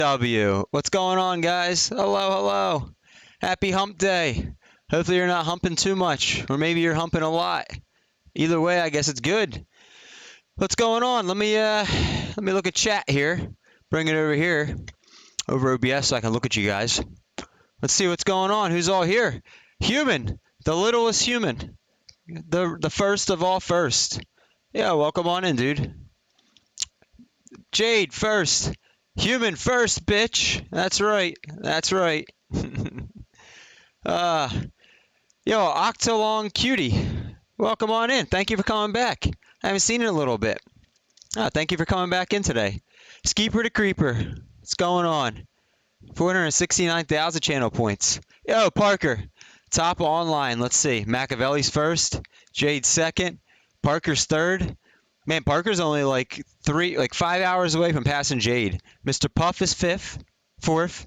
W. What's going on, guys? Hello, hello. Happy hump day. Hopefully you're not humping too much, or maybe you're humping a lot. Either way, I guess it's good. What's going on? Let me look at chat here. Bring it over here, over OBS, so I can look at you guys. Let's see what's going on. Who's all here? Human, the littlest human, the first of all first. Yeah, welcome on in, dude. Jade first. Human first, bitch. That's right. That's right. uh, yo, Octolong Cutie. Welcome on in. Thank you for coming back. I haven't seen it in a little bit. Thank you for coming back in today. Skeeper the Creeper. What's going on? 469,000 channel points. Yo, Parker. Top online. Let's see. Machiavelli's first. Jade second. Parker's third. Man, Parker's only like 5 hours away from passing Jade. Mr. Puff is fourth,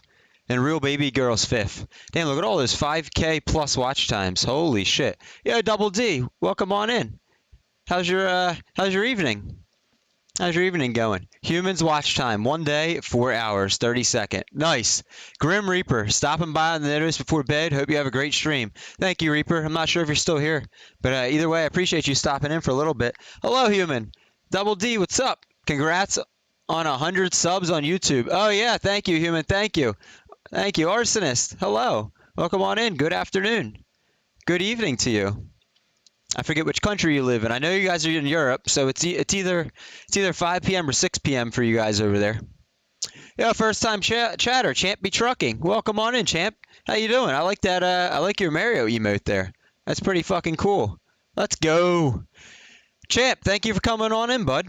and Real Baby Girl's fifth. Damn, look at all those 5K plus watch times. Holy shit. Yo, Double D, welcome on in. How's your evening? How's your evening going? Humans watch time, 1 day, 4 hours, 30 seconds. Nice. Grim Reaper, stopping by on the notice before bed. Hope you have a great stream. Thank you, Reaper. I'm not sure if you're still here, but either way, I appreciate you stopping in for a little bit. Hello, Human. Double D, what's up? Congrats on 100 subs on YouTube. Oh, yeah, thank you, Human. Thank you. Thank you. Arsonist, hello. Welcome on in. Good afternoon. Good evening to you. I forget which country you live in. I know you guys are in Europe, so it's either 5 p.m. or 6 p.m. for you guys over there. Yeah, first time chatter, Champ be trucking. Welcome on in, Champ. How you doing? I like that. I like your Mario emote there. That's pretty fucking cool. Let's go, Champ. Thank you for coming on in, bud.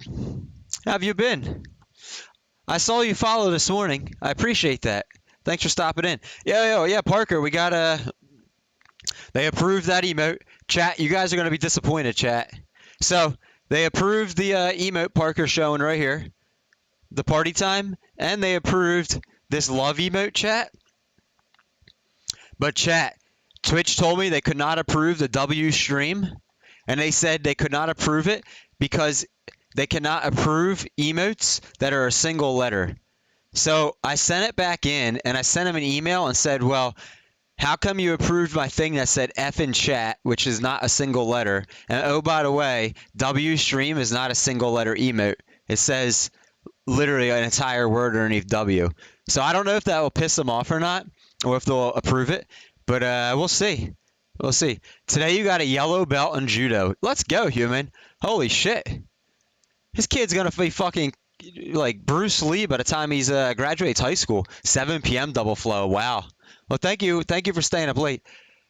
How have you been? I saw you follow this morning. I appreciate that. Thanks for stopping in. Yeah, Parker. We got They approved that emote. Chat, you guys are going to be disappointed, chat. So, they approved the emote Parker showing right here. The party time. And they approved this love emote, chat. But chat, Twitch told me they could not approve the W stream. And they said they could not approve it because they cannot approve emotes that are a single letter. So, I sent it back in and I sent them an email and said, well, how come you approved my thing that said F in chat, which is not a single letter? And oh, by the way, W stream is not a single letter emote. It says literally an entire word underneath W. So I don't know if that will piss them off or not, or if they'll approve it. But we'll see. We'll see. Today you got a yellow belt in judo. Let's go, Human. Holy shit. This kid's going to be fucking like Bruce Lee by the time he's graduates high school. 7 p.m. double flow. Wow. Well, thank you for staying up late.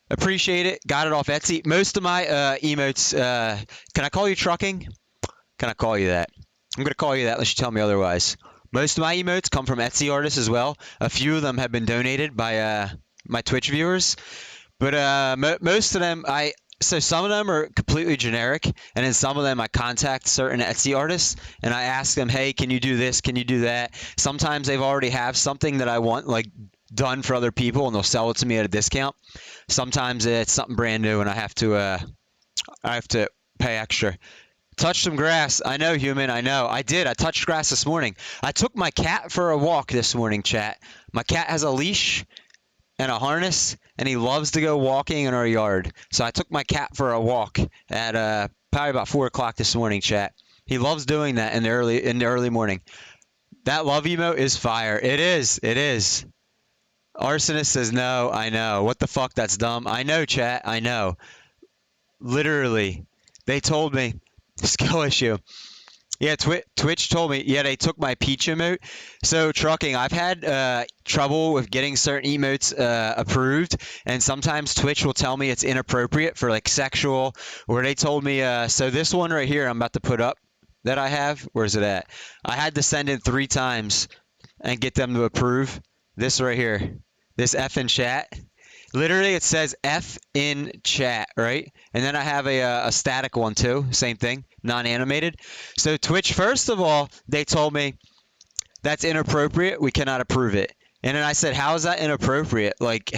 Appreciate it. Got it off Etsy. Most of my emotes, can I call you trucking? Can I call you that? I'm going to call you that unless you tell me otherwise. Most of my emotes come from Etsy artists as well. A few of them have been donated by my Twitch viewers. But most of them, so some of them are completely generic, and then some of them I contact certain Etsy artists, and I ask them, hey, can you do this? Can you do that? Sometimes they've already have something that I want, like, done for other people, and they'll sell it to me at a discount. Sometimes it's something brand new and I have to pay extra. Touch some grass. I know, Human. I know. I did. I touched grass this morning. I took my cat for a walk this morning, chat. My cat has a leash and a harness, and he loves to go walking in our yard. So I took my cat for a walk at probably about 4 o'clock this morning, chat. He loves doing that in the early morning. That love emote is fire. It is. It is. Arsonist says no. I know. What the fuck? That's dumb. I know, chat. I know. Literally, they told me. Skill issue. Yeah, Twitch told me. Yeah, they took my Peach emote. So trucking, I've had trouble with getting certain emotes approved, and sometimes Twitch will tell me it's inappropriate for like sexual. Or they told me. So this one right here, I'm about to put up that I have. Where's it at? I had to send in 3 times and get them to approve this right here. This F in chat. Literally, it says F in chat, right? And then I have a static one too. Same thing, non-animated. So Twitch, first of all, they told me that's inappropriate. We cannot approve it. And then I said, how is that inappropriate? Like,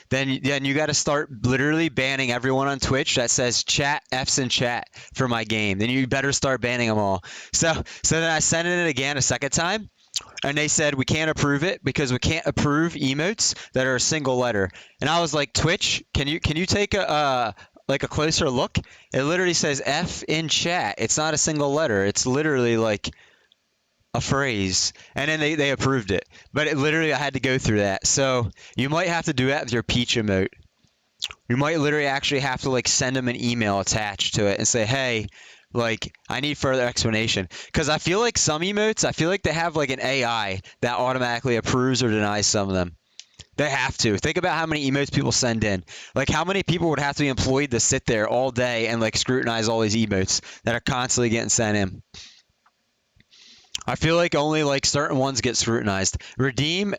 then you got to start literally banning everyone on Twitch that says chat F's in chat for my game. Then you better start banning them all. So then I sent it in again a second time. and they said we can't approve it because we can't approve emotes that are a single letter. And I was like, Twitch, can you take a like a closer look? It literally says F in chat. It's not a single letter. It's literally like a phrase. And then they approved it. But it literally I had to go through that. So you might have to do that with your Peach emote. You might literally actually have to like send them an email attached to it and say, hey, like I need further explanation. Because I feel like some emotes, I feel like they have like an AI that automatically approves or denies some of them. They have to. Think about how many emotes people send in. Like how many people would have to be employed to sit there all day and like scrutinize all these emotes that are constantly getting sent in. I feel like only like certain ones get scrutinized. Redeem,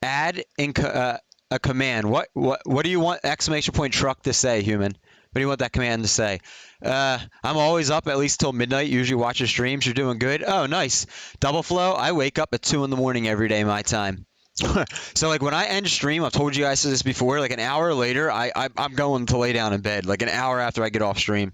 add in a command. What do you want exclamation point truck to say, human? What do you want that command to say? I'm always up at least till midnight. Usually watching streams. You're doing good. Oh, nice. Double flow. I wake up at 2 in the morning every day my time. So like when I end stream, I've told you guys this before. Like an hour later, I'm going to lay down in bed. Like an hour after I get off stream.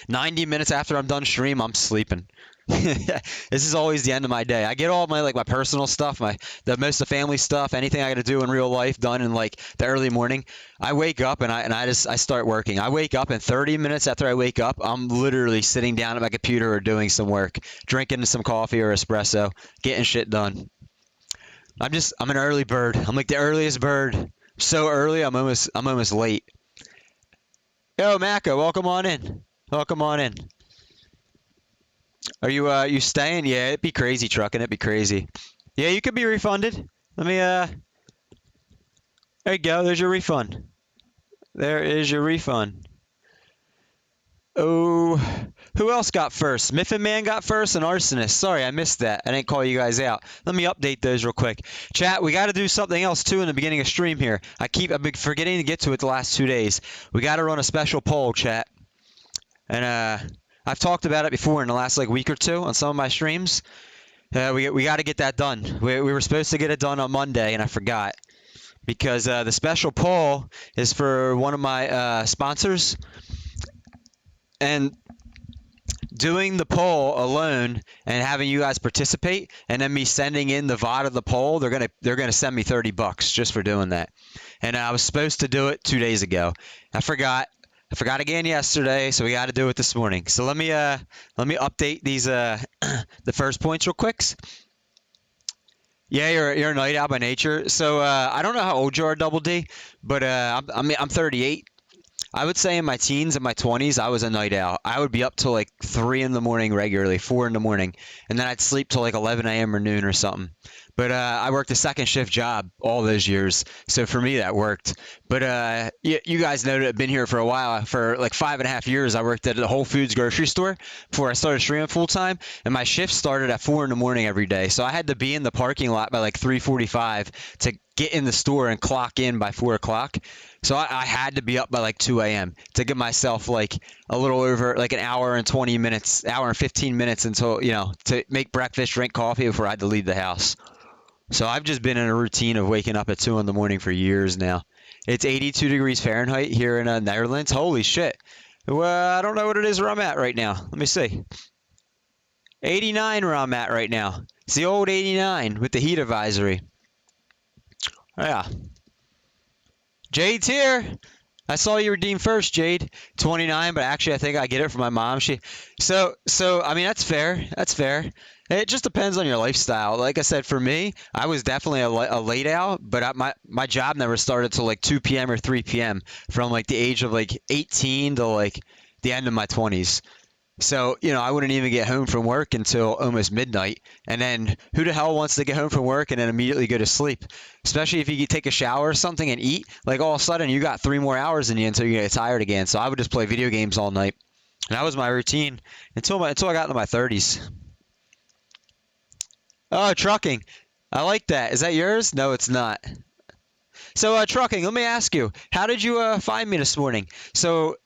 90 minutes after I'm done stream, I'm sleeping. This is always the end of my day. I get all my like my personal stuff, the most of the family stuff, anything I got to do in real life done in like the early morning. I wake up and I start working. I wake up and 30 minutes after I wake up, I'm literally sitting down at my computer or doing some work, drinking some coffee or espresso, getting shit done. I'm an early bird. I'm like the earliest bird. So early, I'm almost late. Yo, Maka, welcome on in. Welcome on in. Are you staying? Yeah, it'd be crazy trucking. It'd be crazy. Yeah, you could be refunded. Let me there you go. There's your refund. There is your refund. Oh, who else got first? Miffin Man got first and Arsonist. Sorry, I missed that. I didn't call you guys out. Let me update those real quick. Chat, we got to do something else too in the beginning of stream here. I've been forgetting to get to it the last 2 days. We got to run a special poll, chat. And I've talked about it before in the last like week or two on some of my streams. We got to get that done. We were supposed to get it done on Monday, and I forgot because the special poll is for one of my sponsors, and doing the poll alone and having you guys participate, and then me sending in the VOD of the poll, they're gonna send me $30 just for doing that. And I was supposed to do it 2 days ago. I forgot. I forgot again yesterday, so we got to do it this morning. So let me update these the first points real quick. Yeah, you're a night owl by nature. So I don't know how old you are, Double D, but I'm 38. I would say in my teens and my 20s, I was a night owl. I would be up till like 3 in the morning regularly, 4 in the morning, and then I'd sleep till like 11 a.m. or noon or something. But I worked a second shift job all those years, so for me that worked. But you guys know that I've been here for a while. For like 5.5 years, I worked at a Whole Foods grocery store before I started streaming full time, and my shift started at 4 in the morning every day. So I had to be in the parking lot by like 3:45 to get in the store and clock in by 4 o'clock. So I had to be up by like 2 a.m. to give myself like a little over like an hour and 20 minutes, hour and 15 minutes until, to make breakfast, drink coffee before I had to leave the house. So I've just been in a routine of waking up at 2 in the morning for years now. It's 82 degrees Fahrenheit here in the Netherlands. Holy shit. Well, I don't know what it is where I'm at right now. Let me see. 89 where I'm at right now. It's the old 89 with the heat advisory. Yeah. Jade's here. I saw you redeem first, Jade. 29, but actually I think I get it from my mom. So I mean that's fair. That's fair. It just depends on your lifestyle. Like I said, for me, I was definitely a late owl, but my job never started till like 2 p.m. or 3 p.m. from like the age of like 18 to like the end of my 20s. So, I wouldn't even get home from work until almost midnight. And then who the hell wants to get home from work and then immediately go to sleep? Especially if you take a shower or something and eat, like all of a sudden you got 3 more hours in you until you get tired again. So I would just play video games all night. And that was my routine until I got into my 30s. Oh, trucking. I like that. Is that yours? No, it's not. So, trucking, let me ask you, how did you find me this morning? So,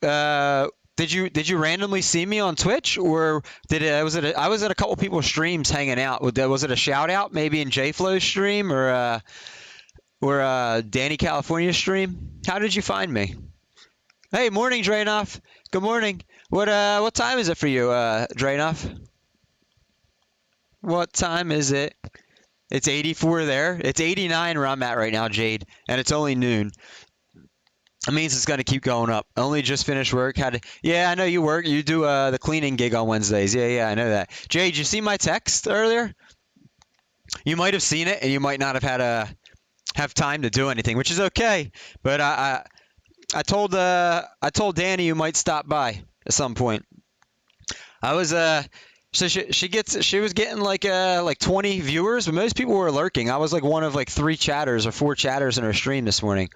did you randomly see me on Twitch, or I was at a couple people's streams hanging out? Was it a shout out maybe in JFlow's stream or Danny California's stream? How did you find me? Hey, morning, Drainoff. Good morning. What time is it for you, Drainoff? What time is it? It's 84 there. It's 89 where I'm at right now, Jade, and it's only noon. That means it's going to keep going up. Only just finished work. Yeah, I know you work. You do the cleaning gig on Wednesdays. Yeah, I know that. Jade, did you see my text earlier? You might have seen it, and you might not have had have time to do anything, which is okay. But I told Danny you might stop by at some point. I was so she was getting like 20 viewers, but most people were lurking. I was like one of like 3 chatters or 4 chatters in her stream this morning.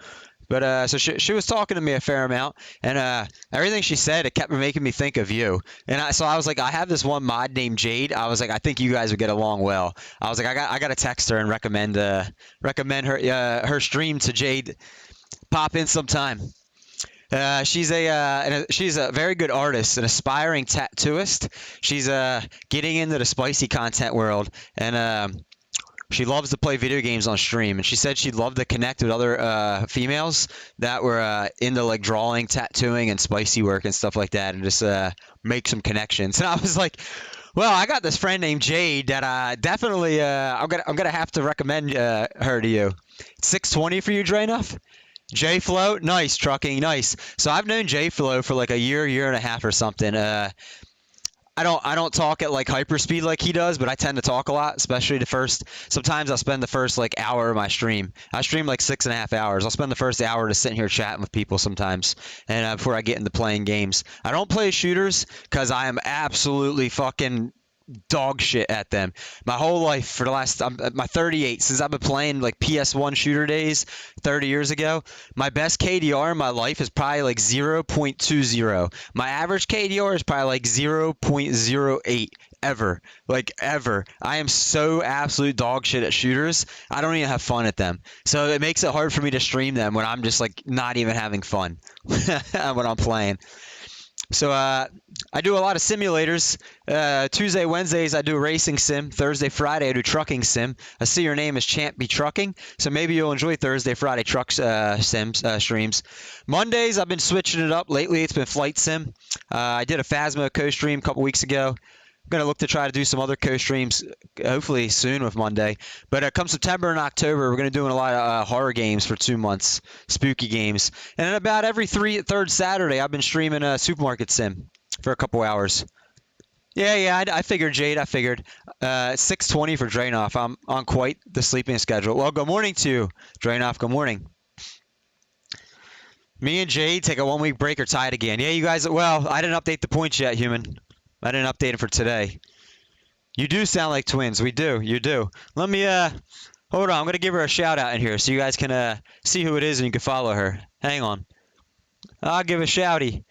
But so she was talking to me a fair amount, and everything she said, it kept making me think of you. And so I was like, I have this one mod named Jade. I was like, I think you guys would get along well. I was like, I got to text her and recommend her stream to Jade. Pop in sometime. She's a very good artist, an aspiring tattooist. She's getting into the spicy content world, and she loves to play video games on stream. And she said she'd love to connect with other females that were into like drawing, tattooing, and spicy work and stuff like that, and just make some connections. And I was like, well, I got this friend named Jade that definitely I'm gonna have to recommend her to you. 620 for you, Draenough? J-Flow, nice. Trucking, nice. So I've known J-Flow for like a year and a half or something. I don't talk at like hyperspeed like he does, but I tend to talk a lot, especially sometimes I'll spend the first like hour of my stream. I stream like 6.5 hours. I'll spend the first hour just sitting here chatting with people sometimes, and before I get into playing games. I don't play shooters because I am absolutely fucking dog shit at them. My whole life for the last I'm 38 since I've been playing like PS1 shooter days 30 years ago. My best KDR in my life is probably like 0.20. My average KDR is probably like 0.08 ever. Like ever. I am so absolute dog shit at shooters. I don't even have fun at them. So it makes it hard for me to stream them when I'm just like not even having fun when I'm playing. So I do a lot of simulators. Tuesday, Wednesdays, I do a racing sim. Thursday, Friday, I do trucking sim. I see your name is Champ Be Trucking, so maybe you'll enjoy Thursday, Friday truck streams. Mondays, I've been switching it up. Lately, it's been flight sim. I did a Phasma co-stream a couple weeks ago. I'm going to look to try to do some other co-streams hopefully soon with Monday. But come September and October, we're going to do a lot of horror games for 2 months, spooky games. And then about every third Saturday, I've been streaming a supermarket sim for a couple hours. Yeah, I figured, Jade. I figured. 6:20 for Draenoff. I'm on quite the sleeping schedule. Well, good morning to you, Draenoff. Good morning. Me and Jade take a 1-week break or tied again. Yeah, you guys. Well, I didn't update the points yet, human. I didn't update it for today. You do sound like twins. We do. You do. Let me hold on. I'm gonna give her a shout out in here so you guys can see who it is and you can follow her. Hang on. I'll give a shouty.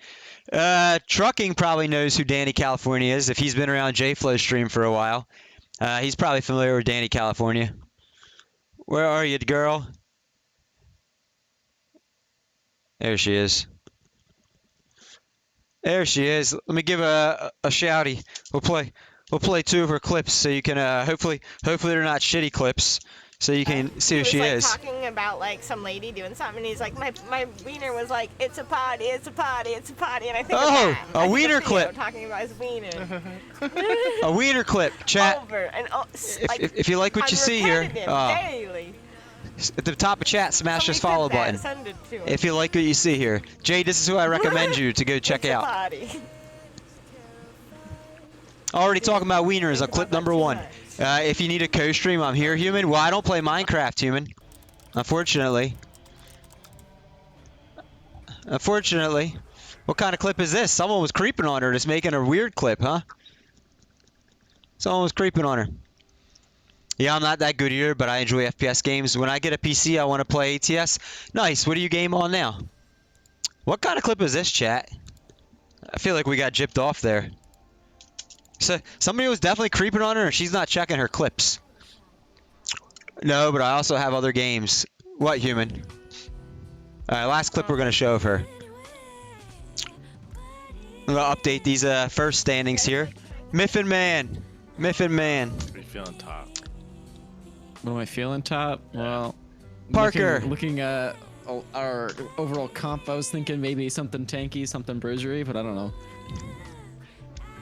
Trucking probably knows who Danny California is if he's been around J-Flow stream for a while. He's probably familiar with Danny California. Where are you, girl? There she is. There she is. Let me give a shouty. We'll play 2 of her clips so you can hopefully they're not shitty clips so you can see who she is. He was talking about like some lady doing something and he's like my wiener was like it's a potty, it's a potty, it's a potty, and I think a wiener clip. Talking about his wiener. A wiener clip. Chat. Over and like, if you like what you see here, daily. At the top of chat, smash this follow button. If you like what you see here. Jay, this is who I recommend you to go check out. Already talking about wieners on clip number 1. If you need a co-stream, I'm here, human. Well, I don't play Minecraft, human. Unfortunately. What kind of clip is this? Someone was creeping on her, just making a weird clip, huh? Someone was creeping on her. Yeah, I'm not that good here, but I enjoy FPS games. When I get a PC, I want to play ATS. Nice. What do you game on now? What kind of clip is this, chat? I feel like we got gypped off there. So somebody was definitely creeping on her, and she's not checking her clips. No, but I also have other games. What, human? All right, last clip we're going to show of her. I'm going to update these first standings here. Miffin Man. Miffin Man. What are you feeling top? What am I feeling top? Well, Parker. Looking at our overall comp, I was thinking maybe something tanky, something bruisery, but I don't know.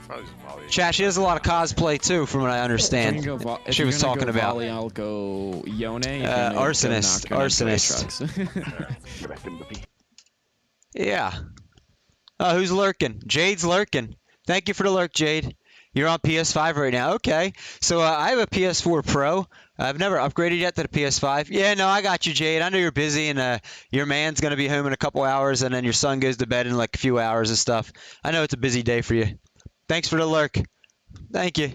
Probably just volley. Chat, she does a lot of cosplay too, from what I If understand. you're gonna go She was talking about volley, I'll go Yone. If you're gonna Arsonist, go knock on Arsonist. Aatrox. Yeah. Oh, who's lurking? Jade's lurking. Thank you for the lurk, Jade. You're on PS5 right now. Okay. So I have a PS4 Pro. I've never upgraded yet to the PS5. Yeah, no, I got you, Jade. I know you're busy and your man's going to be home in a couple hours and then your son goes to bed in like a few hours and stuff. I know it's a busy day for you. Thanks for the lurk. Thank you.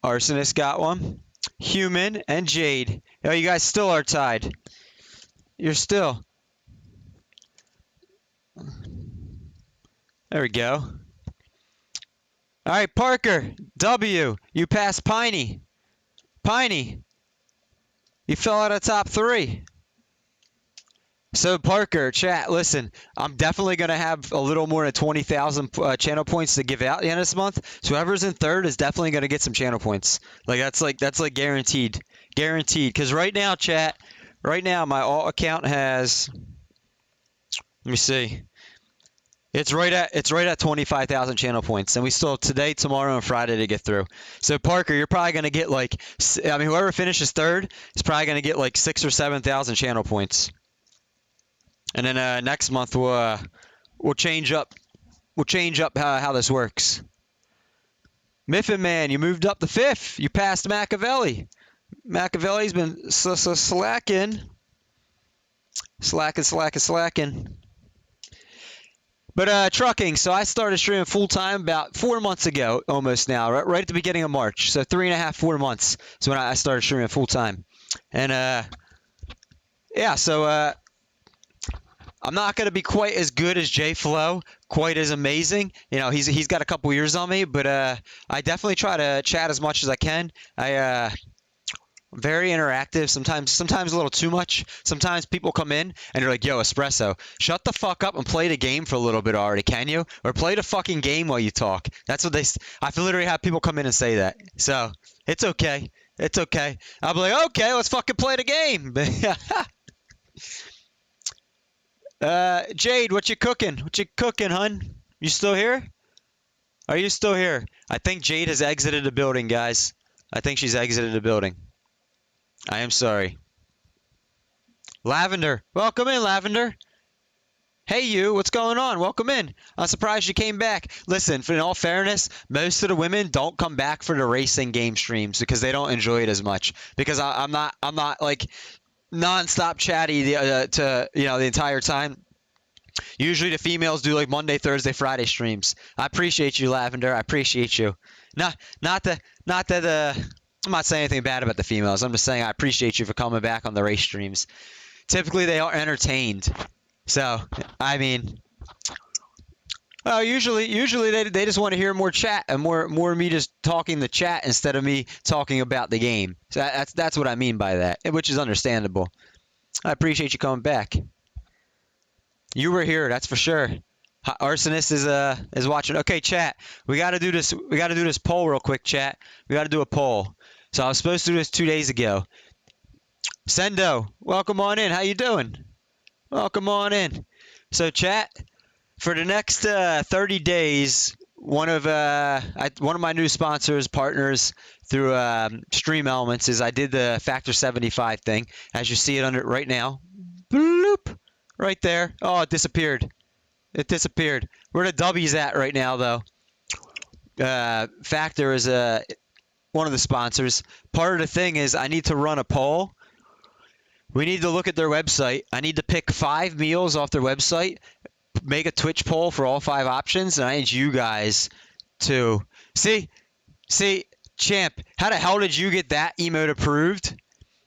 Arsonist got one. Human and Jade. Oh, you guys still are tied. You're still. There we go. All right, Parker. W. You passed Piney. Piney. You fell out of top 3. So Parker, chat, listen, I'm definitely going to have a little more than 20,000 channel points to give out at the end of this month. So whoever's in third is definitely going to get some channel points. That's like guaranteed. Guaranteed. Because right now, chat, right now my alt account has, let me see. It's right at 25,000 channel points, and we still have today, tomorrow, and Friday to get through. So Parker, you're probably going to get whoever finishes third is probably going to get like 6,000 or 7,000 channel points. And then next month we'll change up how this works. Miffin Man, you moved up to 5th. You passed Machiavelli. Machiavelli's been slacking. Slacking. But trucking, so I started streaming full time about 4 months ago, almost now, right at the beginning of March. So 3.5, 4 months is when I started streaming full time. And yeah, so I'm not going to be quite as good as J Flow, quite as amazing. You know, he's got a couple years on me, but I definitely try to chat as much as I can. Very interactive, sometimes a little too much. Sometimes people come in and you're like, yo, Espresso, shut the fuck up and play the game for a little bit already, can you? Or play the fucking game while you talk. That's what I literally have people come in and say that. So it's okay. It's okay. I'll be like, okay, let's fucking play the game. Jade, what you cooking? What you cooking, hun? You still here? Are you still here? I think Jade has exited the building, guys. I think she's exited the building. I am sorry. Lavender. Welcome in, Lavender. Hey, you. What's going on? Welcome in. I'm surprised you came back. Listen, in all fairness, most of the women don't come back for the racing game streams because they don't enjoy it as much. Because I'm not like non-stop chatty the entire time. Usually the females do like Monday, Thursday, Friday streams. I appreciate you, Lavender. I appreciate you. Not that I'm not saying anything bad about the females. I'm just saying I appreciate you for coming back on the race streams. Typically, they are entertained. So, I mean, well, usually they just want to hear more chat and more me just talking the chat instead of me talking about the game. So that's what I mean by that, which is understandable. I appreciate you coming back. You were here, that's for sure. Arsonist is watching. Okay, chat. We got to do this. We got to do this poll real quick, chat. We got to do a poll. So I was supposed to do this 2 days ago. Sendo, welcome on in. How you doing? Welcome on in. So chat, for the next 30 days, one of my new sponsors, partners through Stream Elements is I did the Factor 75 thing, as you see it under right now. Bloop, right there. Oh, it disappeared. It disappeared. Where the W's at right now, though? Factor is one of the sponsors. Part of the thing is I need to run a poll. We need to look at their website. I need to pick 5 meals off their website, make a Twitch poll for all 5 options, and I need you guys to see, Champ, how the hell did you get that emote approved?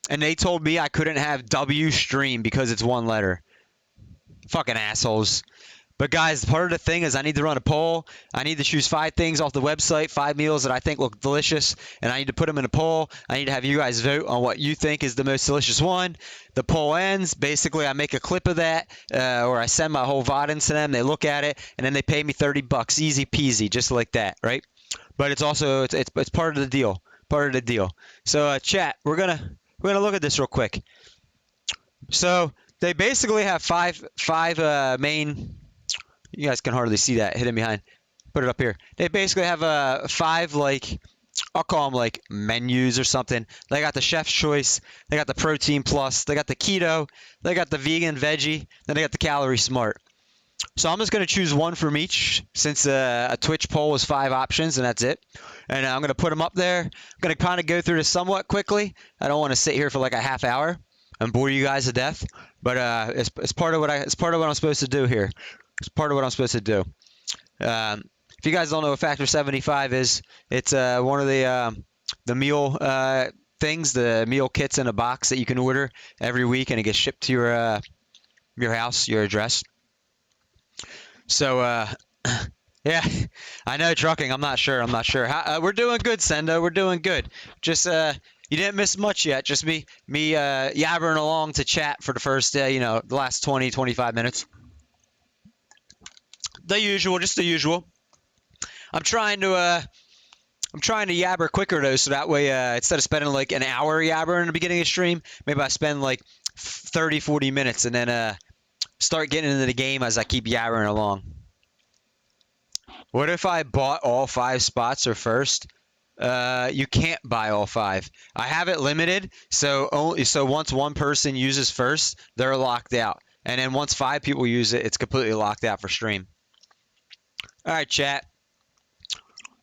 And they told me I couldn't have W stream because it's 1 letter. Fucking assholes. But guys, part of the thing is I need to run a poll. I need to choose 5 things off the website, 5 meals that I think look delicious, and I need to put them in a poll. I need to have you guys vote on what you think is the most delicious one. The poll ends. Basically, I make a clip of that, or I send my whole VOD into them. They look at it, and then they pay me $30. Easy peasy, just like that, right? But it's also it's part of the deal. Part of the deal. So chat, we're gonna look at this real quick. So they basically have five main you guys can hardly see that hidden behind. Put it up here. They basically have 5 like, I'll call them like menus or something. They got the chef's choice, they got the protein plus, they got the keto, they got the vegan veggie, then they got the calorie smart. So I'm just going to choose one from each, since a Twitch poll was 5 options and that's it. And I'm going to put them up there. I'm going to kind of go through this somewhat quickly. I don't want to sit here for like a half hour and bore you guys to death, but it's part of what I'm supposed to do here. It's part of what I'm supposed to do. If you guys don't know what Factor 75 is, it's one of the meal things, the meal kits in a box that you can order every week, and it gets shipped to your house, your address. So yeah, I know trucking. I'm not sure. We're doing good, Sendo. We're doing good. Just you didn't miss much yet. Just me yabbering along to chat for the first the last 20-25 minutes. The usual, just the usual. I'm trying to yabber quicker though, so that way instead of spending like an hour yabbering in the beginning of the stream, maybe I spend like 30-40 minutes and then start getting into the game as I keep yabbering along. What if I bought all 5 spots or first? You can't buy all 5. I have it limited, so once one person uses first, they're locked out, and then once 5 people use it, it's completely locked out for stream. All right, chat.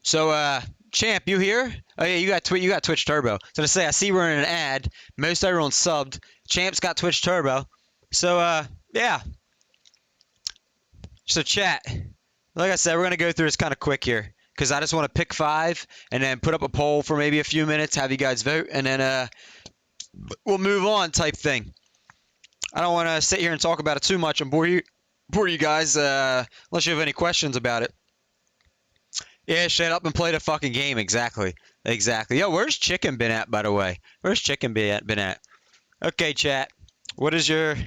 So, Champ, you here? Oh yeah, you got Twitch Turbo. So to say, I see we're in an ad. Most everyone's subbed. Champ's got Twitch Turbo. So, yeah. So chat, like I said, we're gonna go through this kind of quick here, because I just want to pick 5 and then put up a poll for maybe a few minutes, have you guys vote, and then we'll move on type thing. I don't want to sit here and talk about it too much and bore you guys unless you have any questions about it. Yeah, shut up and play the fucking game. Exactly. Yo, where's Chicken been at, by the way? Where's Chicken been at? Okay, chat. What is your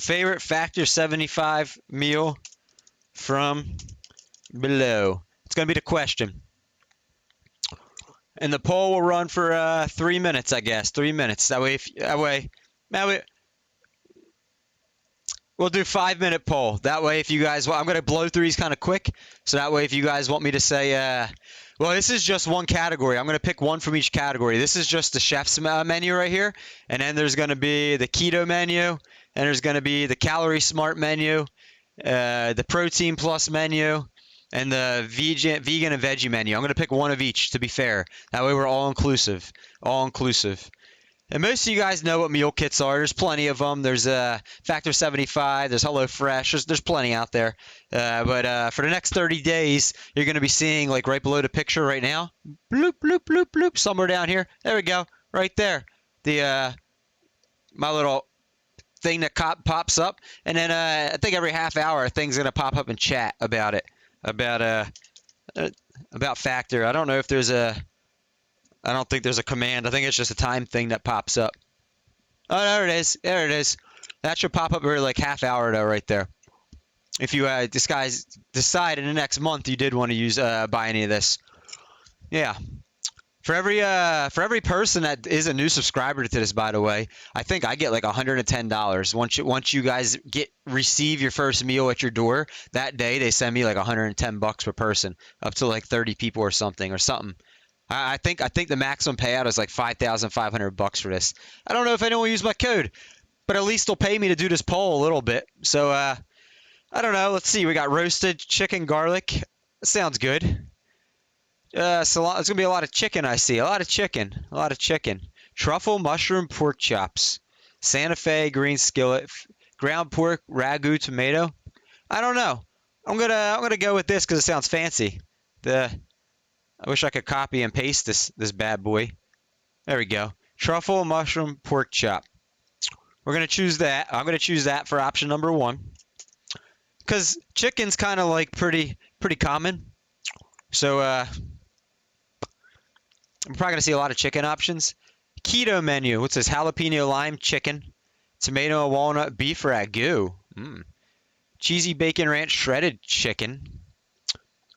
favorite Factor 75 meal from below? It's going to be the question. And the poll will run for 3 minutes, I guess. 3 minutes. That way, we'll do 5-minute poll. That way, if you guys, I'm going to blow through these kind of quick. So that way, if you guys want me to say, well, this is just one category. I'm going to pick one from each category. This is just the chef's menu right here. And then there's going to be the keto menu. And there's going to be the calorie smart menu, the protein plus menu, and the vegan and veggie menu. I'm going to pick one of each, to be fair. That way, we're all inclusive. And most of you guys know what meal kits are. There's plenty of them. There's Factor 75. There's HelloFresh. There's plenty out there. But for the next 30 days, you're going to be seeing, like right below the picture right now, bloop, bloop, bloop, bloop, somewhere down here. There we go. Right there. My little thing that pops up. And then I think every half hour, a thing's going to pop up in chat about it. About Factor. I don't know if there's I don't think there's a command. I think it's just a time thing that pops up. Oh, there it is. That should pop up every like half hour though, right there. If you decide in the next month you did want to use buy any of this. Yeah. For every person that is a new subscriber to this, by the way, I think I get like $110. Once you guys receive your first meal at your door that day, they send me like $110 per person, up to like 30 people or something. I think the maximum payout is like $5,500 for this. I don't know if anyone will use my code, but at least they'll pay me to do this poll a little bit. So I don't know. Let's see. We got roasted chicken garlic. That sounds good. It's gonna be a lot of chicken. I see a lot of chicken. Truffle mushroom pork chops, Santa Fe green skillet, ground pork ragu tomato. I don't know. I'm gonna go with this because it sounds fancy. I wish I could copy and paste this bad boy. There we go. Truffle mushroom pork chop. We're going to choose that. I'm going to choose that for option number 1. Because chicken's kind of like pretty common. So I'm probably going to see a lot of chicken options. Keto menu. What's this? Jalapeno lime chicken. Tomato and walnut beef ragu. Cheesy bacon ranch shredded chicken.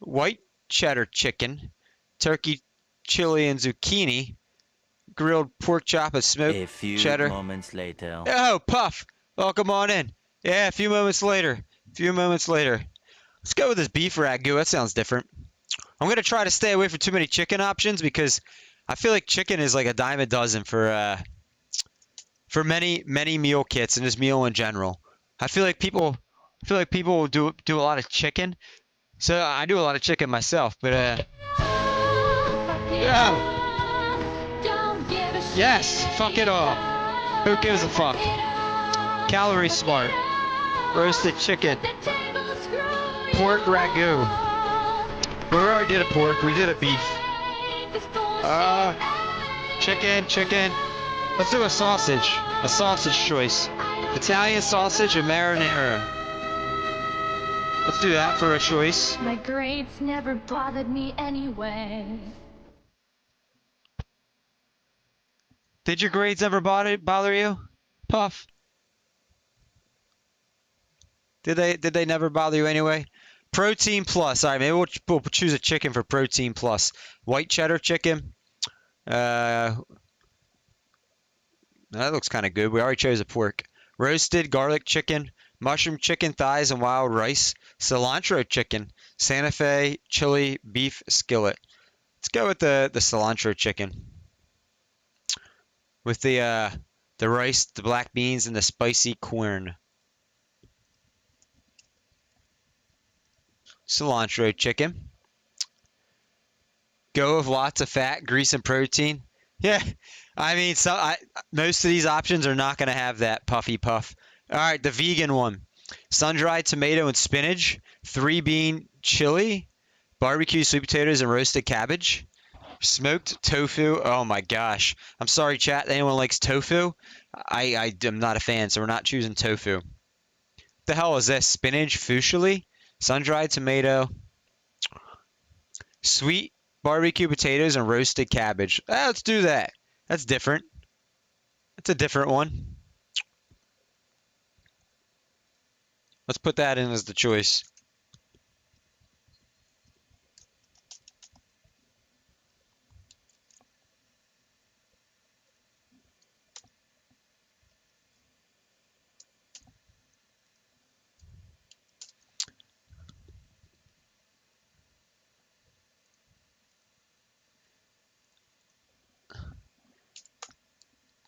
White cheddar chicken. Turkey, chili, and zucchini, grilled pork chop and smoked A few cheddar. moments later. Oh, Puff, welcome on in. Yeah, a few moments later. A few moments later. Let's go with this beef ragu. That sounds different. I'm gonna try to stay away from too many chicken options because I feel like chicken is like a dime a dozen for many meal kits and just meal in general. I feel like people do a lot of chicken. So I do a lot of chicken myself, but yeah. Yes, fuck it all. Who gives a fuck? Calorie smart. Roasted chicken. Pork ragu. We already did a pork, we did a beef. Chicken. Let's do a sausage choice. Italian sausage and marinara. Let's do that for a choice. My grades never bothered me anyway. Did your grades ever bother you, Puff? Did they never bother you anyway? Protein plus. All right, maybe we'll choose a chicken for protein plus. White cheddar chicken. That looks kind of good. We already chose a pork. Roasted garlic chicken, mushroom chicken thighs and wild rice, cilantro chicken, Santa Fe chili beef skillet. Let's go with the cilantro chicken. With the rice, the black beans, and the spicy corn. Cilantro chicken. Go with lots of fat, grease, and protein. Yeah, I mean, most of these options are not going to have that puffy puff. All right, the vegan one. Sun-dried tomato and spinach, 3-bean chili, barbecue sweet potatoes and roasted cabbage, smoked tofu. Oh my gosh. I'm sorry, chat. Anyone likes tofu? I am not a fan, so we're not choosing tofu. What the hell is this? Spinach fusilli, sun-dried tomato, sweet barbecue potatoes and roasted cabbage. Let's do that. That's different. That's a different one. Let's put that in as the choice.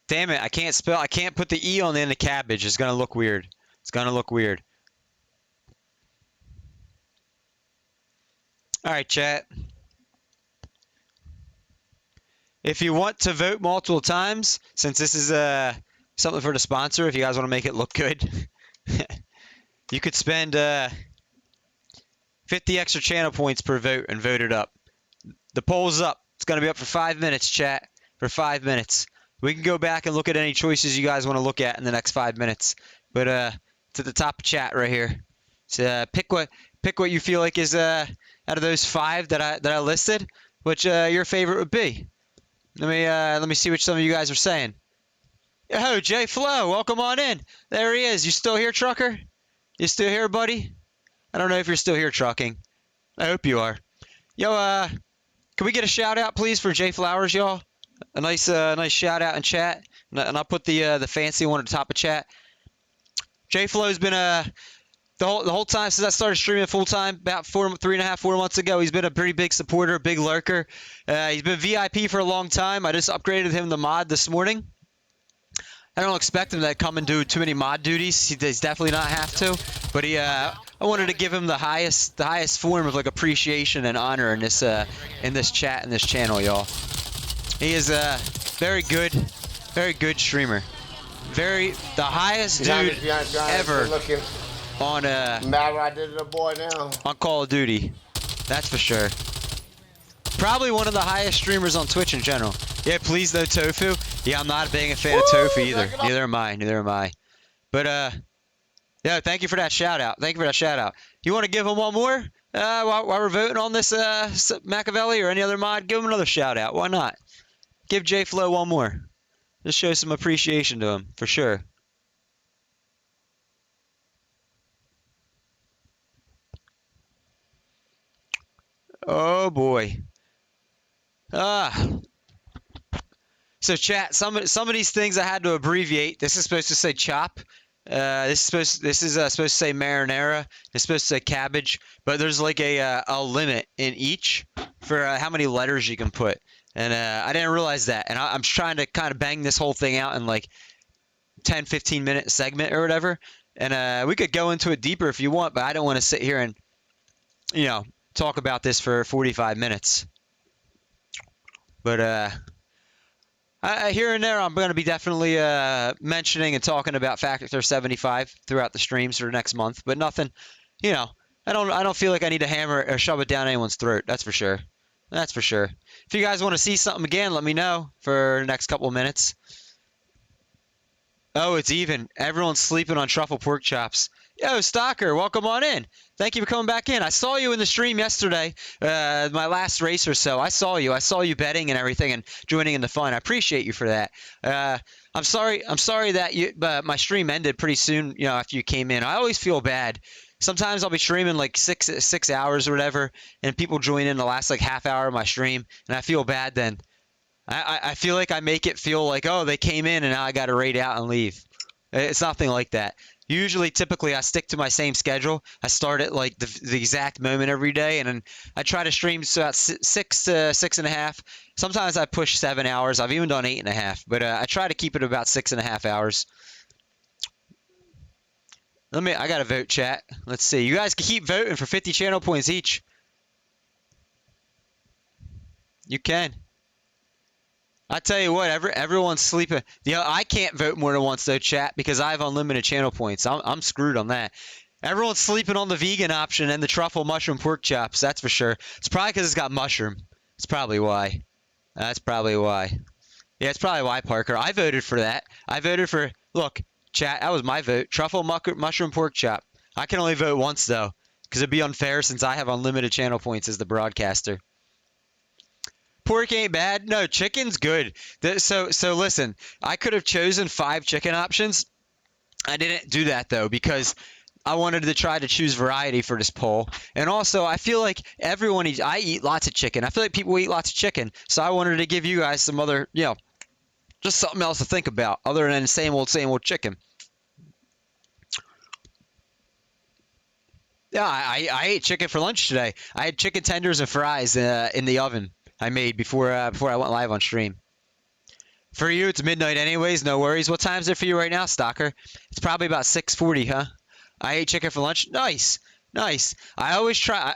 Damn it, I can't put the E on the end of cabbage. It's gonna look weird. It's gonna look weird. Alright, chat. If you want to vote multiple times, since this is something for the sponsor, if you guys want to make it look good, you could spend 50 extra channel points per vote and vote it up. The poll's up. It's gonna be up for 5 minutes, chat. For 5 minutes. We can go back and look at any choices you guys want to look at in the next 5 minutes. But it's at the top of chat right here. So pick what you feel like is out of those 5 that I listed, which your favorite would be. Let me see what some of you guys are saying. Oh, Jay Flo, welcome on in. There he is. You still here, trucker? You still here, buddy? I don't know if you're still here trucking. I hope you are. Yo, can we get a shout out, please, for Jay Flowers, y'all? A nice shout out in chat, and I'll put the fancy one at the top of chat. Jay Flow's been the whole time since I started streaming full time, about 3.5, 4 months ago. He's been a pretty big supporter, big lurker. He's been VIP for a long time. I just upgraded him to mod this morning. I don't expect him to come and do too many mod duties. He's definitely not have to, but I wanted to give him the highest form of like appreciation and honor in this chat and this channel, y'all. He is a very good streamer. The highest dude ever on on Call of Duty. That's for sure. Probably one of the highest streamers on Twitch in general. Yeah, please no tofu. Yeah, I'm not being a fan of tofu either. Neither am I. But yeah, thank you for that shout out. You want to give him one more while we're voting on this Machiavelli or any other mod? Give him another shout out. Why not? Give J Flow one more. Just show some appreciation to him, for sure. Oh boy. So chat, some of these things I had to abbreviate. This is supposed to say chop. This is supposed to say marinara. It's supposed to say cabbage, but there's like a limit in each for how many letters you can put, and I didn't realize that. And I'm trying to kind of bang this whole thing out in like 10-15 minute segment or whatever. And we could go into it deeper if you want, but I don't want to sit here and talk about this for 45 minutes. But here and there, I'm going to be definitely mentioning and talking about Factor 75 throughout the streams for next month. But nothing, I don't feel like I need to hammer or shove it down anyone's throat. That's for sure. That's for sure. If you guys want to see something again, let me know for the next couple of minutes. Oh, it's even. Everyone's sleeping on truffle pork chops. Yo, Stalker, welcome on in. Thank you for coming back in. I saw you in the stream yesterday, my last race or so. I saw you. I saw you betting and everything and joining in the fun. I appreciate you for that. I'm sorry that my stream ended pretty soon, after you came in. I always feel bad. Sometimes I'll be streaming like six hours or whatever, and people join in the last like half hour of my stream, and I feel bad then. I feel like I make it feel like, oh, they came in and now I got to raid out and leave. It's nothing like that. Typically, I stick to my same schedule. I start at like the exact moment every day, and then I try to stream about 6 to 6.5. Sometimes I push 7 hours. I've even done 8.5, but I try to keep it about 6.5 hours. I got to vote, chat. Let's see. You guys can keep voting for 50 channel points each. You can. I tell you what, everyone's sleeping. I can't vote more than once though, chat, because I have unlimited channel points. I'm screwed on that. Everyone's sleeping on the vegan option and the truffle mushroom pork chops. That's for sure. It's probably because it's got mushroom. It's probably why. That's probably why. Yeah, it's probably why, Parker. I voted for that. I voted for. Look, chat. That was my vote. Truffle mushroom pork chop. I can only vote once though, because it'd be unfair since I have unlimited channel points as the broadcaster. Pork ain't bad. No, chicken's good. So listen, I could have chosen 5 chicken options. I didn't do that though because I wanted to try to choose variety for this poll. And also, I feel like I eat lots of chicken. I feel like people eat lots of chicken. So I wanted to give you guys some other, just something else to think about other than the same old chicken. Yeah, I ate chicken for lunch today. I had chicken tenders and fries in the oven. I made before I went live on stream. For you, it's midnight anyways. No worries. What time is it for you right now, Stalker? It's probably about 6:40, huh? I ate chicken for lunch. Nice. I always try.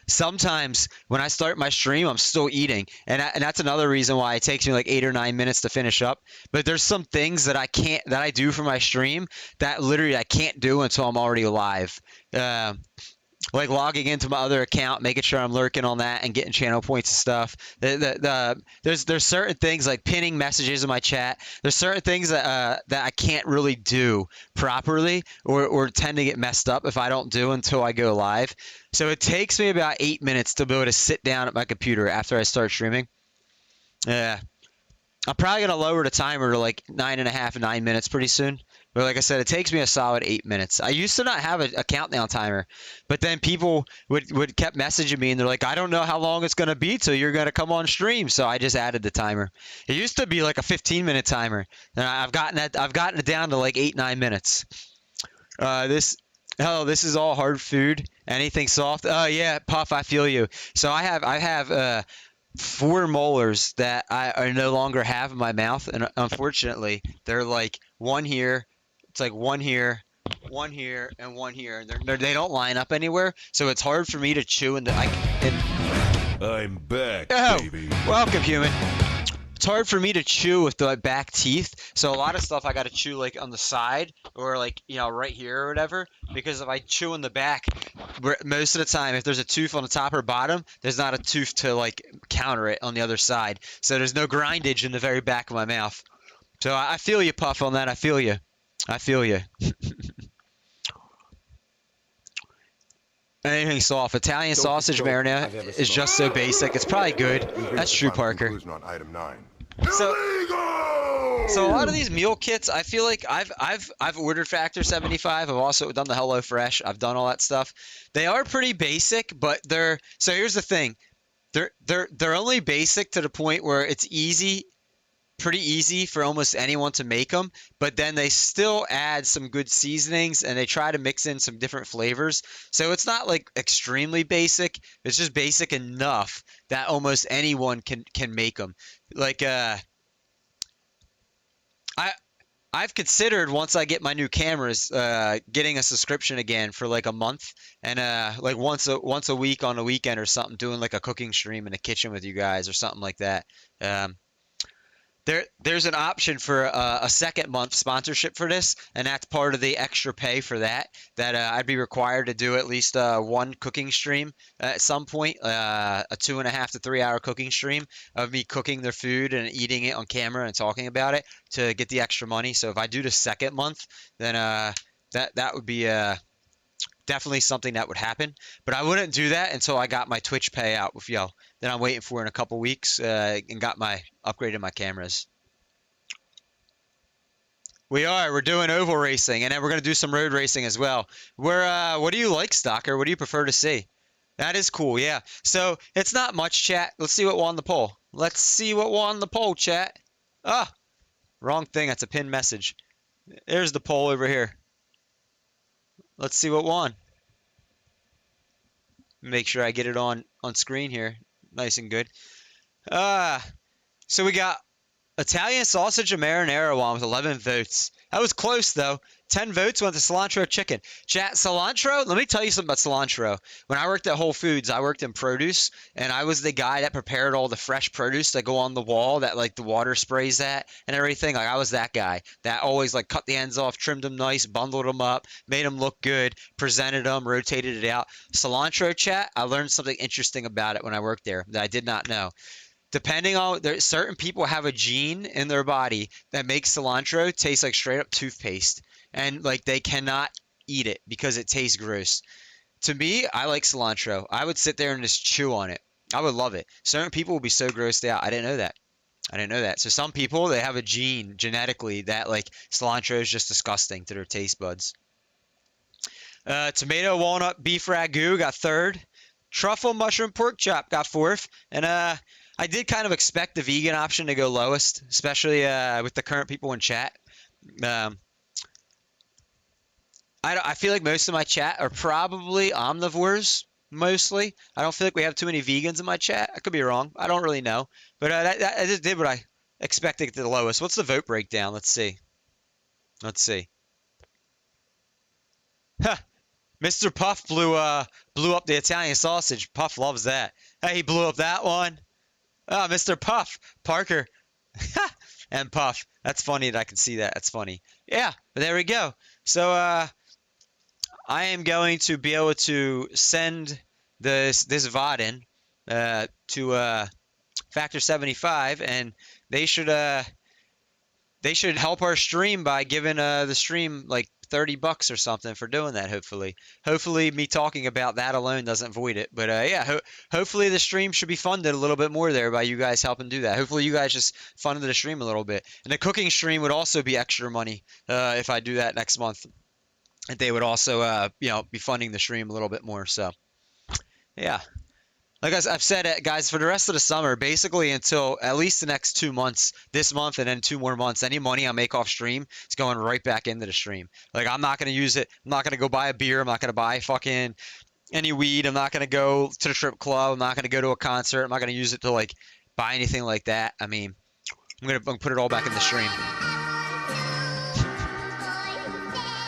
Sometimes when I start my stream, I'm still eating, and that's another reason why it takes me like 8 or 9 minutes to finish up. But there's some things that I do for my stream that literally I can't do until I'm already live. Like logging into my other account, making sure I'm lurking on that and getting channel points and stuff. There's certain things like pinning messages in my chat. There's certain things that I can't really do properly or tend to get messed up if I don't do until I go live. So it takes me about 8 minutes to be able to sit down at my computer after I start streaming. Yeah. I'm probably going to lower the timer to like 9.5 and 9 minutes pretty soon. But like I said, it takes me a solid 8 minutes. I used to not have a countdown timer, but then people would kept messaging me and they're like, I don't know how long it's going to be till you're going to come on stream. So I just added the timer. It used to be like a 15-minute timer, and I've gotten it down to like 8-9 minutes. This is all hard food. Anything soft? Oh yeah, Puff, I feel you. So I have 4 molars that I no longer have in my mouth, and unfortunately, they're like one here. It's like one here, and one here, and they don't line up anywhere, so it's hard for me to chew. I'm back, baby. Welcome, human. It's hard for me to chew with the back teeth, so a lot of stuff I got to chew like on the side or like right here or whatever. Because if I chew in the back, most of the time, if there's a tooth on the top or bottom, there's not a tooth to like counter it on the other side. So there's no grindage in the very back of my mouth. So I feel you, Puff, on that. I feel you. Anything soft. Italian sausage marinara is just so basic. It's probably good. That's true, Parker. So a lot of these meal kits, I feel like I've ordered Factor 75. I've also done the HelloFresh. I've done all that stuff. They are pretty basic, but so here's the thing. They're only basic to the point where it's easy pretty easy for almost anyone to make them, but then they still add some good seasonings and they try to mix in some different flavors. So it's not like extremely basic. It's just basic enough that almost anyone can make them. Like I've considered once I get my new cameras, getting a subscription again for like a month and like once a week on a weekend or something, doing like a cooking stream in the kitchen with you guys or something like that. There's an option for a second month sponsorship for this, and that's part of the extra pay for that. I'd be required to do at least one cooking stream at some point, a 2.5 to 3 hour cooking stream of me cooking their food and eating it on camera and talking about it to get the extra money. So if I do the second month, then that would be definitely something that would happen. But I wouldn't do that until I got my Twitch payout with y'all. Then I'm waiting for in a couple weeks and got upgraded my cameras. We're doing oval racing, and then we're gonna do some road racing as well. What do you like, Stalker? What do you prefer to see? That is cool, yeah. So it's not much, chat. Let's see what won the poll. Let's see what won the poll, chat. Ah, wrong thing. That's a pinned message. There's the poll over here. Let's see what won. Make sure I get it on screen here. Nice and good. So we got Italian sausage and marinara won with 11 votes. That was close, though. 10 votes went to cilantro chicken. Chat, cilantro, let me tell you something about cilantro. When I worked at Whole Foods, I worked in produce, and I was the guy that prepared all the fresh produce that go on the wall that, like, the water sprays at and everything. Like, I was that guy that always, like, cut the ends off, trimmed them nice, bundled them up, made them look good, presented them, rotated it out. Cilantro, chat, I learned something interesting about it when I worked there that I did not know. Depending on certain people have a gene in their body that makes cilantro taste like straight up toothpaste, and like they cannot eat it because it tastes gross. To me, I like cilantro. I would sit there and just chew on it. I would love it. Certain people would be so grossed out. I didn't know that. So some people, they have a gene genetically that like cilantro is just disgusting to their taste buds. Tomato walnut beef ragu got third. Truffle mushroom pork chop got fourth, and I did kind of expect the vegan option to go lowest, especially with the current people in chat. I feel like most of my chat are probably omnivores, mostly. I don't feel like we have too many vegans in my chat. I could be wrong. I don't really know. But I just did what I expected to the lowest. What's the vote breakdown? Let's see. Huh. Mr. Puff blew up the Italian sausage. Puff loves that. Hey, he blew up that one. Oh, Mr. Puff, Parker, and Puff. That's funny that I can see that. That's funny. Yeah, but there we go. So I am going to be able to send this VOD in to Factor 75, and they should help our stream by giving the stream like $30 or something for doing that. Hopefully me talking about that alone doesn't void it, but yeah, hopefully the stream should be funded a little bit more there by you guys helping do that. Hopefully you guys just funded the stream a little bit, and the cooking stream would also be extra money if I do that next month, and they would also be funding the stream a little bit more. So yeah, like I've said, guys, for the rest of the summer, basically until at least the next 2 months, this month and then 2 more months, any money I make off stream is going right back into the stream. Like, I'm not going to use it. I'm not going to go buy a beer. I'm not going to buy fucking any weed. I'm not going to go to the strip club. I'm not going to go to a concert. I'm not going to use it to, like, buy anything like that. I mean, I'm going to put it all back in the stream.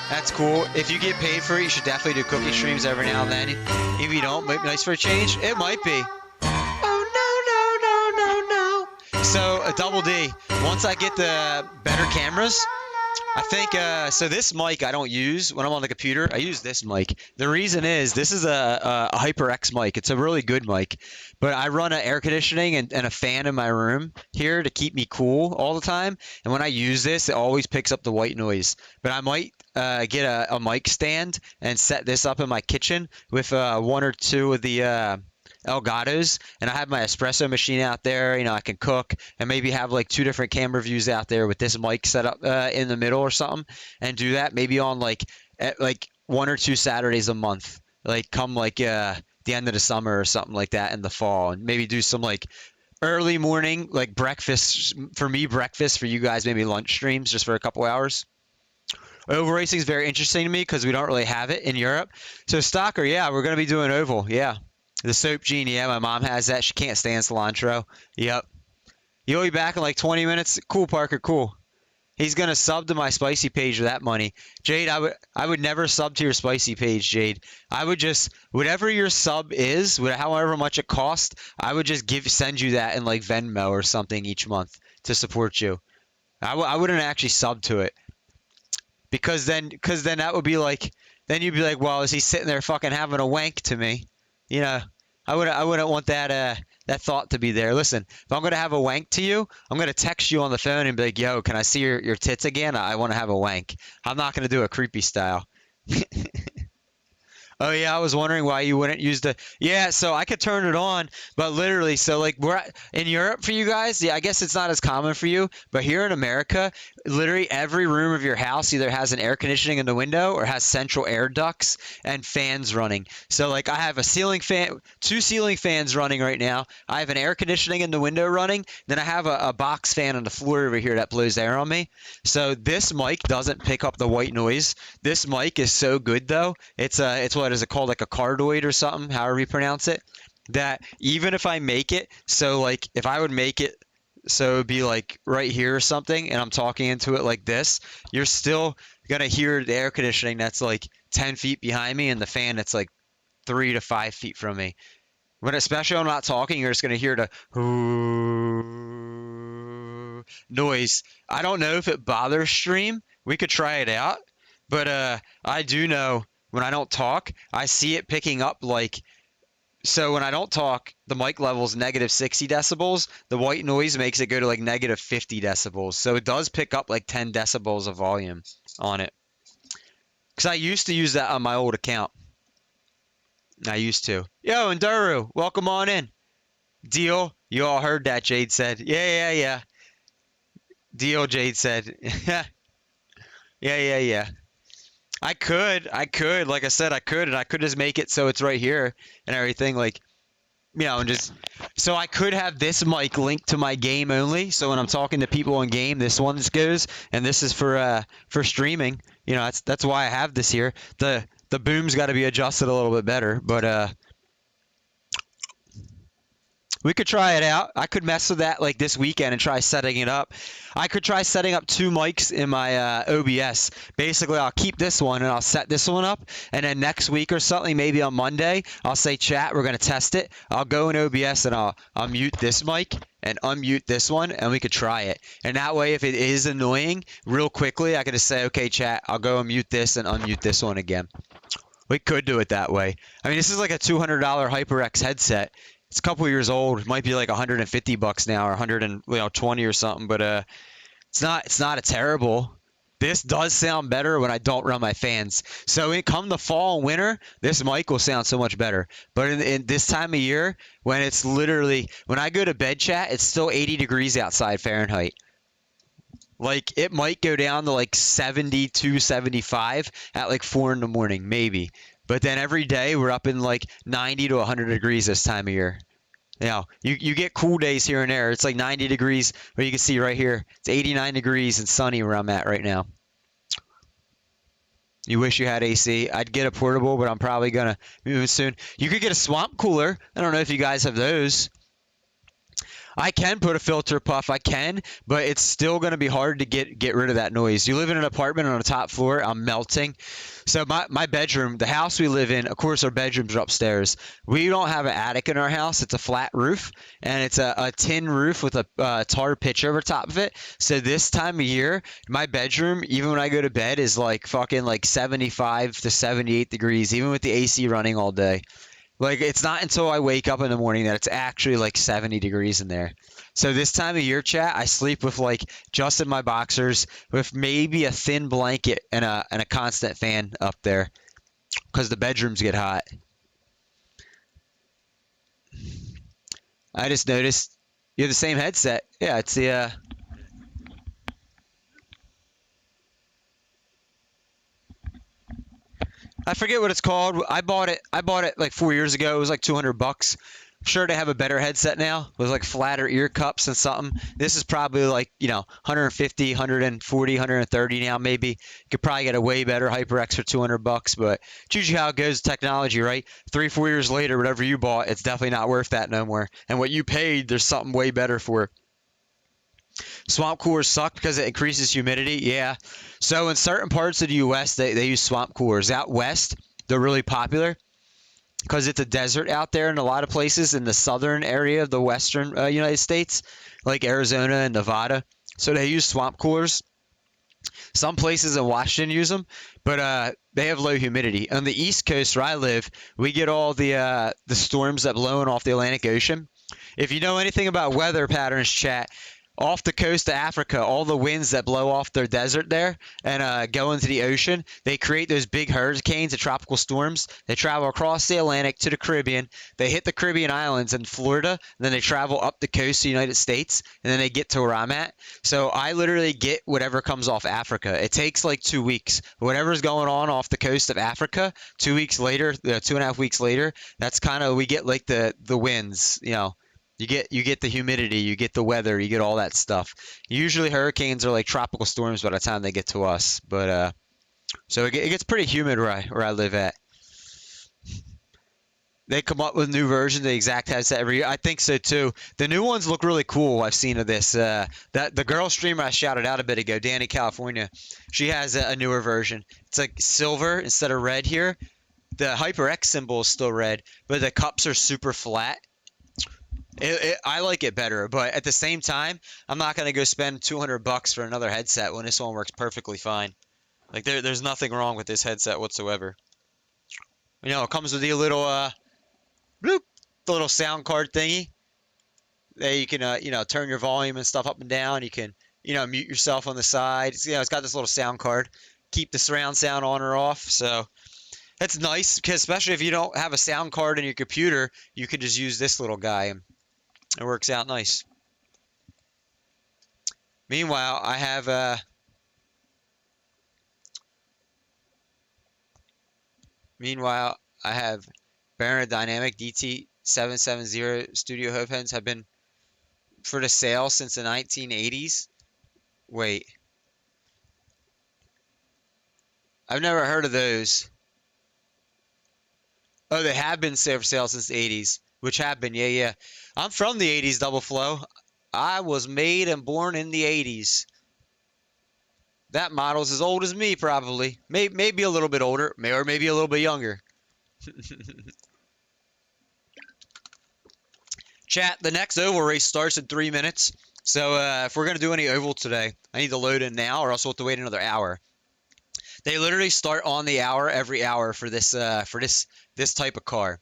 That's cool. If you get paid for it, you should definitely do cookie streams every now and then. If you don't, might be nice for a change. It might be. Oh, no. So, a Double D. Once I get the better cameras, I think, so this mic I don't use when I'm on the computer. I use this mic. The reason is this is a HyperX mic. It's a really good mic. But I run an air conditioning and a fan in my room here to keep me cool all the time. And when I use this, it always picks up the white noise. But I might get a mic stand and set this up in my kitchen with 1 or 2 of the Elgatos, and I have my espresso machine out there. I can cook and maybe have like 2 different camera views out there with this mic set up in the middle or something, and do that maybe on like 1 or 2 Saturdays a month, like come like the end of the summer or something like that in the fall, and maybe do some like early morning, like breakfast for me, breakfast for you guys, maybe lunch streams just for a couple hours. Oval racing is very interesting to me because we don't really have it in Europe. So Stalker, yeah, we're gonna be doing oval. Yeah, the Soap Gene. Yeah, my mom has that. She can't stand cilantro. Yep. You'll be back in like 20 minutes. Cool, Parker. Cool. He's gonna sub to my spicy page with that money. Jade, I would never sub to your spicy page, Jade. I would just whatever your sub is, however much it costs, I would just send you that in like Venmo or something each month to support you. I wouldn't actually sub to it because then that would be like then you'd be like, well, is he sitting there fucking having a wank to me? You know, I wouldn't want that thought to be there. Listen, if I'm gonna have a wank to you, I'm gonna text you on the phone and be like, yo, can I see your tits again? I want to have a wank. I'm not gonna do a creepy style. Oh yeah, I was wondering why you wouldn't use the yeah. So I could turn it on, but literally, so like in Europe for you guys. Yeah, I guess it's not as common for you, but here in America, literally every room of your house either has an air conditioning in the window or has central air ducts and fans running. So like I have a ceiling fan, two ceiling fans running right now. I have an air conditioning in the window running. Then I have a box fan on the floor over here that blows air on me. So this mic doesn't pick up the white noise. This mic is so good though. It's what is it called, like a cardioid or something, however you pronounce it, that even if I make it so like if I would make it so it'd be like right here or something and I'm talking into it like this, you're still gonna hear the air conditioning that's like 10 feet behind me and the fan that's like 3 to 5 feet from me. When especially when I'm not talking, you're just gonna hear the noise. I don't know if it bothers stream. We could try it out, but I do know when I don't talk, I see it picking up like so when I don't talk, the mic level is negative 60 decibels. The white noise makes it go to like negative 50 decibels. So it does pick up like 10 decibels of volume on it. Because I used to use that on my old account. I used to. Yo, Enduro, welcome on in. Deal. You all heard that, Jade said. Yeah. Deal, Jade said. Yeah. I could, like I said, I could, and I could just make it so it's right here and everything, like, you know, and just, so I could have this mic linked to my game only, so when I'm talking to people in game, this one just goes, and this is for streaming, you know, that's why I have this here. The boom's got to be adjusted a little bit better, but we could try it out. I could mess with that like this weekend and try setting it up. I could try setting up 2 mics in my OBS. Basically, I'll keep this one and I'll set this one up. And then next week or something, maybe on Monday, I'll say, chat, we're going to test it. I'll go in OBS and I'll mute this mic and unmute this one and we could try it. And that way, if it is annoying, real quickly, I can just say, okay, chat, I'll go and mute this and unmute this one again. We could do it that way. I mean, this is like a $200 HyperX headset. It's a couple years old. It might be like $150 now or 120 or something, but it's not a terrible. This does sound better when I don't run my fans. So when it come the fall and winter, this mic will sound so much better. But in this time of year, when it's literally when I go to bed, chat, it's still 80 degrees outside Fahrenheit. Like it might go down to like 72, 75 at like 4 in the morning, maybe. But then every day we're up in like 90 to 100 degrees this time of year. You know, you get cool days here and there. It's like 90 degrees, where you can see right here. It's 89 degrees and sunny where I'm at right now. You wish you had AC. I'd get a portable, but I'm probably going to move it soon. You could get a swamp cooler. I don't know if you guys have those. I can put a filter puff, I can, but it's still going to be hard to get rid of that noise. You live in an apartment on the top floor, I'm melting. So my bedroom, the house we live in, of course our bedrooms are upstairs. We don't have an attic in our house. It's a flat roof, and it's a tin roof with a tar pitch over top of it. So this time of year, my bedroom, even when I go to bed, is like fucking like 75 to 78 degrees, even with the AC running all day. Like, it's not until I wake up in the morning that it's actually like 70 degrees in there. So this time of year, chat, I sleep with like just in my boxers with maybe a thin blanket and a constant fan up there because the bedrooms get hot. I just noticed you have the same headset. Yeah, it's the I forget what it's called. I bought it like 4 years ago. It was like $200. I'm sure they have a better headset now with like flatter ear cups and something. This is probably like, 150, 140, 130 now maybe. You could probably get a way better HyperX for $200, but it's usually how it goes with technology, right? 3-4 years later, whatever you bought, it's definitely not worth that no more. And what you paid, there's something way better for. Swamp coolers suck because it increases humidity. Yeah. So in certain parts of the U.S., they use swamp coolers. Out west, they're really popular because it's a desert out there in a lot of places in the southern area of the western United States, like Arizona and Nevada. So they use swamp coolers. Some places in Washington use them, but they have low humidity. On the East Coast where I live, we get all the storms that blow in off the Atlantic Ocean. If you know anything about weather patterns, chat, off the coast of Africa, all the winds that blow off their desert there and go into the ocean, they create those big hurricanes and tropical storms. They travel across the Atlantic to the Caribbean. They hit the Caribbean islands in Florida, and then they travel up the coast of the United States, and then they get to where I'm at. So I literally get whatever comes off Africa. It takes like 2 weeks. Whatever's going on off the coast of Africa, 2 weeks later, 2.5 weeks later, that's kind of, we get like the winds, You get the humidity, you get the weather, you get all that stuff. Usually hurricanes are like tropical storms by the time they get to us, but so it gets pretty humid where I live at. They come up with new versions of the exact headset every year. I think so too. The new ones look really cool. I've seen of this. That the girl streamer I shouted out a bit ago, Danny California, she has a newer version. It's like silver instead of red here. The HyperX symbol is still red, but the cups are super flat. I like it better, but at the same time, I'm not going to go spend $200 for another headset when this one works perfectly fine. Like there's nothing wrong with this headset whatsoever. It comes with the little bloop, the little sound card thingy. That you can turn your volume and stuff up and down. You can mute yourself on the side. It's got this little sound card, keep the surround sound on or off. So that's nice because especially if you don't have a sound card in your computer, you can just use this little guy. It works out nice. Meanwhile, I have Behringer Dynamic DT770 studio headphones have been for the sale since the 1980s. Wait. I've never heard of those. Oh, they have been for sale since the 80s. Which have been, yeah. I'm from the 80s, Double Flow. I was made and born in the 80s. That model's as old as me, probably. Maybe a little bit older, or maybe a little bit younger. Chat, the next oval race starts in 3 minutes. So if we're going to do any oval today, I need to load in now or else we'll have to wait another hour. They literally start on the hour every hour for this type of car.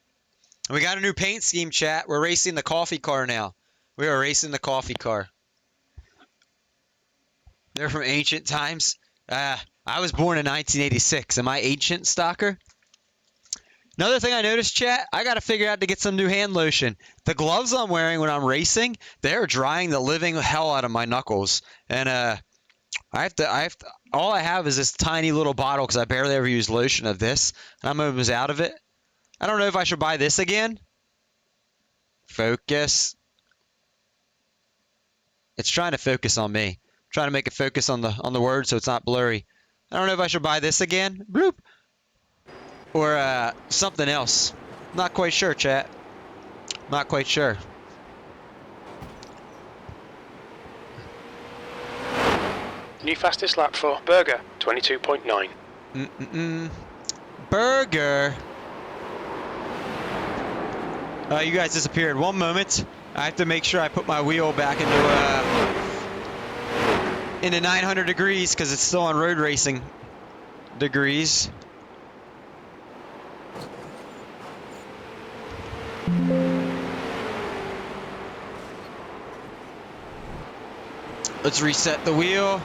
And we got a new paint scheme, chat. We're racing the coffee car now. We are racing the coffee car. They're from ancient times. I was born in 1986. Am I ancient, stalker? Another thing I noticed, chat, I got to figure out to get some new hand lotion. The gloves I'm wearing when I'm racing, they're drying the living hell out of my knuckles. And all I have is this tiny little bottle because I barely ever use lotion of this. And I'm almost out of it. I don't know if I should buy this again. Focus. It's trying to focus on me. I'm trying to make it focus on the word so it's not blurry. I don't know if I should buy this again. Bloop. Or something else. Not quite sure, chat. Not quite sure. New fastest lap for Burger, 22.9. Burger. You guys disappeared. 1 moment. I have to make sure I put my wheel back into 900 degrees because it's still on road racing degrees. Let's reset the wheel,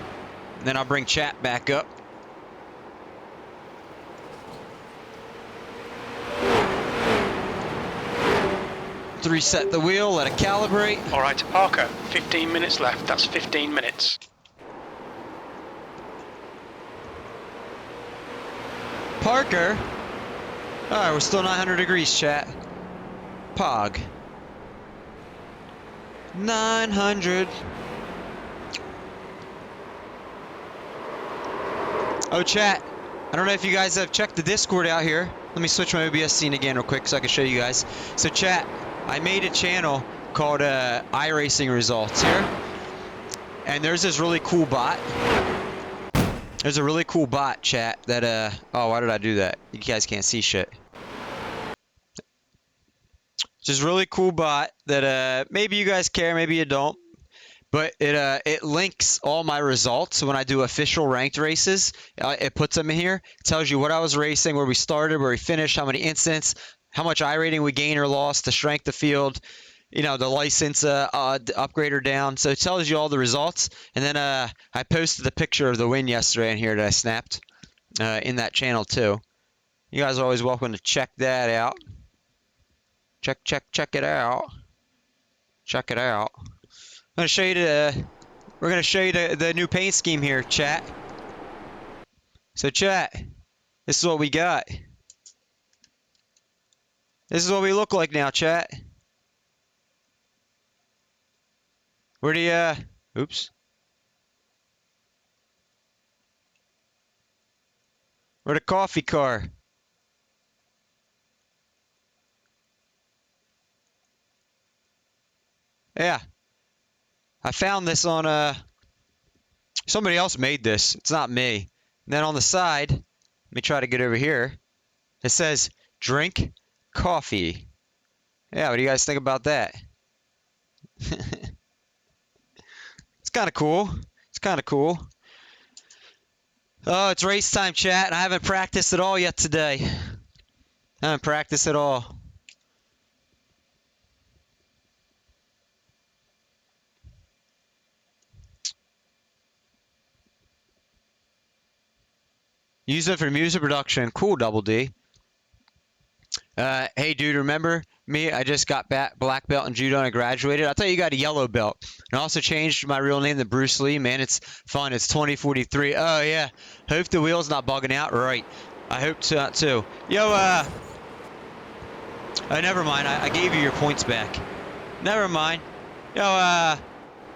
and then I'll bring chat back up. Let's reset the wheel, let it calibrate. All right, Parker, 15 minutes left. That's 15 minutes. Parker. All right, we're still 900 degrees, chat. Pog. 900. Oh, chat. I don't know if you guys have checked the Discord out here. Let me switch my OBS scene again real quick so I can show you guys. So, chat, I made a channel called iRacing Results here. And there's this really cool bot. There's a really cool bot, chat, that, oh, why did I do that? You guys can't see shit. Just really cool bot that, maybe you guys care, maybe you don't. But it links all my results. So when I do official ranked races, it puts them in here. It tells you what I was racing, where we started, where we finished, how many incidents, how much I rating we gained or lost, the strength of field, you know, the license upgrade or down. So it tells you all the results. And then I posted the picture of the win yesterday in here that I snapped in that channel too. You guys are always welcome to check that out. Check it out. Check it out. I'm gonna show you we're gonna show you the new paint scheme here, chat. So chat, this is what we got. This is what we look like now, chat. Where do you, oops. Where the coffee car? Yeah. I found this on, somebody else made this. It's not me. And then on the side, let me try to get over here. It says, drink coffee. Yeah, what do you guys think about that? It's kind of cool. It's kind of cool. Oh, it's race time, chat. And I haven't practiced at all yet today. I haven't practiced at all. Use it for music production. Cool, Double D. Hey, dude, remember me? I just got black belt in judo and I graduated. I thought you got a yellow belt. And I also changed my real name to Bruce Lee. Man, it's fun. It's 2043. Oh, yeah. Hope the wheel's not bugging out. Right. I hope so, too. Yo, oh, never mind. I gave you your points back. Never mind. Yo,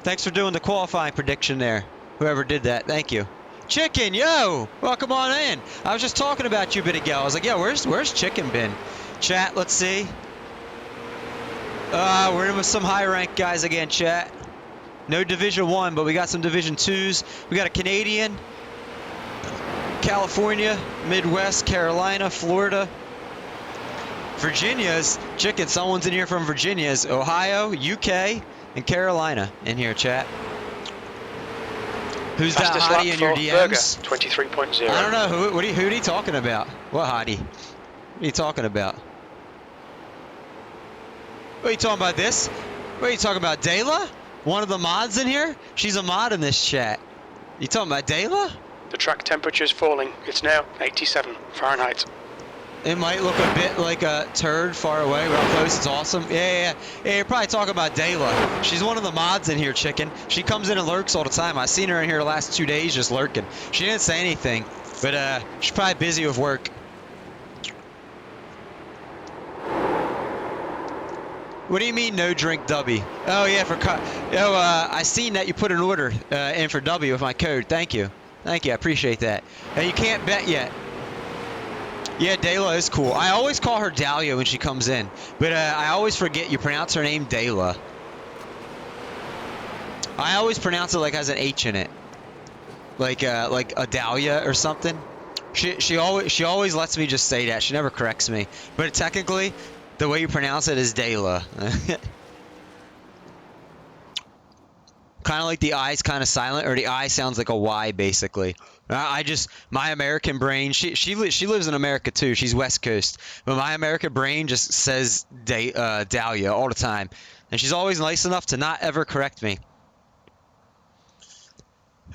thanks for doing the qualifying prediction there. Whoever did that. Thank you. Chicken, yo, welcome on in. I was just talking about you a bit ago. I was like, yo, where's Chicken been? Chat, let's see. We're in with some high rank guys again, chat. No Division 1, but we got some Division 2s. We got a Canadian, California, Midwest, Carolina, Florida, Virginia's. Chicken, someone's in here from Virginia's, Ohio, UK, and Carolina in here, chat. Who's that hottie in your DMs? 23.0. I don't know. Who are you talking about? What hottie? What are you talking about? What are you talking about this? What are you talking about? Dayla? One of the mods in here? She's a mod in this chat. You talking about Dayla? The track temperature is falling. It's now 87 Fahrenheit. It might look a bit like a turd far away, but up close it's awesome. Yeah, you're probably talking about Dayla. She's one of the mods in here, Chicken. She comes in and lurks all the time. I've seen her in here the last 2 days just lurking. She didn't say anything, but she's probably busy with work. What do you mean no drink W? Oh yeah, I seen that you put an order in for W with my code. Thank you. Thank you, I appreciate that. You can't bet yet. Yeah, Dayla is cool. I always call her Dahlia when she comes in, but I always forget you pronounce her name Dayla. I always pronounce it like it has an H in it, like a Dahlia or something. She always lets me just say that. She never corrects me, but technically, the way you pronounce it is Dayla. Kind of like the I is kind of silent, or the I sounds like a Y basically. My American brain, she lives in America too. She's West Coast, but my American brain just says Dahlia all the time, and she's always nice enough to not ever correct me.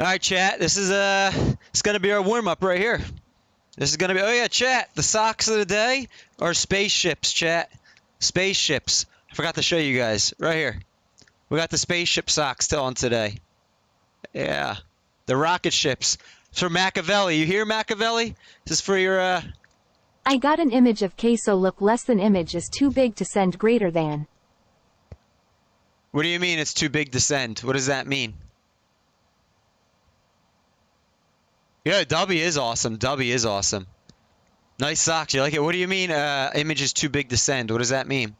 All right, chat. This is it's gonna be our warm up right here. This is gonna be. Oh yeah, chat. The socks of the day are spaceships, chat. Spaceships. I forgot to show you guys right here. We got the spaceship socks still on today. Yeah, the rocket ships. It's for Machiavelli. You hear, Machiavelli? This is for your, I got an image of queso. Look less than image is too big to send greater than. What do you mean it's too big to send? What does that mean? Yeah, W is awesome. W is awesome. Nice socks. You like it? What do you mean image is too big to send? What does that mean?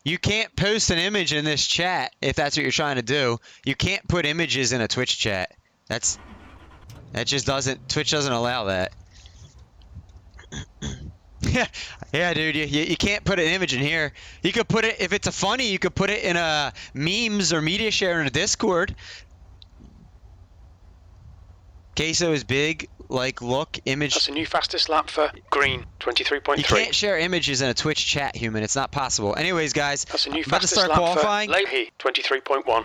You can't post an image in this chat if that's what you're trying to do. You can't put images in a Twitch chat. That just doesn't, Twitch doesn't allow that. Yeah, dude, you can't put an image in here. You could put it, if it's a funny, you could put it in a memes or media share in a Discord. Queso is big, like, look, image. That's a new fastest lap for green, 23.3. You can't share images in a Twitch chat, human. It's not possible. Anyways, guys, That's a new I'm about to fastest start lap qualifying. for Leahy, 23.1.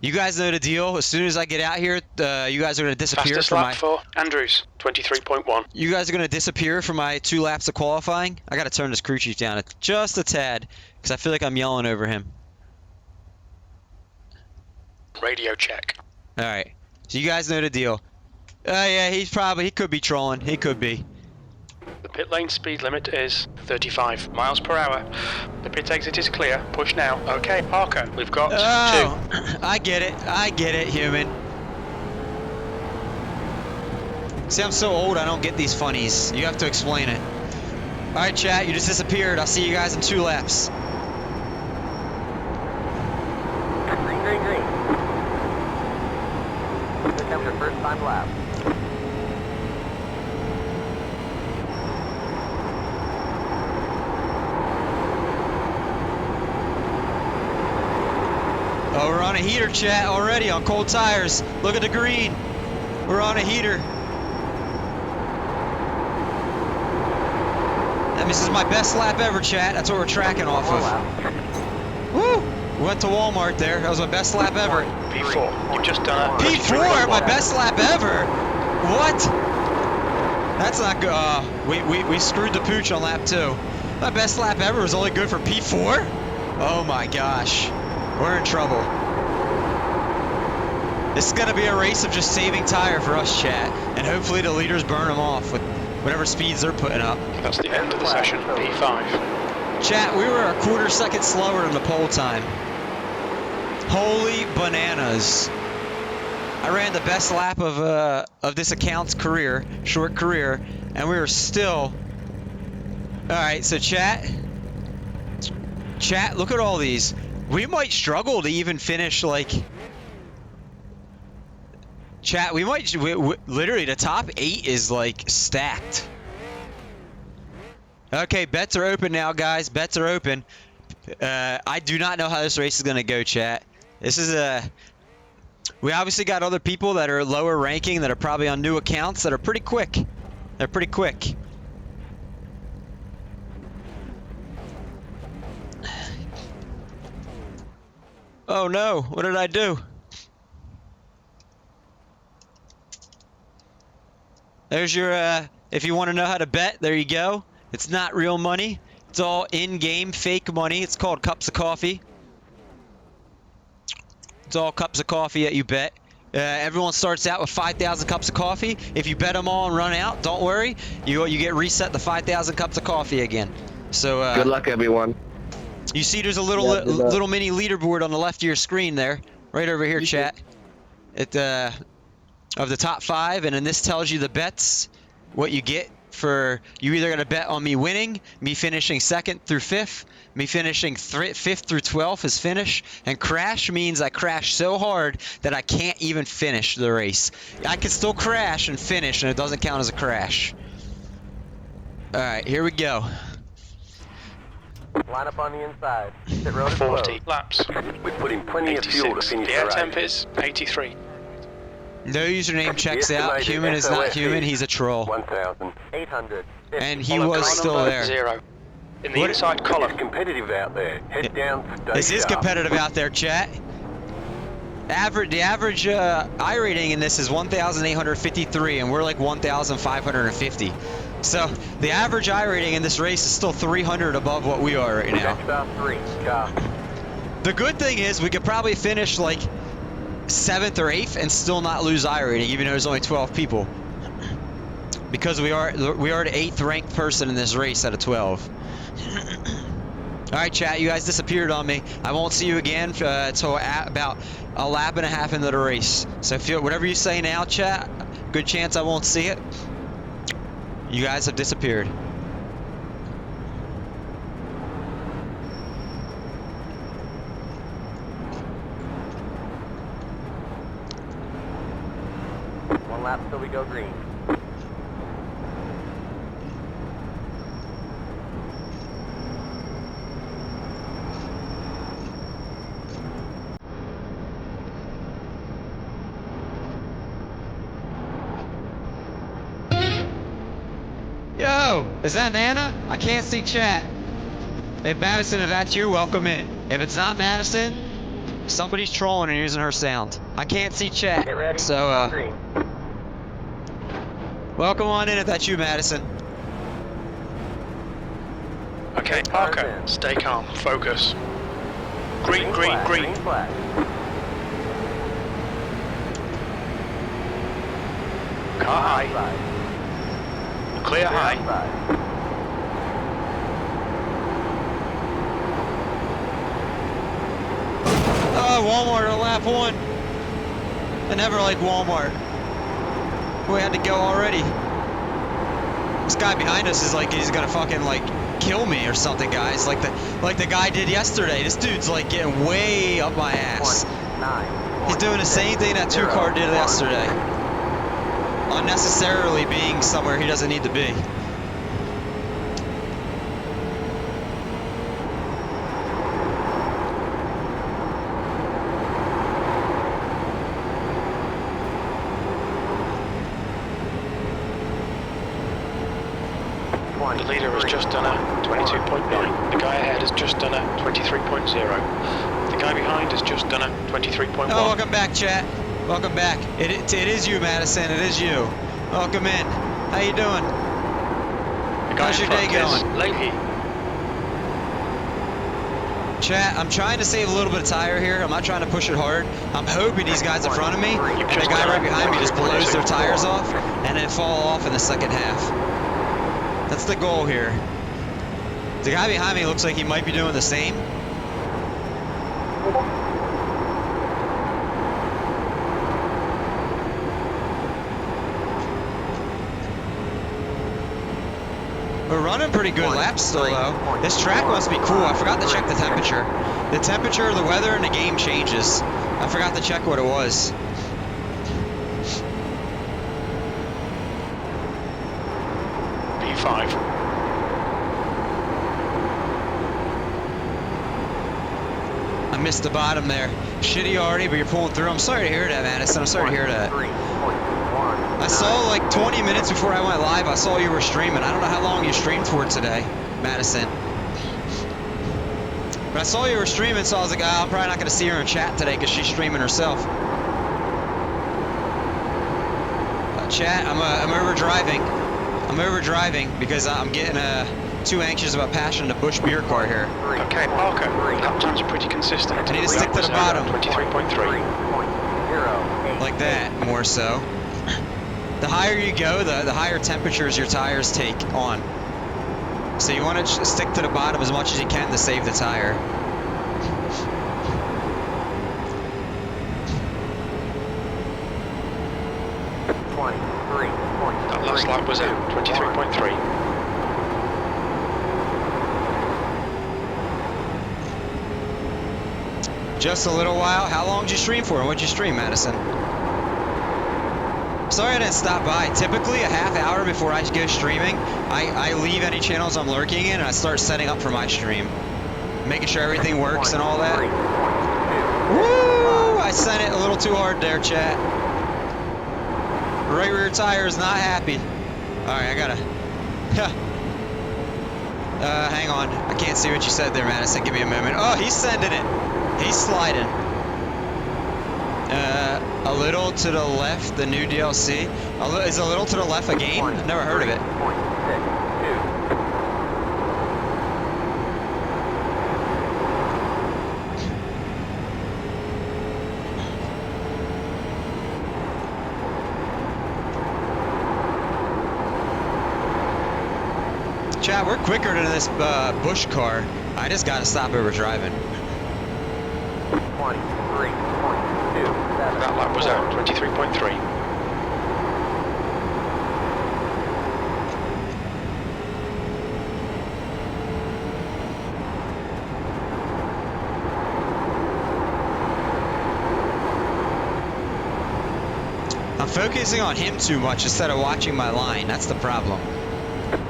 You guys know the deal. As soon as I get out here, you guys are going to disappear Fastest from lap my... for Andrews, 23.1. You guys are going to disappear for my 2 laps of qualifying. I got to turn this crew chief down just a tad because I feel like I'm yelling over him. Radio check. All right. So you guys know the deal. Yeah, he could be trolling. He could be. The pit lane speed limit is 35 miles per hour. The pit exit is clear. Push now. Okay, Parker, we've got Oh, I get it. I get it, human. See, I'm so old, I don't get these funnies. You have to explain it. All right, chat, you just disappeared. I'll see you guys in 2 laps. Green, green, green. Here comes your first time lap. Oh, we're on a heater, chat, already on cold tires. Look at the green. We're on a heater. This is my best lap ever, chat. That's what we're tracking off of. Woo! We went to Walmart there. That was my best lap ever. P4. You've just done a P4, my best lap ever. What? That's not good. We screwed the pooch on lap 2. My best lap ever was only good for P4. Oh my gosh, we're in trouble. This is gonna be a race of just saving tire for us, chat, and hopefully the leaders burn them off with whatever speeds they're putting up. That's the end of the session. P5. Chat, we were a quarter second slower than the pole time. Holy bananas. I ran the best lap of this account's career, short career, and we were still... Alright, so chat, look at all these. We might struggle to even finish, like... Chat, we might... literally, the top 8 is, like, stacked. Okay, bets are open now, guys. Bets are open. I do not know how this race is going to go, chat. This is a... We obviously got other people that are lower ranking that are probably on new accounts that are pretty quick. They're pretty quick. Oh no, what did I do? There's your, if you want to know how to bet, there you go. It's not real money. It's all in-game fake money. It's called cups of coffee. It's all cups of coffee that you bet. Everyone starts out with 5,000 cups of coffee. If you bet them all and run out, don't worry. You get reset the 5,000 cups of coffee again. So good luck, everyone. You see there's a little mini leaderboard on the left of your screen there. Right over here, chat. It of the top 5, and then this tells you the bets, what you get for... You either got to bet on me winning, me finishing 2nd through 5th, me finishing 5th through 12th is finish, and crash means I crash so hard that I can't even finish the race. I can still crash and finish, and it doesn't count as a crash. Alright, here we go. Line up on the inside. Pit road is 40 laps. We're putting plenty of fuel to 86. finish The the air race. temp is 83. No username checks out. Human is not human, he's a troll. 1,800. And he Follow was car still number there. 0. In the What- inside It's column. competitive out there. Head down. Stay This is sharp. competitive out there, chat. The average I rating in this is 1,853, and we're like 1,550. So the average I rating in this race is still 300 above what we are right now. Next up, 3. Car. The good thing is we could probably finish like 7th or 8th and still not lose I rating, even though there's only 12 people. because we are the 8th ranked person in this race out of 12. All right, chat. You guys disappeared on me. I won't see you again until about a lap and a half into the race. So whatever you say now, chat, good chance I won't see it. You guys have disappeared. One lap till we go green. Yo, is that Nana? I can't see chat. If Madison, if that's you, welcome in. If it's not Madison, somebody's trolling and using her sound. I can't see chat. Get ready. So, Green. welcome on in if that's you, Madison. Okay, Parker, stay calm, focus. Green, green, flag, green. Green flag. Car high, Outside. clear high. Outside. Oh, Walmart on lap 1. I never liked Walmart. We had to go already. This guy behind us is like he's gonna fucking like kill me or something, guys. Like the guy did yesterday. This dude's like getting way up my ass. 9. He's doing the same thing that 2-car did yesterday. Unnecessarily being somewhere he doesn't need to be. The leader has just done a 22.9. The guy ahead has just done a 23.0. The guy behind has just done a 23.1. Oh, welcome back, chat. Welcome back. It is you, Madison. It is you. Welcome in. How you doing? The guy How's in your day front is going? Leahy. Chat, I'm trying to save a little bit of tire here. I'm not trying to push it hard. I'm hoping these guys in front of me and the guy right behind me just blows their tires off and then fall off in the second half. That's the goal here. The guy behind me looks like he might be doing the same. We're running pretty good laps still though. This track must be cool. I forgot to check the temperature. The temperature, the weather, and the game changes. I forgot to check what it was. P5. I missed the bottom there. Shitty already, but you're pulling through. I'm sorry to hear that, Madison. I'm sorry to hear that. 3.1. I saw like 20 minutes before I went live, I saw you were streaming. I don't know how long you streamed for today, Madison. But I saw you were streaming, so I was like, oh, I'm probably not going to see her in chat today because she's streaming herself. Chat, I'm over driving. I'm over driving because I'm getting too anxious about passing the Busch beer car here. Okay, Parker, lap times are pretty consistent. I need to stick to the bottom. 23.3. 3.08. Like that, more so. The higher you go, the higher temperatures your tires take on. So you want to stick to the bottom as much as you can to save the tire. That last lap was at 23.3. Just a little while. How long did you stream for? What'd you stream, Madison? Sorry I didn't stop by. Typically a half hour before I go streaming, I leave any channels I'm lurking in and I start setting up for my stream. Making sure everything works and all that. Woo! I sent it a little too hard there, chat. Right rear tire is not happy. Alright, I gotta... hang on. I can't see what you said there, Madison. Give me a moment. Oh, he's sending it. He's sliding. A little to the left, the new DLC. Is a little to the left a game? I've never heard of it. Chat, we're quicker than this Bush car. I just gotta stop overdriving. 23.27. That lap was out, 23.3. I'm focusing on him too much instead of watching my line. That's the problem.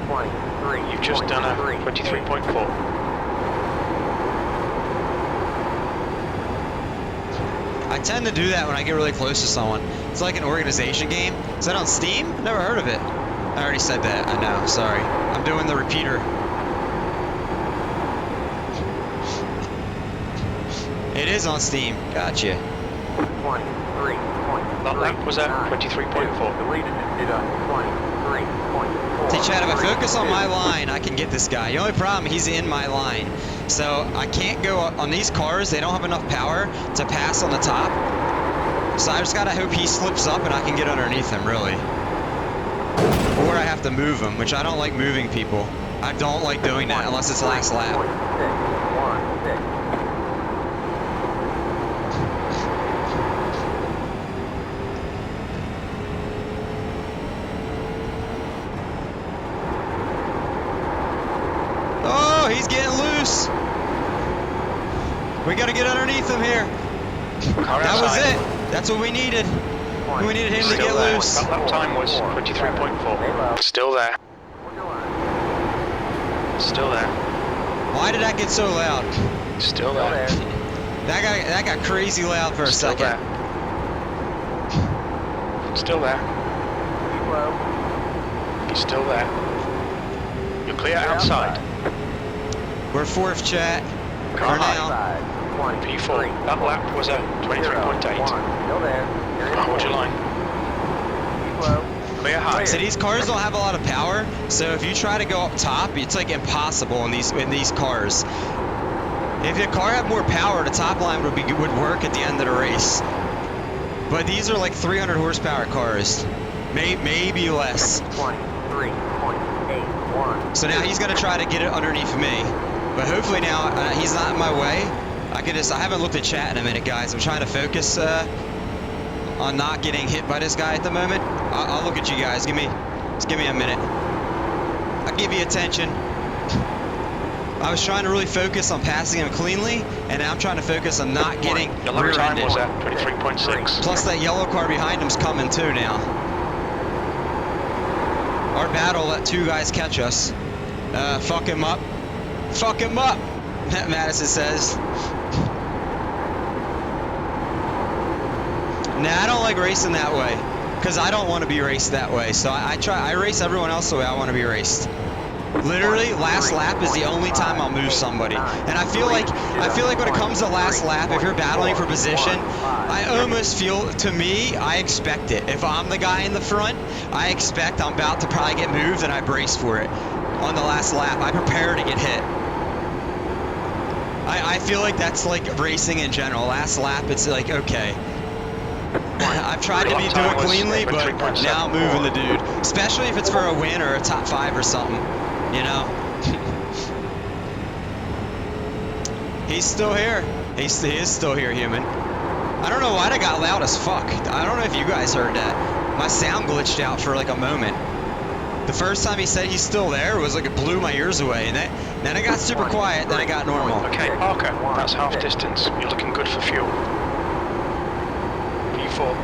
23. You've just done a 23.4. I tend to do that when I get really close to someone. It's like an organization game. Is that on Steam? Never heard of it. I already said that. I know. Sorry. I'm doing the repeater. It is on Steam. Gotcha. 23. That lap was at 23.4. Deleted it to 23.4. See, Chad, if I focus on my line, I can get this guy. The only problem, he's in my line. So I can't go on these cars. They don't have enough power to pass on the top. So I just gotta hope he slips up and I can get underneath him, really. Or I have to move him, which I don't like moving people. I don't like doing that unless it's last lap. 16. Oh, he's getting loose. We gotta get underneath him here. Car That was outside. it. That's what we needed. We needed him to Still get there. loose. That lap time was 23.4. Still there. Still there. Why did that get so loud? Still there. That got crazy loud for a Still second. there. Still there. He's still there. You're clear outside. We're fourth, chat. Car For high. now. P4. That lap was at 23.8. Still there. Hold your line. Clear high. So these cars don't have a lot of power, so if you try to go up top, it's like impossible in these cars. If your car had more power, the top line would work at the end of the race. But these are like 300 horsepower cars, maybe less. 23.81. So now he's gonna try to get it underneath me, but hopefully now he's not in my way. I haven't looked at chat in a minute, guys. I'm trying to focus on not getting hit by this guy at the moment. I'll look at you guys. Just give me a minute. I'll give you attention. I was trying to really focus on passing him cleanly, and now I'm trying to focus on not getting Your lap time rear-ended. was at 23.6. Plus that yellow car behind him's coming too now. Our battle let two guys catch us. Fuck him up. Fuck him up, Madison says. Nah, I don't like racing that way, because I don't want to be raced that way. So I race everyone else the way I want to be raced. Literally, last lap is the only time I'll move somebody. And I feel like when it comes to last lap, if you're battling for position, I almost feel, to me, I expect it. If I'm the guy in the front, I expect I'm about to probably get moved and I brace for it. On the last lap, I prepare to get hit. I feel like that's like racing in general. Last lap, it's like, okay. I've tried to be doing cleanly, but now I'm moving the dude. Especially if it's for a win or a top 5 or something, you know? He's still here. He is still here, human. I don't know why that got loud as fuck. I don't know if you guys heard that. My sound glitched out for like a moment. The first time he said he's still there, it was like it blew my ears away. And then it got super quiet, then it got normal. Okay, Parker, that's half distance. You're looking good for fuel. P4.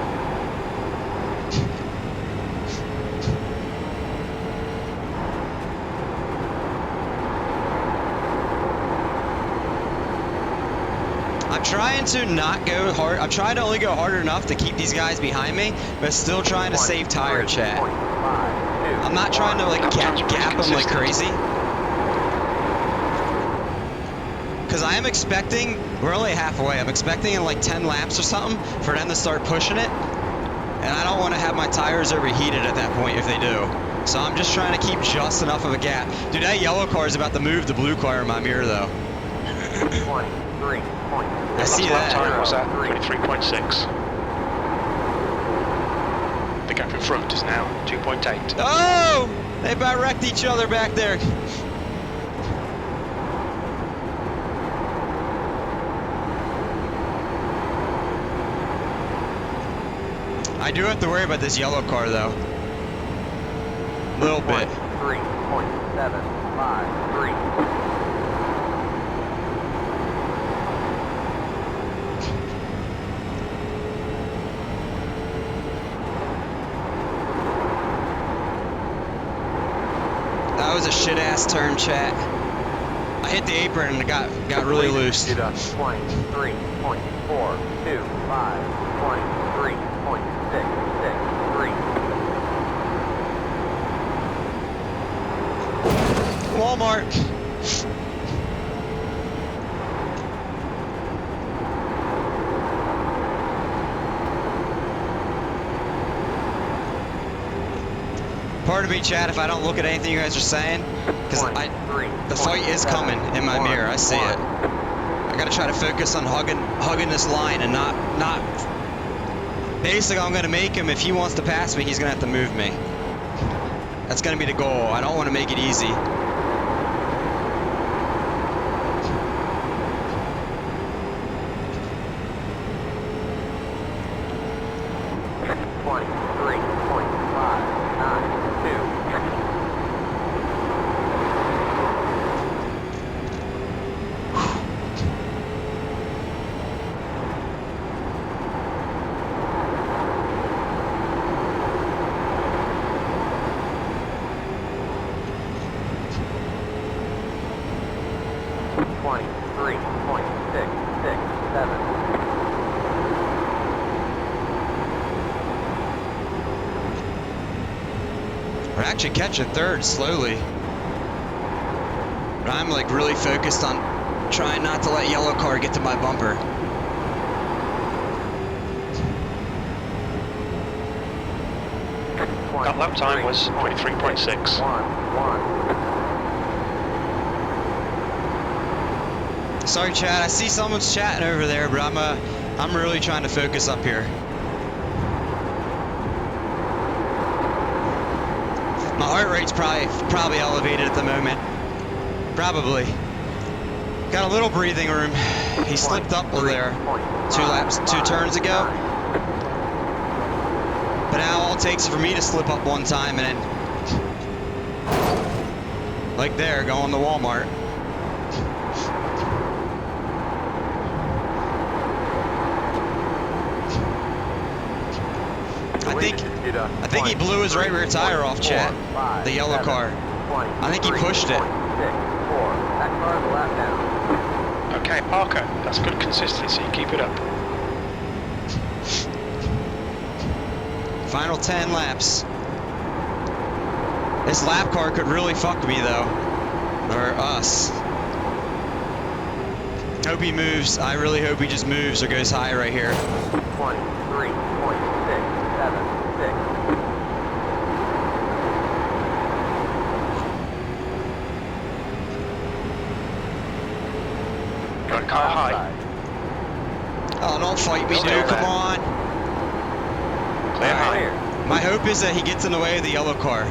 I'm trying to not go hard. I'm trying to only go hard enough to keep these guys behind me, but still trying to save tire, chat. I'm not trying to like gap them like crazy. Because I am expecting, we're only halfway, I'm expecting in like 10 laps or something for them to start pushing it. And I don't want to have my tires overheated at that point if they do. So I'm just trying to keep just enough of a gap. Dude, that yellow car is about to move the blue car in my mirror though. 23. I see Lap that. time was at 23.6. The gap in front is now 2.8. Oh! They about wrecked each other back there. I do have to worry about this yellow car though. A little bit. 3.753. That was a shit ass turn, chat. I hit the apron and it got really loose. 23.425. 23.663. Walmart. Pardon me, chat, if I don't look at anything you guys are saying, because the fight is coming in my mirror. I see it. I gotta try to focus on hugging this line and not. Basically, I'm gonna make him. If he wants to pass me, he's gonna have to move me. That's gonna be the goal. I don't want to make it easy. We're actually catching third slowly. But I'm like really focused on trying not to let yellow car get to my bumper. That lap time was 23.6. Sorry, Chad. I see someone's chatting over there, but I'm really trying to focus up here. My heart rate's probably elevated at the moment. Probably. Got a little breathing room. He slipped up there 2 turns ago. But now all it takes for me to slip up one time and then, like there, go on the Walmart. I think he blew his right rear tire off, chat. The yellow car. I think he pushed it. Okay, Parker, that's good consistency. Keep it up. Final 10 laps. This lap car could really fuck me though. Or us. Hope he moves. I really hope he just moves or goes high right here. 23.676. Got car high. Oh, don't fight me, dude. Come on. Clear high. My hope is that he gets in the way of the yellow car.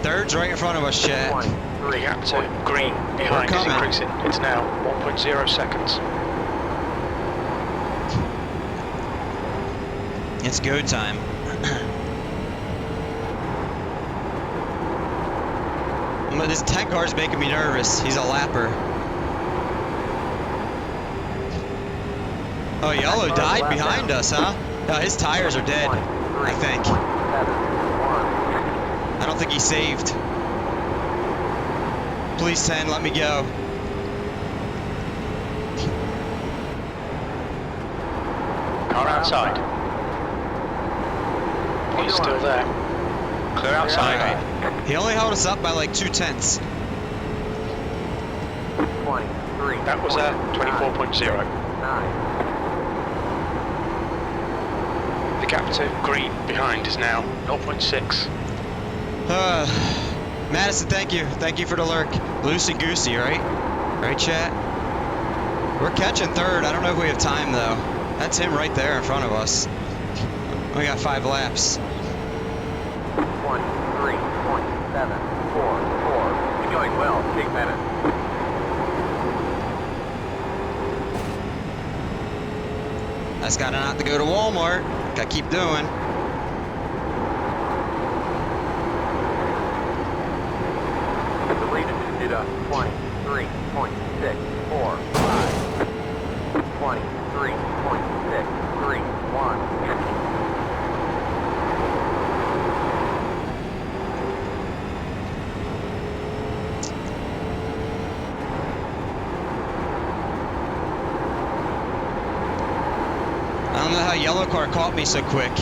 Third's right in front of us, chat. The gap to green behind is increasing. It's now 1.0 seconds. It's go time. This 10 car's making me nervous. He's a lapper. Oh, yellow died behind us, huh? No, his tires are dead, I think. I don't think he saved. Please, 10, let me go. Car outside. He's still there. Clear outside. He only held us up by like 2/10. That was a 24.0. The gap to green behind is now 0.6. Madison, thank you. Thank you for the lurk. Loosey goosey, right? Right, chat? We're catching third. I don't know if we have time, though. That's him right there in front of us. We got 5 laps. 23.744. You're going well. Take minutes. That's gotta not to go to Walmart. Gotta keep doing. The lead is 23.645. 23.631. I don't know how yellow car caught me so quick.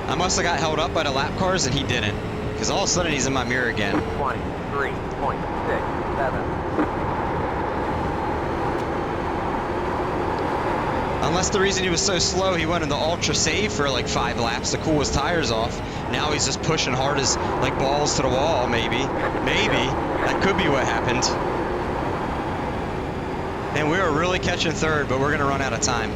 I must have got held up by the lap cars and he didn't. Because all of a sudden he's in my mirror again. 23.67. Unless the reason he was so slow, he went into ultra save for like 5 laps to cool his tires off. Now he's just pushing hard as like balls to the wall, maybe. Maybe. That could be what happened. And we were really catching third, but we're going to run out of time.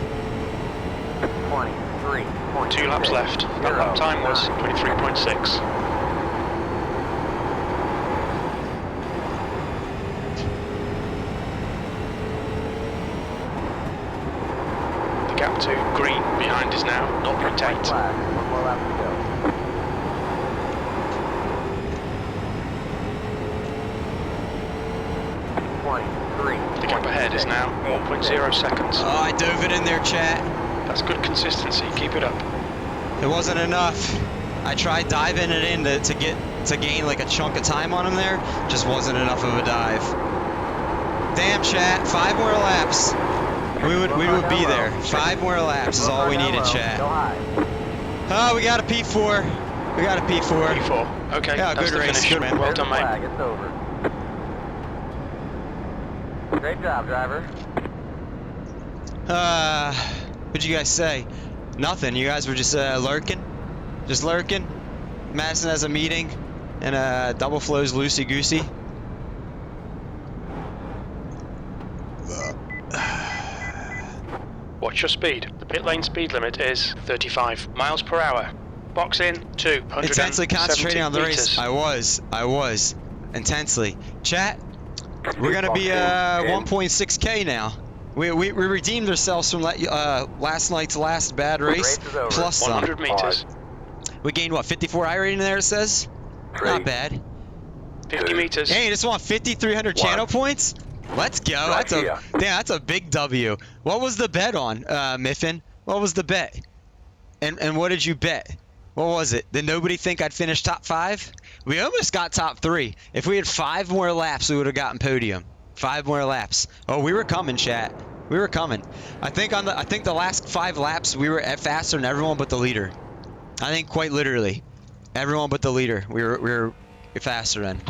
23. 2 laps left. That lap time was 23.6. The gap to green behind is now 0.8. Flag. 1 more lap to go. The gap ahead is now 1.0 seconds. Oh, I dove it in there, chat. That's good consistency. Keep it up. It wasn't enough. I tried diving it in to gain like a chunk of time on him there. Just wasn't enough of a dive. Damn, chat. 5 more laps. We would be there. 5 more laps is all we needed, chat. Oh, we got a P4. We got a P4. P4. Okay. Yeah, that's good the race. finish. Good, man. Well done, mate. Flag. It's over. Great job, driver. What'd you guys say? Nothing. You guys were just lurking? Just lurking? Madison has a meeting and double flows loosey-goosey. Watch your speed. The pit lane speed limit is 35 miles per hour. Box in 270 Intensely concentrating on the meters. race. I was. Intensely. Chat, we're going to be 1.6K now. We redeemed ourselves from last night's last bad race, plus some. 100 meters. We gained, what, 54 I rating there, it says? Not bad. 50 meters. Hey, you just want 5,300 channel points? Let's go. That's a big W. What was the bet on, Miffin? What was the bet? And what did you bet? What was it? Did nobody think I'd finish top 5? We almost got top 3. If we had 5 more laps, we would have gotten podium. 5 more laps. Oh, we were coming, chat. We were coming. I think the last 5 laps we were faster than everyone but the leader. I think quite literally, everyone but the leader. We were faster than.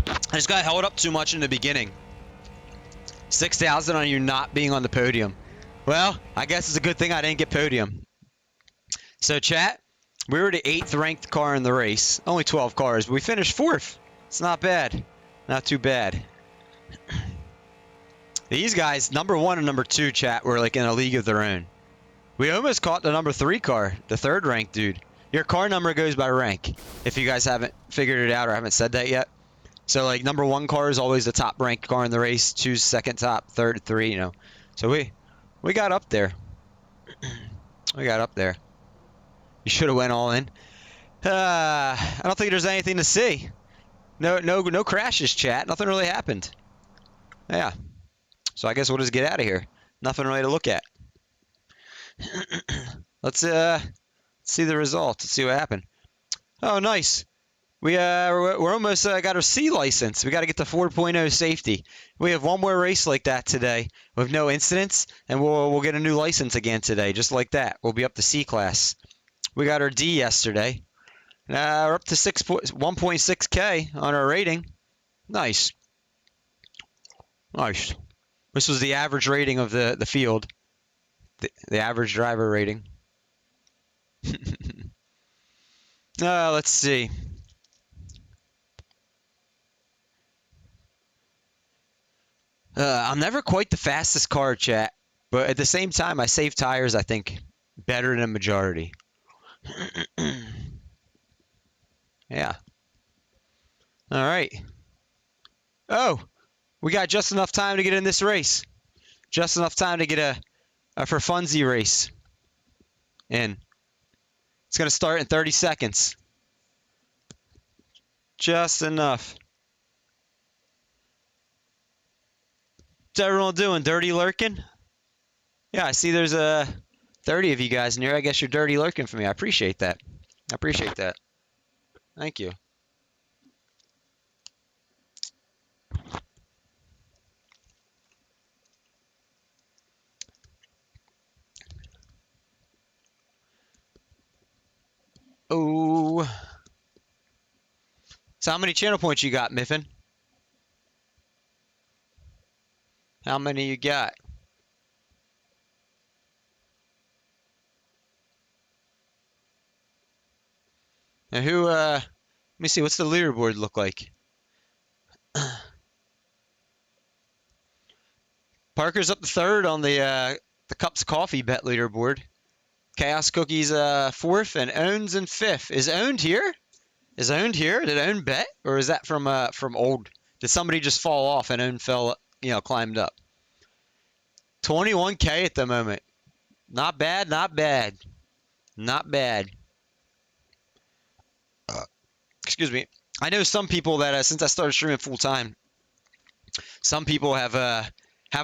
I just got held up too much in the beginning. 6,000 on you not being on the podium. Well, I guess it's a good thing I didn't get podium. So chat, we were the 8th ranked car in the race. Only 12 cars, but we finished 4th. It's not bad. Not too bad. These guys, number 1 and number 2, chat, were like in a league of their own. We almost caught the number 3 car, the 3rd ranked dude. Your car number goes by rank, if you guys haven't figured it out or haven't said that yet. So like number 1 car is always the top ranked car in the race, 2's second top, 3rd 3, you know. So we got up there. We got up there. You should have went all in. I don't think there's anything to see. No crashes, chat. Nothing really happened. Yeah. So I guess we'll just get out of here. Nothing really to look at. Let's see the results. Let's see what happened. Oh, nice. We're almost got our C license. We got to get the 4.0 safety. We have 1 more race like that today with no incidents, and we'll get a new license again today, just like that. We'll be up to C class. We got our D yesterday. We're up to 1.6K on our rating. Nice. Nice. This was the average rating of the field. The average driver rating. Let's see. I'm never quite the fastest car, chat, but at the same time, I save tires, I think, better than majority. Yeah. All right. Oh, we got just enough time to get in this race. Just enough time to get a for funsie race in. It's going to start in 30 seconds. Just enough. What's everyone doing? Dirty lurking? Yeah, I see there's 30 of you guys in here. I guess you're dirty lurking for me. I appreciate that. I appreciate that. Thank you. Oh. So how many channel points you got, Miffin? How many you got? Now who, let me see, what's the leaderboard look like? Parker's up to third on the Cups of Coffee bet leaderboard. Chaos Cookies fourth and Owns in fifth. Is Owned here? Is Owned here? Did Owned bet? Or is that from old? Did somebody just fall off and Owned fell, climbed up? 21K at the moment. Not bad, not bad. Not bad. Excuse me. I know some people that since I started streaming full time, some people have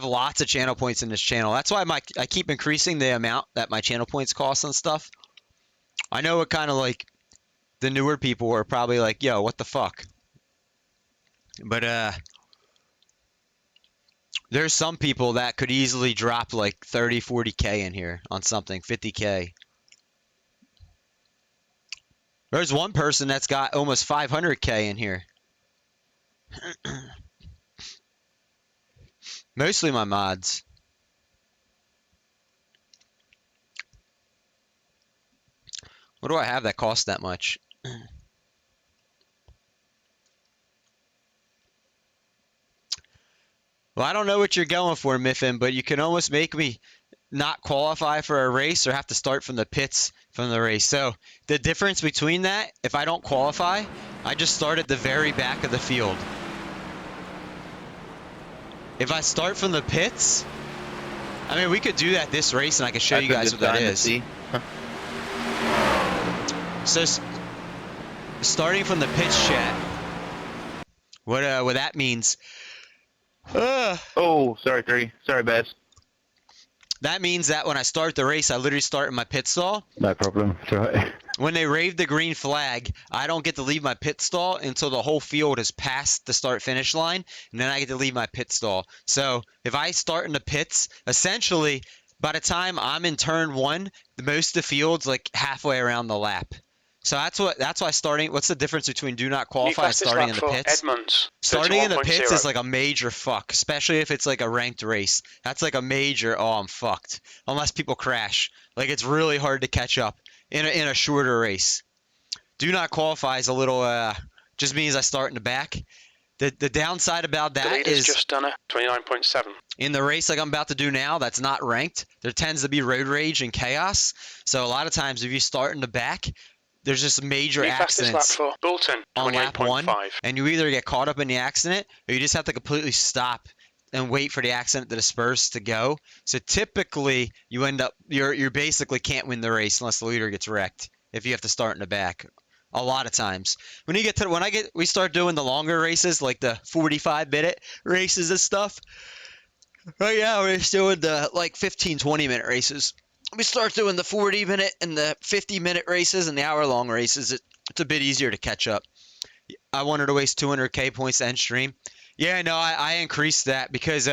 lots of channel points in this channel. That's why I keep increasing the amount that my channel points cost and stuff. I know it kind of like the newer people are probably like, yo, what the fuck? But there's some people that could easily drop like 30, 40K in here on something, 50K. There's one person that's got almost 500K in here. Mostly my mods. What do I have that costs that much? Well, I don't know what you're going for, Miffin, but you can almost make me not qualify for a race or have to start from the pits from the race. So the difference between that, if I don't qualify, I just start at the very back of the field. If I start from the pits, I mean, we could do that this race and I can show you guys what that is. So starting from the pits, chat, what that means. Oh, sorry, Tree. Sorry, Babs. That means that when I start the race, I literally start in my pit stall. No problem. It's all right. When they wave the green flag, I don't get to leave my pit stall until the whole field has passed the start-finish line, and then I get to leave my pit stall. So if I start in the pits, essentially, by the time I'm in turn one, most of the field's like halfway around the lap. So that's why starting. What's the difference between do not qualify and starting in the pits? Edmonds, starting in the pits 31.0. is like a major fuck, especially if it's like a ranked race. That's like a major. Oh, I'm fucked. Unless people crash, like it's really hard to catch up in a shorter race. Do not qualify is a little. Just means I start in the back. The downside about The that leader's is just done a 29.7. in the race like I'm about to do now, that's not ranked. There tends to be road rage and chaos. So a lot of times, if you start in the back, there's just major New fastest lap accidents for Bolton, on lap one, 28.5. and you either get caught up in the accident or you just have to completely stop and wait for the accident to disperse to go. So typically, you end up you basically can't win the race unless the leader gets wrecked if you have to start in the back. A lot of times, we start doing the longer races like the 45-minute races and stuff. Right now, we're just doing the like 15-20 minute races. We start doing the 40-minute and the 50-minute races and the hour-long races. It's a bit easier to catch up. I wanted to waste 200K points to end stream. Yeah, no, I increased that because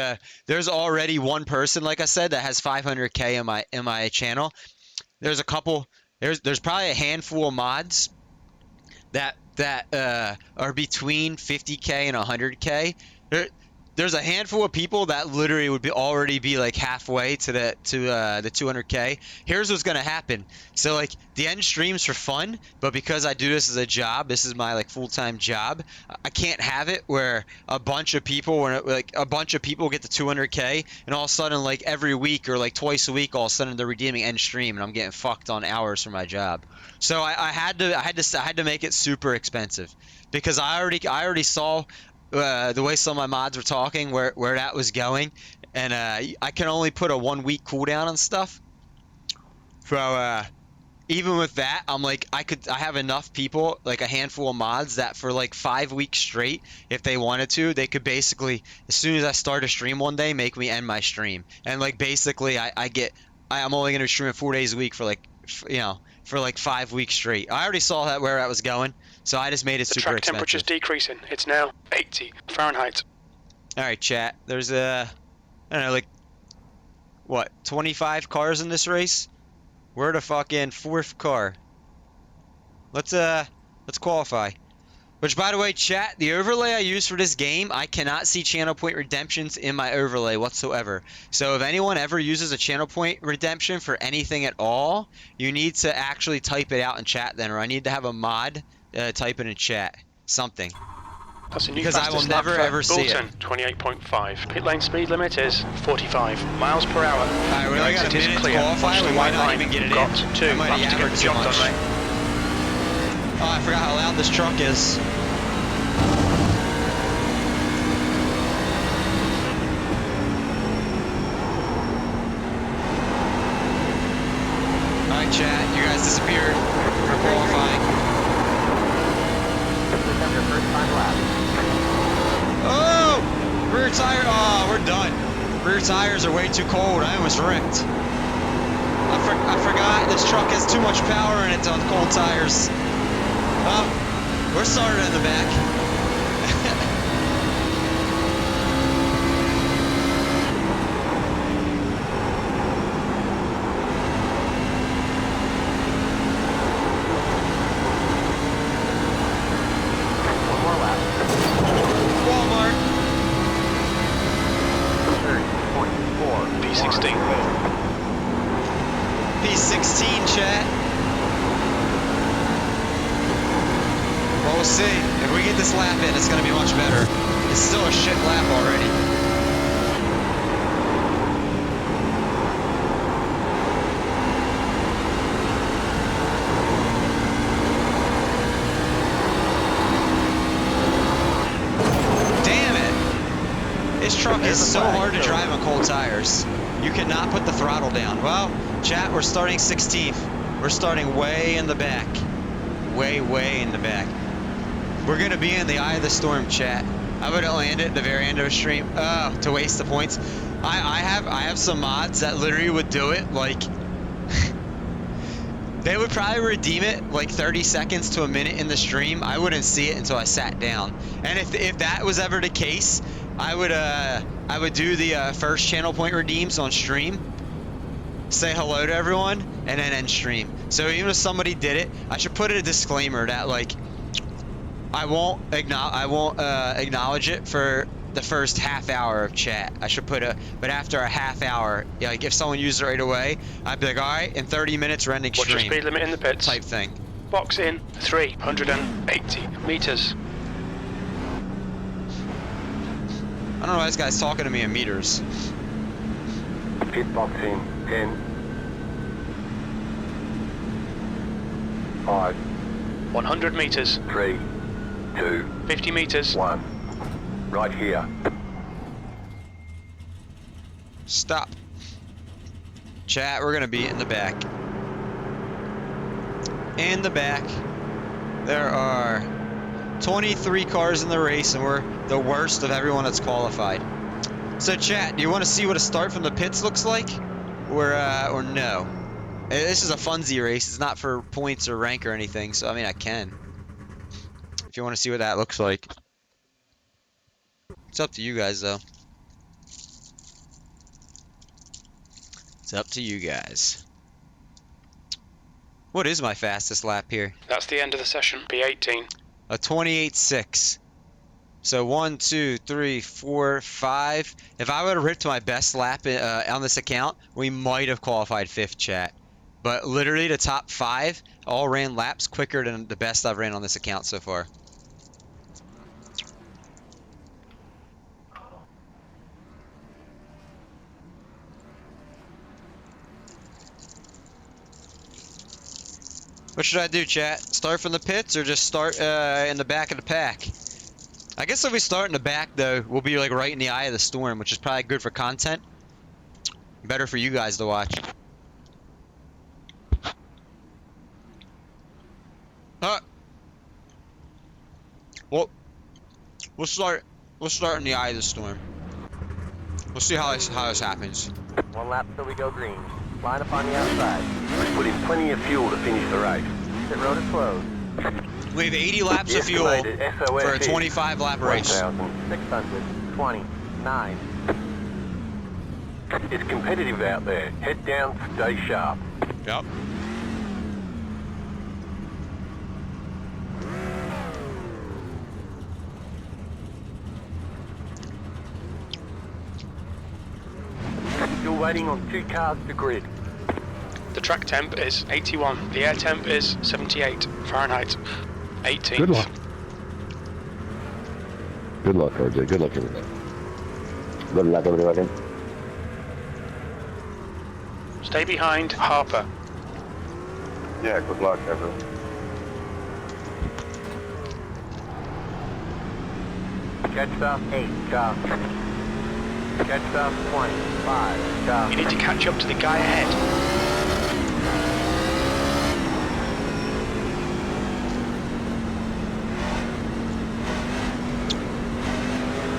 there's already one person, like I said, that has 500K in my channel. There's a couple. There's probably a handful of mods that are between 50K and 100K. there's a handful of people that literally would already be like halfway to the 200K. Here's what's gonna happen. So like the end streams for fun, but because I do this as a job, this is my like full-time job. I can't have it where a bunch of people get to 200K, and all of a sudden like every week or like twice a week, all of a sudden they're redeeming end stream, and I'm getting fucked on hours for my job. So I had to make it super expensive because I already saw. The way some of my mods were talking, where that was going, and I can only put a 1 week cooldown on stuff. So even with that, I'm like, I have enough people, like a handful of mods, that for like 5 weeks straight, if they wanted to, they could basically, as soon as I start a stream one day, make me end my stream. And like basically, I'm only gonna be streaming 4 days a week for like, for like 5 weeks straight. I already saw that where that was going, so I just made it The super track expensive. temperature's decreasing. It's now 80 Fahrenheit. All right, chat. There's I don't know, like, what, 25 cars in this race? We're the fucking 4th car. Let's qualify. Which, by the way, chat, the overlay I use for this game, I cannot see channel point redemptions in my overlay whatsoever. So if anyone ever uses a channel point redemption for anything at all, you need to actually type it out in chat then, or I need to have a mod type it in chat. Something. That's a new Because I will fastest lap never for ever see it. Bolton, 28.5. Pit lane speed limit is 45 miles per hour. Alright, we only got a Exit is minute to clear. qualify. Watch the We might white not line. even get it Got in. two I might laps have to get yammered the too job much. done, mate. Oh, I forgot how loud this truck is. Alright, chat, you guys disappeared. We're qualifying. Become your first time lap. Oh! Rear tire. Oh, we're done. Rear tires are way too cold. I almost wrecked. I forgot this truck has too much power in it on cold tires. Oh, we're started in the back. One more lap. Walmart. 30.4. P16. P16, chat. Well, we'll see. If we get this lap in, it's going to be much better. It's still a shit lap already. Damn it. This truck is so hard to drive on cold tires. You cannot put the throttle down. Well, chat, we're starting 16th. We're starting way in the back. Way in the back. We're gonna be in the eye of the storm, chat. I would land it at the very end of a stream. To waste the points. I have some mods that literally would do it like they would probably redeem it like 30 seconds to a minute in the stream. I wouldn't see it until I sat down. And if that was ever the case, I would do the first channel point redeems on stream, say hello to everyone, and then end stream. So even if somebody did it, I should put a disclaimer that like I won't acknowledge it for the first half hour of chat. I should put but after a half hour, like if someone used it right away, I'd be like, all right, in 30 minutes we're ending What's your stream speed limit in the pits? type thing. Box in 380 meters. I don't know why this guy's talking to me in meters. Pit box in 10. 5, 100 meters. 3, 2, 50 meters. 1. Right here. Stop. Chat, we're gonna be in the back. In the back. There are 23 cars in the race, and we're the worst of everyone that's qualified. So chat, do you want to see what a start from the pits looks like? Or no? This is a funsy race. It's not for points or rank or anything, so I mean I can. If you want to see what that looks like. It's up to you guys though. It's up to you guys. What is my fastest lap here? That's the end of the session. P18. A 28.6. So 1, 2, 3, 4, 5. If I would have ripped my best lap on this account, we might have qualified 5th, chat. But literally the top 5 all ran laps quicker than the best I've ran on this account so far. What should I do, chat? Start from the pits or just start in the back of the pack? I guess if we start in the back, though, we'll be like right in the eye of the storm, which is probably good for content. Better for you guys to watch. Well, we'll start in the eye of the storm. We'll see how this happens. 1 lap till we go green. Line up on the outside. We put in plenty of fuel to finish the race. The road is closed. We have 80 laps of fuel for a 25 lap race. 1,629. It's competitive out there. Head down, stay sharp. Yep. Still waiting on 2 cars to grid. The track temp is 81. The air temp is 78 Fahrenheit. 18. Good luck. Good luck, RJ. Good luck, everybody. Good luck, everybody. Stay behind Harper. Yeah, good luck, everyone. Catch stuff 8 cars. Catch stuff 25 cars. You need to catch up to the guy ahead.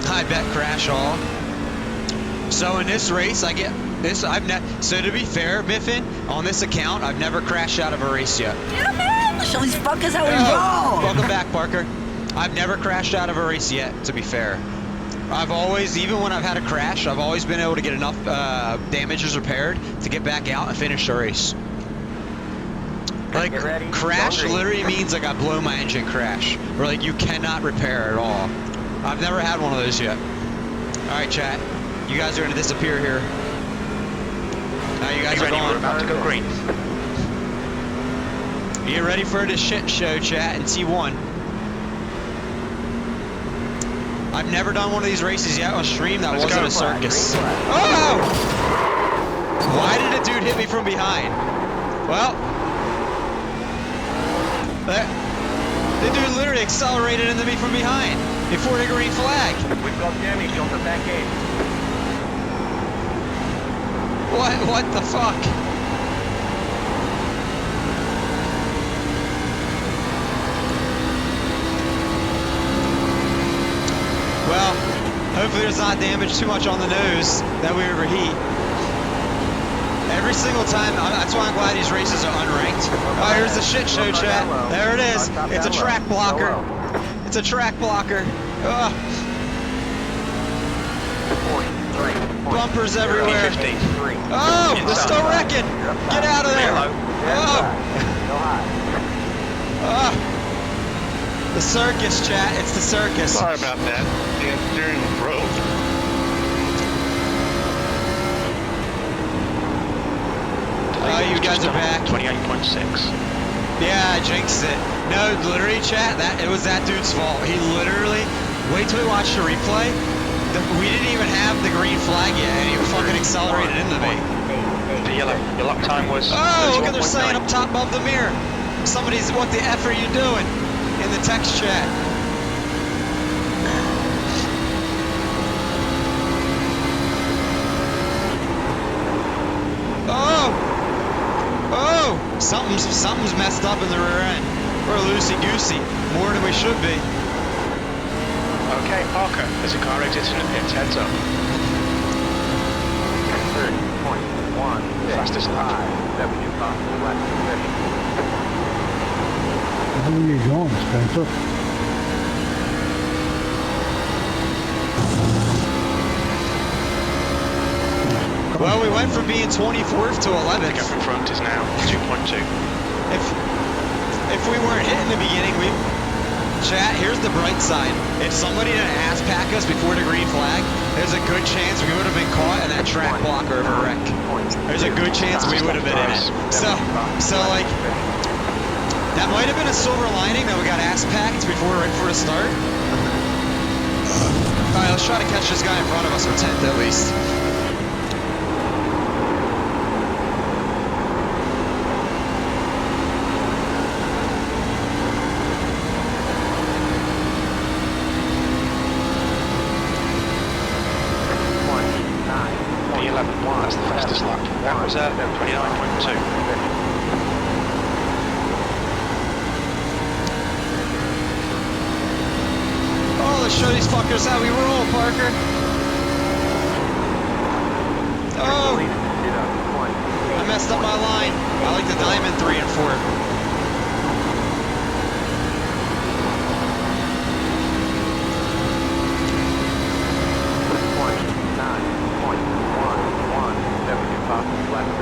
I bet crash all. So in this race, I get this. So to be fair, Miffin, on this account, I've never crashed out of a race yet. Show these fuckers how we roll. Welcome back, Parker. I've never crashed out of a race yet. To be fair, I've always, even when I've had a crash, I've always been able to get enough damages repaired to get back out and finish the race. Like, crash literally means like I blow my engine crash, or like you cannot repair at all. I've never had one of those yet. Alright, chat. You guys are gonna disappear here. Now you guys are going. We're about to go green. Get ready for this shit show, chat, in T1. I've never done one of these races yet on stream. That wasn't a circus. Oh! Why did a dude hit me from behind? Well, the dude literally accelerated into me from behind before the green flag. We've got damage on the back end. What the fuck? Well, hopefully there's not damage too much on the nose that we overheat. Every single time, that's why I'm glad these races are unranked. Oh, here's the shit show, chat. There it is. It's a track blocker. It's a track blocker. Ugh. Bumpers everywhere. Oh, they're still wrecking. Get out of there. Oh. Oh. The circus, chat. It's the circus. Sorry about that. Damn steering wheel broke. Oh, you guys are back. 28.6. Yeah, I jinxed it. No, literally, chat, it was that dude's fault. He literally, wait till we watch the replay. We didn't even have the green flag yet, and he fucking accelerated into me. The yellow. Your lap time was. Oh, look at they're saying 31.9. up top above the mirror. Somebody's, what the F are you doing? In the text chat. Oh! Oh! Something's messed up in the rear end. We're loosey-goosey. More than we should be. Okay, Parker. There's a car exiting the pits. Heads up. 30.1. Fastest lap. That was your fastest lap position. Where are you going, Spencer? Well, we went from being 24th to 11th. The gap in front is now 2.2. If we weren't hitting the beginning, Chat, here's the bright side. If somebody didn't ass pack us before the green flag, there's a good chance we would have been caught in that track blocker of a wreck. There's a good chance we would have been in it. So like, that might have been a silver lining that we got ass packed right before the start. All right, let's try to catch this guy in front of us for 10th at least. P11, that's the fastest lap. That was 29.2. Let's show these fuckers how we roll, Parker. Oh! I messed up my line. I like the diamond 3 and 4.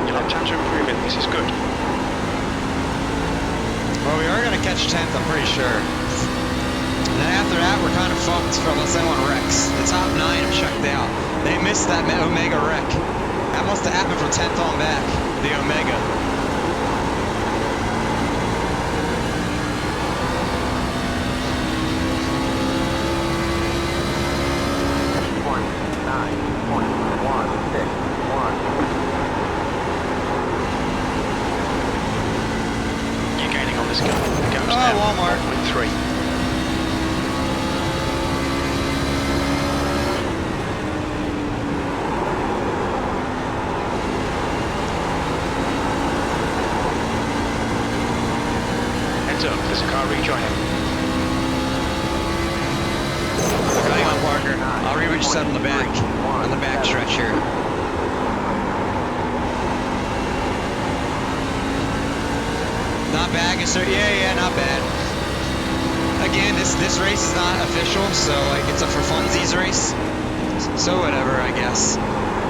You'll have time to improve it. This is good. Well, we are going to catch 10th, I'm pretty sure. And then after that, we're kind of fucked for unless anyone wrecks. The top 9 have checked out. They missed that Omega wreck. That must have happened from 10th on back, the Omega. You're gaining on this gun. The gap's Oh, now Walmart. 1.3. There's a car rejoining. Hang on, Parker. I'll read what you said on the back stretch here. Not bad, yeah, not bad. Again, this race is not official, so like it's a for funsies race. So whatever, I guess.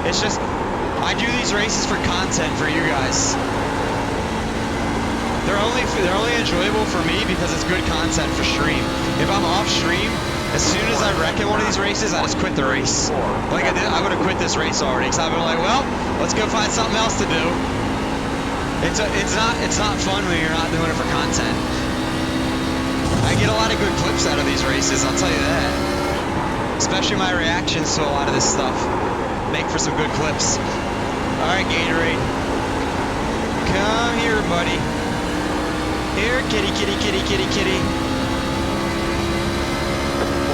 It's just I do these races for content for you guys. They're only enjoyable for me because it's good content for stream. If I'm off stream, as soon as I wreck in one of these races, I just quit the race. Like I would have quit this race already because I've been like, well, let's go find something else to do. It's not fun when you're not doing it for content. I get a lot of good clips out of these races, I'll tell you that. Especially my reactions to a lot of this stuff. Make for some good clips. All right, Gatorade. Come here, buddy. Here, kitty, kitty, kitty, kitty, kitty.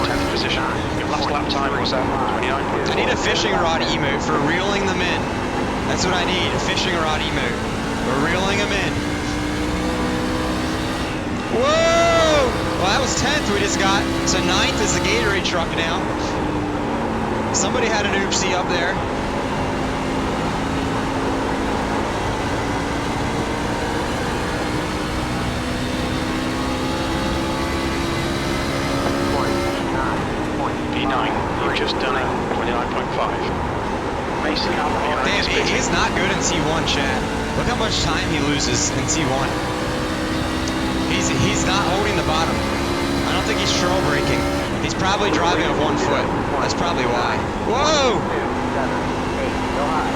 10th position. Your last lap time was 29.2. I need a fishing rod emote for reeling them in. That's what I need, a fishing rod emote. We're reeling them in. Whoa! Well, that was 10th we just got. So 9th is the Gatorade truck now. Somebody had an oopsie up there. You've just done it. 29.5. Mason, damn, he's not good in T1, Chad. Look how much time he loses in T1. He's not holding the bottom. I don't think he's trail braking. He's probably driving with 1 foot. That's probably why. Whoa! 2, 7, 8, go high.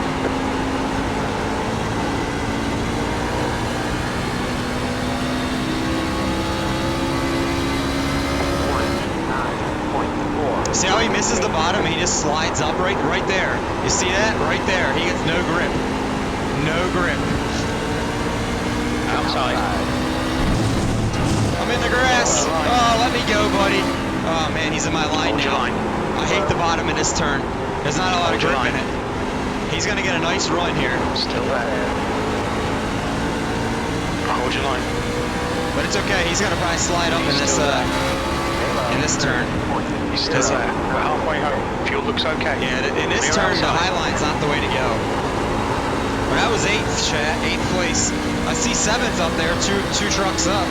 See how he misses the bottom? He just slides up right there. You see that? Right there. He gets no grip. No grip. outside. I'm in the grass. Oh, let me go, buddy. Oh, man, he's in my line Hold your now. line. I hate the bottom of this turn. There's not a lot of Hold your grip in line. it. He's going to get a nice run here. Still there. Hold your line. But it's okay. He's going to probably slide up in this turn. He's still there. We're halfway home. Fuel looks okay. Yeah, in this turn, the high line's not the way to go. Well, that was 8th, chat. 8th place. I see 7th up there. Two trucks up.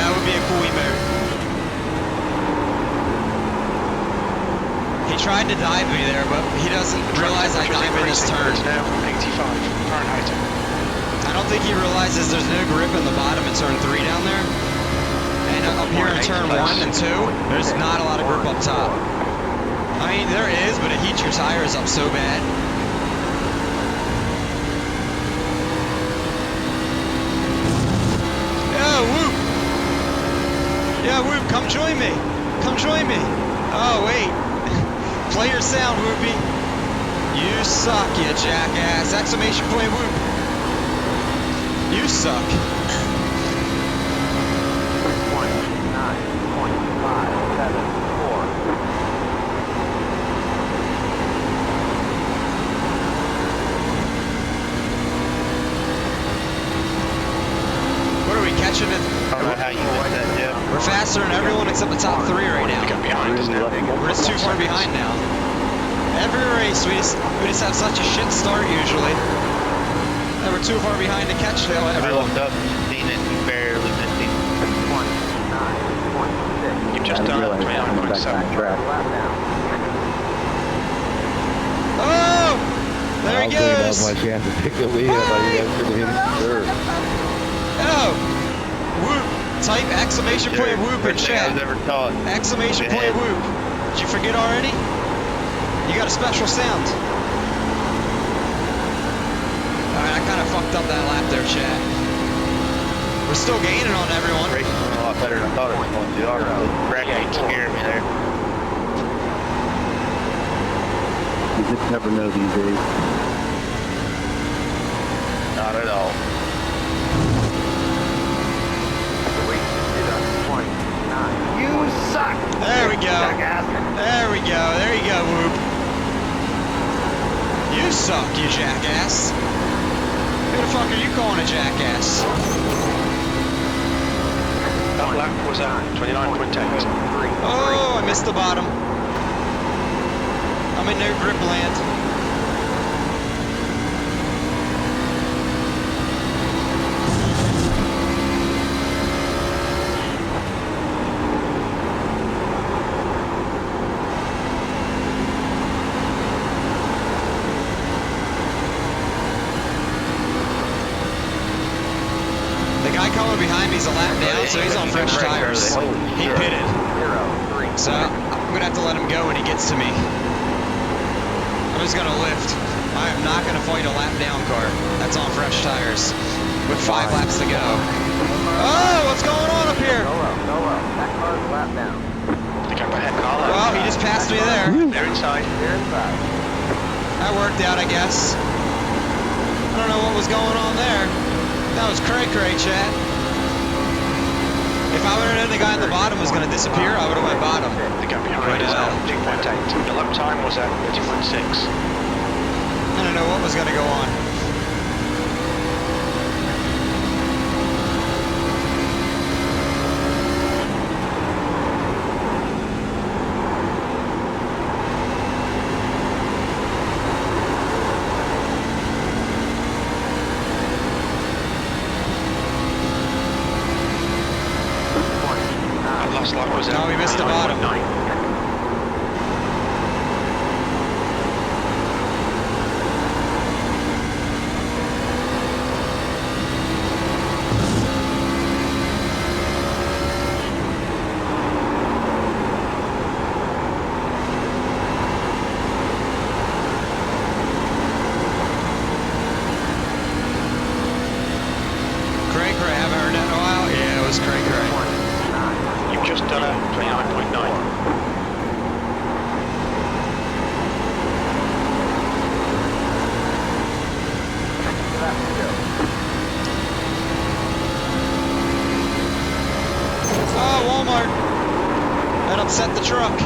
That would be a cool emote. He tried to dive me there, but he doesn't realize I dive in this turn. It's now 85 Fahrenheit. I don't think he realizes there's no grip in the bottom in turn 3 down there. up here in turn 1 and 2, there's not a lot of grip up top. I mean, there is, but it heats your tires up so bad. Yeah, Whoop! Yeah, Whoop, come join me! Come join me! Oh, wait. Play your sound, Whoopie. You suck, you jackass! Exclamation point, Whoop! You suck. 19.574. What are we catching it? I don't know how you did that, Jeff. We're faster than everyone except the top 3 right now. You got behind us now. We're just too far behind now. Every race, we just have such a shit start usually. And we're too far behind to catch I everyone. looked up and seen it, you barely missed him. 29.6. You've just done 29.7. Lap down. Oh! There he goes! That's why she has to pick the lead. I thought you guys could hit third. Oh! Whoop! Type exclamation point whoop in First thing I was chat. ever taught. Exclamation point whoop. Did you forget already? You got a special sound. Alright, I kind of fucked up that lap there, chat. We're still gaining on everyone. Racing went a lot better than I thought it was going to. I really bracket scared me there. You just never know these days. Not at all. You suck! There we go. There we go. There you go, Whoop. You suck, you jackass. Who the fuck are you calling a jackass? That lap was at 29.8. Oh, I missed the bottom. I'm in no grip land. The guy coming behind me is a lap down, so he's on fresh tires. He pitted. So I'm gonna have to let him go when he gets to me. I'm just gonna lift. I am not gonna fight a lap down car. That's on fresh tires. With 5 laps to go. Oh, what's going on up here? Go up. That car's lap down. Think I'm ahead, Carlo. Well, he just passed me there. They're inside. You're inside. That worked out, I guess. I don't know what was going on there. That was cray-cray, chat. If I would have known the guy on the bottom was going to disappear, I would have went bottom. The gap behind is now 2.8. The lap time was at 30.6. I don't know what was going to go on. Last lap was at No, we missed the bottom. 29.9. Cray-cray, haven't heard that in a while? Yeah, it was cray-cray. You've just done a 29.9. Oh, Walmart. That upset the truck.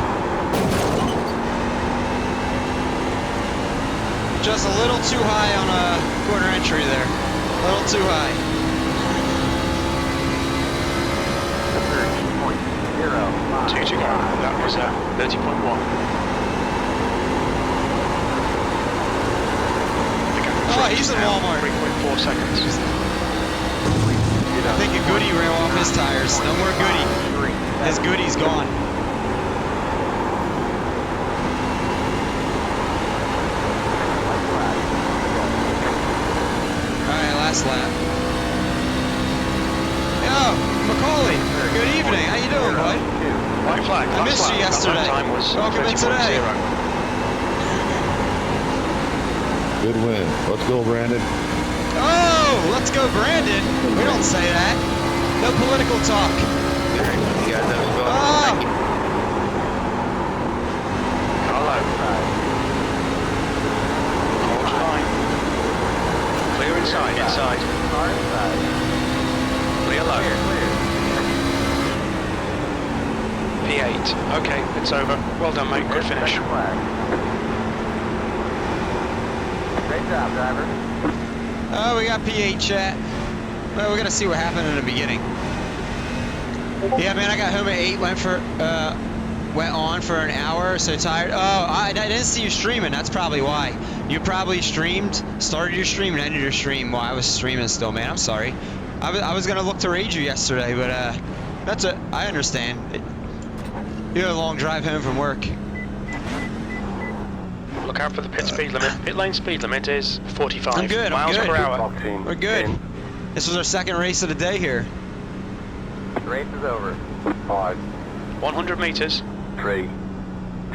Just a little too high on a corner entry there. A little too high. 2 to go. That was at 30.1. Oh, he's in Walmart. 3.4 seconds. I think a Goody ran off his tires. No more Goody. His Goody's gone. Alright, last lap. Yo, Macaulay, good evening. How you White flag. I missed you yesterday. Time was Welcome in today. 30.0. Good win. Let's go, Brandon. Oh, let's go, Brandon. We don't say that. No political talk. You guys have a Oh, Hello. Hold line. Clear inside. Inside. Car inside. Clear low. Clear. P8. Okay, it's over. Well done, mate. Good finish. Second flag. Great job, driver. oh, we got P8 chat. Well, we're gonna see what happened in the beginning. Yeah, man, I got home at 8. Went on for an hour. So tired. Oh, I didn't see you streaming. That's probably why. You probably started your stream and ended your stream while I was streaming still, man. I'm sorry. I was gonna look to raid you yesterday, but I understand. You had a long drive home from work. Look out for the pit speed limit. Pit lane speed limit is 45 I'm good, I'm miles good. per hour. Top team. We're good. In. This was our second race of the day here. The race is over. 5, 100 meters. 3,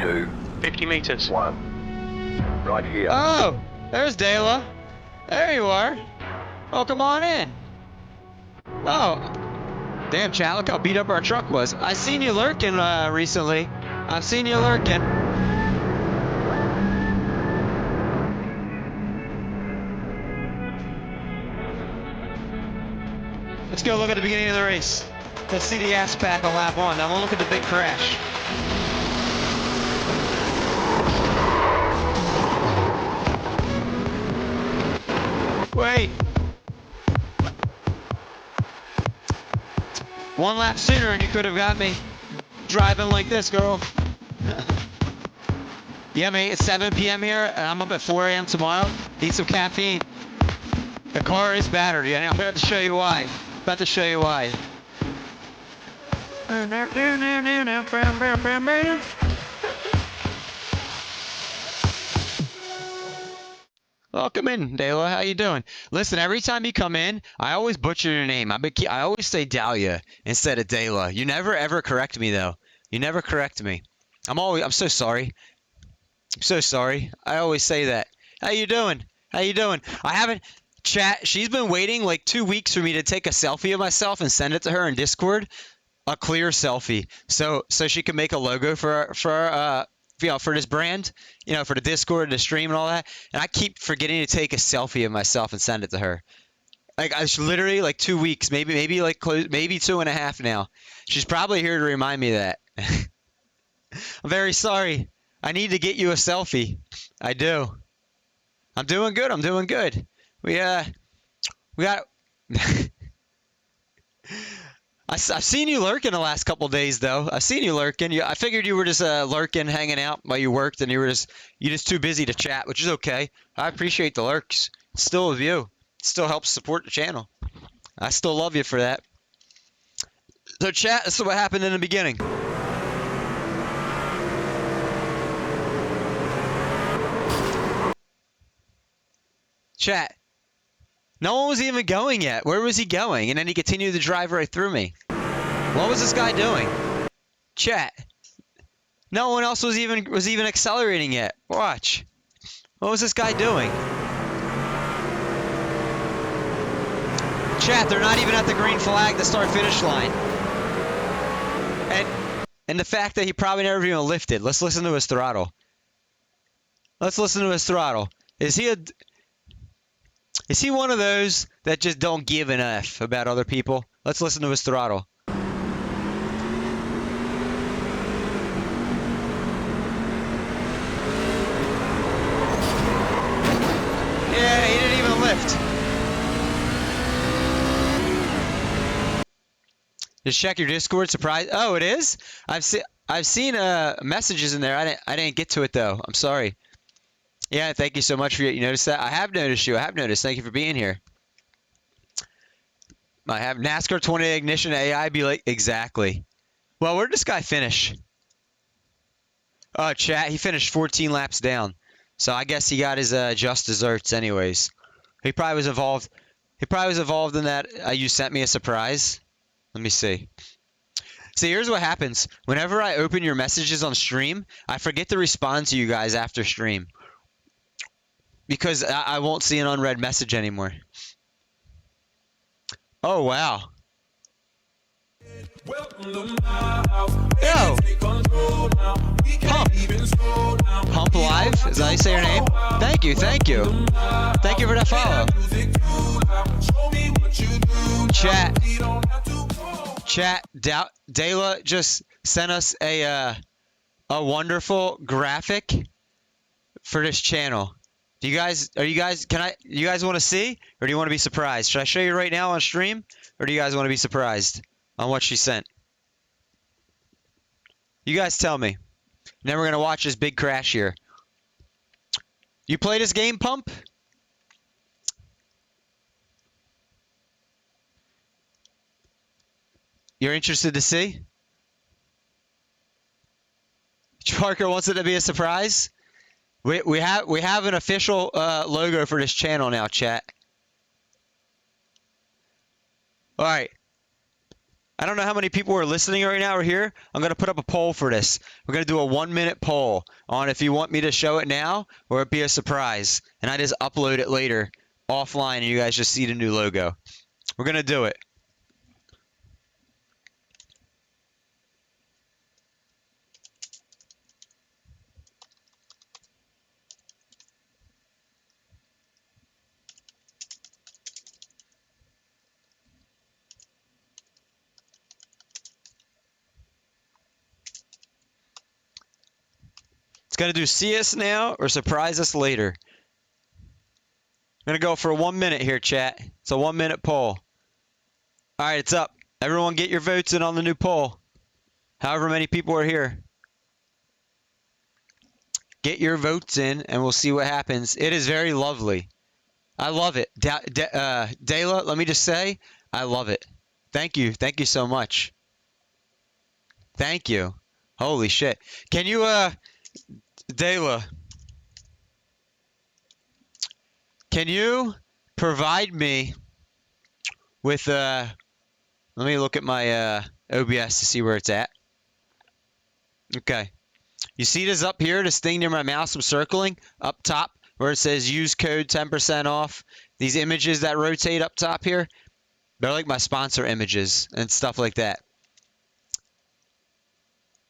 2, 50 meters. 1. Right here. Oh, there's Dayla. There you are. Welcome on in. Oh, damn, chat, look how beat up our truck was. I seen you lurking recently. I've seen you lurking. Let's go look at the beginning of the race. Let's see the ass pack on lap 1. Now we'll look at the big crash. Wait. 1 lap sooner and you could have got me driving like this, girl. Yeah, mate, it's 7 p.m. here, and I'm up at 4 a.m. tomorrow. Need some caffeine. The car is battered, and I'm about to show you why. About to show you why. Welcome in, Dayla. How you doing? Listen, every time you come in, I always butcher your name. I always say Dahlia instead of Dayla. You never ever correct me though. You never correct me. I'm so sorry. I'm so sorry. I always say that. How you doing? How you doing? I haven't chat. She's been waiting like 2 weeks for me to take a selfie of myself and send it to her in Discord. A clear selfie, so she can make a logo for this brand, for the Discord, the stream, and all that. And I keep forgetting to take a selfie of myself and send it to her. Like I literally like 2 weeks, maybe 2.5 now. She's probably here to remind me of that. I'm very sorry. I need to get you a selfie. I do. I'm doing good. I'm doing good. We got. I've seen you lurking the last couple days, though. I've seen you lurking. I figured you were just lurking, hanging out while you worked, and you're just too busy to chat, which is okay. I appreciate the lurks. It's still with you. It still helps support the channel. I still love you for that. So, chat, this is what happened in the beginning. Chat. No one was even going yet. Where was he going? And then he continued to drive right through me. What was this guy doing? Chat. No one else was even accelerating yet. Watch. What was this guy doing? Chat, they're not even at the green flag, the start-finish line. And the fact that he probably never even lifted. Let's listen to his throttle. Let's listen to his throttle. Is he one of those that just don't give an F about other people? Let's listen to his throttle. Yeah, he didn't even lift. Just check your Discord. Surprise! Oh, it is. I've seen messages in there. I didn't get to it though. I'm sorry. Yeah, thank you so much for you noticed that. I have noticed you. I have noticed. Thank you for being here. I have NASCAR 20 ignition AI be like exactly. Well, where did this guy finish? Chat. He finished 14 laps down. So I guess he got his just desserts anyways. He probably was involved. He probably was involved in that. You sent me a surprise. Let me see. See, here's what happens. Whenever I open your messages on stream, I forget to respond to you guys after stream. Because I won't see an unread message anymore. Oh, wow. Yo! Pump! Pump Live? Is that how you say your name? Thank you, thank you. Thank you for that follow. Chat, Dayla just sent us a wonderful graphic for this channel. You guys want to see, or do you want to be surprised? Should I show you right now on stream, or do you guys want to be surprised on what she sent? You guys tell me. Then we're going to watch this big crash here. You play this game, Pump? You're interested to see? Parker wants it to be a surprise. We have an official logo for this channel now, chat. All right. I don't know how many people are listening right now or here. I'm going to put up a poll for this. We're going to do a 1-minute poll on if you want me to show it now or it be a surprise. And I just upload it later offline and you guys just see the new logo. We're going to do it. It's going to do see us now or surprise us later. I'm going to go for 1 minute here, chat. It's a 1-minute poll. All right, it's up. Everyone get your votes in on the new poll. However many people are here. Get your votes in and we'll see what happens. It is very lovely. I love it. Dayla, let me just say, I love it. Thank you. Thank you so much. Thank you. Holy shit. Can you, Dayla, can you provide me with, let me look at my OBS to see where it's at. Okay. You see this up here, this thing near my mouse I'm circling, up top, where it says use code 10% off. These images that rotate up top here, they're like my sponsor images and stuff like that.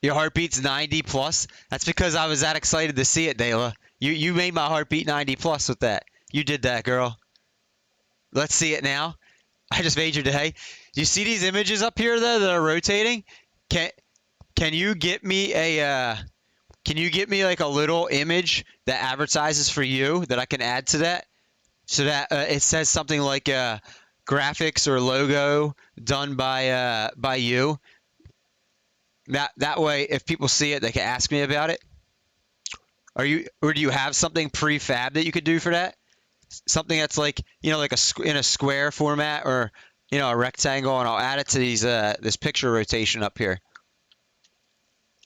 Your heartbeat's 90 plus. That's because I was that excited to see it, Dayla. You made my heartbeat 90 plus with that. You did that, girl. Let's see it now. I just made your day. You see these images up here though that are rotating? Can you get me a like a little image that advertises for you that I can add to that, so that it says something like graphics or logo done by you. That way, if people see it, they can ask me about it. Or do you have something prefab that you could do for that? Something that's like, you know, like in a square format or, you know, a rectangle, and I'll add it to these this picture rotation up here.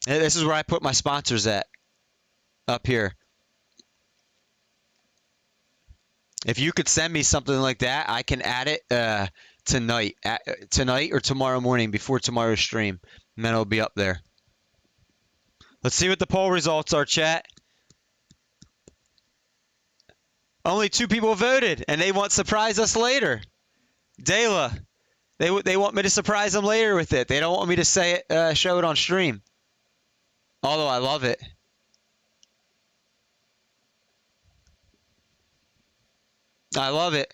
And this is where I put my sponsors at, up here. If you could send me something like that, I can add it tonight or tomorrow morning before tomorrow's stream. And then it'll be up there. Let's see what the poll results are, chat. Only 2 people voted, and they want to surprise us later. Dayla, they want me to surprise them later with it. They don't want me to say it, show it on stream. Although I love it. I love it.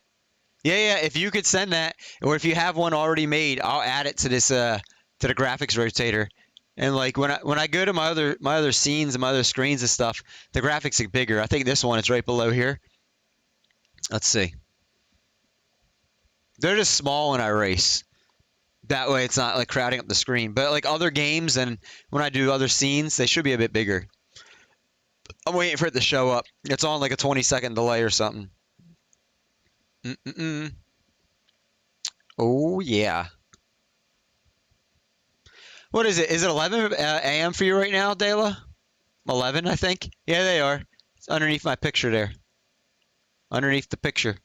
Yeah. If you could send that, or if you have one already made, I'll add it to this to the graphics rotator. And like when I go to my other scenes and my other screens and stuff, the graphics are bigger. I think this one is right below here. Let's see. They're just small when I race. That way it's not like crowding up the screen. But like other games and when I do other scenes, they should be a bit bigger. I'm waiting for it to show up. It's on like a 20-second delay or something. Oh yeah. What is it? Is it 11 a.m. for you right now, Dayla? 11, I think. Yeah, they are. It's underneath my picture there. Underneath the picture.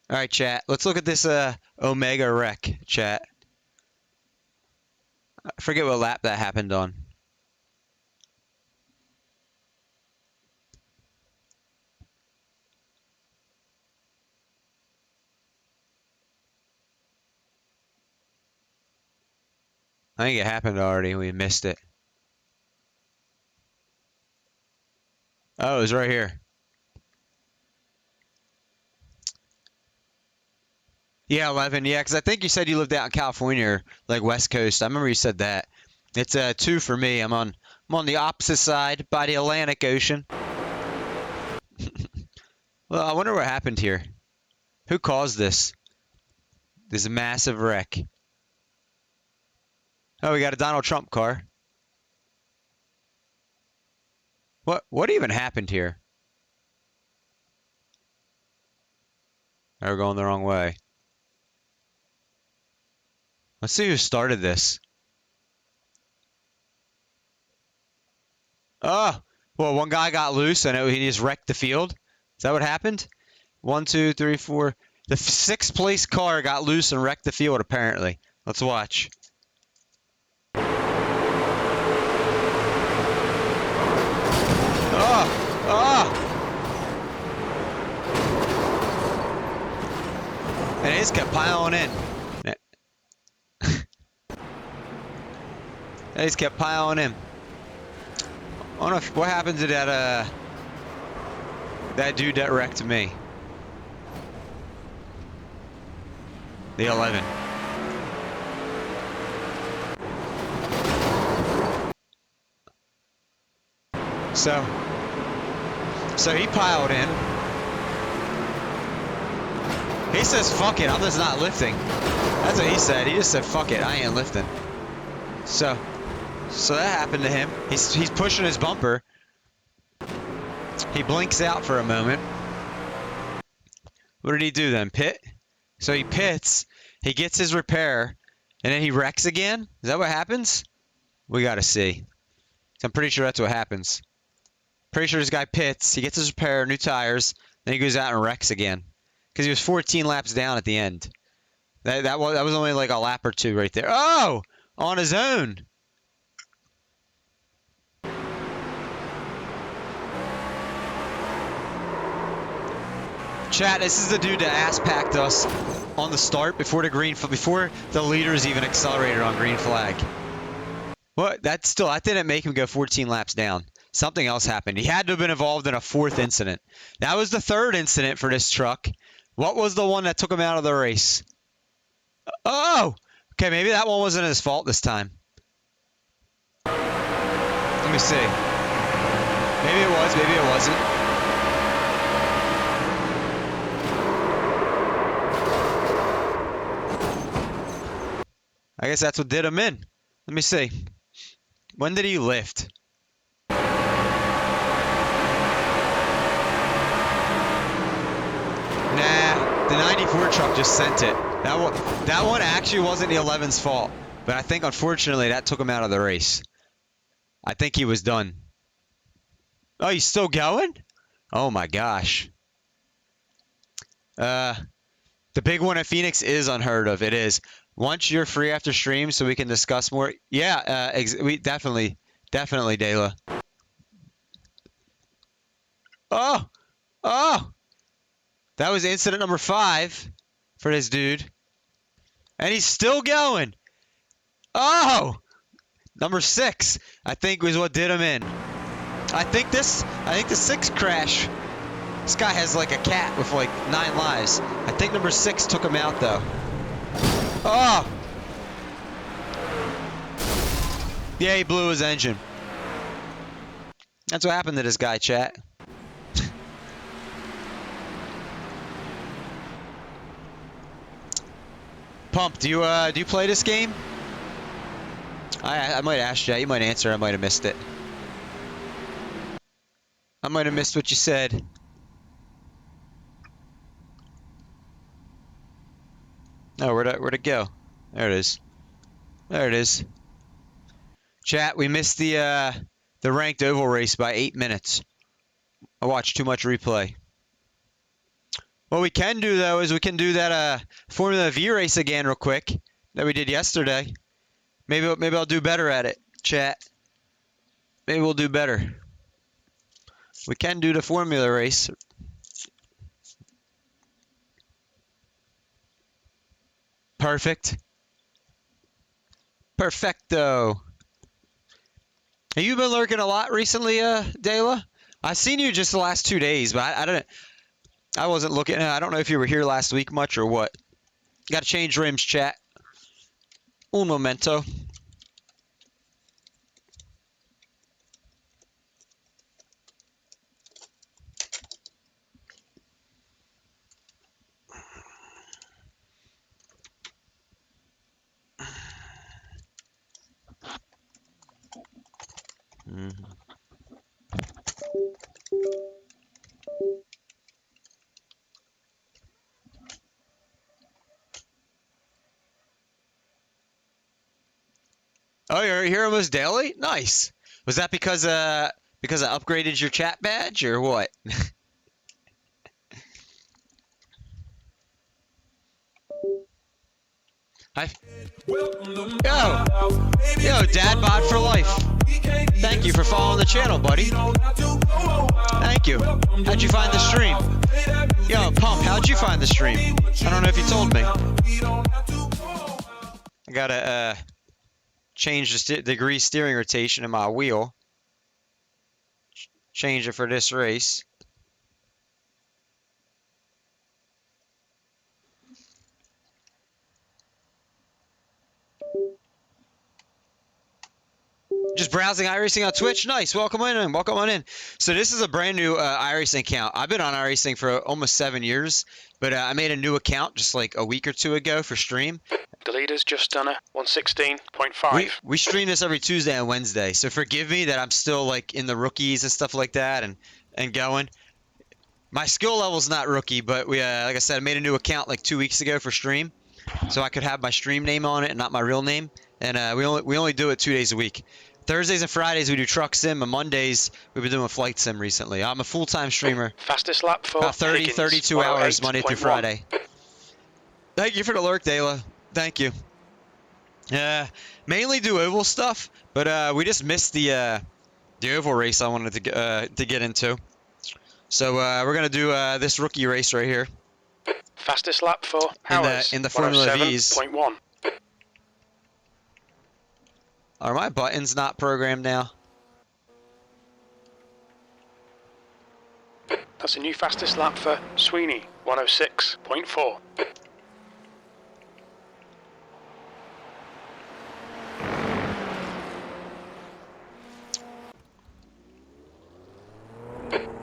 All right, chat. Let's look at this Omega wreck, chat. I forget what lap that happened on. I think it happened already. We missed it. Oh, it was right here. Yeah, 11. Yeah, because I think you said you lived out in California, or like West Coast. I remember you said that. It's 2 for me. I'm on the opposite side by the Atlantic Ocean. Well, I wonder what happened here. Who caused this? This massive wreck. Oh, we got a Donald Trump car. What even happened here? Oh, we're going the wrong way. Let's see who started this. Oh, well, one guy got loose and he just wrecked the field. Is that what happened? 1, 2, 3, 4. The 6th place car got loose and wrecked the field, apparently. Let's watch. Oh! Oh! And it just kept piling in. They just kept piling in. I don't know what happened to that dude that wrecked me. The 11. So he piled in. He says, fuck it, I'm just not lifting. That's what he said. He just said, fuck it, I ain't lifting. So that happened to him. He's pushing his bumper. He blinks out for a moment. What did he do then? Pit? So he pits, he gets his repair, and then he wrecks again? Is that what happens? We gotta see. I'm pretty sure that's what happens. Pretty sure this guy pits, he gets his repair, new tires, then he goes out and wrecks again. Because he was 14 laps down at the end. That was only like a lap or 2 right there. Oh! On his own. Chat, this is the dude that ass packed us on the start before the leaders even accelerated on green flag. What? That didn't make him go 14 laps down. Something else happened. He had to have been involved in a 4th incident. That was the 3rd incident for this truck. What was the one that took him out of the race? Oh! Okay, maybe that one wasn't his fault this time. Let me see. Maybe it was, maybe it wasn't. I guess that's what did him in. Let me see. When did he lift? Nah, the 94 truck just sent it. That one actually wasn't the 11's fault. But I think, unfortunately, that took him out of the race. I think he was done. Oh, he's still going? Oh, my gosh. The big one at Phoenix is unheard of. It is. Once you're free after stream so we can discuss more. Yeah, we definitely, Dayla. Oh! Oh! That was incident number 5 for this dude. And he's still going. Oh! Number 6, I think, was what did him in. I think the 6th crash. This guy has like a cat with like 9 lives. I think number 6 took him out though. Oh! Yeah, he blew his engine. That's what happened to this guy, chat. Pump, do you play this game? I might ask you. You might answer. I might have missed it. I might have missed what you said. Oh, where'd it go? There it is. There it is. Chat, we missed the ranked oval race by 8 minutes. I watched too much replay. What we can do though is we can do that Formula V race again real quick that we did yesterday. Maybe I'll do better at it, chat. Maybe we'll do better. We can do the formula race. Perfect. Perfecto. Have you been lurking a lot recently, Dela? I've seen you just the last 2 days, but I wasn't looking. I don't know if you were here last week much or what. Got to change rims, chat. Un momento. Oh, you're here almost daily? Nice. Was that because I upgraded your chat badge or what? Hi. Yo, Dad Bod for life. Thank you for following the channel, buddy. Thank you. How'd you find the stream? Yo, Pump, how'd you find the stream? I don't know if you told me. I gotta change the degree steering rotation in my wheel. Change it for this race. Just browsing iRacing on Twitch. Nice. Welcome on in. Welcome on in. So this is a brand new iRacing account. I've been on iRacing for almost 7 years, but I made a new account just like a week or two ago for stream. The leader's just done a 116.5. We stream this every Tuesday and Wednesday, so forgive me that I'm still like in the rookies and stuff like that and going. My skill level's not rookie, but we like I said, I made a new account like 2 weeks ago for stream, so I could have my stream name on it and not my real name. And we only do it 2 days a week. Thursdays and Fridays we do truck sim, and Mondays we've been doing flight sim recently. I'm a full-time streamer. Fastest lap for about 30, Higgins, 32 hours Monday through 108.1. Friday. Thank you for the lurk, Dela. Thank you. Mainly do oval stuff, but we just missed the oval race I wanted to get into. So we're gonna do this rookie race right here. Fastest lap for Howard in the Formula V's. 107.1. Are my buttons not programmed now? That's a new fastest lap for Sweeney, 106.4.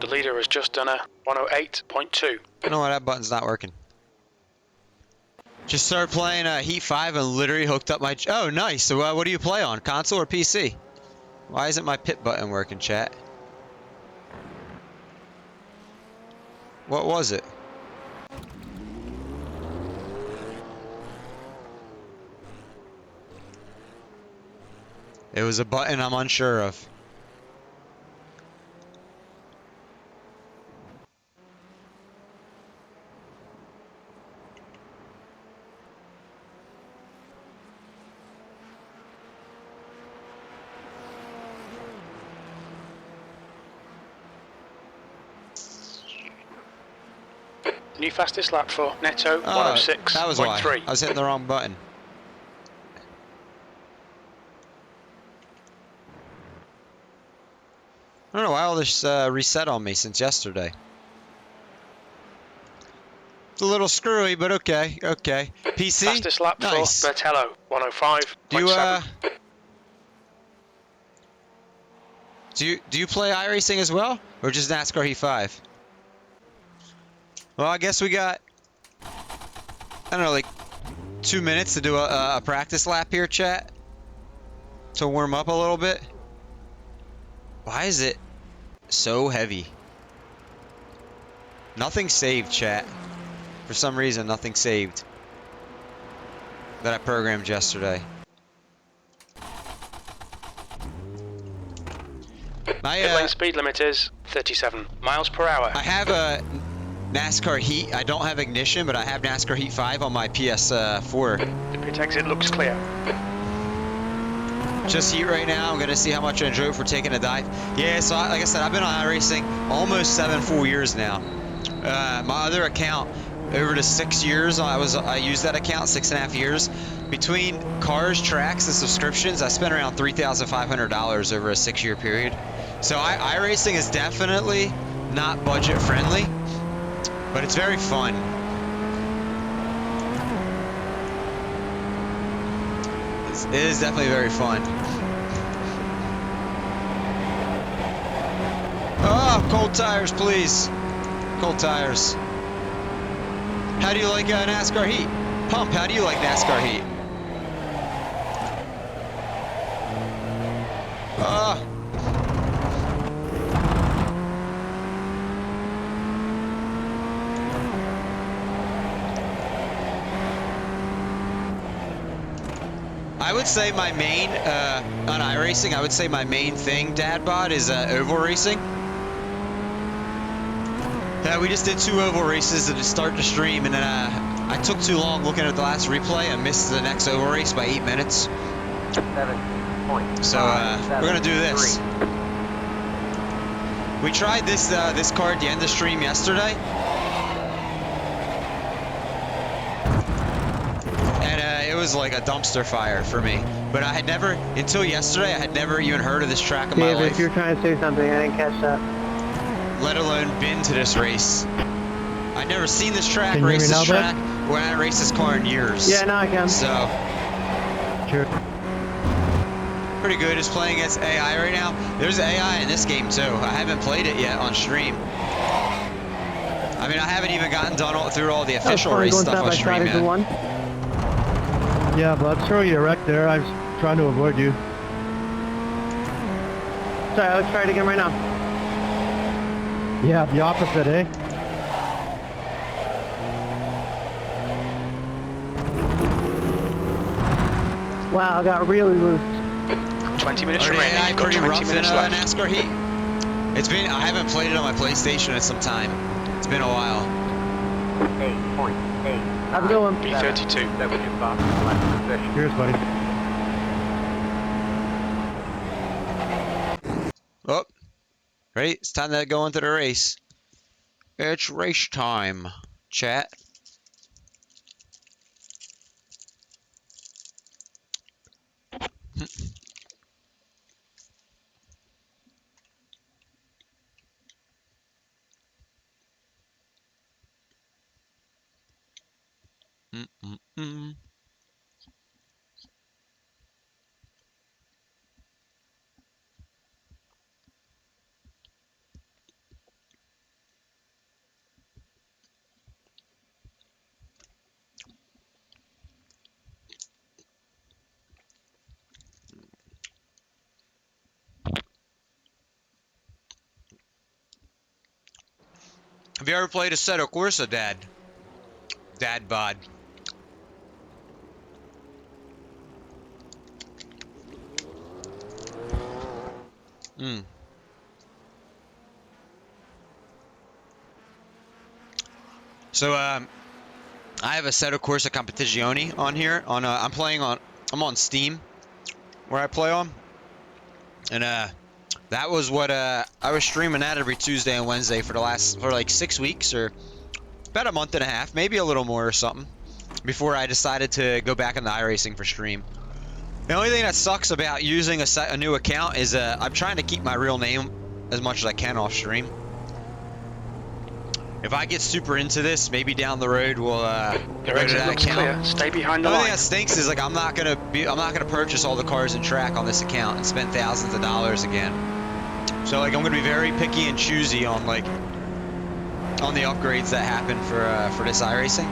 The leader has just done a 108.2. I know why that button's not working. Just started playing Heat 5 and literally hooked up my... Oh, nice. So what do you play on? Console or PC? Why isn't my pit button working, chat? What was it? It was a button I'm unsure of. New fastest lap for Netto, 106.3. That was why. I was hitting the wrong button. I don't know why all this reset on me since yesterday. It's a little screwy, but okay, okay. PC? Fastest lap nice. for Bertello, 105.7. Do you play iRacing as well, or just NASCAR Heat 5? Well, I guess we got, I don't know, like 2 minutes to do a practice lap here, chat, to warm up a little bit. Why is it so heavy? Nothing saved, chat. For some reason, nothing saved that I programmed yesterday. My Pit lane speed limit is 37 miles per hour. I have a NASCAR Heat. I don't have Ignition, but I have NASCAR Heat 5 on my PS4. The pit exit looks clear. just heat right now. I'm gonna see how much I enjoy it for taking a dive. Yeah, so like I said, I've been on iRacing almost 7 full years now. My other account, over the 6 years, I used that account 6.5 years. Between cars, tracks, and subscriptions, I spent around $3,500 over a 6-year period. So iRacing is definitely not budget friendly, but it's very fun. It is definitely very fun. Oh, cold tires, please. Cold tires. How do you like NASCAR heat? Pump, how do you like NASCAR heat? I would say my main, on iRacing, I would say my main thing, Dad Bod, is oval racing. We just did 2 oval races to start the stream, and then I took too long looking at the last replay and missed the next oval race by 8 minutes. 7.5. So we're gonna do this. We tried this car at the end of the stream yesterday, and it was like a dumpster fire for me. But I had never, until yesterday, I had never even heard of this track in my life. If you're trying to say something, I didn't catch that. Let alone been to this race. I'd never seen this track, Can you hear me raced this now, track, or I haven't raced this car in years. Yeah, now I can. So, Sure. pretty good. It's playing against AI right now. There's AI in this game too. I haven't played it yet on stream. I mean, I haven't even gotten through all the official race stuff on stream yet. Yeah, but I'm throwing you a wreck there. I was trying to avoid you. Sorry, let's try it again right now. Yeah, the opposite, eh? Wow, I got really loose. 20 minutes Are remaining. AI You've got pretty 20 rough in minutes left. NASCAR Heat? I haven't played it on my PlayStation in some time. It's been a while. 8.8. How's it going? B32. That was your boss. Last position. Cheers, buddy. Oh, ready? It's time to go into the race. It's race time, chat. Mm-mm-mm. Have you ever played Assetto Corsa, Dad? Dad bod. So, I have Assetto Corsa Competizione on here. I'm on Steam, where I play on. And, that was what, I was streaming that every Tuesday and Wednesday for like 6 weeks, or about a month and a half, maybe a little more or something, before I decided to go back into iRacing for stream. The only thing that sucks about using a new account is I'm trying to keep my real name as much as I can off stream. If I get super into this, maybe down the road we'll Your go to exit that looks clear. account. Stay behind the The only line. thing that stinks is like I'm not gonna purchase all the cars and track on this account and spend thousands of dollars again. So like I'm gonna be very picky and choosy on the upgrades that happen for this iRacing.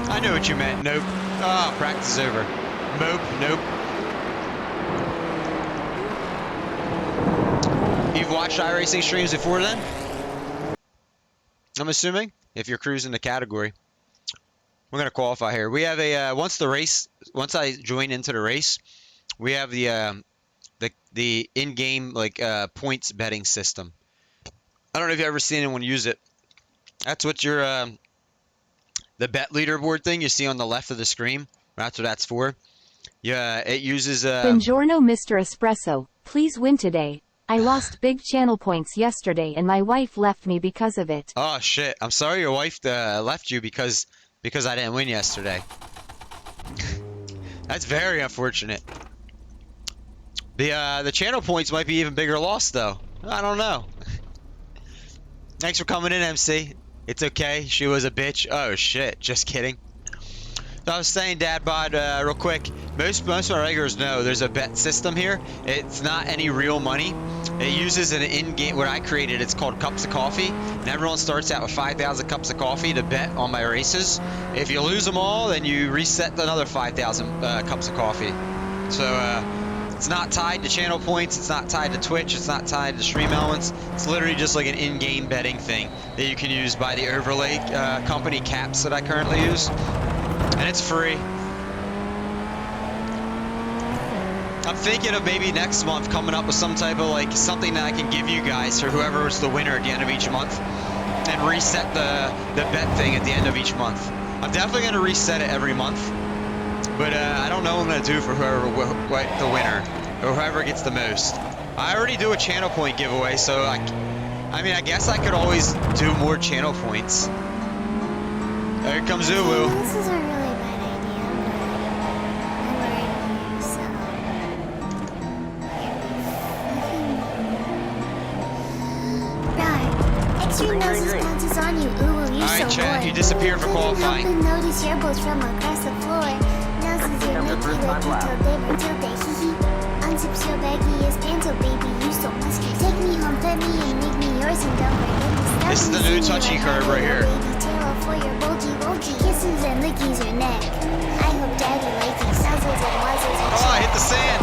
I knew what you meant. Nope. Oh, practice is over. Mope. Nope. You've watched iRacing streams before then? I'm assuming, if you're cruising the category. We're gonna qualify here. We have a once I join into the race, we have the in-game like points betting system. I don't know if you've ever seen anyone use it. That's what your the bet leaderboard thing you see on the left of the screen. That's what that's for. Yeah, it uses Buongiorno, Mr. Espresso. Please win today. I lost big channel points yesterday and my wife left me because of it. Oh shit! I'm sorry your wife left you because I didn't win yesterday. That's very unfortunate. The channel points might be even bigger loss though. I don't know. Thanks for coming in, MC. It's okay. She was a bitch. Oh shit! Just kidding. So I was saying, Dad Bod, real quick. Most of my regulars know there's a bet system here. It's not any real money. It uses an in-game. What I created, it's called Cups of Coffee, and everyone starts out with 5,000 cups of coffee to bet on my races. If you lose them all, then you reset another 5,000 cups of coffee. So it's not tied to channel points. It's not tied to Twitch. It's not tied to stream elements. It's literally just like an in-game betting thing that you can use by the overlay company Caps that I currently use. And it's free. I'm thinking of maybe next month coming up with some type of like something that I can give you guys or whoever is the winner at the end of each month and reset the bet thing at the end of each month. I'm definitely going to reset it every month, but I don't know what I'm going to do for whoever the winner or whoever gets the most. I already do a channel point giveaway, so I mean I guess I could always do more channel points. Here comes Uwu. This is a really bad idea, but I'm worried you, so... Right. Extreme noses pounces on you, ooh, you're Alright, so chat, bored. you disappeared for qualifying. Couldn't help but notice your boats from across the floor. Noses are Mickey, look till they hee hee. Unzips your baggy as panto, baby, you so musky. Take me home, pet me, and make me yours, and don't forget to This is the new touchy curve right here. For your bulgy kisses and lickies your neck. I hope daddy likes you, nuzzles and muzzles and Oh, I hit the sand.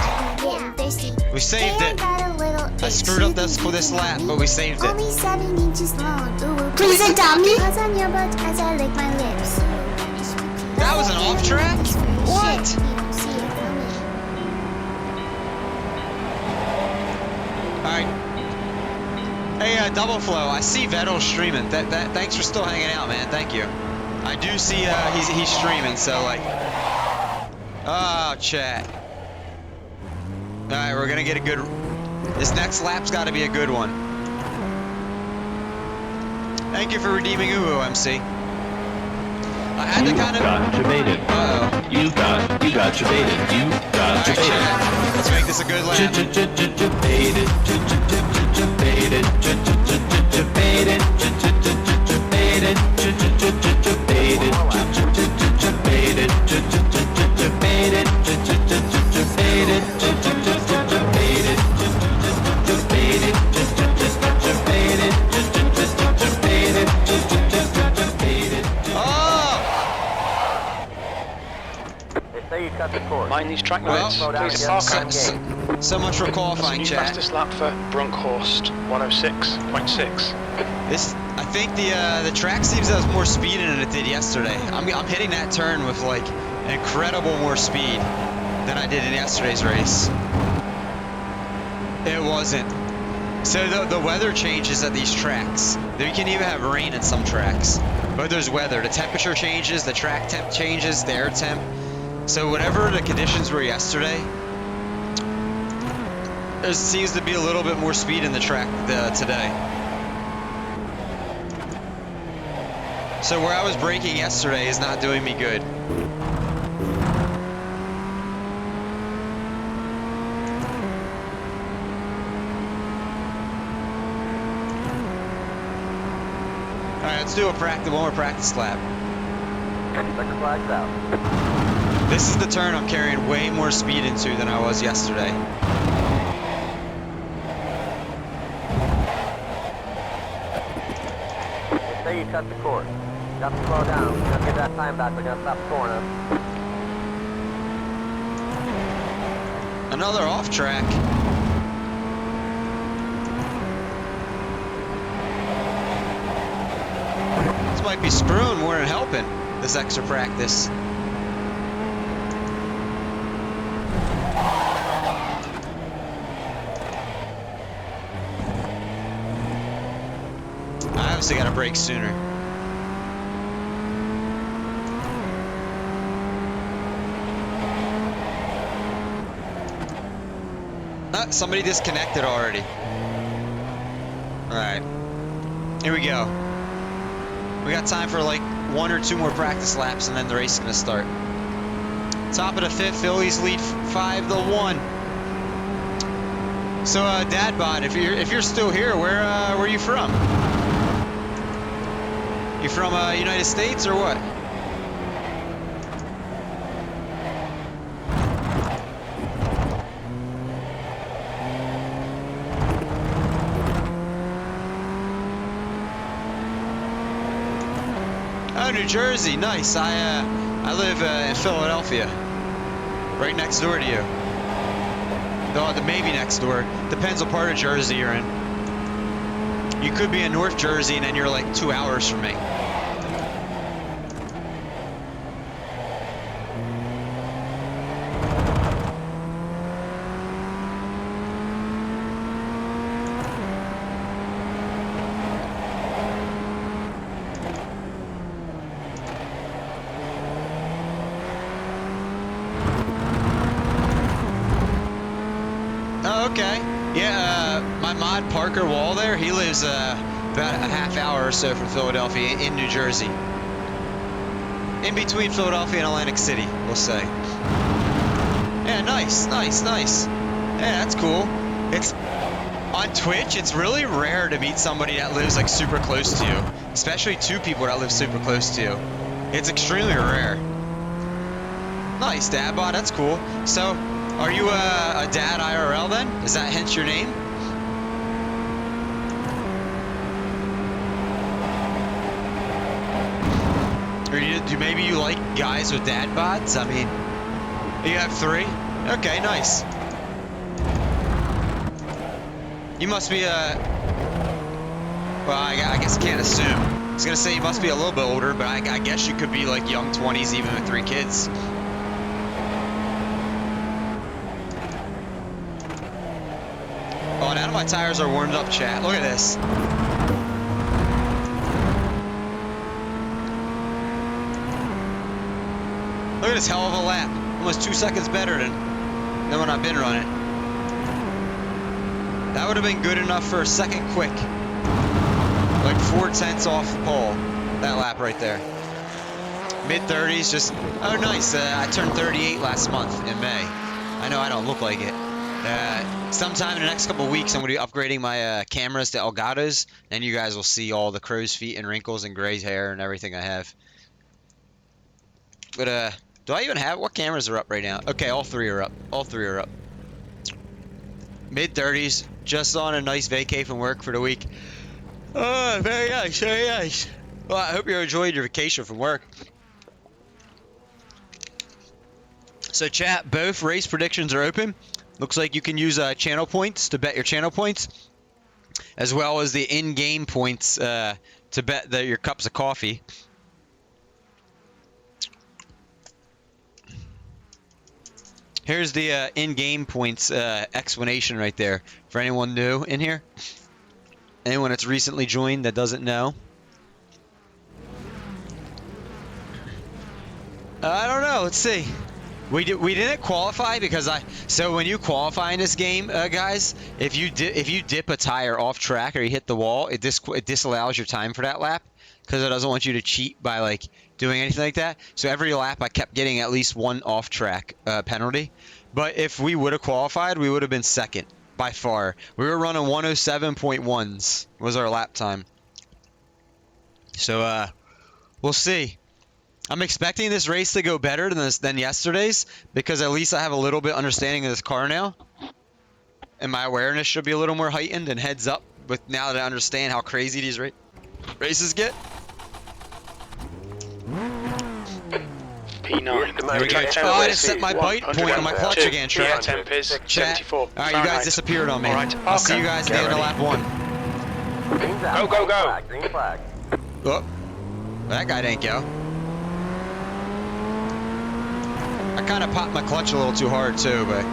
getting thirsty. We saved it. I screwed up this lap, but we saved it. Only 7 inches long. Ooh, please adopt me. Paws on your butt as I lick my lips. That was an off track? What? Shit, you don't see it coming. Alright. Hey, Double Flow, I see Vettel streaming. Thanks for still hanging out, man. Thank you. I do see he's streaming, so like... Oh, chat. Alright, we're gonna get a good... This next lap's gotta be a good one. Thank you for redeeming Uwu, MC. I had to kind of... got jebaited. Uh-oh. You got jebaited. You got Alright, jebaited. chat. Let's make this a good lap. Jebaited. Jebaited. Jebaited. Jebaited. Mind these track Well, limits. Please park. So much for qualifying, New chat. fastest lap for Brunkhorst, 106.6. I think the track seems to have more speed in it than it did yesterday. I'm hitting that turn with like incredible more speed than I did in yesterday's race. It wasn't. So the weather changes at these tracks. You can even have rain at some tracks. But there's weather. The temperature changes, the track temp changes, the air temp. So whatever the conditions were yesterday, there seems to be a little bit more speed in the track today. So where I was braking yesterday is not doing me good. Alright, let's do one more practice lap. Second flag's out. This is the turn I'm carrying way more speed into than I was yesterday. They say you cut the course. You have to slow down. You have to get that time back. We're gonna stop scoring us. Another off track. This might be screwing more than helping. this extra practice. I obviously got to brake sooner. Somebody disconnected already. Alright. Here we go. We got time for like 1 or 2 more practice laps and then the race is going to start. Top of the 5th, Phillies lead 5-1. So, Dadbot, if you're still here, where are you from? You from United States or what? Oh, New Jersey, nice. I live in Philadelphia, right next door to you. Though maybe next door. Depends what part of Jersey you're in. You could be in North Jersey and then you're like 2 hours from me. Okay. Yeah, my mod Parker Wall there, he lives about a half hour or so from Philadelphia in New Jersey. In between Philadelphia and Atlantic City, we'll say. Yeah, nice. Yeah, that's cool. It's on Twitch, it's really rare to meet somebody that lives like super close to you. Especially 2 people that live super close to you. It's extremely rare. Nice, Dadbot, that's cool. So, are you a dad IRL then? Is that hence your name? Or maybe you like guys with dad bods? I mean, you have 3? Okay, nice. You must be well, I guess I can't assume. I was gonna say you must be a little bit older, but I guess you could be like young 20s even with 3 kids. Oh, now my tires are warmed up, chat. Look at this. Look at this hell of a lap. Almost 2 seconds better than when I've been running. That would have been good enough for a second quick. Like 4/10 off the pole. That lap right there. Mid-30s, just... Oh, nice. I turned 38 last month in May. I know I don't look like it. Sometime in the next couple of weeks, I'm going to be upgrading my cameras to Elgato's, and you guys will see all the crow's feet and wrinkles and gray hair and everything I have. But, do I even have... What cameras are up right now? Okay, all 3 are up. All 3 are up. Mid-30s, just on a nice vacay from work for the week. Oh, very nice, very nice. Well, I hope you enjoyed your vacation from work. So, chat, both race predictions are open. Looks like you can use channel points to bet your channel points, as well as the in-game points to bet your cups of coffee. Here's the in-game points explanation right there for anyone new in here. Anyone that's recently joined that doesn't know. I don't know. Let's see. We didn't qualify because so when you qualify in this game, guys, if you dip a tire off track or you hit the wall, it disallows your time for that lap because it doesn't want you to cheat by like doing anything like that. So every lap I kept getting at least 1 off track penalty. But if we would have qualified, we would have been second by far. We were running 107.1s was our lap time. So we'll see. I'm expecting this race to go better than yesterday's because at least I have a little bit understanding of this car now. And my awareness should be a little more heightened and heads up with now that I understand how crazy these races get. P9. Here we go. Oh, I just set my bite point on my clutch again, Yeah, Trent. temp is 74. Alright, you guys disappeared on me. Alright, I'll see you guys at the end of lap 1. Green's out. Go, go, go. Green flag. Oh, that guy didn't go. I kind of popped my clutch a little too hard too, but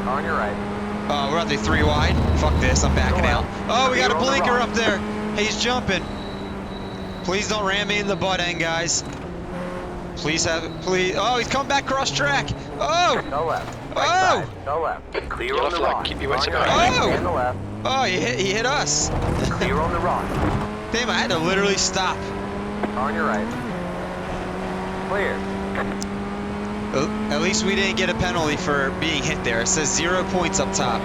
On your right. we're out there 3 wide. Fuck this, I'm backing Go out. out. Oh, we got a You're on the blinker wrong. up there. He's jumping. Please don't ram me in the butt end, guys. Please. Oh, he's coming back cross track. Oh, Go left. Oh! Right side. Go left. Clear Yellow on the flag, right. keep your wits On your about right. you. And the left. oh, he hit us. Clear on the right. Damn, I had to literally stop. On your right. Clear. At least we didn't get a penalty for being hit there. It says 0 points up top.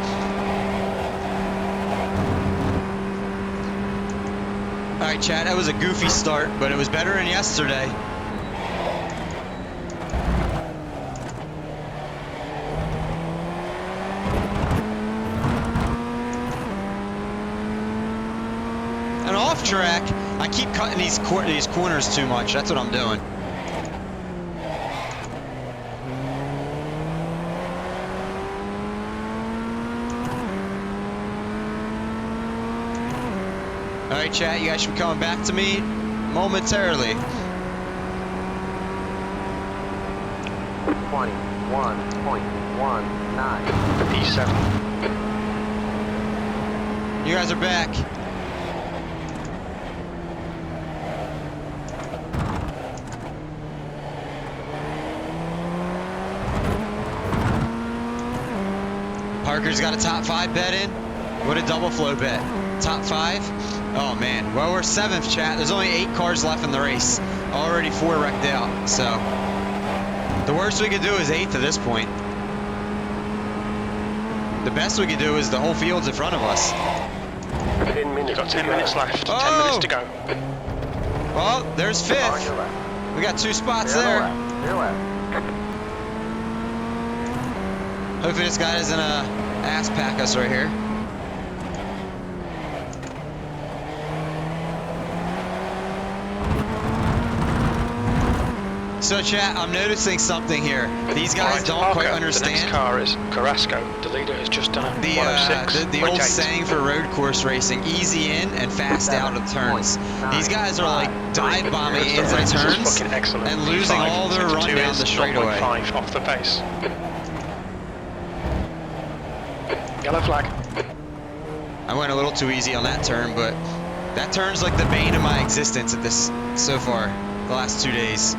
All right, Chad, that was a goofy start, but it was better than yesterday. And off track, I keep cutting these corners too much. That's what I'm doing. All right, chat, you guys should be coming back to me momentarily. 21.19. P7. You guys are back. Parker's got a top 5 bet in. What a double flow bet. Top 5? Oh man. Well, we're 7th, chat. There's only 8 cars left in the race. Already 4 wrecked out. So the worst we could do is 8th at this point. The best we could do is the whole field's in front of us. 10 minutes. You've got 10 to minutes go. left. 10 Oh! minutes to go. Well, there's On your 5th. left. We got 2 spots Clear there. on the left. Clear left. Hopefully this guy doesn't ass pack us right here. So chat, I'm noticing something here. These guys Alright, don't Parker, quite The understand next car is Carrasco. The leader has just done a the 106. old saying for road course racing: easy in and fast out of turns. These guys are like dive bombing into the This is turns fucking excellent. and losing P5. all their Sector run 2 down is the straightaway. 0.5 off the pace. Yellow flag. I went a little too easy on that turn, but that turn's like the bane of my existence at this so far, the last 2 days.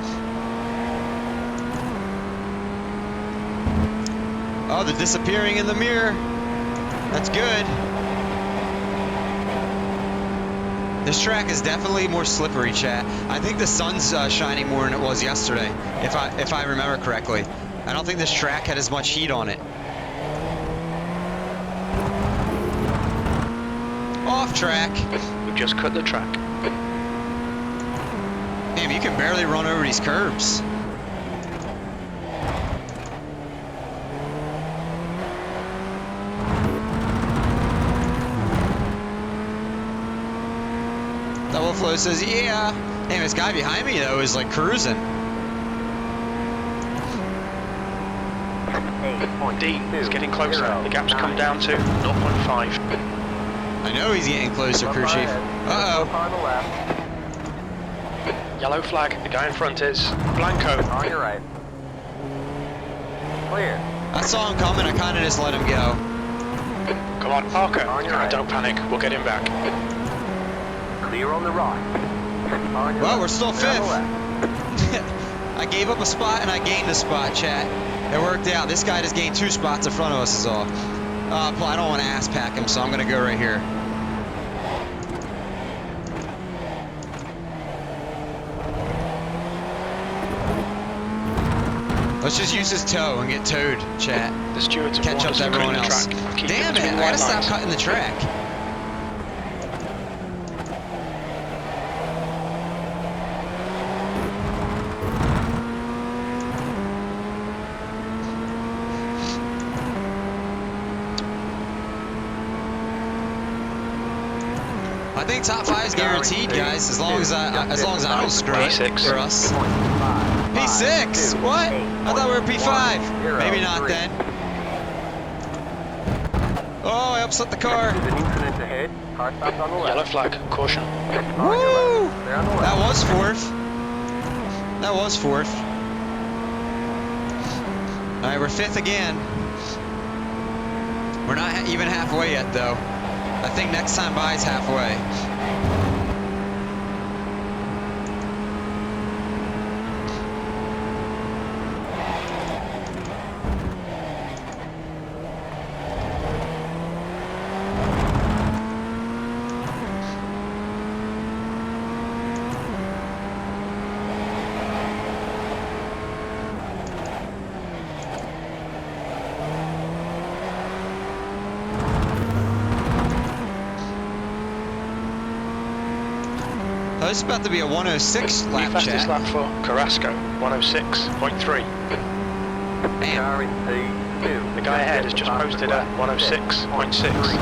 Oh, they're disappearing in the mirror. That's good. This track is definitely more slippery, chat. I think the sun's shining more than it was yesterday, if I remember correctly. I don't think this track had as much heat on it. Off track. We've just cut the track. Damn, you can barely run over these curbs. Double flow says, yeah. Damn, this guy behind me, though, is like cruising. D is getting closer. The gap's come down to 0.5. I know he's getting closer, crew chief. Uh-oh. On the left. Yellow flag. The guy in front is Blanco. On your right. Clear. I saw him coming, I kind of just let him go. Come on, Parker. On your right. Don't panic. We'll get him back. Clear on the right. On your Well, left. we're still Clear on the 5th. left. I gave up a spot and I gained a spot, chat. It worked out. This guy just gained 2 spots in front of us is all. I don't want to ass pack him, so I'm going to go right here. Let's just use his toe and get towed, chat. The stewards have Catch warned up us to to clean everyone the else. track. Keep Damn between it, I white gotta stop lines. cutting the track. I think top 5 is guaranteed, guys, as long as I don't screw it P6. for us. 0.5. P6? 2, What? 8, I thought we were P5. 0, Maybe not 3. then. Oh, I upset the car. There's an incident ahead. Car stops on the left. Yellow flag. Caution. On your Woo! left. Clear on the left. That was 4th. That was 4th. All right, we're 5th again. We're not even halfway yet, though. I think next time by is halfway. Oh, this is about to be a 106 New lap, fastest chat. lap for Carrasco, 106.3. Car in P2. The guy ahead has just posted a 106.6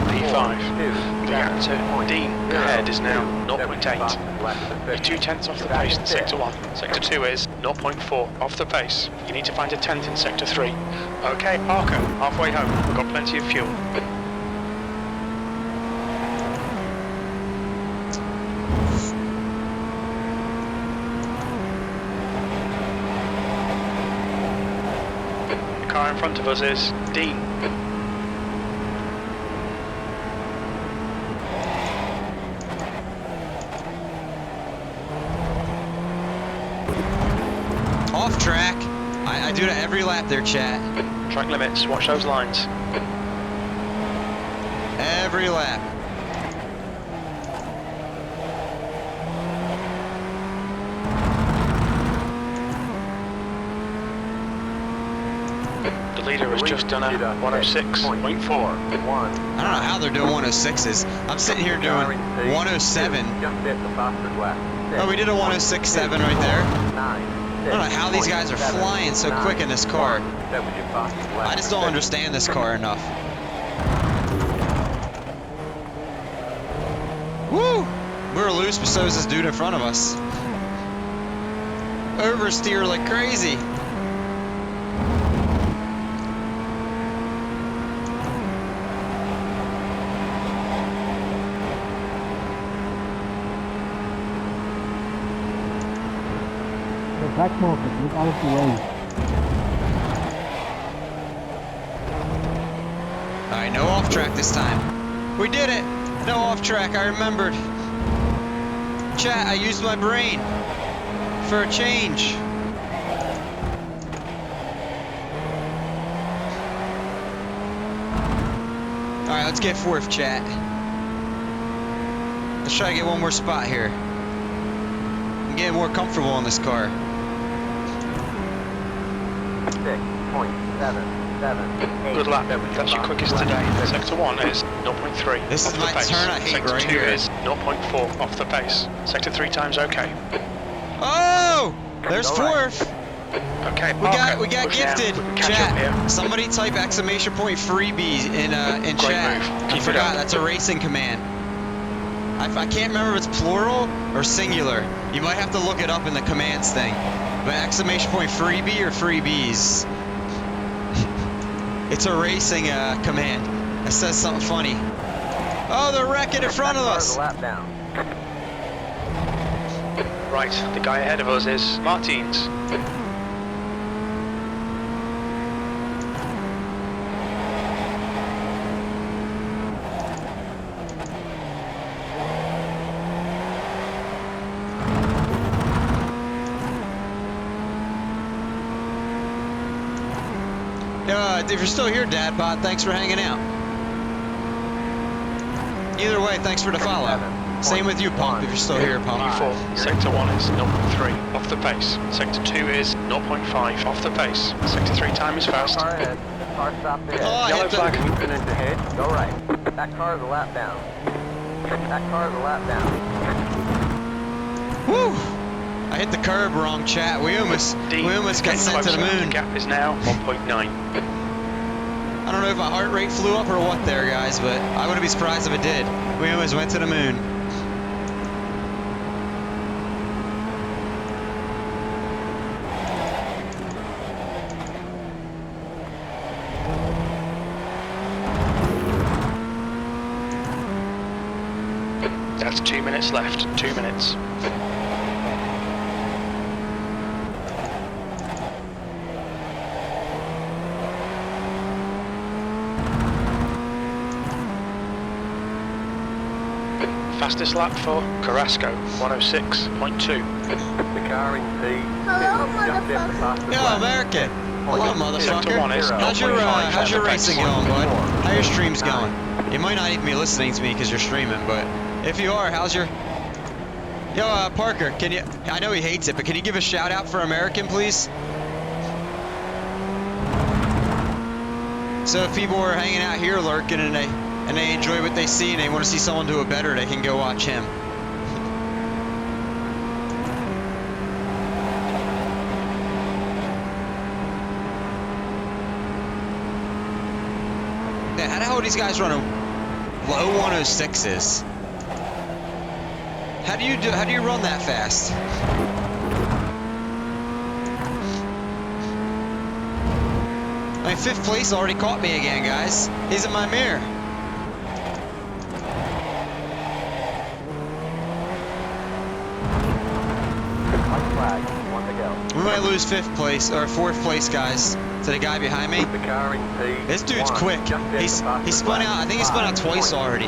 P5. The actor Dean ahead is now 0.8. You're 2 tenths off the pace in Sector 1. Sector 2 is 0.4 off the pace. You need to find a 10th in Sector 3. Okay, Parker, halfway home. We've got plenty of fuel. The car in front of us is Dean. Off track. I do it every lap there, chat. Track limits, watch those lines. Every lap. The leader has just done a 106.4. One. I don't know how they're doing 106s. I'm sitting here doing 107. Just hit the fastest lap. Oh, we did a 106.7 right there. 9. I don't know how these guys are flying so quick in this car. That was your fastest lap. I just don't understand this car enough. Woo! We were loose, but so is this dude in front of us. Oversteer like crazy. The back market, look out of the way. Alright, no off track this time. We did it! No off track, I remembered. Chat, I used my brain for a change. Alright, let's get 4th, chat. Let's try to get one more spot here. I'm getting more comfortable in this car. 6.77. Good lap. That's your quickest today. Sector 1 is 0.3 This off is the my pace. turn I hate Sector right 2 here. is 0.4 off the pace. Sector 3 times okay. Oh! There's All right. 4th! Okay, We got push now. gifted. We can catch up here. Chat. Somebody type exclamation point freebie in Great chat. move. I Keep it forgot. up. That's a racing command. I can't remember if it's plural or singular. You might have to look it up in the commands thing. But exclamation point freebie or freebies. It's a racing command. It says something funny. Oh, they're wrecking in front of us. Lap down. Right, the guy ahead of us is Martins. If you're still here, Dadbot, thanks for hanging out. Either way, thanks for the follow. Same with you, Pump, if you're still here, Pump. P4, Sector 1 is 0.3 off the pace. Sector 2 is 0.5 off the pace. Sector 3 time is fast. Car ahead. Car stopped ahead. Oh, I Yellow hit the- flag. Moving into hedge. Go right. That car is a lap down. That car is a lap down. Woo! I hit the curb wrong, chat. We almost got sent to the moon. The gap is now 1.9. I don't know if my heart rate flew up or what there, guys, but I wouldn't be surprised if it did. We almost went to the moon. That's 2 minutes left. 2 minutes. Fastest lap for Carrasco, 106.2. The car in P2. Hello, Just hit the motherfucker. fastest Yo, lap. American. Hello, Sector motherfucker. 1 is How's your 0.5 how's your racing going, bud? How your streams 9. going? You might not even be listening to me because you're streaming, but if you are, how's your? Yo, Parker, can you? I know he hates it, but can you give a shout out for American, please? So if people are hanging out here lurking and they enjoy what they see and they want to see someone do it better, they can go watch him. Yeah, how the hell are these guys running low 106s? How do you run that fast? My 5th place already caught me again, guys. He's in my mirror. White flag, 1 to go. We might lose 5th place or 4th place, guys, to the guy behind me. The car in P. This dude's quick. He spun out. I think he spun out twice already.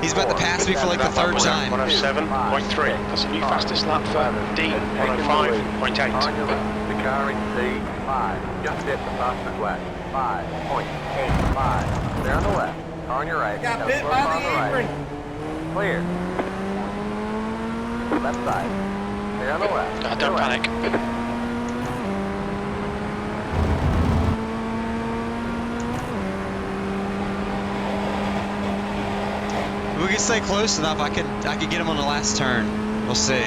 He's about to pass me for like the 3rd time. 107.3. That's a new fastest lap for Dean, 105.8. The car in C5. Just hit the fastest lap. 5.85. There on the left. On your right. Got bit by the apron. Clear. Left side. There on the left. Don't panic. If we can stay close enough, I could get him on the last turn. We'll see.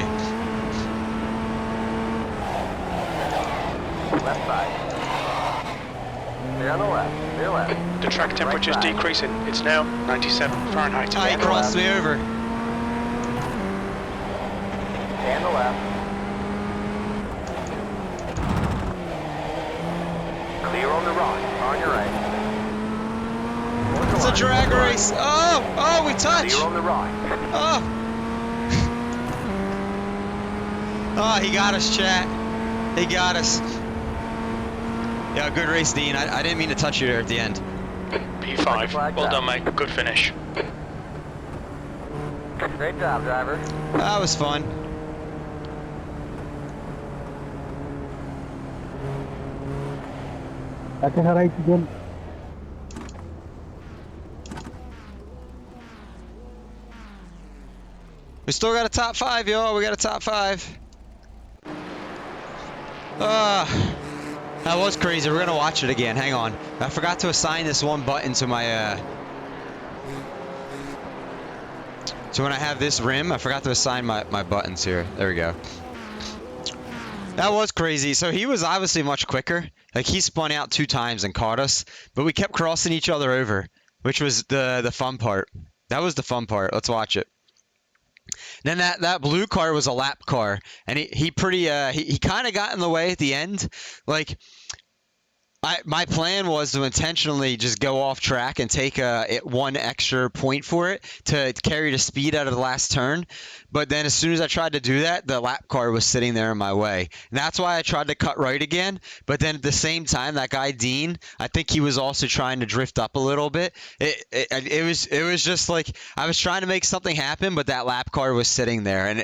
Left side. There on the left. There left. The track temperature's Right side. decreasing. It's now 97 Fahrenheit. Ah, he crossed me over. And the left. Clear on the right. On your right. It's a drag race. Oh, we touch. Clear on the right. Oh. Oh, he got us, chat. He got us. Yeah, good race, Dean. I didn't mean to touch you there at the end. P5. Well done, mate. Good finish. Great job, driver. That was fun. I can race again. We still got a top 5, y'all. We got a top 5. That was crazy. We're gonna watch it again. Hang on. I forgot to assign this one button to my so when I have this rim, I forgot to assign my buttons here. There we go. That was crazy. So he was obviously much quicker. Like he spun out 2 times and caught us, but we kept crossing each other over, which was the fun part. That was the fun part. Let's watch it. Then that blue car was a lap car, and he kind of got in the way at the end. Like my plan was to intentionally just go off track and take one extra point for it to carry the speed out of the last turn. But then as soon as I tried to do that, the lap car was sitting there in my way. And that's why I tried to cut right again. But then at the same time, that guy Dean, I think he was also trying to drift up a little bit. It was just like I was trying to make something happen, but that lap car was sitting there. And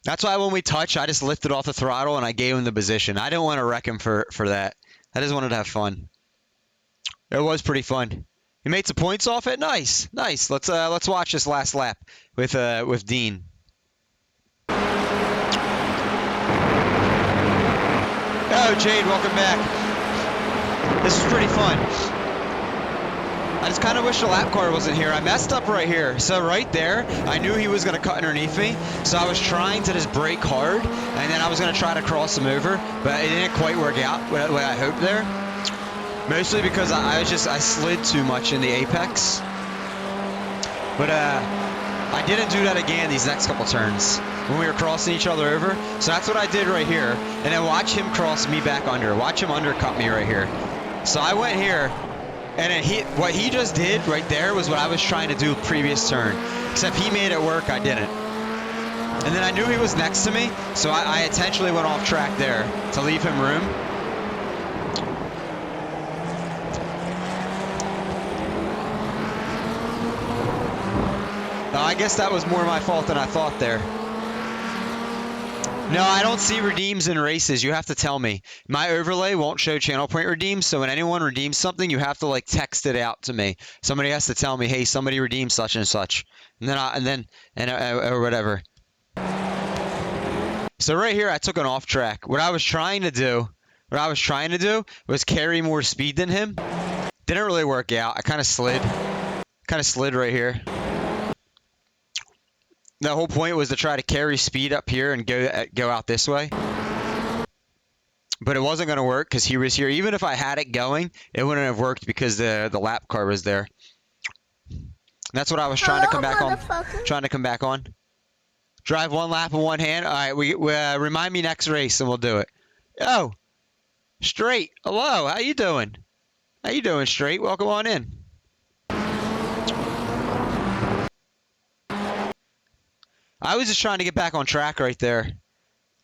that's why when we touched, I just lifted off the throttle and I gave him the position. I didn't want to wreck him for that. I just wanted to have fun. It was pretty fun. You made some points off it. Nice. Let's watch this last lap with Dean. Oh, Jade, welcome back. This was pretty fun. I just kind of wish the lap car wasn't here. I messed up right here. So right there, I knew he was going to cut underneath me. So I was trying to just brake hard, and then I was going to try to cross him over, but it didn't quite work out the way I hoped there. Mostly because I slid too much in the apex. But I didn't do that again these next couple turns when we were crossing each other over. So that's what I did right here. And then watch him cross me back under. Watch him undercut me right here. So I went here. And then what he just did right there was what I was trying to do previous turn. Except he made it work, I didn't. And then I knew he was next to me, so I intentionally went off track there to leave him room. I guess that was more my fault than I thought there. No, I don't see redeems in races. You have to tell me. My overlay won't show channel point redeems, so when anyone redeems something, you have to like text it out to me. Somebody has to tell me, hey, somebody redeemed such and such, or whatever. So right here, I took an off track. What I was trying to do was carry more speed than him. Didn't really work out. I kind of slid right here. The whole point was to try to carry speed up here and go out this way. But it wasn't going to work because he was here. Even if I had it going, it wouldn't have worked because the lap car was there. That's what I was trying to come back on. Drive one lap in one hand. All right, we remind me next race and we'll do it. Oh, Straight. Hello, how you doing? How you doing, Straight? Welcome on in. I was just trying to get back on track right there.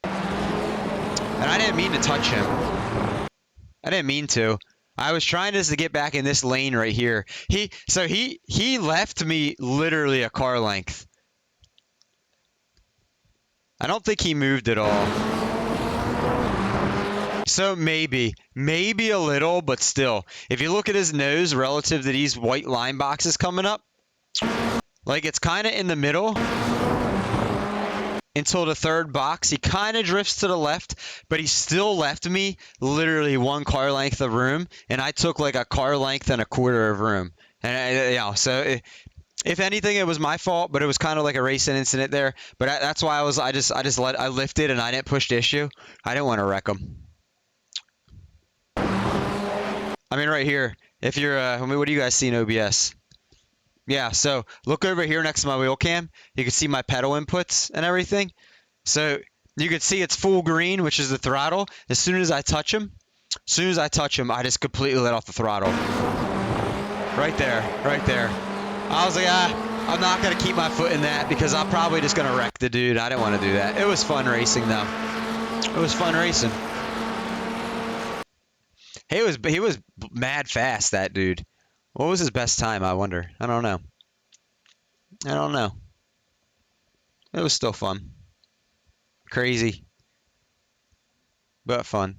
And I didn't mean to touch him. I didn't mean to. I was trying just to get back in this lane right here. He left me literally a car length. I don't think he moved at all. So maybe a little, but still. If you look at his nose relative to these white line boxes coming up, like it's kind of in the middle. Until the third box, he kind of drifts to the left, but he still left me literally one car length of room, and I took like a car length and a quarter of room. And so if anything, it was my fault, but it was kind of like a racing incident there. But that's why I lifted and I didn't push the issue. I didn't want to wreck him. I mean, right here, if you're, what do you guys see in OBS? Yeah, so look over here next to my wheel cam. You can see my pedal inputs and everything. So you can see it's full green, which is the throttle. As soon as I touch him, I just completely let off the throttle. Right there. I was like, I'm not going to keep my foot in that because I'm probably just going to wreck the dude. I didn't want to do that. It was fun racing, though. It was fun racing. He was mad fast, that dude. What was his best time, I wonder? I don't know. It was still fun. Crazy. But fun.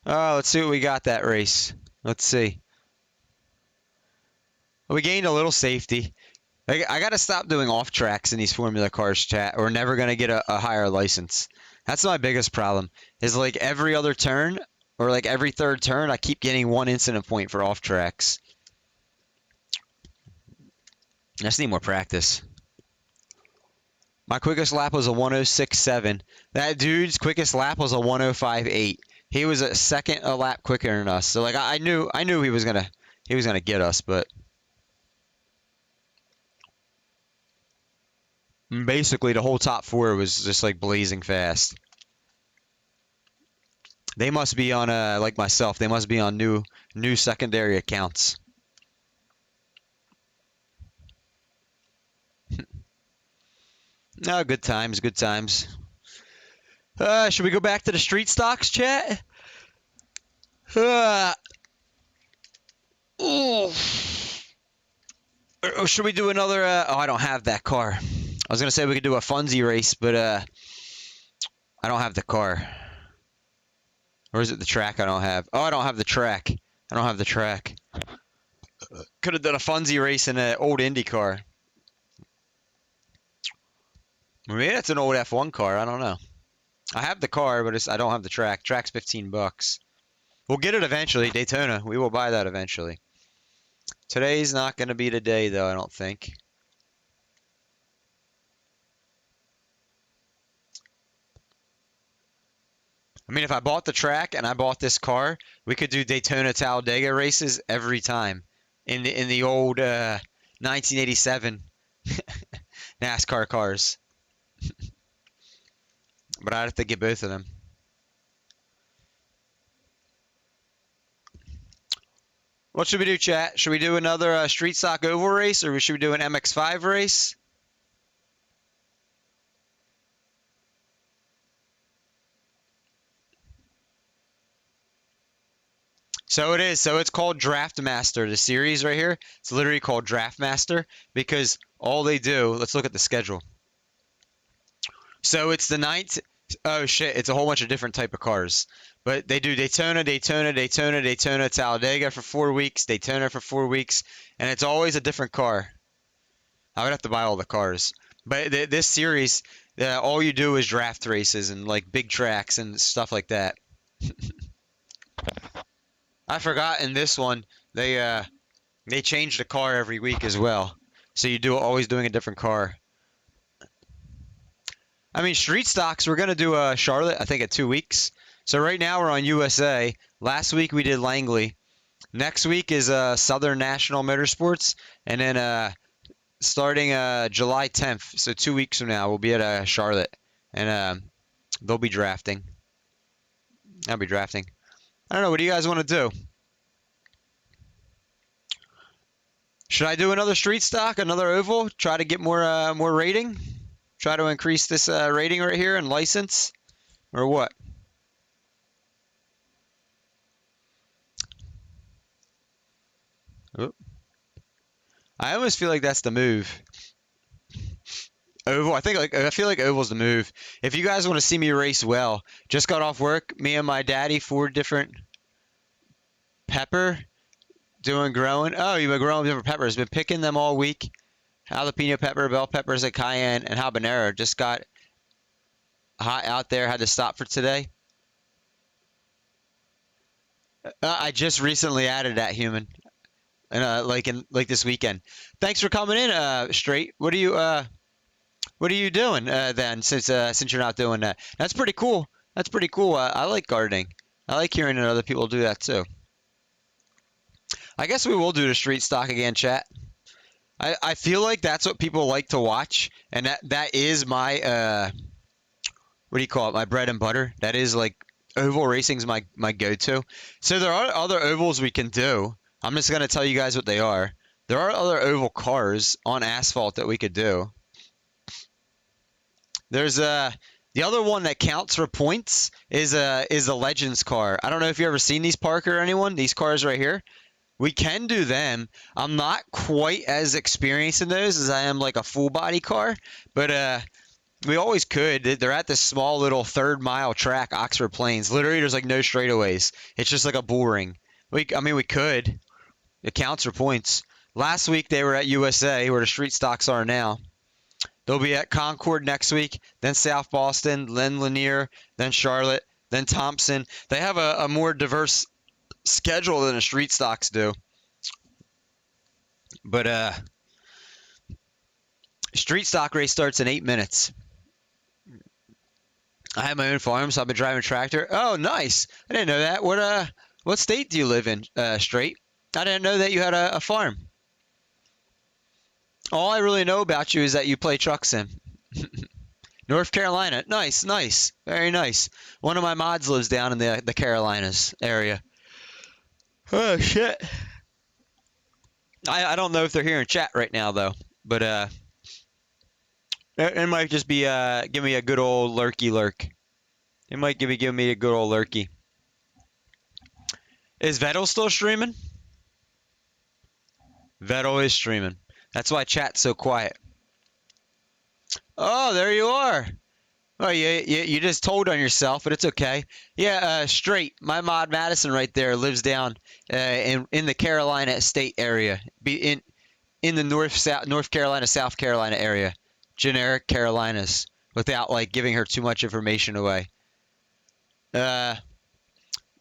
Oh, let's see what we got that race. Let's see. We gained a little safety. I got to stop doing off tracks in these Formula cars, chat. We're never going to get a higher license. That's my biggest problem. Is like every other turn, or like every third turn, I keep getting one incident point for off tracks. I just need more practice. My quickest lap was a 106.7. That dude's quickest lap was a 105.8. He was a second a lap quicker than us. So like I knew he was gonna get us, but basically the whole top four was just like blazing fast. They must be on like myself. They must be on new secondary accounts. No, good times, good times. Should we go back to the street stocks, chat? Or should we do another? Oh, I don't have that car. I was gonna say we could do a funsy race, but I don't have the car. Or is it the track I don't have? Oh, I don't have the track. Could have done a funsy race in an old Indy car. Maybe that's an old F1 car. I don't know. I have the car, but I don't have the track. Track's $15. We'll get it eventually. Daytona. We will buy that eventually. Today's not going to be the day, though, I don't think. I mean, if I bought the track and I bought this car, we could do Daytona Talladega races every time in the old 1987 NASCAR cars. But I'd have to get both of them. What should we do, chat? Should we do another street stock oval race, or should we do an MX-5 race? So it is. So it's called Draft Master. The series right here, it's literally called Draft Master because all they do, let's look at the schedule. So it's the ninth. Oh shit, it's a whole bunch of different type of cars. But they do Daytona, Daytona, Daytona, Daytona, Talladega for 4 weeks, Daytona for 4 weeks, and it's always a different car. I would have to buy all the cars. But this series, all you do is draft races and like big tracks and stuff like that. I forgot in this one they change the car every week as well. So you always doing a different car. I mean, street stocks, we're going to do Charlotte, I think, at 2 weeks. So right now we're on USA. Last week we did Langley. Next week is Southern National Motorsports. And then starting July 10th, so 2 weeks from now, we'll be at Charlotte. And they'll be drafting. I'll be drafting. I don't know. What do you guys want to do? Should I do another street stock, another oval? Try to get more rating? Try to increase this rating right here and license? Or what? Oop. I almost feel like that's the move. Oval. I feel like oval's the move. If you guys want to see me race well, just got off work. Me and my daddy, 4 different pepper growing. Oh, you've been growing different peppers. Been picking them all week. Jalapeno pepper, bell peppers, cayenne, and habanero. Just got hot out there. Had to stop for today. I just recently added that human, and like this weekend. Thanks for coming in, Straight. What are you doing then? Since you're not doing that, that's pretty cool. That's pretty cool. I like gardening. I like hearing that other people do that too. I guess we will do the street stock again, chat. I feel like that's what people like to watch, and that is my what do you call it? My bread and butter. That is like oval racing's my go-to. So there are other ovals we can do. I'm just gonna tell you guys what they are. There are other oval cars on asphalt that we could do. There's the other one that counts for points is a Legends car. I don't know if you ever seen these, Parker, or anyone. These cars right here. We can do them. I'm not quite as experienced in those as I am like a full body car, but we always could. They're at this small little 3rd mile track, Oxford Plains. Literally, there's like no straightaways. It's just like a bull ring. We could. It counts for points. Last week they were at USA, where the street stocks are now. They'll be at Concord next week, then South Boston, then Lanier, then Charlotte, then Thompson. They have a more diverse schedule than the street stocks do. But street stock race starts in 8 minutes. I have my own farm, so I've been driving a tractor. Oh, nice. I didn't know that. What state do you live in, Straight? I didn't know that you had a farm. All I really know about you is that you play truck sim. North Carolina. Nice, nice. Very nice. One of my mods lives down in the Carolinas area. Oh, shit. I don't know if they're here in chat right now, though. But it might just be give me a good old lurky lurk. It might give me a good old lurky. Is Vettel still streaming? Vettel is streaming. That's why chat's so quiet. Oh, there you are. Oh, you just told on yourself, but it's okay. Yeah, Straight. My mod Madison right there lives down in the Carolina State area, in the North Carolina, South Carolina area, generic Carolinas, without like giving her too much information away.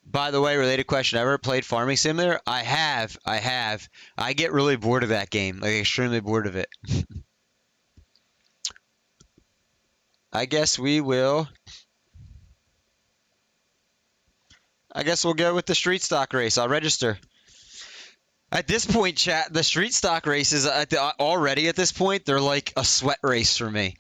By the way, related question: ever played Farming Simulator? I have. I get really bored of that game, like extremely bored of it. I guess we'll go with the street stock race. I'll register. At this point, chat, the street stock races already at this point, they're like a sweat race for me.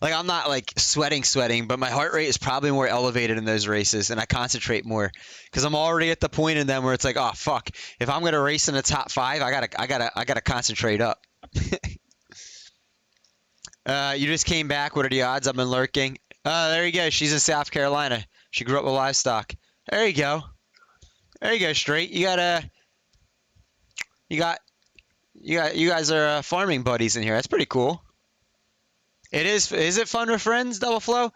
Like I'm not like sweating, but my heart rate is probably more elevated in those races, and I concentrate more because I'm already at the point in them where it's like, oh fuck, if I'm gonna race in the top 5, I gotta concentrate up. You just came back. What are the odds? I've been lurking. There you go. She's in South Carolina. She grew up with livestock. There you go. There you go, straight. You guys are farming buddies in here. That's pretty cool. It is. Is it fun with friends, Double Flow?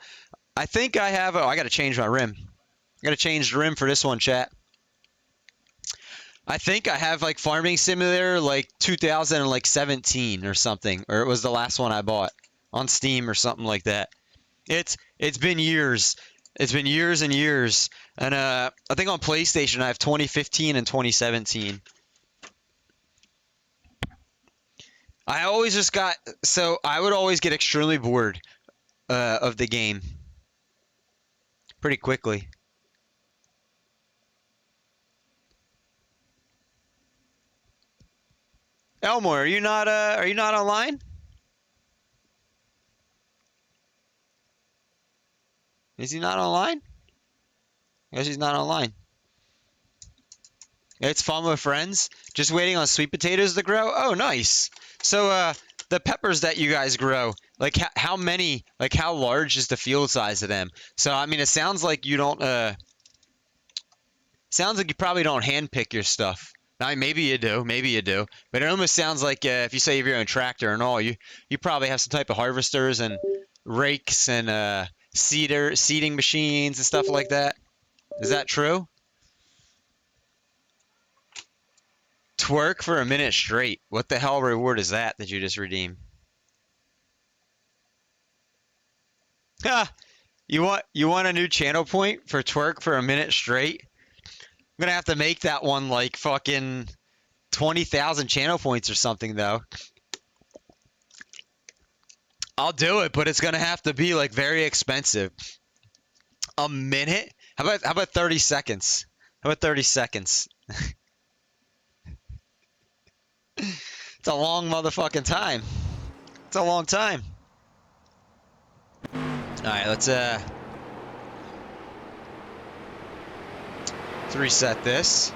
I think I have. Oh, I got to change my rim. I got to change the rim for this one, chat. I think I have like Farming Simulator like 2017 or something, or it was the last one I bought on Steam or something like that. It's been years. It's been years and years. And I think on PlayStation I have 2015 and 2017. I always just got, so I would always get extremely bored of the game pretty quickly. Elmore, are you not online? Is he not online? I guess he's not online. It's fun with friends. Just waiting on sweet potatoes to grow. Oh, nice. So, the peppers that you guys grow, like how many, like how large is the field size of them? So, I mean, it sounds like you don't, sounds like you probably don't handpick your stuff. I mean, maybe you do, but it almost sounds like if you say you have your own tractor and all, you probably have some type of harvesters and rakes and seeding machines and stuff like that. Is that true? Twerk for a minute straight. What the hell reward is that you just redeem? Ha! You want a new channel point for twerk for a minute straight? I'm gonna have to make that one like fucking 20,000 channel points or something though. I'll do it, but it's gonna have to be like very expensive. A minute? How about 30 seconds? How about 30 seconds? It's a long motherfucking time. It's a long time. Alright, let's reset this.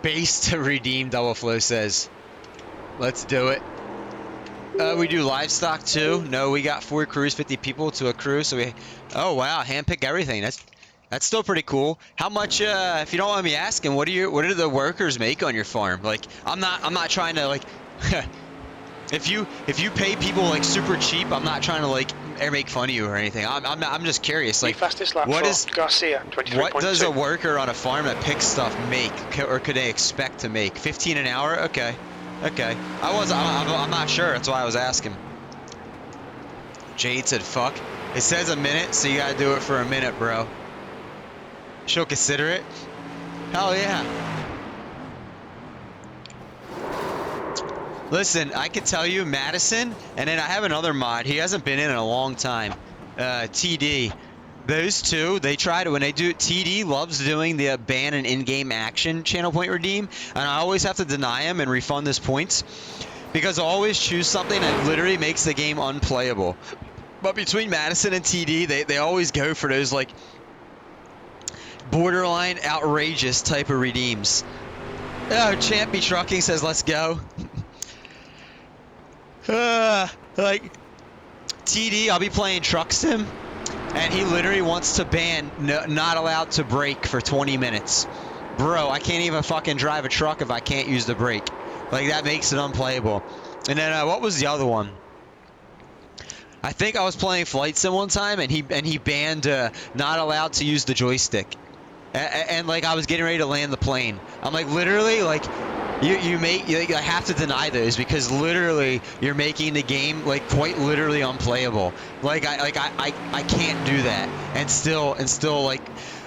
Base to redeem, Double Flow says. Let's do it. We do livestock too. No, we got 4 crews, 50 people to a crew. So we, oh wow, handpick everything. That's still pretty cool. How much, if you don't mind me asking, what do the workers make on your farm? Like, I'm not trying to like, if you pay people like super cheap, I'm not trying to like make fun of you or anything. I'm just curious. Like, fastest lap what is Garcia? 23.2. What does a worker on a farm that picks stuff make, or could they expect to make? 15 an hour? Okay. Okay. I'm not sure. That's why I was asking. Jade said, fuck. It says a minute, so you gotta do it for a minute, bro. She'll consider it? Hell yeah. Listen, I can tell you, Madison, and then I have another mod. He hasn't been in a long time. TD. Those two, they try to, when they do, TD loves doing the ban and in-game action channel point redeem, and I always have to deny him and refund his points, because I always choose something that literally makes the game unplayable. But between Madison and TD, they always go for those, like, borderline outrageous type of redeems. Oh, Champy Trucking says, let's go. Like, TD, I'll be playing Truck Sim, and he literally wants to ban not allowed to brake for 20 minutes. Bro, I can't even fucking drive a truck if I can't use the brake. Like, that makes it unplayable. And then, what was the other one? I think I was playing Flight Sim one time, and he banned not allowed to use the joystick. And like, I was getting ready to land the plane. I'm like, literally, like, I have to deny those, because literally you're making the game like quite literally unplayable. Like I can't do that. And still like,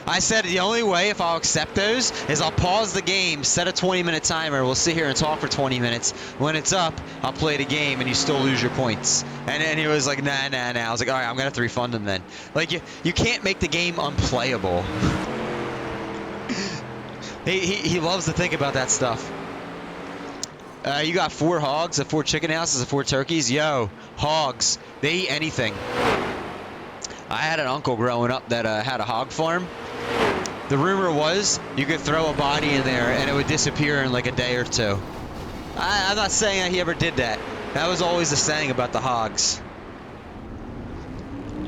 I said the only way if I'll accept those is I'll pause the game, set a 20-minute timer, we'll sit here and talk for 20 minutes. When it's up, I'll play the game and you still lose your points. And he was like, nah. I was like, all right, I'm gonna have to refund him then. Like, you can't make the game unplayable. He loves to think about that stuff. You got 4 hogs, 4 chicken houses, 4 turkeys. Yo, hogs, they eat anything. I had an uncle growing up that had a hog farm. The rumor was you could throw a body in there and it would disappear in like a day or 2. I'm not saying that he ever did that. That was always the saying about the hogs.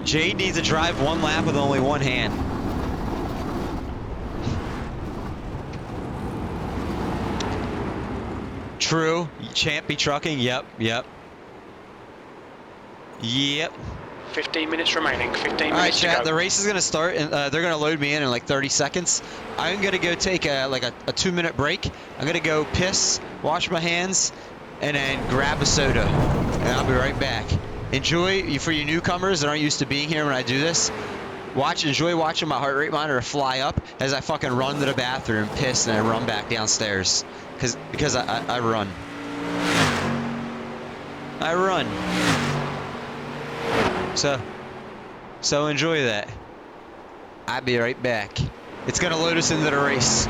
Jade needs to drive one lap with only one hand. True. Champ be trucking. Yep. 15 minutes remaining. 15 minutes All right, to chat. go. The race is gonna start, and they're gonna load me in like 30 seconds. I'm gonna go take a 2-minute break. I'm gonna go piss, wash my hands, and then grab a soda, and I'll be right back. Enjoy for you newcomers that aren't used to being here when I do this. Enjoy watching my heart rate monitor fly up as I fucking run to the bathroom, piss, and then run back downstairs. Because I run. I run. So enjoy that. I'll be right back. It's gonna load us into the race.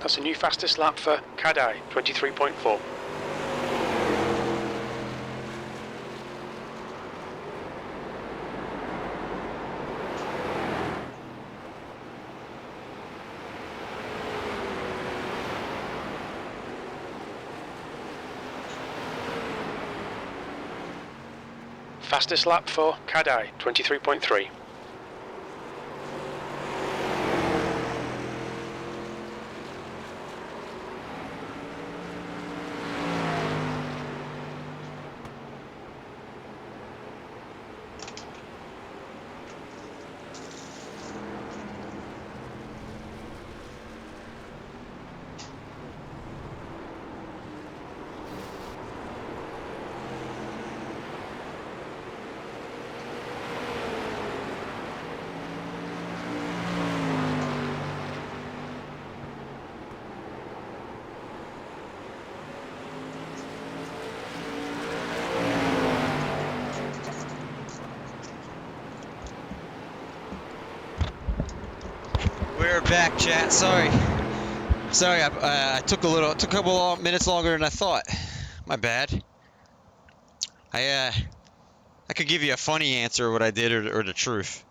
That's a new fastest lap for Kadai, 23.4. Fastest lap for Kadai, 23.3. We're back, chat. Sorry, I took a couple minutes longer than I thought. My bad. I could give you a funny answer what I did or the truth.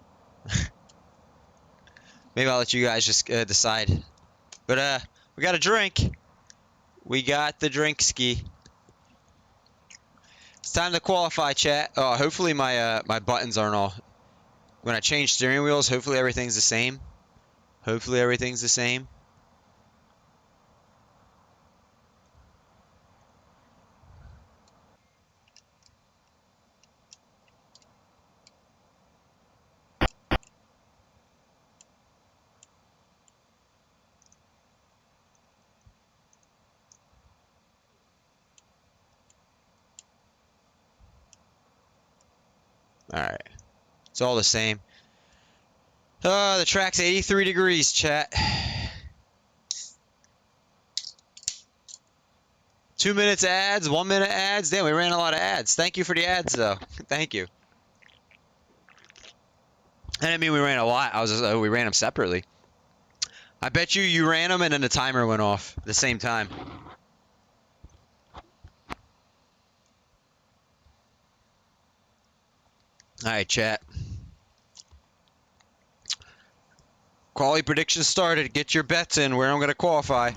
Maybe I'll let you guys just decide. But we got a drink. We got the drink ski. It's time to qualify, chat. Oh, hopefully my my buttons aren't all. When I change steering wheels, hopefully everything's the same. Hopefully everything's the same. All right. It's all the same. The track's 83 degrees, chat. 2 minutes ads, 1 minute ads. Damn, we ran a lot of ads. Thank you for the ads, though. Thank you. I didn't mean we ran a lot. I was just, we ran them separately. I bet you ran them and then the timer went off at the same time. All right, chat. Quality predictions started. Get your bets in where I'm going to qualify.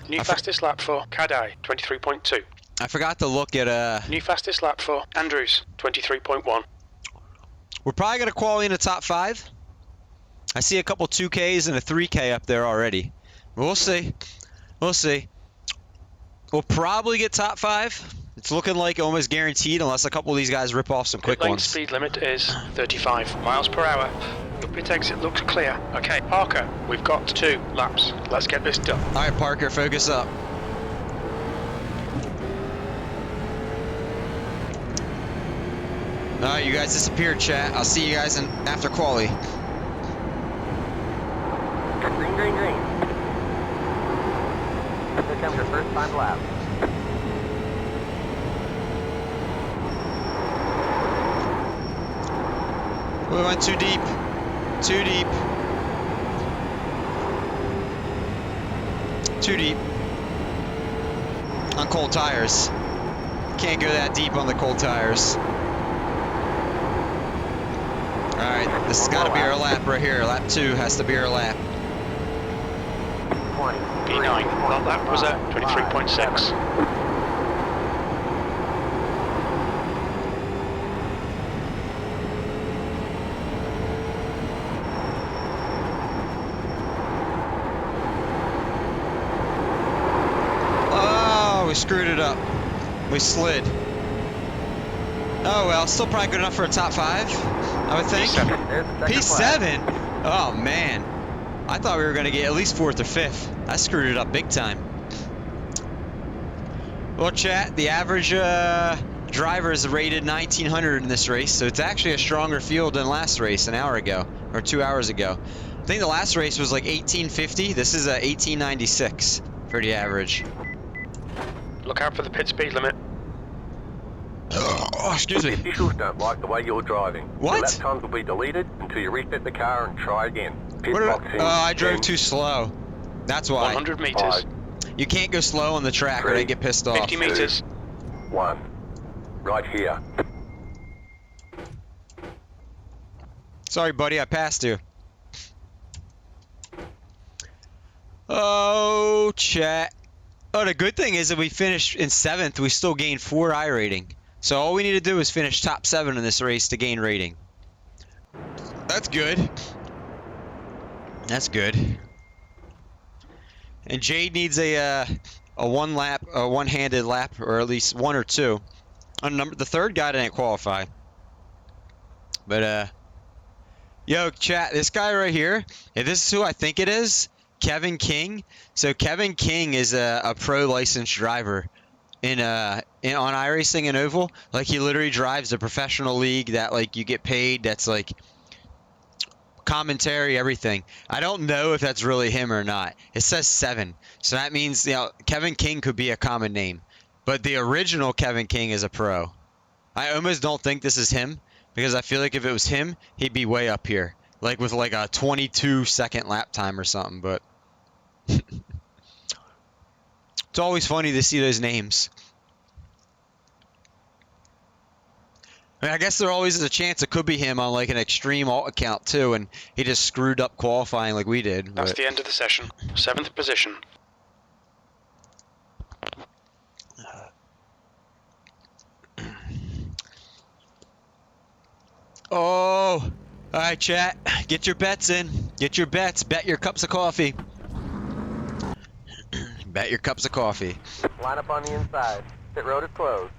New fastest lap for Kadai, 23.2. I forgot to look at New fastest lap for Andrews, 23.1. We're probably going to qualify in the top 5. I see a couple 2Ks and a 3K up there already. We'll see. We'll see. We'll probably get top 5. It's looking like almost guaranteed unless a couple of these guys rip off some quick Pit lane ones. speed limit is 35 miles per hour. The pit exit looks clear. Okay, Parker, we've got 2 laps. Let's get this done. All right, Parker, focus up. All right, you guys disappeared, chat. I'll see you guys in after quali. Green, green, green. Here comes your first time lap. We went too deep. Too deep. Too deep. On cold tires. Can't go that deep on the cold tires. Alright, this has got to be our lap right here. Lap 2 has to be our lap. 20. P9, that lap was at 23.6. We screwed it up. We slid. Oh well, still probably good enough for a top 5, I would think. P7? Oh man. I thought we were going to get at least 4th or 5th. I screwed it up big time. Well, chat, the average driver is rated 1900 in this race, so it's actually a stronger field than last race an hour ago, or 2 hours ago. I think the last race was like 1850. This is 1896 for the average. Look out for the pit speed limit. Oh, excuse me. The officials don't like the way you're driving. What? Your lap times will be deleted until you reset the car and try again. Pit What box in I drove 10, too slow. That's why. 100 meters. 5, You can't go slow on the track or they get pissed off. 50 meters. 1. Right here. Sorry, buddy, I passed you. Oh, chat. Oh, the good thing is that we finished in 7th, we still gained 4 I rating. So all we need to do is finish top 7 in this race to gain rating. That's good. That's good. And Jade needs a one-handed lap, or at least 1 or 2. The third guy didn't qualify. But yo, chat, this guy right here, if this is who I think it is, Kevin King. So Kevin King is a pro licensed driver on iRacing and Oval. Like he literally drives a professional league that like you get paid. That's like commentary, everything. I don't know if that's really him or not. It says 7, so that means Kevin King could be a common name, but the original Kevin King is a pro. I almost don't think this is him because I feel like if it was him, he'd be way up here. Like with like a 22-second lap time or something, but it's always funny to see those names. I mean, I guess there always is a chance it could be him on like an extreme alt account too, and he just screwed up qualifying like we did. That's but the end of the session. 7th position. Oh, all right, chat. Get your bets in. Get your bets. Bet your cups of coffee. Bet your cups of coffee. Line up on the inside. Pit road is closed.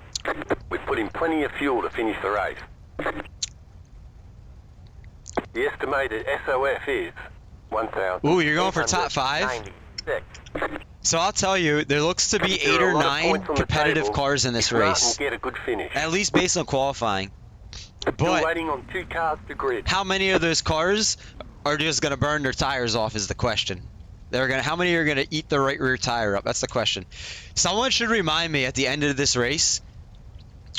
We put in plenty of fuel to finish the race. The estimated SOF is 1,000. Ooh, you're going for top 5? So I'll tell you, there looks to be 8 or 9 competitive cars in this race. Get a good finish. At least based on qualifying. Still But waiting on 2 cars to grid. how many of those cars are just going to burn their tires off is the question. How many are going to eat the right rear tire up? That's the question. Someone should remind me at the end of this race,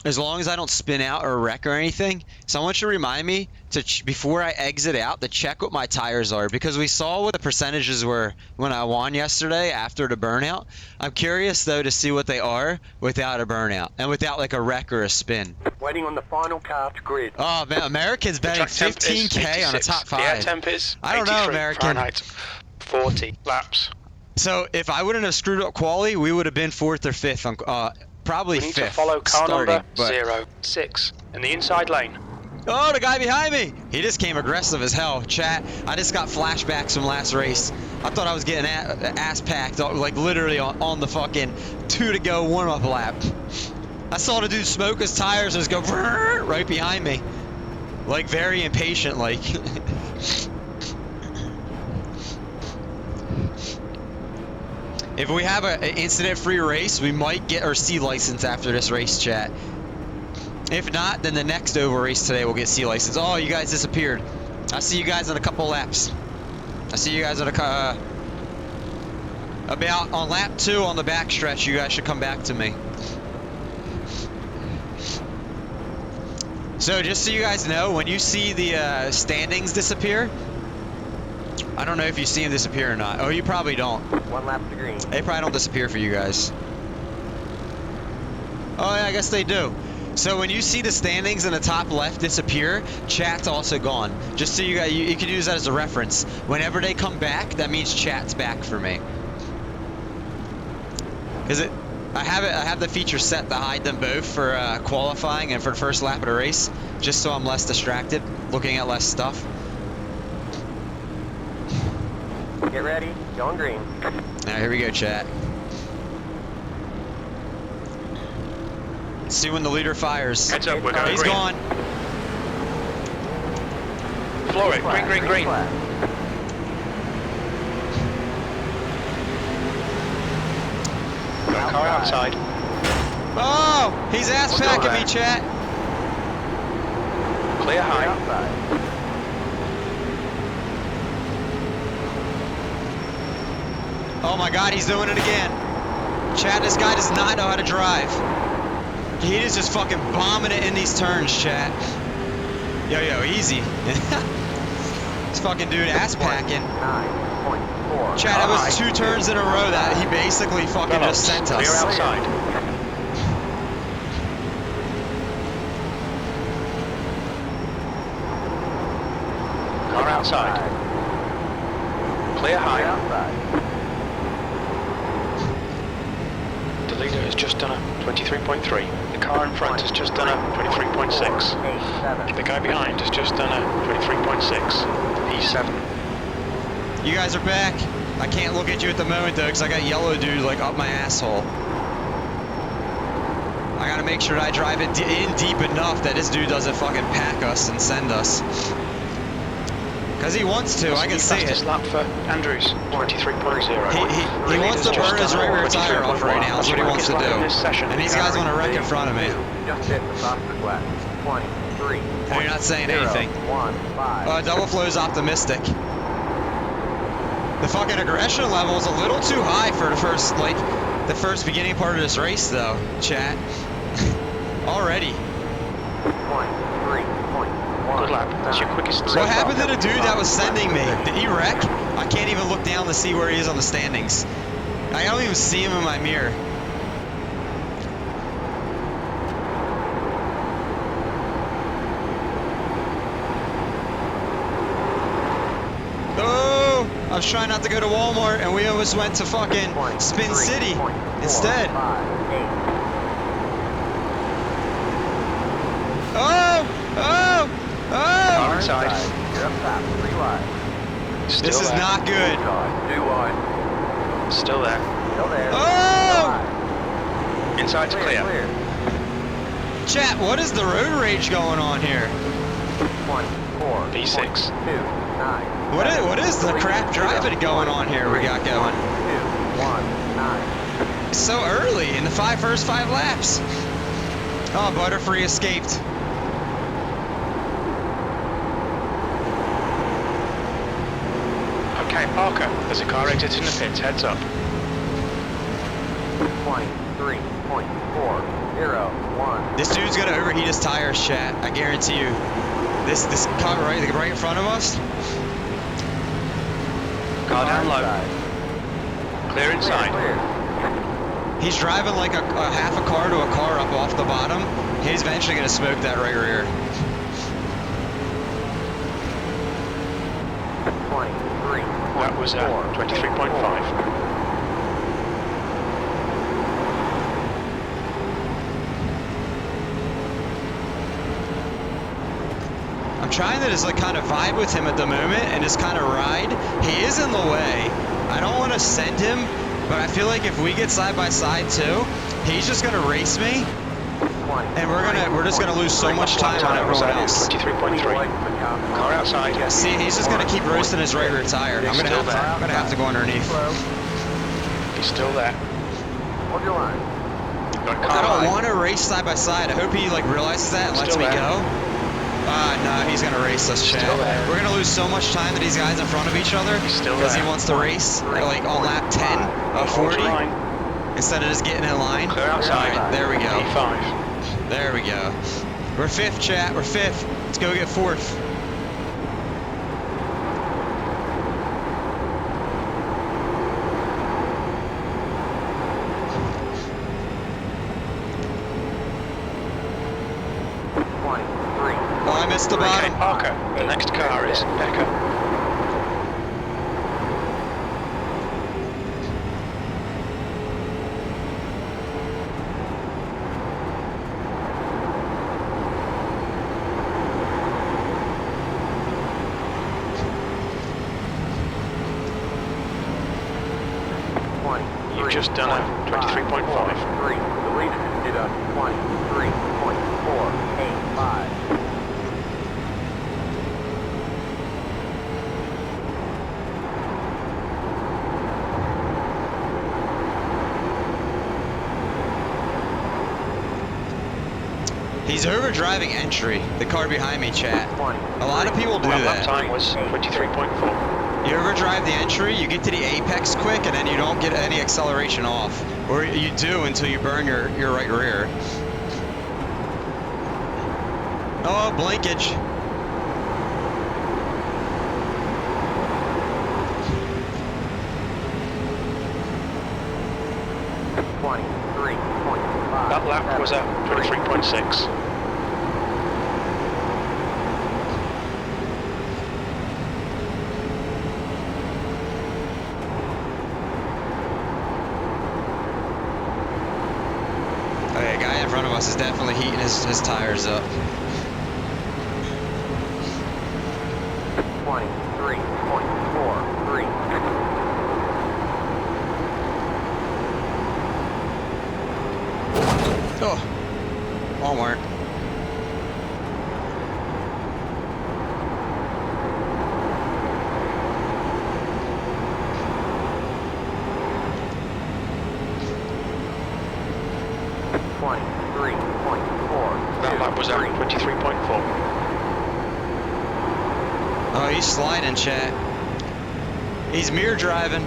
as long as I don't spin out or wreck or anything, someone should remind me to, before I exit out, to check what my tires are, because we saw what the percentages were when I won yesterday after the burnout. I'm curious though to see what they are without a burnout and without like a wreck or a spin. Waiting on the final car to grid. Oh man, American's betting Track temp is 15K on a 86. top The air 5. temp is I don't know, 83 American. Fahrenheit. 40 laps. So if I wouldn't have screwed up quali, we would have been 4th or 5th on probably We need 5th. to follow car starting, number but- 06 in the inside lane. Oh, the guy behind me! He just came aggressive as hell. Chat, I just got flashbacks from last race. I thought I was getting ass packed, like literally on the fucking 2 to go warm-up lap. I saw the dude smoke his tires and just go right behind me. Like very impatient, like. If we have an incident-free race, we might get our C license after this race, chat. If not, then the next oval race today will get C license. Oh, you guys disappeared. I'll see you guys in a couple laps. I'll see you guys in about on lap 2 on the back stretch. You guys should come back to me. So just so you guys know, when you see the standings disappear, I don't know if you see them disappear or not. Oh, you probably don't. 1 lap to green. They probably don't disappear for you guys. Oh yeah, I guess they do. So when you see the standings in the top left disappear, chat's also gone. Just so you guys, you can use that as a reference. Whenever they come back, that means chat's back for me. Cause I have the feature set to hide them both for qualifying and for the first lap of the race, just so I'm less distracted, looking at less stuff. Get ready. Going green. Alright, here we go, chat. Let's see when the leader fires. Heads up, we're going He's green. gone. Floor it. Green, green, green. Got a car outside. Oh, he's ass What's packing over me, there? chat. Clear high. Outside. Oh my God, he's doing it again. Chat, this guy does not know how to drive. He is just fucking bombing it in these turns, chat. Yo, easy. This fucking dude ass packing. 9.4. Chat, that was 2 turns in a row that he basically fucking just sent Clear us. outside. Car outside. Clear high. Outside. The leader has just done a 23.3. The car in front has just done a 23.6. The guy behind has just done a 23.6. P7. You guys are back. I can't look at you at the moment though, because I got yellow dude like up my asshole. I gotta make sure that I drive it in deep enough that this dude doesn't fucking pack us and send us. Because he wants to, I can see Fastest it. lap for Andrews, 23.0. He wants to burn his right rear tire off right now, is what he wants to do. And these guys want to wreck in front of me. Just hit the fastest lap. 23. And you're not saying anything. 1.5. Double Flow's optimistic. The fucking aggression level is a little too high for the first beginning part of this race though, chat. Already. 3.1. Good lap. That's your quickest What happened to the dude that was sending me? Did he wreck? I can't even look down to see where he is on the standings. I don't even see him in my mirror. Oh, I was trying not to go to Walmart and we almost went to fucking Spin City instead. Oh! inside. You're up top, 3 wide. Still This is there. not good. 2 wide. Still there. Still there. Oh! Inside's clear. Chat, what is the road rage going on here? 24. V6. 2, 9. What is the crap driving going on here we got going? 2, 1, 9. It's so early in the first 5 laps. Oh, Butterfree escaped. Okay, Parker, there's a car exiting the pits, heads up. 23.401. This dude's gonna overheat his tires, chat. I guarantee you. This car right in front of us. Car down low. Clear inside. He's driving like a half a car to a car up off the bottom. He's eventually gonna smoke that right rear. 23. That was 23.5. I'm trying to just like kind of vibe with him at the moment and just kind of ride. He is in the way. I don't want to send him, but I feel like if we get side by side too, he's just gonna race me, and we're just gonna lose so much time on everyone else. 23.3. Car outside. See, he's just gonna keep roasting his right rear tire. I'm gonna have to go underneath. He's still there. Hold your line. Got a I car don't line. want to race side by side. I hope he like realizes that and lets Still me there. go. No, he's gonna race us, Chad. Still there. We're gonna lose so much time to these guys in front of each other He's still because he there. wants to race like on lap 10 of Hold 40 your line. instead of just getting in line. Clear outside. All right, there we go. P5. There we go. We're 5th, chat. We're 5th. Let's go get 4th. Oh, I missed the Okay, bottom. Parker, the next car is Becker. You've just done a 23.5. 3. The leader did a 23.485. He's overdriving entry. The car behind me, chat. A lot of people do Well, that that. time was 23.4. You overdrive the entry, you get to the apex quick, and then you don't get any acceleration off. Or you do until you burn your right rear. Oh, blinkage. That lap was at 23.6. Okay, guy in front of us is definitely heating his tires up. 23.43. Oh, Walmart. That lap was at 23.4. Oh, he's sliding, chat. He's mirror driving.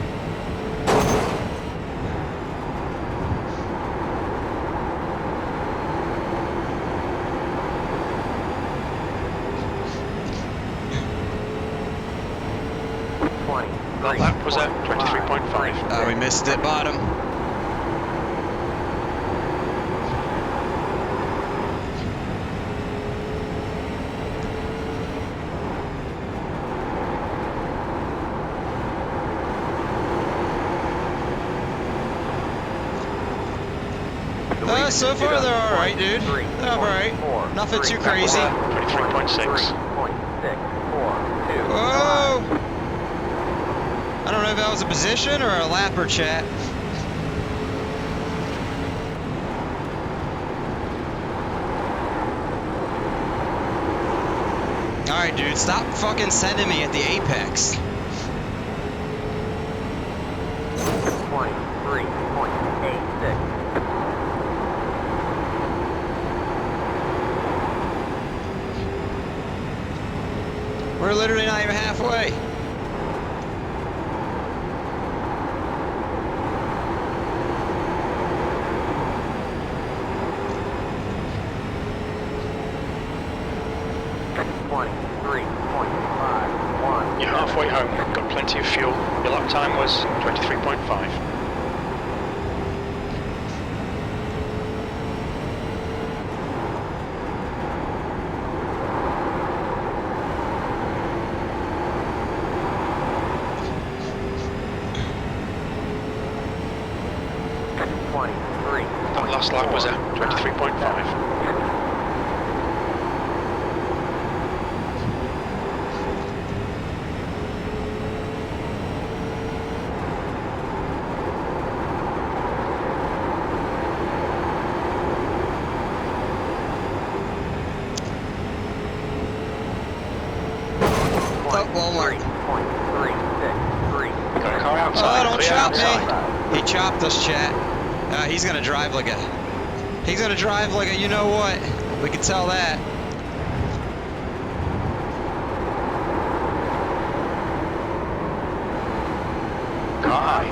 That lap was at 23.5. Oh, we missed it, bottom. So far they're alright, dude. They're alright. Nothing too crazy. 23.6. Whoa! I don't know if that was a position or a lapper, chat. Alright, dude, stop fucking sending me at the apex. 23.86. We're literally not even halfway. You're halfway home, got plenty of fuel. Your lap time was 23.5. That last lap was at 23.5. Walmart. Got a car outside. Oh, don't Clear chop outside. me. He chopped us, chat. He's gonna drive like a... He's gonna drive like a you know what. We can tell that. Car high.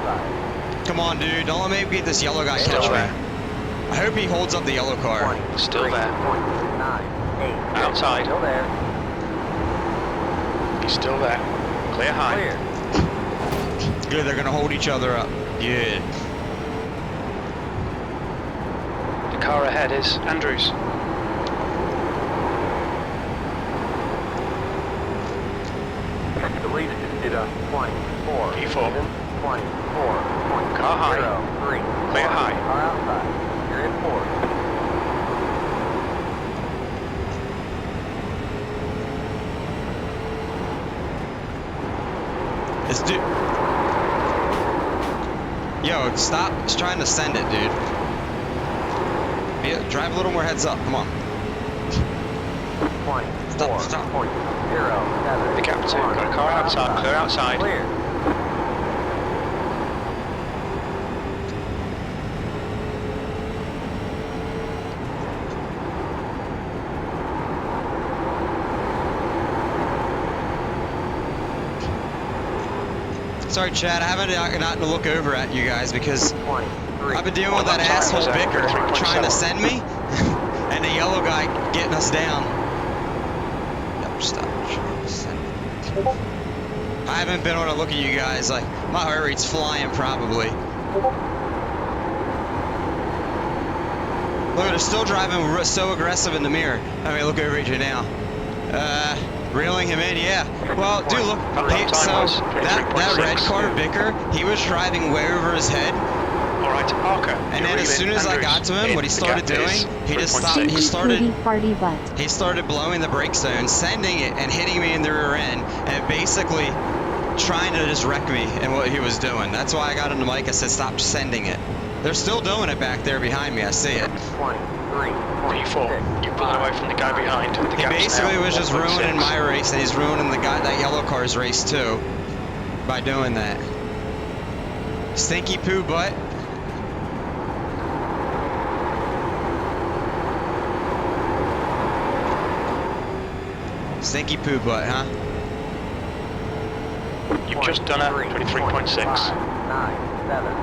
Come on, dude. Don't let me get this yellow guy catch me. I hope he holds up the yellow car. Still there. Outside. Still there. He's still there. Clear high. Clear. Good, they're gonna hold each other up. Good. The car ahead is Andrews. The lead is at 24. P4. 24. Car high. 3. Clear high. Car outside. You're in 4. This dude. Yo, stop trying to send it, dude. Yeah, drive a little more heads up. Come on. 24. Stop. 0.07. The gap 2. Got a car outside. Clear outside. Clear. Sorry, Chad. I haven't gotten to look over at you guys because 23. I've been dealing with that asshole Bicker trying to send me, and the yellow guy getting us down. Yep, stop trying to send me. I haven't been able to look at you guys. Like my heart rate's flying probably. Look, they're still driving so aggressive in the mirror. I mean, look over at you now. Reeling him in, yeah. Well, dude, look. So that red car Bicker, he was driving way over his head. All right, Parker. And then as soon as I got to him, what he started doing, he just stopped. He started blowing the brake zone, sending it, and hitting me in the rear end, and basically trying to just wreck me in what he was doing. That's why I got on the mic. I said, stop sending it. They're still doing it back there behind me. I see it. P4, you pulled away from the guy behind. The He basically was just ruining my race, and he's ruining that yellow car's race too by doing that. Stinky poo butt. Stinky poo butt, huh? You've just done a 23.6. 9, 7.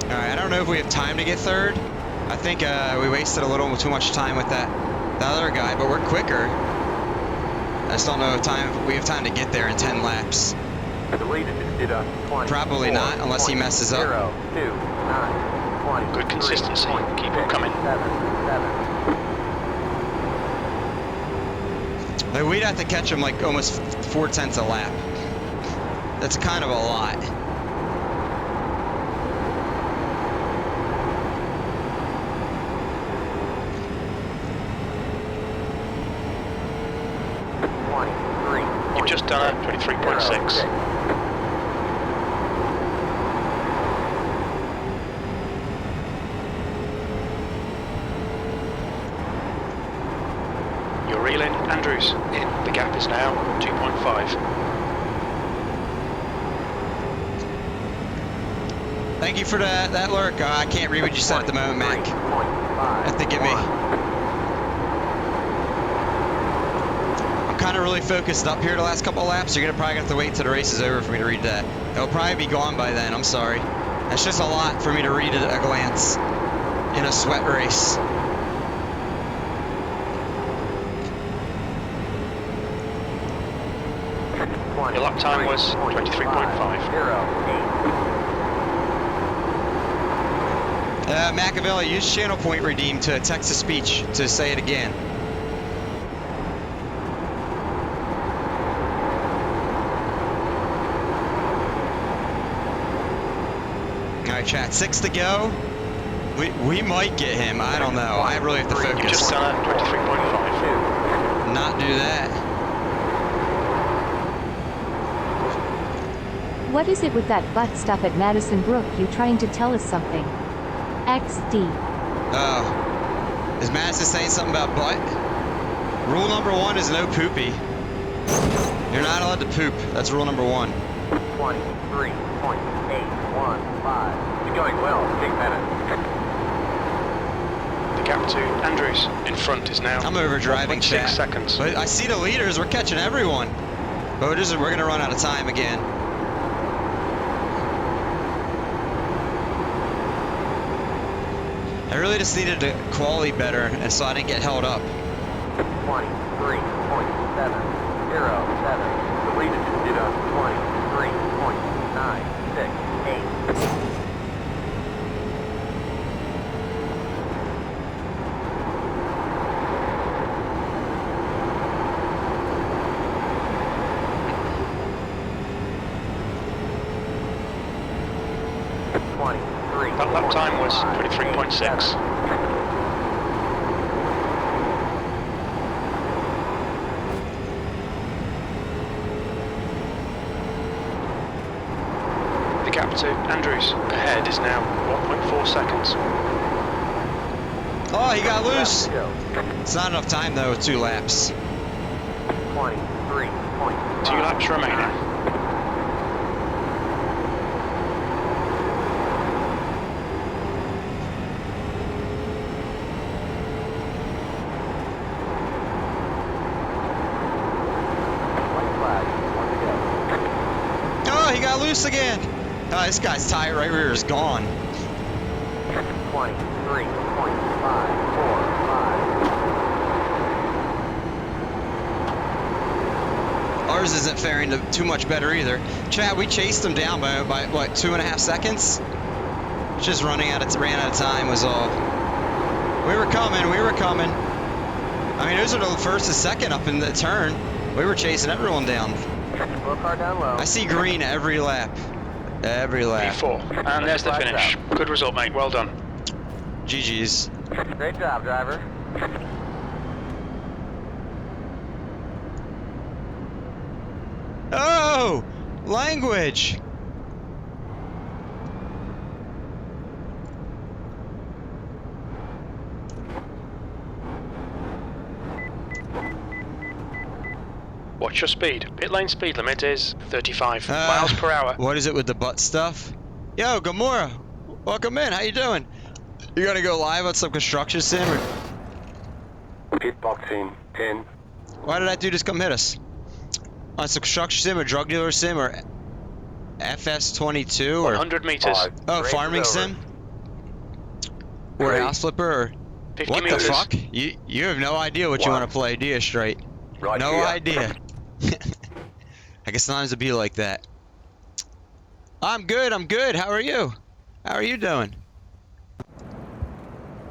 Alright, I don't know if we have time to get third. I think we wasted a little too much time with that other guy, but we're quicker. I just don't know if we have time to get there in 10 laps. Probably not, unless he messes up. 0, 2, 9, 20. Good consistency. Keep it coming. 7. Like, we'd have to catch him like almost 4/10 a lap. That's kind of a lot. just done a 23.6. You're reeling, Andrews. In. The gap is now 2.5. Thank you for that lurk. I can't read what you said at the moment, Mac. I think it me. I'm kind of really focused up here the last couple of laps. You're gonna probably have to wait till the race is over for me to read that. It'll probably be gone by then. I'm sorry. That's just a lot for me to read at a glance in a sweat race. Your lap time was 23.5. Machiavelli, use channel point redeem to text to speech to say it again. Alright, chat, 6 to go. We might get him. I don't know. I really have to focus. You just done a 23.5. Not do that. What is it with that butt stuff at Madison Brook? You trying to tell us something? XD. Oh. Is Madison saying something about butt? Rule number 1 is no poopy. You're not allowed to poop. That's rule number 1. 23.815. You're going well. Big minute. The gap to Andrews in front is now I'm over driving, 1.6 chat. seconds. But I see the leaders. We're catching everyone. But we're going to run out of time again. I really just needed the quality better, and so I didn't get held up. 23.707. The leader just did a 23.968. That lap time was 23.6. The gap to Andrews ahead is now 1.4 seconds. Oh, he got loose. It's not enough time, though, with 2 laps. 23.5. 2 laps remaining. He got loose again. Oh, this guy's tire right rear is gone. 23.545. Ours isn't faring too much better either. Chad, we chased him down by what, 2.5 seconds? Just ran out of time was all. We were coming. I mean, those are the first and second up in the turn. We were chasing everyone down. Car down low. I see green every lap. Every lap. P4. And there's the finish. Good result, mate. Well done. GG's. Great job, driver. Oh! Language! Watch your speed. Pit lane speed limit is 35 miles per hour. What is it with the butt stuff? Yo, Gamora! Welcome in, how you doing? You gonna go live on some construction sim or... Pit boxing 10. Why did that dude just come hit us? On some construction sim or drug dealer sim or FS22 or... 100 meters. Oh, farming sim? Or house flipper or... 50 what meters. the fuck? You have no idea what you want to play, do you, Straight? Right no here. idea. I guess sometimes it'd be like that. I'm good. How are you? How are you doing?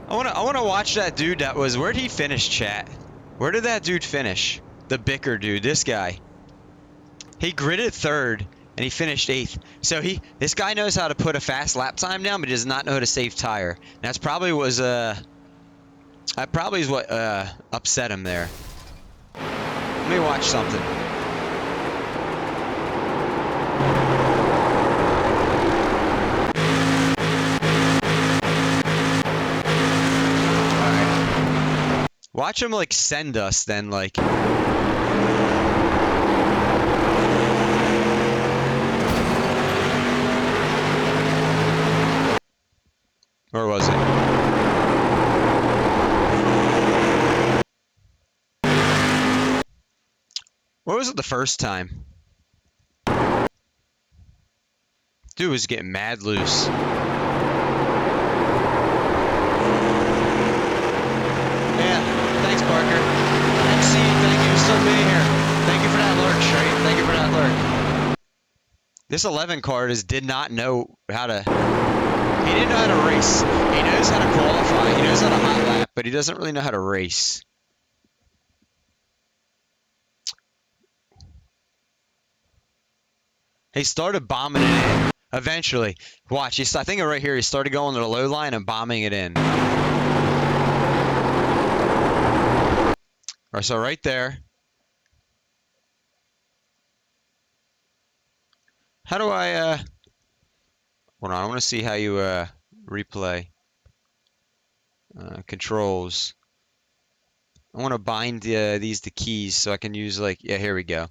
I wanna watch that dude that was... Where'd he finish, chat? Where did that dude finish? The Bicker dude, this guy. He gridded 3rd, and he finished 8th. So this guy knows how to put a fast lap time down, but he does not know how to save tire. That probably is what upset him there. Let me watch something. Watch him like send us then, like. Where was it? Where was it the first time? Dude was getting mad loose. Yeah, thanks Parker. MC, thank you for still being here. Thank you for that lurk, Straight. Thank you for that lurk. This 11 card did not know how to... He didn't know how to race. He knows how to qualify. He knows how to hot lap, but he doesn't really know how to race. He started bombing it in. Eventually. Watch. I think right here, he started going to the low line and bombing it in. Alright, so right there. How do I, hold on, I want to see how you replay. Controls. I want to bind these to keys so I can use like, yeah, here we go.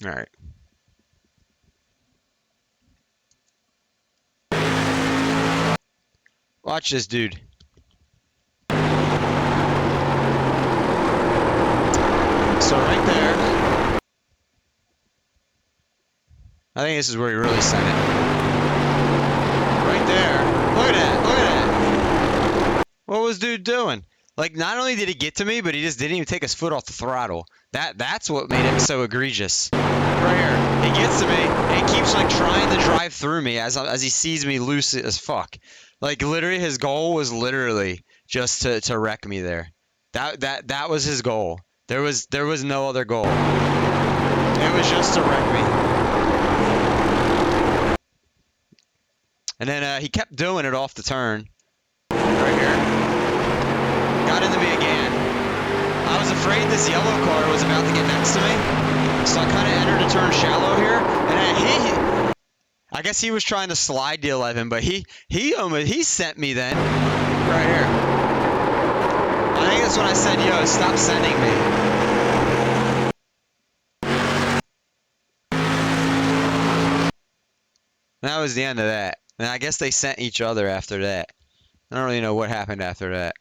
All right. Watch this dude. So right there. I think this is where he really sent it. Right there. Look at that. Look at that. What was dude doing? Like, not only did he get to me, but he just didn't even take his foot off the throttle. That's what made it so egregious. Right here. He gets to me, and he keeps, like, trying to drive through me as he sees me loose as fuck. Like, literally, his goal was literally just to wreck me there. That was his goal. There was no other goal. It was just to wreck me. And then he kept doing it off the turn. Right here. Got into me again. I was afraid this yellow car was about to get next to me. So I kind of entered the turn shallow here. And I guess he was trying to slide the 11, but he sent me then. Right here. I think that's when I said, yo, stop sending me. That was the end of that. And I guess they sent each other after that. I don't really know what happened after that.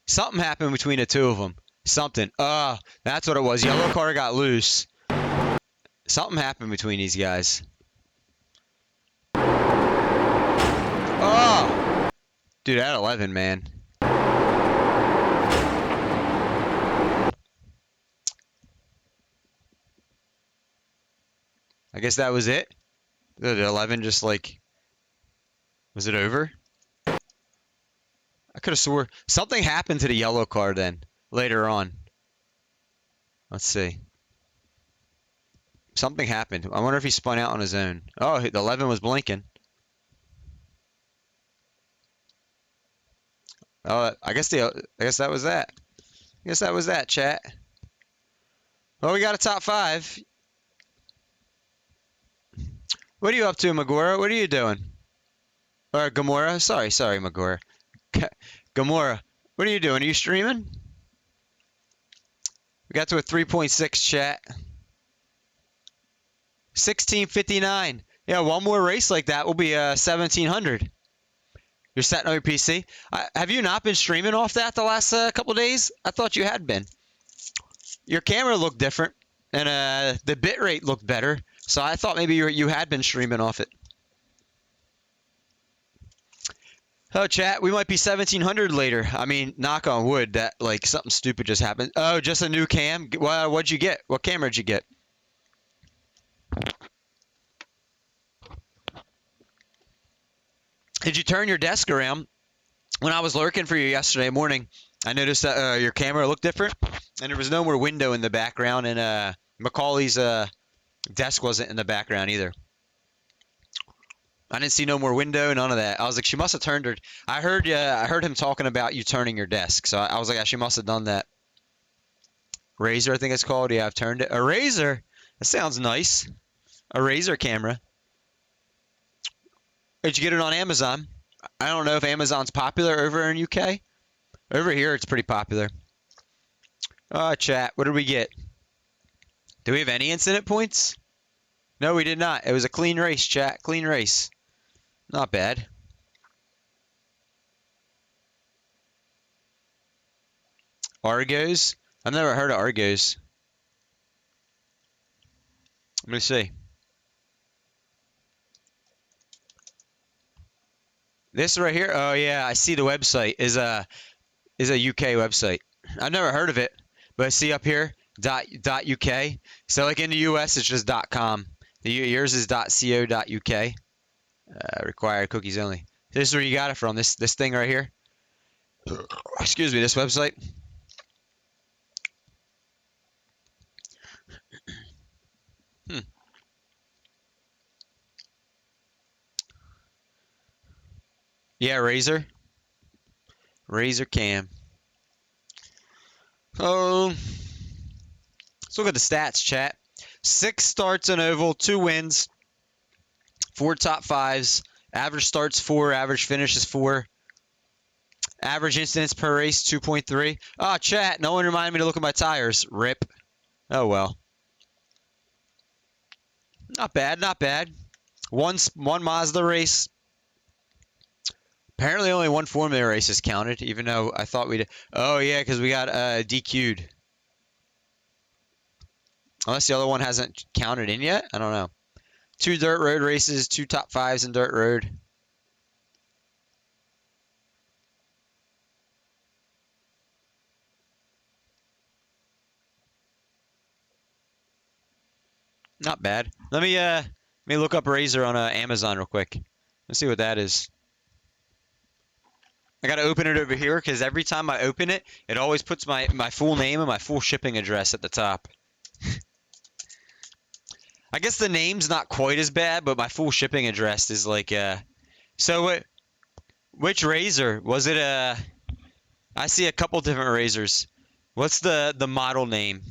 Something happened between the two of them. Something. That's what it was. Yellow car got loose. Something happened between these guys. Oh! Dude, that 11, man. I guess that was it. The 11 just like... Was it over? I could have swore something happened to the yellow car then later on. Let's see. Something happened. I wonder if he spun out on his own. Oh, the 11 was blinking. Oh, I guess that was that. I guess that was that, chat. Well, we got a top 5. What are you up to, Magora? What are you doing? Or Gamora? Sorry, Magora. Gamora, what are you doing? Are you streaming? We got to a 3.6 chat. 1659. Yeah, one more race like that will be 1700. You're setting on your PC. Have you not been streaming off that the last couple days? I thought you had been. Your camera looked different, and the bitrate looked better. So I thought maybe you had been streaming off it. Oh, chat, we might be 1700 later. I mean, knock on wood that, like, something stupid just happened. Oh, just a new cam? Well, what'd you get? What camera did you get? Did you turn your desk around? When I was lurking for you yesterday morning, I noticed that your camera looked different, and there was no more window in the background, and Macaulay's Desk wasn't in the background either. I didn't see no more window, none of that. I was like, she must have turned her. I heard him talking about you turning your desk. So I was like, she must have done that. Razor, I think it's called. Yeah, I've turned it. A Razor. That sounds nice. A Razor camera. Did you get it on Amazon? I don't know if Amazon's popular over in UK. Over here, it's pretty popular. Chat, what did we get? Do we have any incident points? No, we did not. It was a clean race, chat. Clean race. Not bad. Argos? I've never heard of Argos. Let me see. This right here, oh yeah, I see the website is a UK website. I've never heard of it, but see up here .uk. So like in the US, it's just .com. Yours is .co.uk. Required cookies only. This is where you got it from. This thing right here. Excuse me. This website. Yeah, Razor. Razor cam. Oh, let's look at the stats, chat. 6 starts in oval, 2 wins, 4 top 5s. Average starts 4, average finishes 4. Average incidents per race 2.3. Ah, chat. No one reminded me to look at my tires. Rip. Oh well. Not bad, not bad. One Mazda race. Apparently only one Formula race is counted, even though I thought we'd... Oh, yeah, because we got DQ'd. Unless the other one hasn't counted in yet? I don't know. 2 dirt road races, 2 top 5s in dirt road. Not bad. Let me look up Razor on Amazon real quick. Let's see what that is. I gotta open it over here because every time I open it, it always puts my full name and my full shipping address at the top. I guess the name's not quite as bad, but my full shipping address is like So which Razor was it? I see a couple different Razors. What's the model name?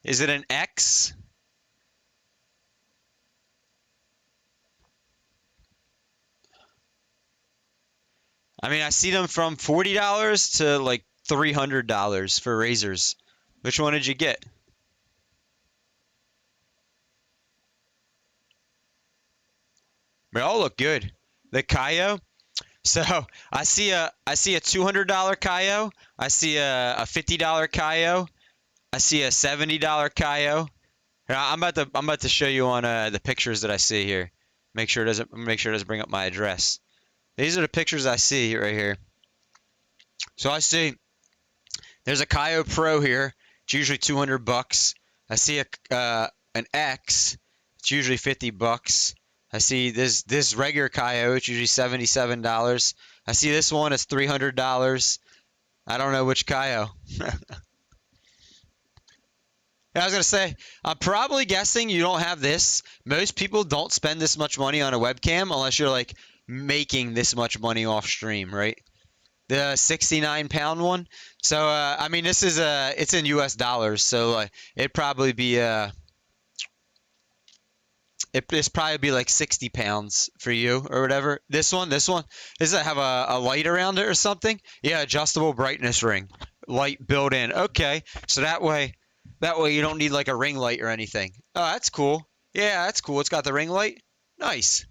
Is it an X? I mean, I see them from $40 to like $300 for Razors. Which one did you get? They all look good. The Kayo. So I see a $200 Kayo. I see a $50 Kayo. I see a $70 Kayo. I'm about to show you on the pictures that I see here. Make sure it doesn't bring up my address. These are the pictures I see right here. So I see there's a Kayo Pro here. It's usually $200. I see an X. It's usually $50. I see this regular Kayo. It's usually $77. I see this one. It's $300. I don't know which Kayo. I was going to say, I'm probably guessing you don't have this. Most people don't spend this much money on a webcam unless you're like making this much money off stream, right? The 69-pound one. So I mean, this is it's in US dollars, so it'd probably be it's probably be like 60 pounds for you or whatever. This one does it have a light around it or something? Yeah, adjustable brightness ring, light built in. Okay, so that way you don't need like a ring light or anything. Oh, that's cool. Yeah, that's cool. It's got the ring light. Nice.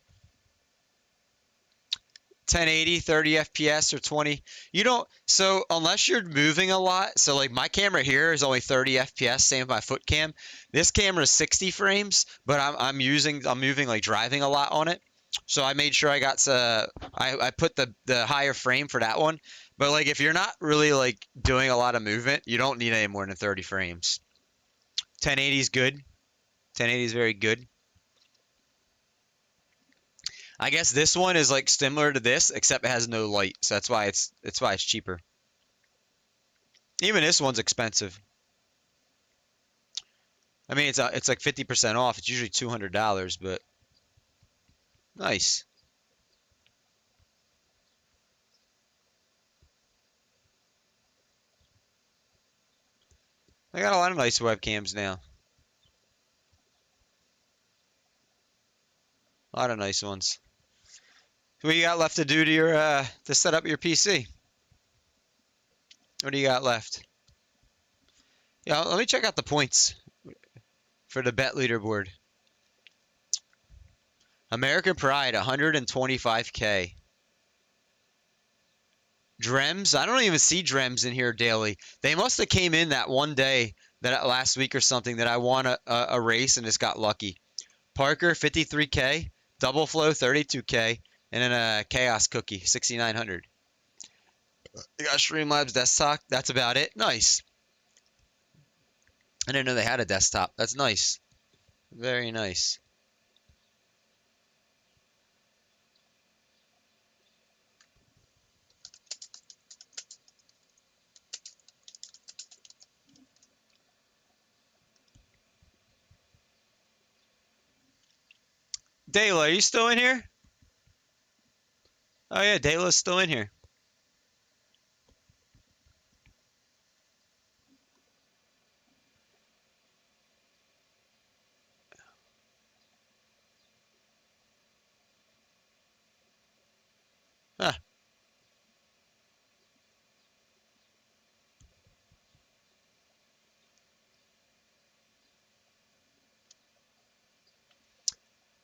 1080, 30 FPS or 20. You don't, so unless you're moving a lot, so like my camera here is only 30 FPS, same with my foot cam. This camera is 60 frames, but I'm moving like driving a lot on it. So I made sure I got I put the higher frame for that one. But like if you're not really like doing a lot of movement, you don't need any more than 30 frames. 1080 is good. 1080 is very good. I guess this one is like similar to this, except it has no light, so that's why it's cheaper. Even this one's expensive. I mean, it's like 50% off. It's usually $200, but nice. I got a lot of nice webcams now. A lot of nice ones. What do you got left to do to your to set up your PC? What do you got left? Yeah, let me check out the points for the bet leaderboard. American Pride, 125K. Drems, I don't even see Drems in here daily. They must have came in that one day that last week or something that I won a race and just got lucky. Parker, 53K. Double Flow, 32K. And then a Chaos Cookie, 6,900. You got Streamlabs desktop. That's about it. Nice. I didn't know they had a desktop. That's nice. Very nice. Dayla, are you still in here? Oh yeah, Dayla's still in here. Huh.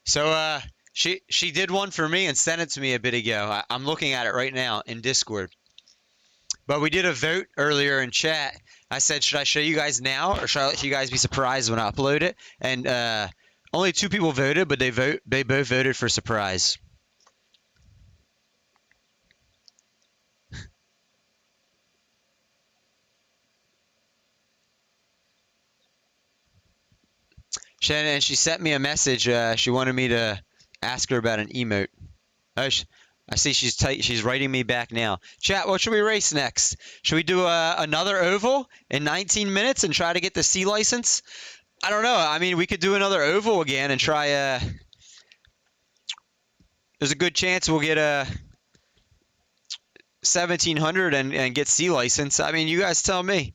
So she did one for me and sent it to me a bit ago. I'm looking at it right now in Discord. But we did a vote earlier in chat. I said, should I show you guys now, or should I let you guys be surprised when I upload it? And only 2 people voted, but they both voted for surprise. And she sent me a message. She wanted me to ask her about an emote. Oh, I see she's writing me back now. Chat, what should we race next? Should we do another oval in 19 minutes and try to get the C license? I don't know. I mean, we could do another oval again and try. There's a good chance we'll get a 1700 and get C license. I mean, you guys tell me.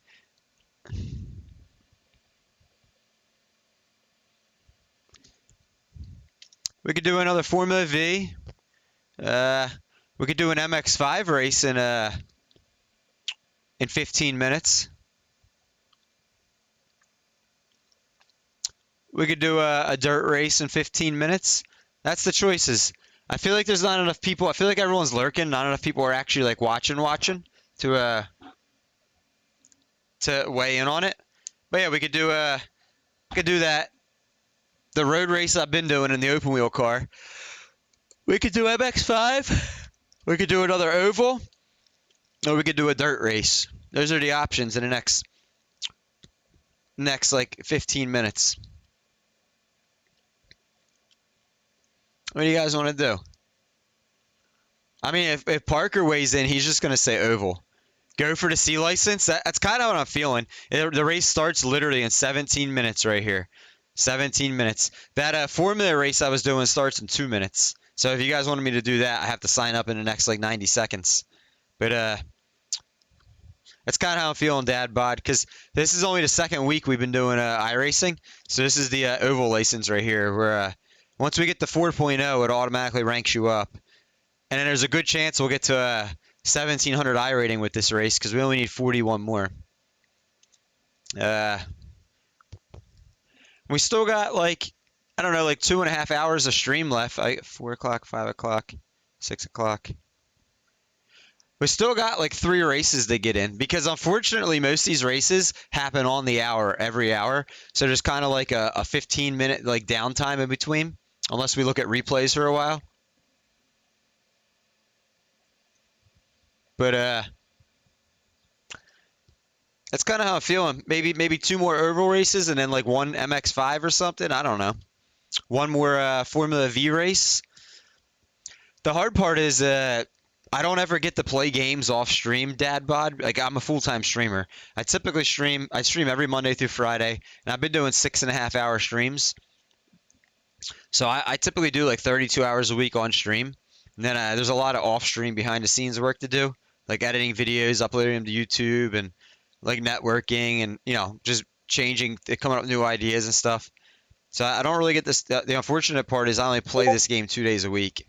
We could do another Formula V. We could do an MX-5 race in 15 minutes. We could do a dirt race in 15 minutes. That's the choices. I feel like there's not enough people. I feel like everyone's lurking. Not enough people are actually like watching to weigh in on it. But yeah, we could do that. The road race I've been doing in the open wheel car. We could do MX-5. We could do another oval. Or we could do a dirt race. Those are the options in the next like 15 minutes. What do you guys want to do? I mean, if Parker weighs in, he's just going to say oval. Go for the C license. That's kind of what I'm feeling. The race starts literally in 17 minutes right here. 17 minutes. That Formula race I was doing starts in 2 minutes. So if you guys wanted me to do that, I have to sign up in the next like 90 seconds. But that's kind of how I'm feeling, Dad Bod, because this is only the second week we've been doing iRacing. So this is the oval license right here, where once we get to 4.0, it automatically ranks you up. And then there's a good chance we'll get to 1700 iRating with this race, because we only need 41 more. We still got like, I don't know, like 2.5 hours of stream left. 4 o'clock, 5 o'clock, 6 o'clock. We still got like 3 races to get in, because unfortunately most of these races happen on the hour, every hour. So there's kind of like a 15-minute like downtime in between, unless we look at replays for a while. But that's kind of how I'm feeling. Maybe 2 more oval races and then like 1 MX-5 or something. I don't know. 1 more Formula V race. The hard part is I don't ever get to play games off stream, Dad Bod. Like, I'm a full-time streamer. I stream every Monday through Friday, and I've been doing 6.5-hour streams. So I typically do like 32 hours a week on stream. And then there's a lot of off-stream behind-the-scenes work to do, like editing videos, uploading them to YouTube, and like networking, and just coming up with new ideas and stuff. So I don't really get this. The unfortunate part is I only play this game 2 days a week.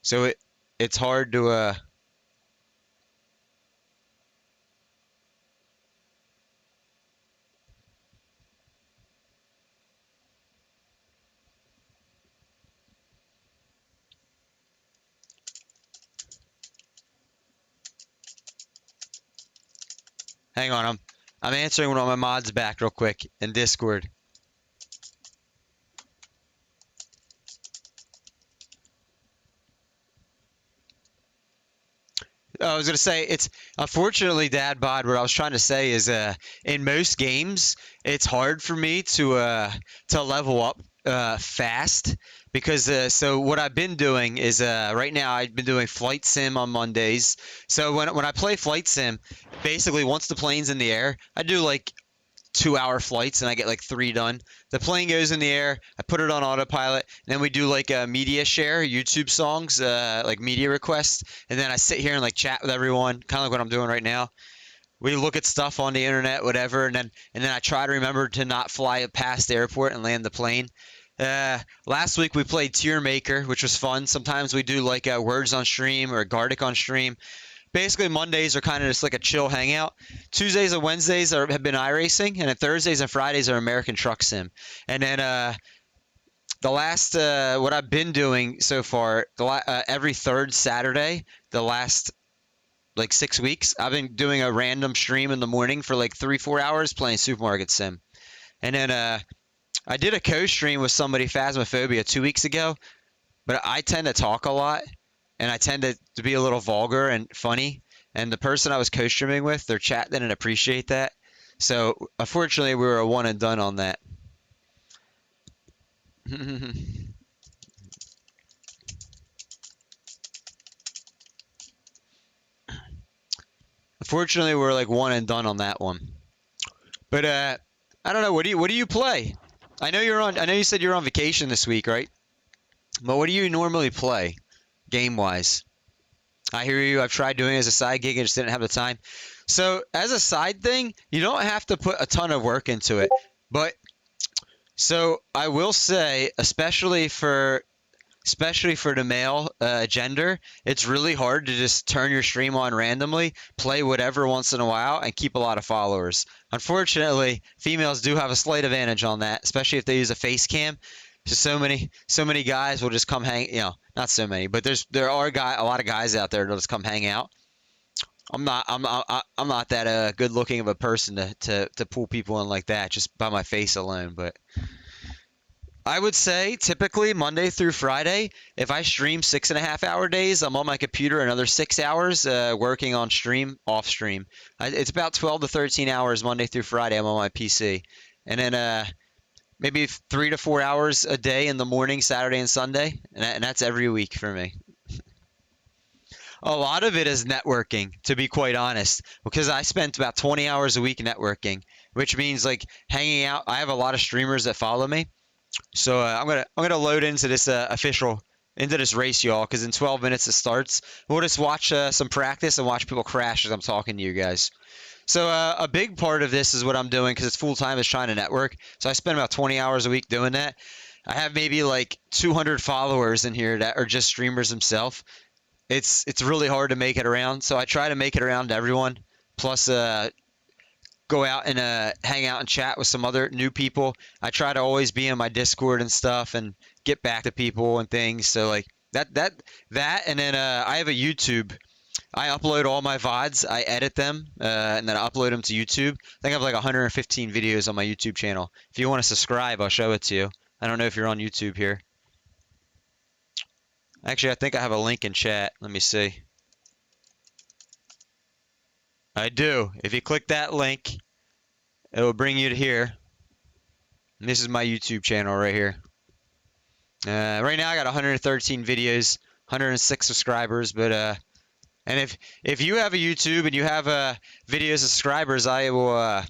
So it's hard to hang on. I'm answering one of my mods back real quick in Discord. I was gonna say, it's unfortunately, Dad Bod, what I was trying to say is in most games it's hard for me to level up fast, because so what I've been doing is right now I've been doing flight sim on Mondays. So when I play flight sim, basically once the plane's in the air, I do like 2-hour flights and I get like 3 done. The plane goes in the air, I put it on autopilot, and then we do like a media share, YouTube songs, like media requests, and then I sit here and like chat with everyone, kind of like what I'm doing right now. We look at stuff on the internet, whatever, and then I try to remember to not fly past the airport and land the plane. Last week we played Tier Maker, which was fun. Sometimes we do like Words on stream or Gartic on stream. Basically, Mondays are kind of just like a chill hangout. Tuesdays and Wednesdays have been iRacing, and then Thursdays and Fridays are American Truck Sim. And then the last, what I've been doing so far, every third Saturday, the last like 6 weeks, I've been doing a random stream in the morning for like 3-4 hours playing Supermarket Sim. And then I did a co-stream with somebody, Phasmophobia, 2 weeks ago, but I tend to talk a lot. And I tend to be a little vulgar and funny. And the person I was co-streaming with, their chat didn't appreciate that. So, unfortunately, we were a one and done on that. Unfortunately, we're like one and done on that one. But I don't know. What do you play? I know you said you're on vacation this week, right? But what do you normally play? Game-wise, I hear you. I've tried doing it as a side gig and just didn't have the time. So as a side thing, you don't have to put a ton of work into it. But so I will say, especially for the male gender, it's really hard to just turn your stream on randomly, play whatever once in a while, and keep a lot of followers. Unfortunately, females do have a slight advantage on that, especially if they use a face cam. So many guys will just come hang, not so many, but there are a lot of guys out there that'll just come hang out. I'm not that good looking of a person to pull people in like that just by my face alone. But I would say typically Monday through Friday, if I stream 6.5-hour days, I'm on my computer another 6 hours working on stream, off stream. It's about 12 to 13 hours Monday through Friday. I'm on my PC, and then maybe 3 to 4 hours a day in the morning, Saturday and Sunday, and that's every week for me. A lot of it is networking, to be quite honest, because I spent about 20 hours a week networking, which means like hanging out. I have a lot of streamers that follow me, so I'm gonna load into this race, y'all, because in 12 minutes it starts. We'll just watch some practice and watch people crash as I'm talking to you guys. So a big part of this is what I'm doing, because it's full time, is trying to network. So I spend about 20 hours a week doing that. I have maybe like 200 followers in here that are just streamers themselves. It's really hard to make it around. So I try to make it around to everyone. Plus go out and hang out and chat with some other new people. I try to always be in my Discord and stuff and get back to people and things. So like that, and then I have a YouTube. I upload all my VODs, I edit them, and then I upload them to YouTube. I think I have like 115 videos on my YouTube channel. If you want to subscribe, I'll show it to you. I don't know if you're on YouTube here. Actually, I think I have a link in chat. Let me see. I do. If you click that link, it will bring you to here. And this is my YouTube channel right here. Right now I got 113 videos 106 subscribers, but and if you have a YouTube and you have videos of subscribers, I will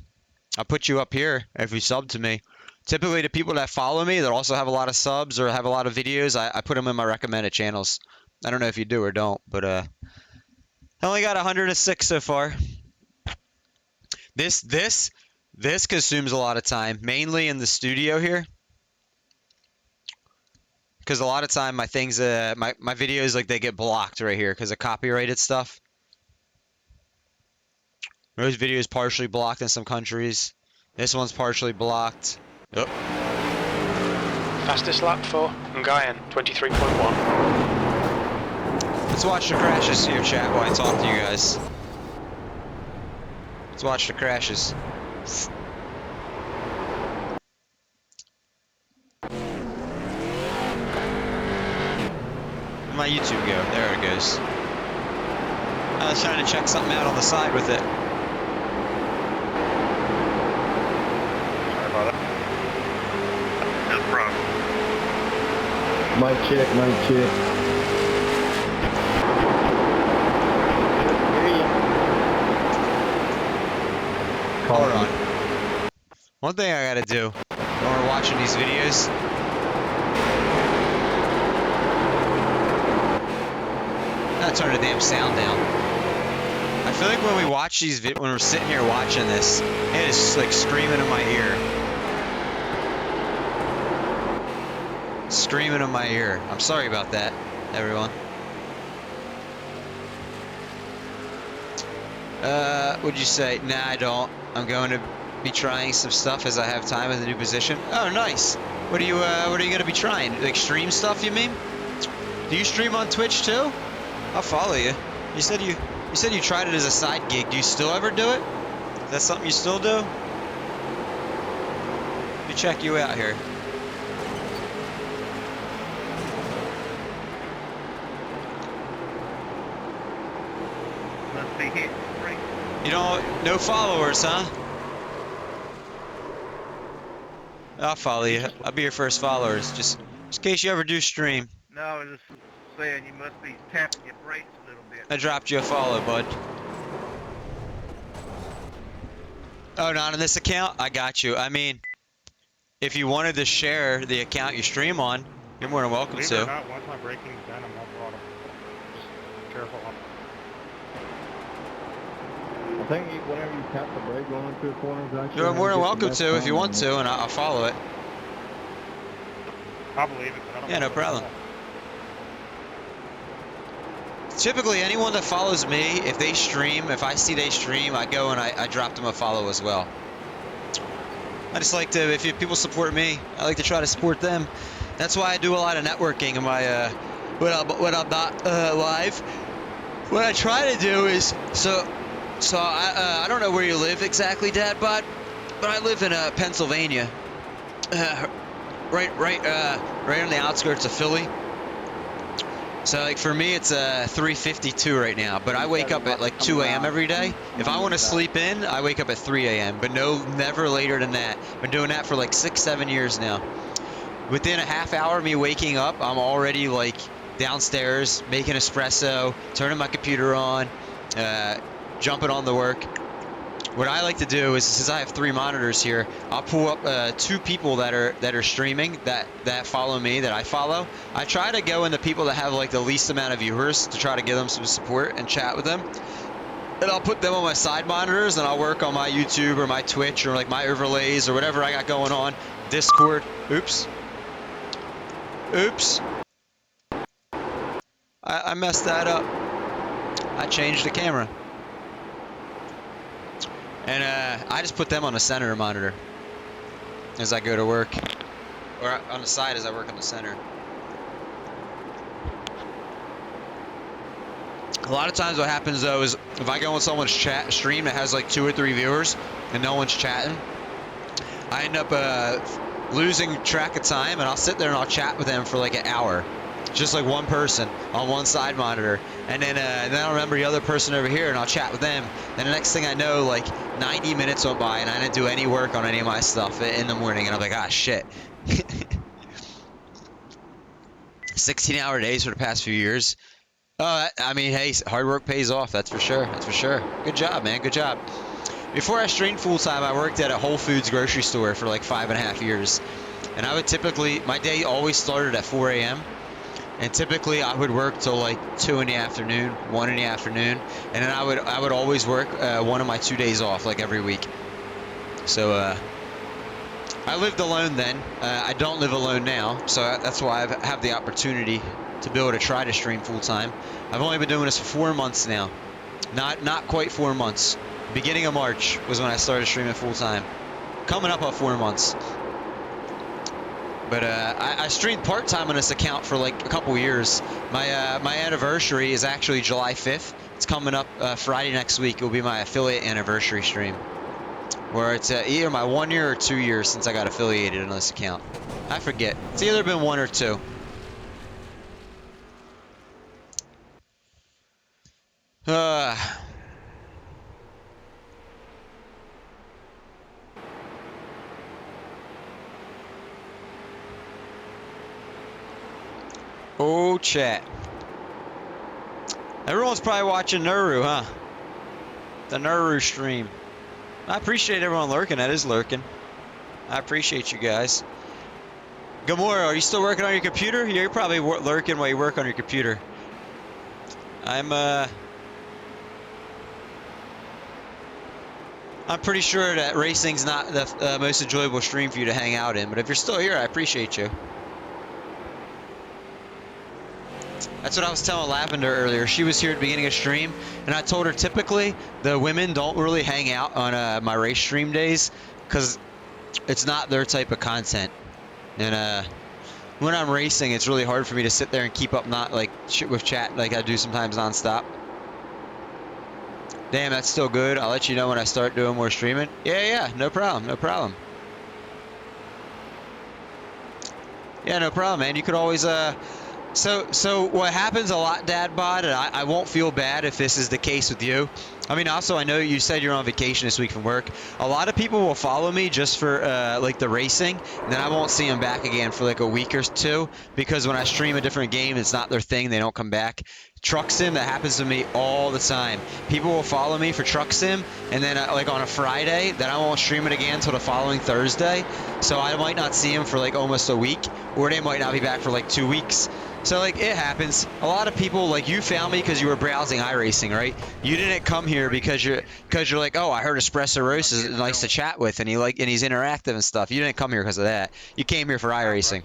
I'll put you up here if you sub to me. Typically, the people that follow me that also have a lot of subs or have a lot of videos, I put them in my recommended channels. I don't know if you do or don't, but I only got 106 so far. This consumes a lot of time, mainly in the studio here. Because a lot of time my things, my videos, like, they get blocked right here because of copyrighted stuff. Those videos partially blocked in some countries. This one's partially blocked. Oh. Fastest lap for Ngayan, 23.1. Let's watch the crashes here, chat, while I talk to you guys. Let's watch the crashes. Where'd my YouTube go? There it goes. I was trying to check something out on the side with it. Sorry about that. No problem. Mic check, mic check. Hold on. One thing I gotta do when we're watching these videos. I gotta turn the damn sound down. I feel like when we watch these when we're sitting here watching this, it is like screaming in my ear. Screaming in my ear. I'm sorry about that, everyone. What'd you say? Nah, I don't. I'm going to be trying some stuff as I have time in the new position. Oh, nice. What are you gonna be trying? Like stream stuff, you mean? Do you stream on Twitch too? I'll follow you. You said you tried it as a side gig. Do you still ever do it? Is that something you still do? Let me check you out here. Let's see here. You don't, no followers, huh? I'll follow you. I'll be your first followers, just in case you ever do stream. No, I was just saying you must be tapping your brakes a little bit. I dropped you a follow, bud. Oh, not on this account? I got you. I mean, if you wanted to share the account you stream on, you're more than welcome Believe it or to. not, once my braking's done, I'm off throttle. Just careful. I think whenever you tap the brake going into a corner, actually You're more than welcome to if you want to, and I'll follow it. I believe it, but I don't Yeah, know no if it's problem. all. Typically, anyone that follows me, if they stream, if I see they stream, I go and I drop them a follow as well. I just like to, if people support me, I like to try to support them. That's why I do a lot of networking in my, when I'm not live. What I try to do is, so I don't know where you live exactly, Dad, but I live in Pennsylvania, right on the outskirts of Philly. So like for me, it's 3:52 right now, but I wake up at like 2 a.m. every day. If I want to sleep in, I wake up at 3 a.m., but never later than that. Been doing that for like 6-7 years now. Within a half hour of me waking up, I'm already like downstairs making espresso, turning my computer on, jumping on the work. What I like to do is, since I have 3 monitors here, I'll pull up 2 people that are streaming that follow me, that I follow. I try to go into people that have like the least amount of viewers to try to give them some support and chat with them. And I'll put them on my side monitors, and I'll work on my YouTube or my Twitch or like my overlays or whatever I got going on. Discord. Oops. I messed that up. I changed the camera. And I just put them on the center monitor as I go to work, or on the side as I work on the center. A lot of times what happens though is if I go on someone's chat stream that has like 2 or 3 viewers and no one's chatting, I end up losing track of time, and I'll sit there and I'll chat with them for like an hour. Just like one person on one side monitor, and then I'll remember the other person over here, and I'll chat with them. Then the next thing I know, like 90 minutes went by, and I didn't do any work on any of my stuff in the morning, and I'm like, ah, shit. 16-hour days for the past few years. I mean, hey, hard work pays off. That's for sure. That's for sure. Good job, man. Good job. Before I streamed full time, I worked at a Whole Foods grocery store for like 5.5 years. And I would typically, my day always started at 4 a.m. And typically I would work till like 2 in the afternoon, 1 in the afternoon. And then I would always work one of my 2 days off, like every week. So I lived alone then. I don't live alone now. So that's why I have the opportunity to be able to try to stream full time. I've only been doing this for 4 months now. Not quite 4 months. Beginning of March was when I started streaming full time. Coming up on 4 months. But I streamed part time on this account for like a couple years. My anniversary is actually July 5th. It's coming up Friday next week. It will be my affiliate anniversary stream, where it's either my 1 year or 2 years since I got affiliated on this account. I forget. It's either been 1 or 2. Oh, chat. Everyone's probably watching Nuru, huh? The Nuru stream. I appreciate everyone lurking. That is lurking. I appreciate you guys. Gamora, are you still working on your computer? Yeah, you're probably lurking while you work on your computer. I'm pretty sure that racing's not the most enjoyable stream for you to hang out in, but if you're still here, I appreciate you. That's what I was telling Lavender earlier. She was here at the beginning of stream, and I told her typically the women don't really hang out on my race stream days because it's not their type of content. And when I'm racing, it's really hard for me to sit there and keep up with chat like I do sometimes nonstop. Damn, that's still good. I'll let you know when I start doing more streaming. Yeah, no problem, no problem. Yeah, no problem, man. You could always So what happens a lot, Dad Bod, and I won't feel bad if this is the case with you. I mean, also, I know you said you're on vacation this week from work. A lot of people will follow me just for like the racing, and then I won't see them back again for like a week or two because when I stream a different game, it's not their thing. They don't come back. Truck Sim, that happens to me all the time. People will follow me for Truck Sim, and then like on a Friday, then I won't stream it again until the following Thursday. So I might not see them for like almost a week, or they might not be back for like 2 weeks. So like it happens. A lot of people, like you found me because you were browsing iRacing, right? You didn't come here because you're like, oh, I heard Espresso Roast is nice to chat with, and he's interactive and stuff. You didn't come here because of that. You came here for iRacing.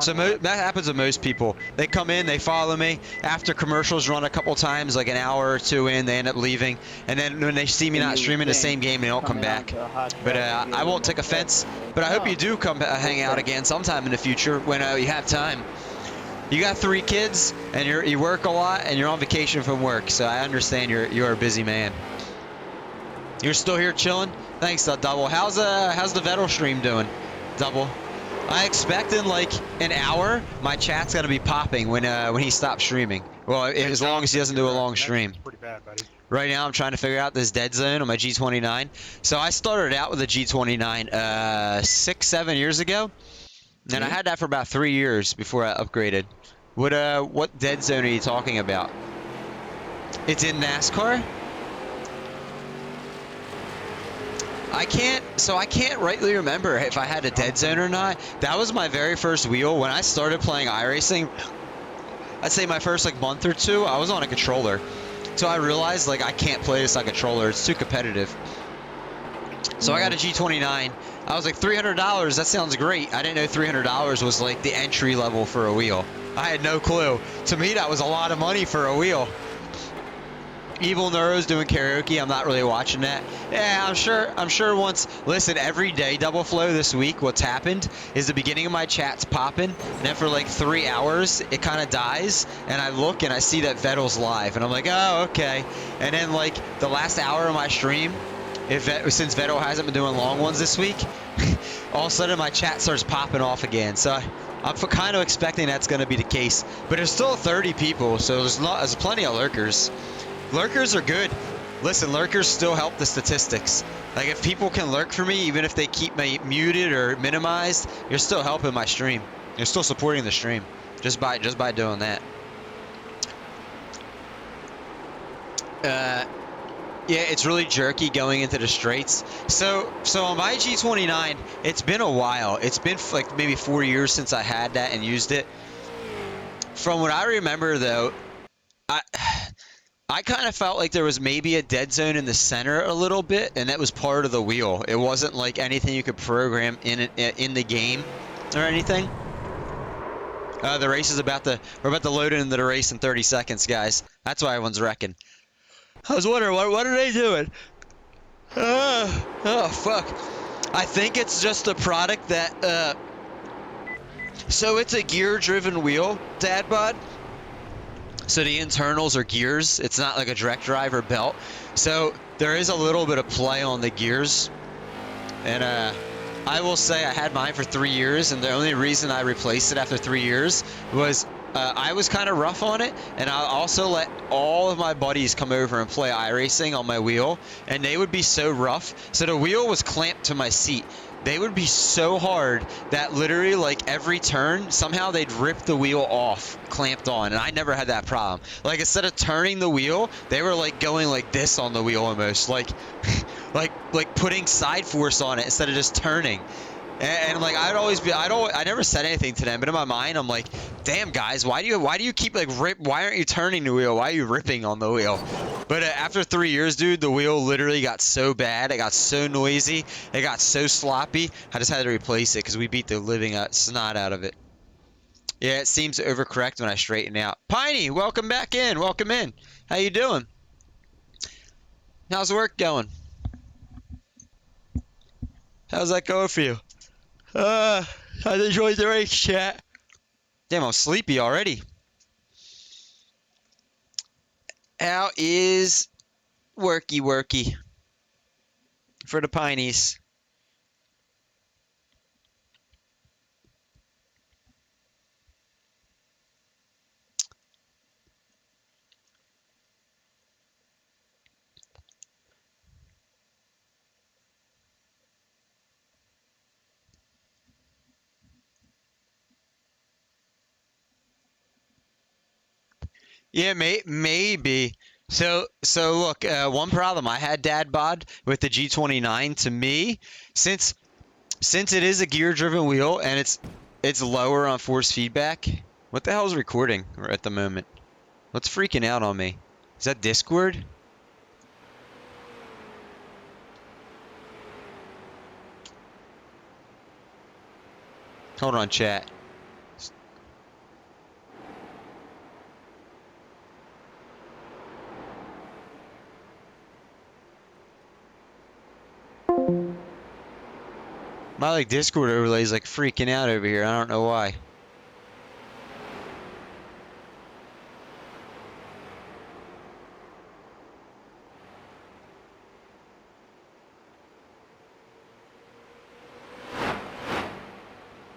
So that happens to most people. They come in, they follow me. After commercials run a couple times, like an hour or two in, they end up leaving. And then when they see me not streaming the same game, they don't come back. But I won't take offense. But I hope you do come hang out again sometime in the future when you have time. You got 3 kids, and you work a lot, and you're on vacation from work, so I understand you're a busy man. You're still here chilling? Thanks, Double. How's the Vettel stream doing, Double? I expect in like an hour, my chat's gonna be popping when he stops streaming. Well, as long as he doesn't do a long stream. Pretty bad, buddy. Right now, I'm trying to figure out this dead zone on my G29. So I started out with a G29 6-7 years ago. And I had that for about 3 years before I upgraded. What dead zone are you talking about? It's in NASCAR? I can't rightly remember if I had a dead zone or not. That was my very first wheel. When I started playing iRacing, I'd say my first like month or two, I was on a controller. So I realized like I can't play this on a controller. It's too competitive. So I got a G29. I was like, $300, that sounds great. I didn't know $300 was like the entry level for a wheel. I had no clue. To me, that was a lot of money for a wheel. Evil Neuro's doing karaoke. I'm not really watching that. Yeah, I'm sure once. Listen, every day, Double Flow this week, what's happened is the beginning of my chat's popping, and then for like 3 hours, it kind of dies, and I look and I see that Vettel's live, and I'm like, oh, okay. And then like the last hour of my stream, since Vettel hasn't been doing long ones this week, all of a sudden my chat starts popping off again. So I'm kind of expecting that's going to be the case. But there's still 30 people, so there's plenty of lurkers. Lurkers are good. Listen, lurkers still help the statistics. Like if people can lurk for me, even if they keep me muted or minimized, you're still helping my stream. You're still supporting the stream. just by doing that. Yeah, it's really jerky going into the straights. So on my G29, it's been a while. It's been like maybe 4 years since I had that and used it. From what I remember though, I kind of felt like there was maybe a dead zone in the center a little bit, and that was part of the wheel. It wasn't like anything you could program in the game or anything. The race is we're about to load into the race in 30 seconds, guys. That's why everyone's wrecking. I was wondering, what are they doing? Oh, fuck. I think it's just a product that, so it's a gear-driven wheel, Dad Bod. So the internals are gears. It's not like a direct drive or belt. So there is a little bit of play on the gears. And I will say I had mine for 3 years, and the only reason I replaced it after 3 years was I was kind of rough on it, and I also let all of my buddies come over and play iRacing on my wheel, and they would be so rough. So the wheel was clamped to my seat. They would be so hard that literally like every turn, somehow they'd rip the wheel off, clamped on, and I never had that problem. Like instead of turning the wheel, they were like going like this on the wheel almost, like like putting side force on it instead of just turning. And like I never said anything to them, but in my mind I'm like, damn guys, why do you keep like why aren't you turning the wheel? Why are you ripping on the wheel? But after 3 years, dude, the wheel literally got so bad, it got so noisy, it got so sloppy, I just had to replace it because we beat the living snot out of it. Yeah, it seems to overcorrect when I straighten out. Piney, welcome back in, welcome in. How you doing? How's work going? How's that going for you? I enjoyed the race, chat. Damn, I'm sleepy already. How is worky for the Pineys? Yeah, maybe. So look, one problem I had, Dad Bod, with the G29, to me, since it is a gear-driven wheel and it's lower on force feedback. What the hell is recording at the moment? What's freaking out on me? Is that Discord? Hold on, chat. My like Discord overlay is like freaking out over here. I don't know why.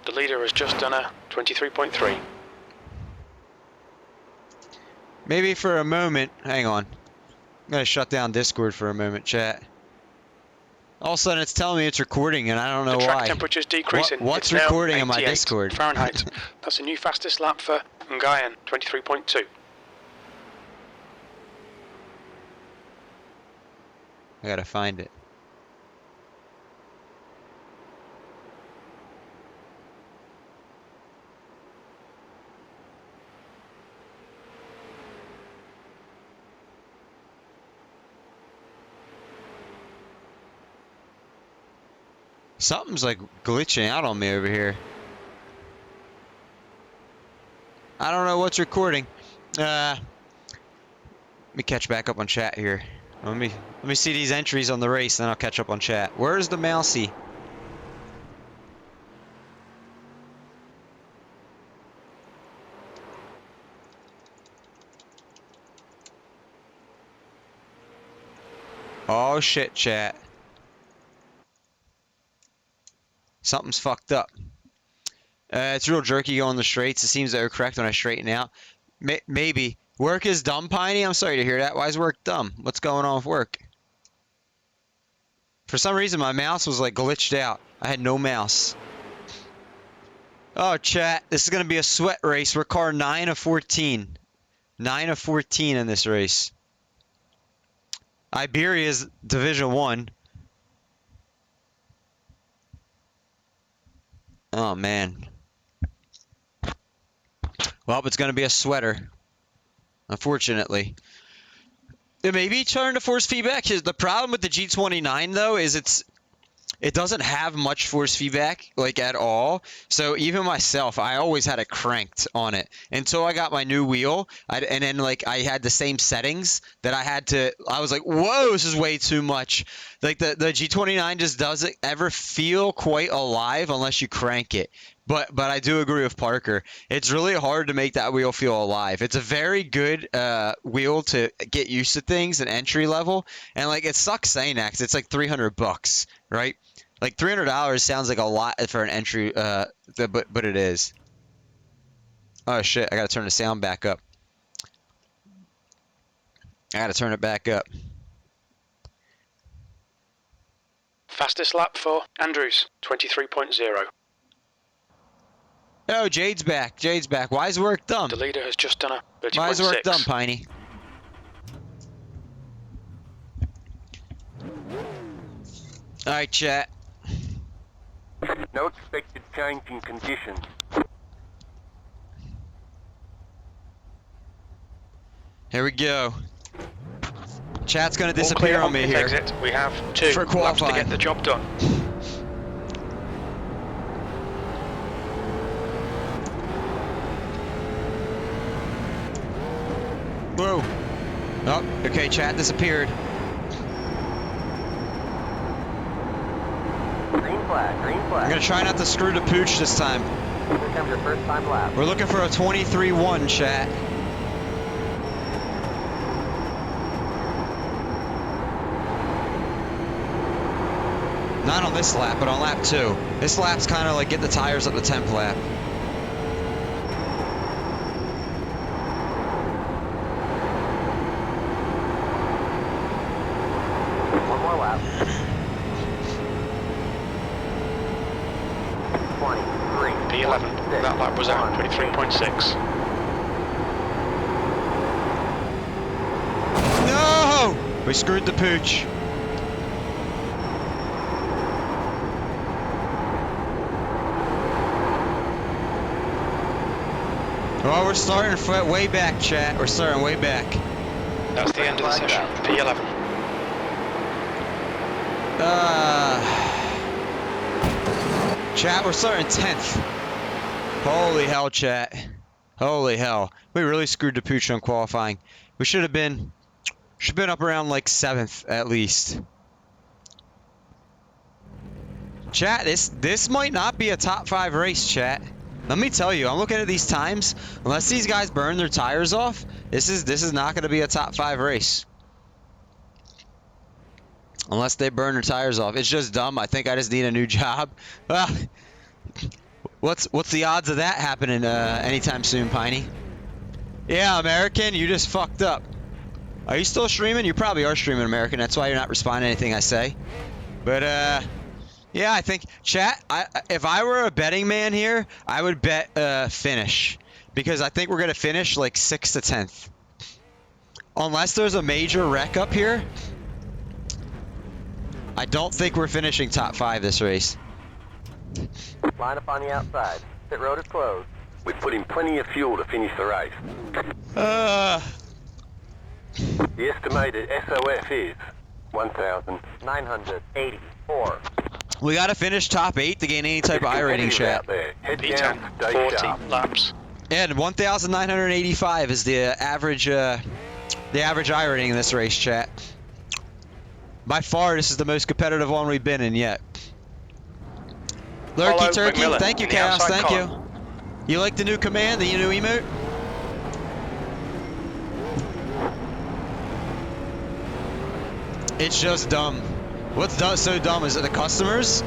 The leader has just done a 23.3. Maybe for a moment. Hang on. I'm gonna shut down Discord for a moment, chat. All of a sudden it's telling me it's recording and I don't know the track why. temperature's decreasing. What's it's recording now on my 88 Discord? Fahrenheit. That's a new fastest lap for Ngayan, 23.2. I gotta find it. Something's like glitching out on me over here. I don't know what's recording. Let me catch back up on chat here. Let me see these entries on the race, then I'll catch up on chat. Where's the mousey? Oh shit, chat. Something's fucked up. It's real jerky going the straights. It seems that are correct when I straighten out. Maybe. Work is dumb, Piney? I'm sorry to hear that. Why is work dumb? What's going on with work? For some reason, my mouse was like glitched out. I had no mouse. Oh, chat, this is going to be a sweat race. We're car 9 of 14. 9 of 14 in this race. Iberia's Division 1. Oh, man. Well, it's going to be a sweater. Unfortunately. It may be turn to force feedback. The problem with the G29, though, is it doesn't have much force feedback, like, at all. So even myself, I always had it cranked on it until I got my new wheel. And then, like, I had the same settings that I was like, whoa, this is way too much. Like, the G29 just doesn't ever feel quite alive unless you crank it. But I do agree with Parker. It's really hard to make that wheel feel alive. It's a very good wheel to get used to things and entry level. And, like, it sucks saying that 'cause it's like $300, right? Like, $300 sounds like a lot for an entry, but it is. Oh, shit. I got to turn the sound back up. I got to turn it back up. Fastest lap for Andrews, 23.0. Oh, Jade's back. Jade's back. Why's work done? The leader has just done a 30.6. Why's work done, Piney? All right, chat. No expected change in conditions. Here we go. Chat's gonna disappear on me here. Exit. We have 2 for laps to qualifying. get the job done. Whoa. Oh, okay, chat disappeared. Green flag, green flag. I'm gonna try not to screw the pooch this time. Here comes your first time lap. We're looking for a 23-1, chat. Not on this lap, but on lap 2. This lap's kind of like get the tires up the 10th lap. One more lap. 23. P11. That lap was out, 23.6. No! We screwed the pooch. Oh, we're starting way back, chat. We're starting way back. That's the end of the session. P11. Chat, we're starting 10th. Holy hell, chat. Holy hell. We really screwed the pooch on qualifying. We should have been up around like 7th at least. Chat, this might not be a top 5 race, chat. Let me tell you, I'm looking at these times. Unless these guys burn their tires off, this is not going to be a top 5 race. Unless they burn their tires off. It's just dumb. I think I just need a new job. What's the odds of that happening anytime soon, Piney? Yeah, American, you just fucked up. Are you still streaming? You probably are streaming, American. That's why you're not responding to anything I say. But yeah, I think, chat, if I were a betting man here, I would bet finish. Because I think we're going to finish like 6th to 10th. Unless there's a major wreck up here, I don't think we're finishing top 5 this race. Line up on the outside. Pit road is closed. We put in plenty of fuel to finish the race. The estimated SOF is 1,984. We got to finish top 8 to gain any type of I rating, chat. P10, 40 laps. And 1,985 is the average I rating in this race, chat. By far, this is the most competitive one we've been in yet. Lurky Turkey, McMillan thank you, in the Chaos, outside thank you. column. You like the new command, the new emote? It's just dumb. What's so dumb is that the customers?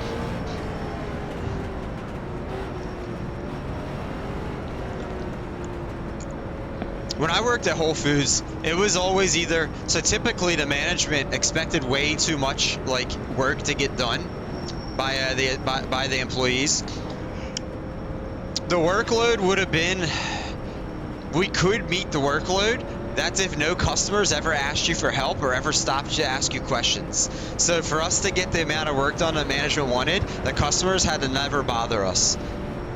When I worked at Whole Foods, it was always either, so typically the management expected way too much like work to get done by the employees. The workload would have been, we could meet the workload. That's if no customers ever asked you for help or ever stopped to ask you questions. So for us to get the amount of work done that management wanted, the customers had to never bother us.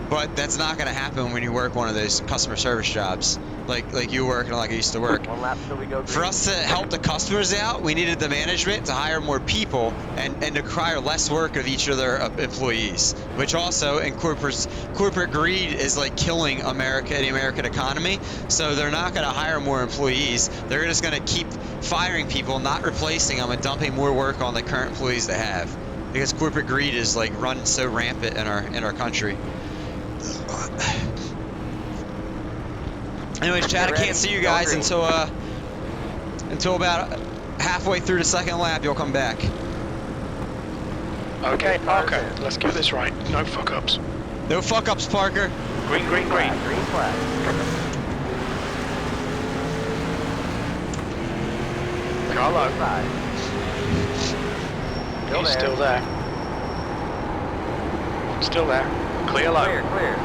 But that's not going to happen when you work one of those customer service jobs, like you work and like I used to work. One lap till we go green. For us to help the customers out, we needed the management to hire more people and to require less work of each of their employees, which also in corporate greed is like killing America and the American economy. So they're not going to hire more employees. They're just going to keep firing people, not replacing them, and dumping more work on the current employees they have, because corporate greed is like run so rampant in our country. Anyways, Chad, I can't see you guys until about halfway through the second lap. You'll come back. Okay, Parker, let's get this right. No fuck-ups. No fuck-ups, Parker. Green, green, green. Green flag. Carlo. He's there. still there. Still there. Clear low. Clear, clear.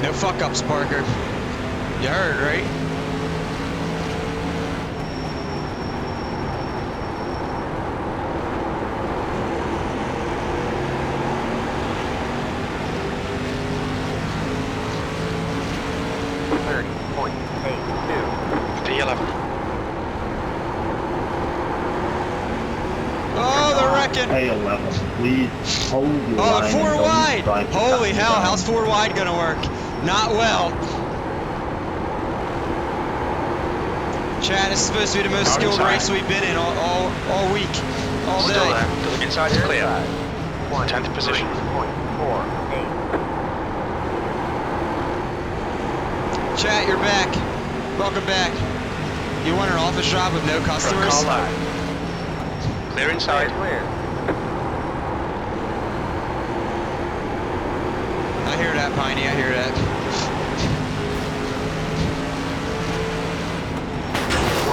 No fuck-ups, Parker. You heard, right? Oh, they're wrecking. Hey, 11, please hold your Oh, line. four and don't wide. try to Holy cut hell, down. how's four wide gonna work? Not well. Chad, this is supposed to be the most skilled race we've been in all week, all Still day. there. Inside's clear. 10th position. 3.48. Chat, you're back. Welcome back. You want an office job with no customers? Carlo. Clear inside. Clear. I hear that, Piney. I hear that.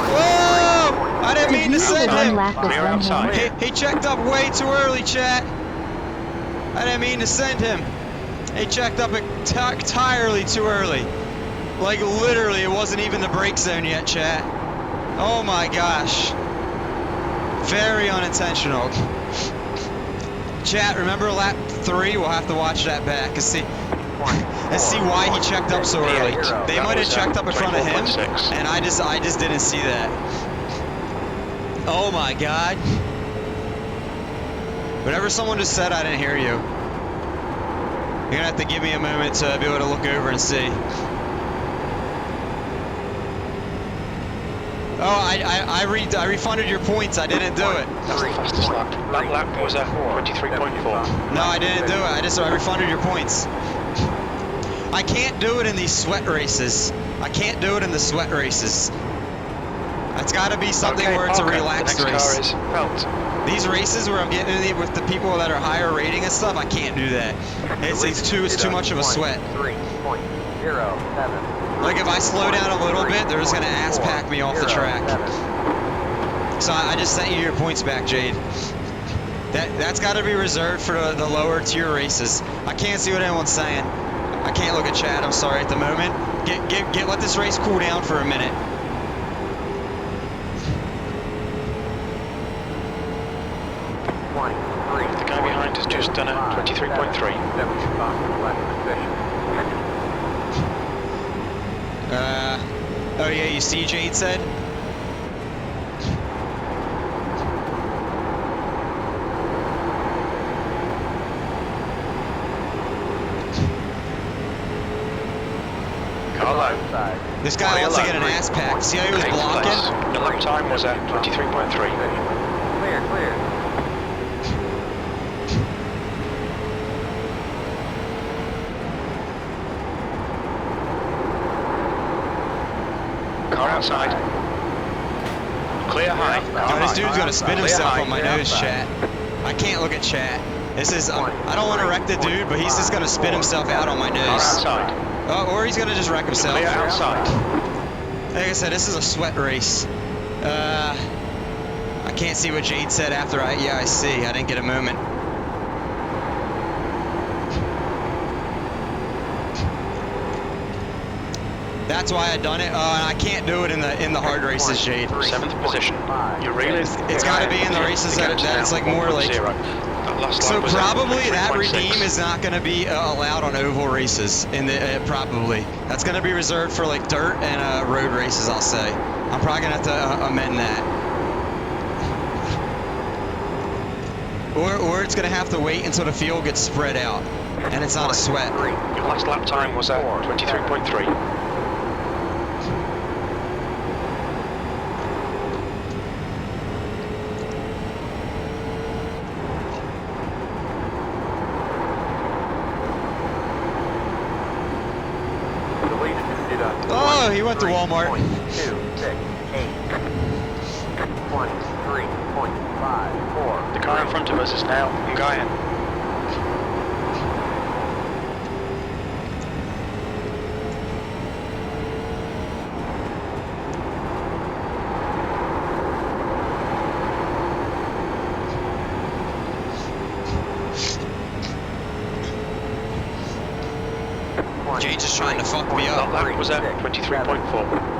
Whoa! I didn't mean to send One him. lap is Clear one outside. more. He checked up way too early, chat. I didn't mean to send him. He checked up entirely too early. Like literally, it wasn't even the brake zone yet, chat. Oh my gosh. Very unintentional. Chat, remember lap 3? We'll have to watch that back and see why he checked up so early. They might have checked up in front of him, and I just didn't see that. Oh my god. Whatever someone just said, I didn't hear you. You're gonna have to give me a moment to be able to look over and see. Oh, I refunded your points. I didn't do it. That's the fastest lap. That lap was at 23.4. No, I didn't do it. I refunded your points. I can't do it in these sweat races. I can't do it in the sweat races. It's got to be something where it's a relaxed race. The next car is Pelt. These races where I'm getting in it with the people that are higher rating and stuff, I can't do that. It's too much of a sweat. 3.07. Like if I slow down a little bit, they're just gonna ass pack me off the track. So I just sent you your points back, Jade. That's got to be reserved for the lower tier races. I can't see what anyone's saying. I can't look at chat. I'm sorry at the moment. Let this race cool down for a minute. The guy behind has just done a 23.3. Oh yeah, you see, Jade said? Carlo. This guy wants to get an ass pack. See how he was blocking? The lap time was at 23.3. Clear, clear. Car outside. Clear high. Oh, this dude's gonna spin himself on my nose, chat. I can't look at chat. This is, I don't want to wreck the dude, but he's just gonna spin himself out on my Car nose. outside. Oh, or he's gonna just wreck himself. Clear outside. Like I said, this is a sweat race. I can't see what Jade said after I see. I didn't get a moment. That's why I done it. And I can't do it in the hard races, Jade. 7th position. You're really. It's got to be in the races that it's like more like. So probably that redeem is not going to be allowed on oval races. Probably that's going to be reserved for like dirt and road races. I'll say. I'm probably going to have to amend that. Or it's going to have to wait until the field gets spread out and it's not a sweat. Your last lap time was at 23.3. Oh, he went to Walmart. 23.54. The car in front of us is now Ngayan. Jade's just trying to fuck me up. That lap was at 23.4.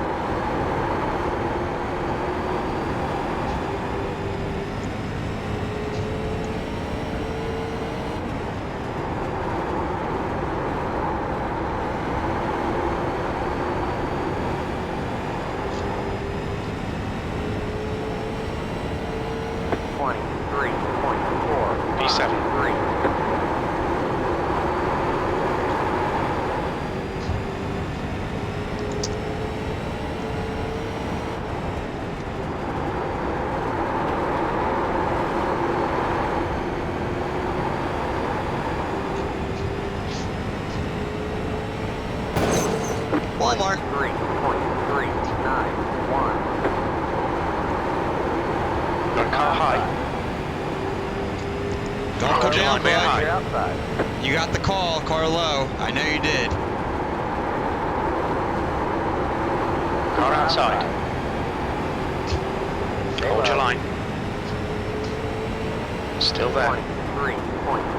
Walmart. 3.391. Got a car high. Don't go down, You're bud. Outside. You got the call, car low. I know you did. Car outside. Hold your line. Still there.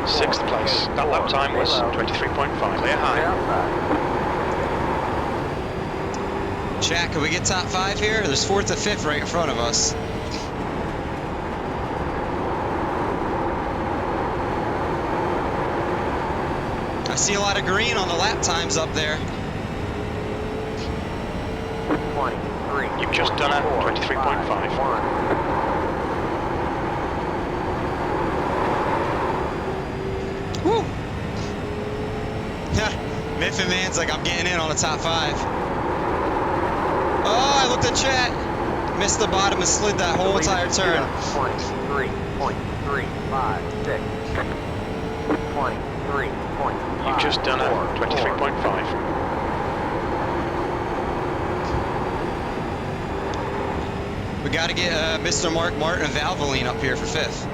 6th place. That lap time was 23.5. Clear high. Jack, can we get top 5 here? There's 4th to 5th right in front of us. I see a lot of green on the lap times up there. 23. You've just done a 23.5. Woo! Miffin Man's like, I'm getting in on the top 5. Oh, I looked at chat. Missed the bottom and slid that whole entire turn. 23.356. 23.5. You've just done a 23.5. We got to get Mr. Mark Martin and Valvoline up here for 5th.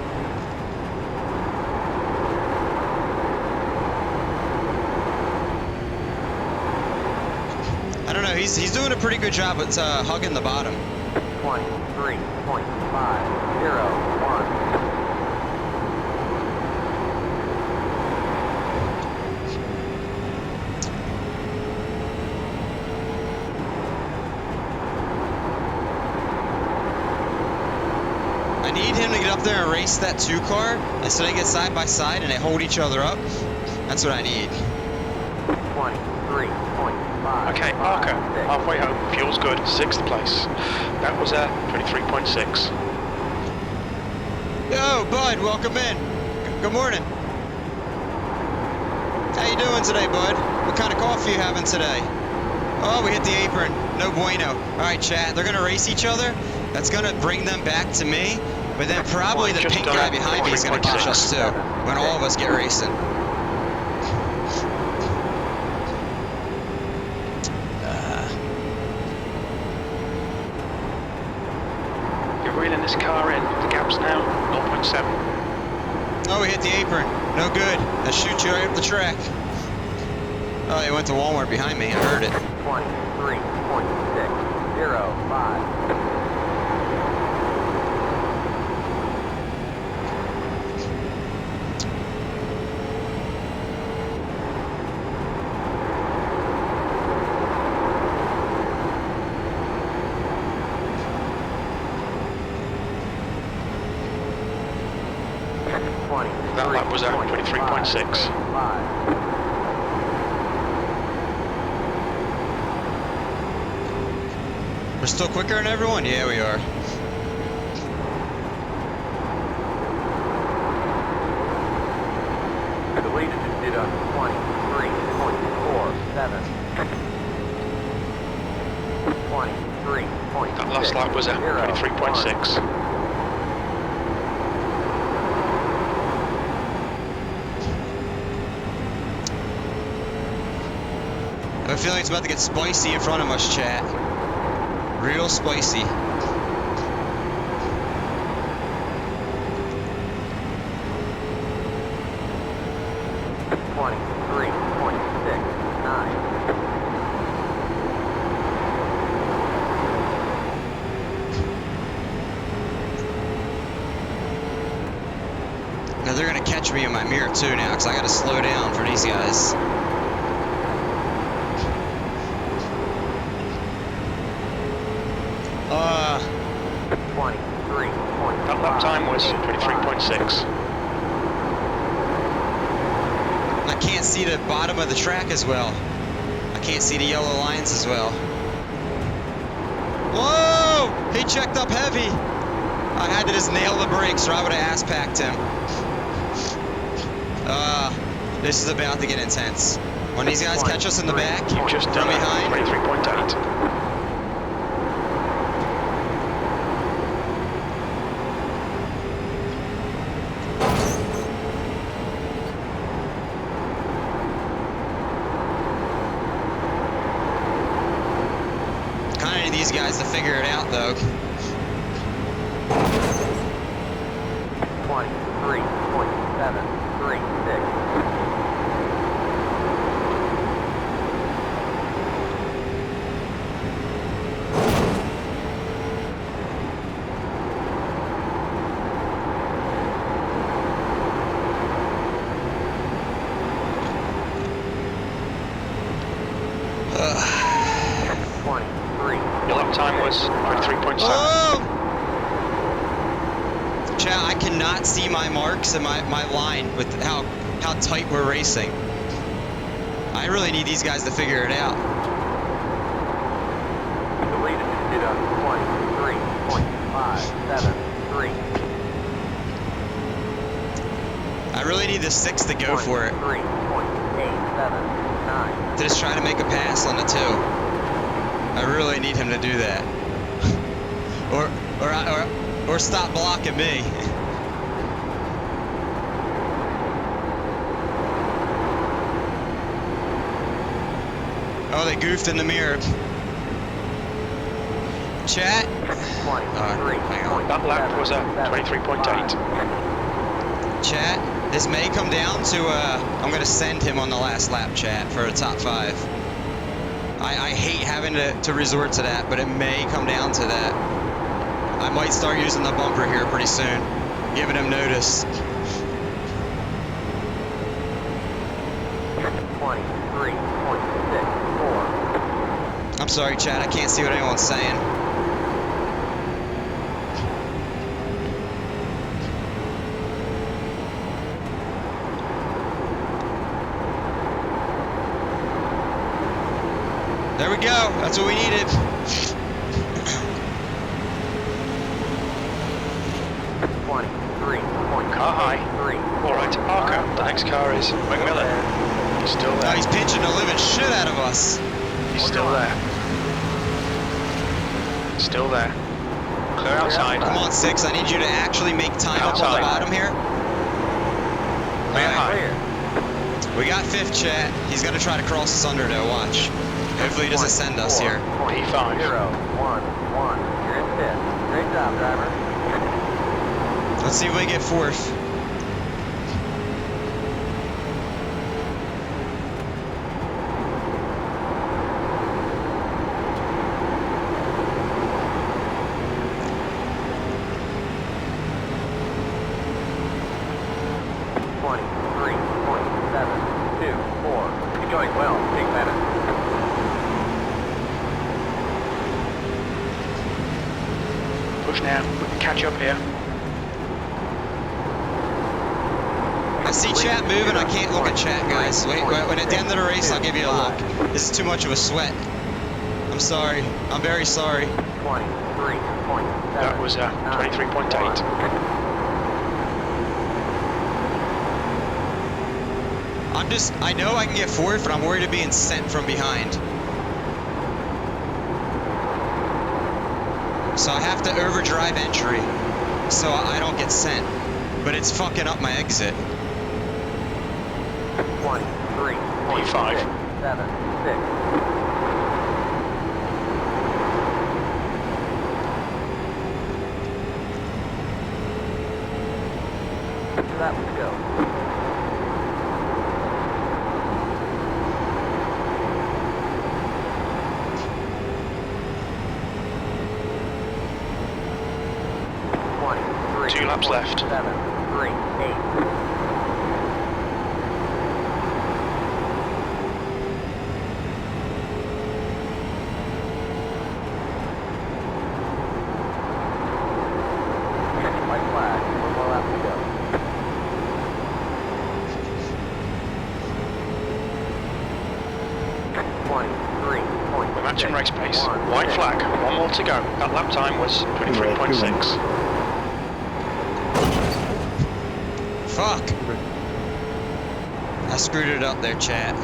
I don't know. He's doing a pretty good job at hugging the bottom. 23.501. I need him to get up there and race that 2 car, and so they get side by side and they hold each other up. That's what I need. 23.5. Okay, Parker, halfway home, fuel's good, 6th place. That was a 23.6. Yo, Bud, welcome in. Good morning. How you doing today, Bud? What kind of coffee you having today? Oh, we hit the apron. No bueno. All right, chat. They're gonna race each other. That's gonna bring them back to me. But then probably the pink guy behind me is gonna catch us too. When all of us get racing. You're reeling this car in. The gap's now 0.7. Oh, we hit the apron. No good. That shoots you right up the track. Oh, they went to Walmart behind me. I heard it. 23.605. That lap was at 23.6. We're still quicker than everyone? Yeah, we are. The lead just did a 23.47. 23.6. That last lap was at 23.6. I have a feeling it's about to get spicy in front of us, chat. Real spicy. Now they're gonna catch me in my mirror too now, because I gotta slow down for these guys. That lap time was 23.6. I can't see the bottom of the track as well. I can't see the yellow lines as well. Whoa! He checked up heavy. I had to just nail the brakes or I would have ass packed him. This is about to get intense. When these guys catch us in the back, You've just from done behind. 23.8. Kind of need these guys to figure it out though. 23.736. Your lap time was 23.7. Oh! Chat, I cannot see my marks and my line with how tight we're racing. I really need these guys to figure it out. The lead just did a 23.573. I really need the 6 to go for it. 23.879. To just try to make a pass on the 2. I really need him to do that. or stop blocking me. Oh, they goofed in the mirror. Chat. Hang on. That lap was at 23.8. Chat. This may come down to I'm gonna send him on the last lap, chat, for a top 5. I hate having to resort to that, but it may come down to that. I might start using the bumper here pretty soon, giving him notice. 23.64. I'm sorry, chat, I can't see what anyone's saying. There we go. That's what we needed. 23. Car high. Alright, Parker. The next car is McMillan. He's still Oh, there. he's pinching the living shit out of us. He's still there. Still there. Clear outside. Come on, 6. I need you to actually make time up on the Outside. bottom here. Clear high. We got 5th, chat. He's going to try to cross us under, though. Watch. Hopefully he doesn't send us here. P5. 0, 1, 1. You're in 5th. Great job, driver. Let's see if we get 4th. You're going well. Big minute. Push now. We can catch up here. see chat moving. I can't look at chat, guys. Wait, when at the end of the race, I'll give you a look. This is too much of a sweat. I'm sorry. I'm very sorry. 23.7. That was 23.8. I know I can get forward, but I'm worried of being sent from behind. So I have to overdrive entry so I don't get sent. But it's fucking up my exit. 23.76. That would go. Two laps left. 7, 3, 8. White flag. One more lap to go. We're matching race pace. White flag. One more to go. That lap time was 23.6. Fuck. I screwed it up there, chat.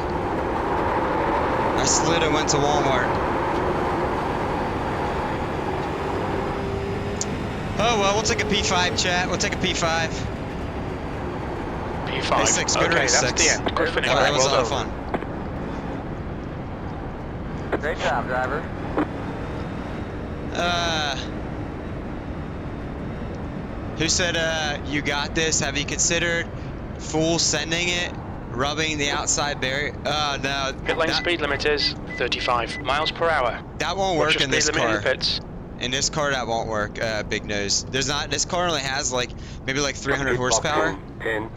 I slid and went to Walmart. Oh well, we'll take a P5, chat. We'll take a P5. P5. Race 6, good Okay, race that's 6. the end. Good finish. That was a lot Well of done. fun. Great job, driver. Who said, you got this? Have you considered full sending it? Rubbing the outside barrier? No. Pit lane speed limit is 35 miles per hour. That won't What's work your in this speed limit car. in the pits? In this car, that won't work, Big Nose. This car only has like, maybe like 300 horsepower. 10.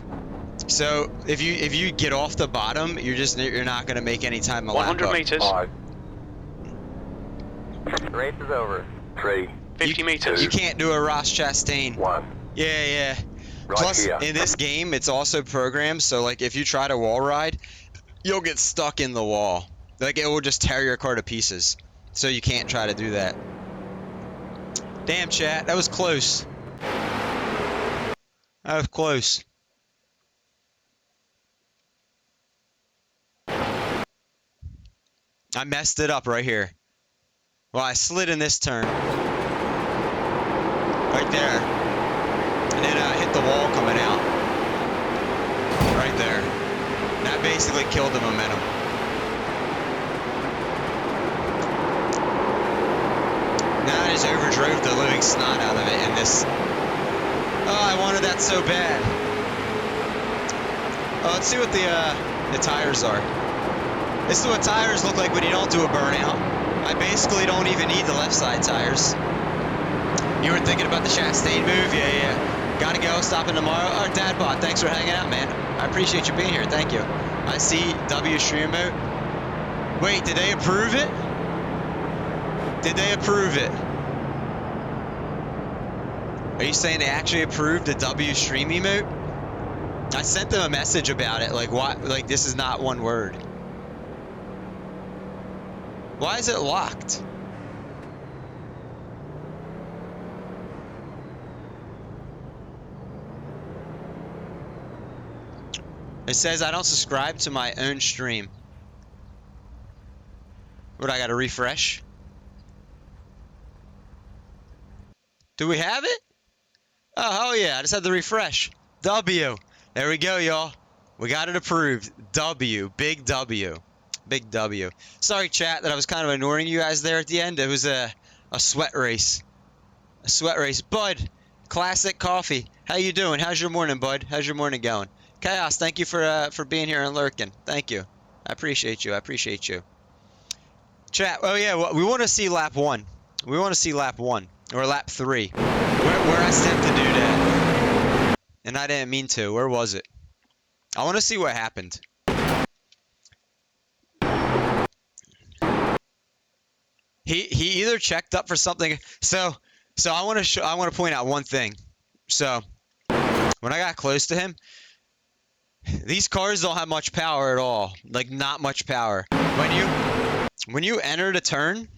So if you get off the bottom, you're not gonna make any time a lap 100 up. meters. 5. Race is over. 3. 50 meters. You can't do a Ross Chastain. 1. Yeah. Right Plus, here. in this game, it's also programmed, so like if you try to wall ride, you'll get stuck in the wall. Like it will just tear your car to pieces. So you can't try to do that. Damn, chat, that was close. That was close. I messed it up right here. Well, I slid in this turn. Right there. And then I hit the wall coming out. Right there. And that basically killed the momentum. Now I just overdrove the living snot out of it in this. Oh, I wanted that so bad. Oh, let's see what the tires are. This is what tires look like when you don't do a burnout. I basically don't even need the left side tires. You were thinking about the Chastain move? Yeah. Gotta go, stopping tomorrow. Oh, Dadbot, thanks for hanging out, man. I appreciate you being here, thank you. I see W stream mode. Wait, did they approve it? Did they approve it? Are you saying they actually approved the W stream emote? I sent them a message about it, like why, like this is not one word. Why is it locked? It says I don't subscribe to my own stream. What, I gotta refresh? Do we have it? Oh, hell yeah, I just had to refresh. W. There we go, y'all. We got it approved. W. Big W. Big W. Sorry, chat, that I was kind of ignoring you guys there at the end. It was a sweat race. A sweat race. Bud, Classic Coffee. How you doing? How's your morning, bud? How's your morning going? Chaos, thank you for being here and lurking. Thank you. I appreciate you. I appreciate you. Chat, oh yeah, well, we want to see lap 1. We want to see lap 1. Or lap 3. Where I sent to do that. And I didn't mean to. Where was it? I want to see what happened. He either checked up for something. So I want to point out one thing. So when I got close to him, These cars don't have much power at all. Like, not much power. When you enter the turn,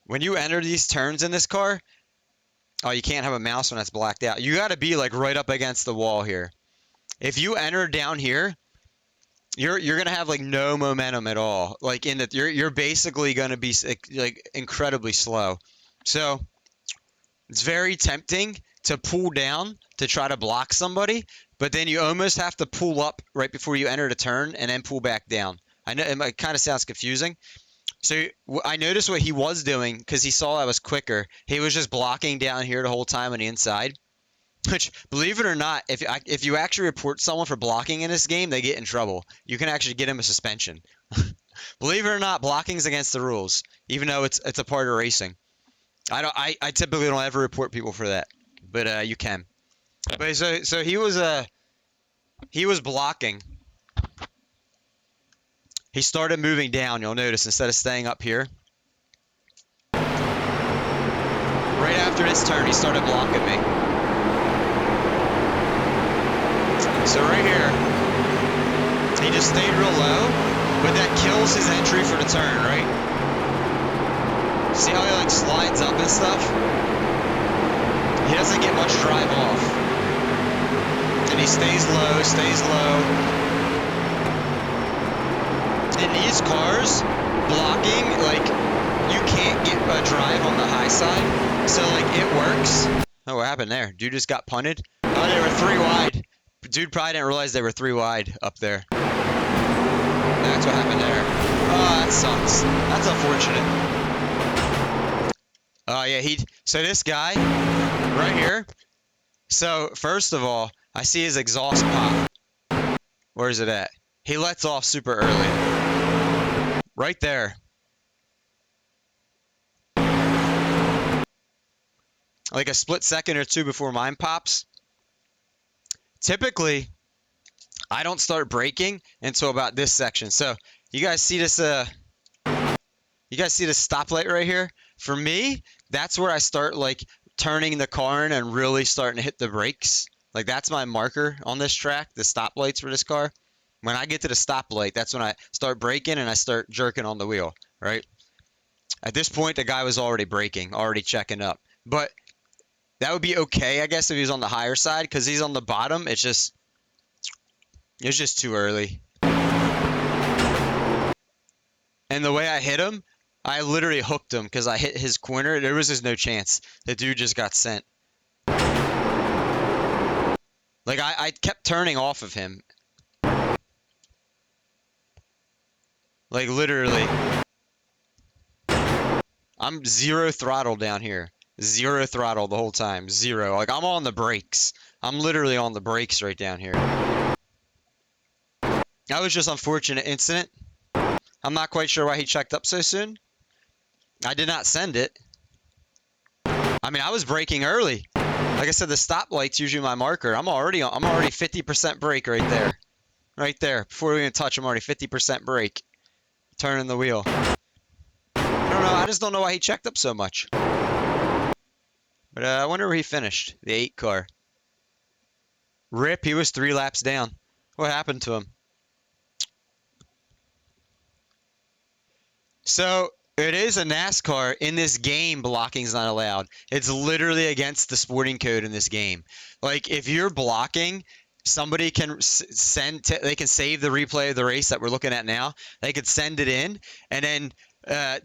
when you enter these turns in this car, oh, you can't have a mouse when that's blacked out. You got to be like right up against the wall here. If you enter down here, you're gonna have like no momentum at all. Like you're basically gonna be like incredibly slow. So it's very tempting to pull down to try to block somebody, but then you almost have to pull up right before you enter the turn and then pull back down. I know it kind of sounds confusing. So I noticed what he was doing because he saw I was quicker. He was just blocking down here the whole time on the inside. Which, believe it or not, if you actually report someone for blocking in this game, they get in trouble. You can actually get them a suspension. Believe it or not, blocking's against the rules, even though it's a part of racing. I typically don't ever report people for that, but you can. But so he was blocking. He started moving down. You'll notice instead of staying up here. Right after this turn, he started blocking me. So right here, he just stayed real low, but that kills his entry for the turn, right? See how he like slides up and stuff? He doesn't get much drive off. And he stays low, stays low. In these cars, blocking, like, you can't get a drive on the high side, so like it works. Oh, what happened there? Dude just got punted? Oh, they were 3 wide. Dude probably didn't realize they were 3 wide up there. That's what happened there. Oh, that sucks. That's unfortunate. Oh, yeah, so this guy, right here. So, first of all, I see his exhaust pop. Where is it at? He lets off super early. Right there. Like a split second or two before mine pops. Typically, I don't start braking until about this section. So you guys see this stoplight right here? For me, that's where I start like turning the car in and really starting to hit the brakes. Like that's my marker on this track, the stoplights for this car. When I get to the stoplight, that's when I start braking and I start jerking on the wheel, right? At this point, the guy was already braking, already checking up. But that would be okay, I guess, if he was on the higher side, because he's on the bottom. It's just too early. And the way I hit him, I literally hooked him because I hit his corner. There was just no chance. The dude just got sent. Like, I kept turning off of him. Like, literally. I'm 0 throttle down here. 0 throttle the whole time. 0. Like, I'm on the brakes. I'm literally on the brakes right down here. That was just an unfortunate incident. I'm not quite sure why he checked up so soon. I did not send it. I mean, I was braking early. Like I said, the stoplight's usually my marker. I'm already 50% brake right there. Right there. Before we even touch, I'm already 50% brake. Turning the wheel. I don't know. I just don't know why he checked up so much. But I wonder where he finished. The 8 car. Rip, he was 3 laps down. What happened to him? So, it is a NASCAR. In this game, blocking is not allowed. It's literally against the sporting code in this game. Like, if you're blocking, somebody can they can save the replay of the race that we're looking at now. They could send it in, and then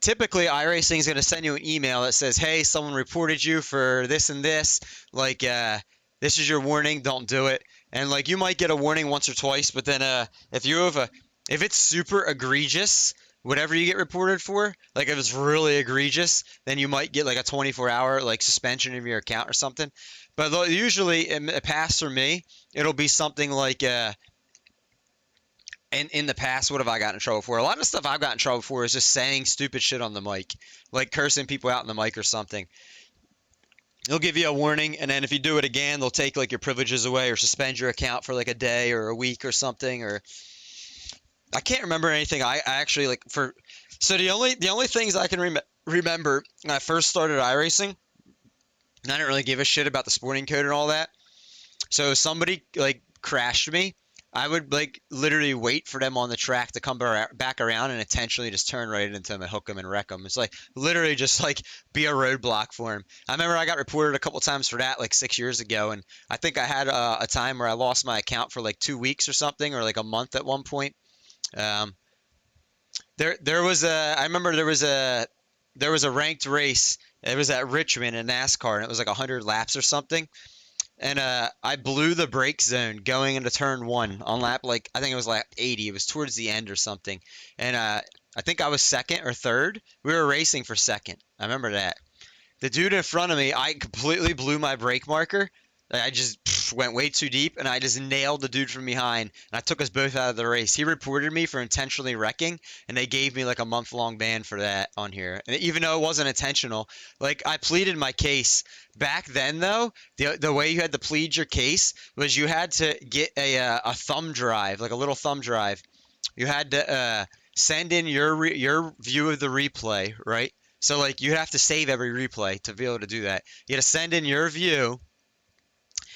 typically iRacing is going to send you an email that says, hey, someone reported you for this and this. Like, this is your warning. Don't do it. And, like, you might get a warning once or twice, but then if it's super egregious, whatever you get reported for, like if it's really egregious, then you might get like a 24-hour like suspension of your account or something. But usually in the past for me, it'll be something like in the past, what have I gotten in trouble for? A lot of stuff I've gotten in trouble for is just saying stupid shit on the mic, like cursing people out in the mic or something. They'll give you a warning, and then if you do it again, they'll take like your privileges away or suspend your account for like a day or a week or something. Or I can't remember anything. I actually like for so the only things I can remember when I first started iRacing, and I didn't really give a shit about the sporting code and all that. So somebody like crashed me, I would like literally wait for them on the track to come back around and intentionally just turn right into them and hook them and wreck them. It's like literally just like be a roadblock for him. I remember I got reported a couple times for that like 6 years ago, and I think I had a time where I lost my account for like 2 weeks or something, or like a month at one point. There was a I remember there was a ranked race. It was at Richmond in NASCAR, and it was like 100 laps or something. And I blew the brake zone going into turn 1 on lap, like I think it was lap 80. It was towards the end or something. And I think I was second or third. We were racing for second. I remember that. The dude in front of me, I completely blew my brake marker. I just went way too deep, and I just nailed the dude from behind, and I took us both out of the race. He reported me for intentionally wrecking, and they gave me like a month-long ban for that on here. And even though it wasn't intentional, like I pleaded my case. Back then, though, the way you had to plead your case was you had to get a thumb drive, like a little thumb drive. You had to send in your view of the replay, right? So like you have to save every replay to be able to do that. You had to send in your view.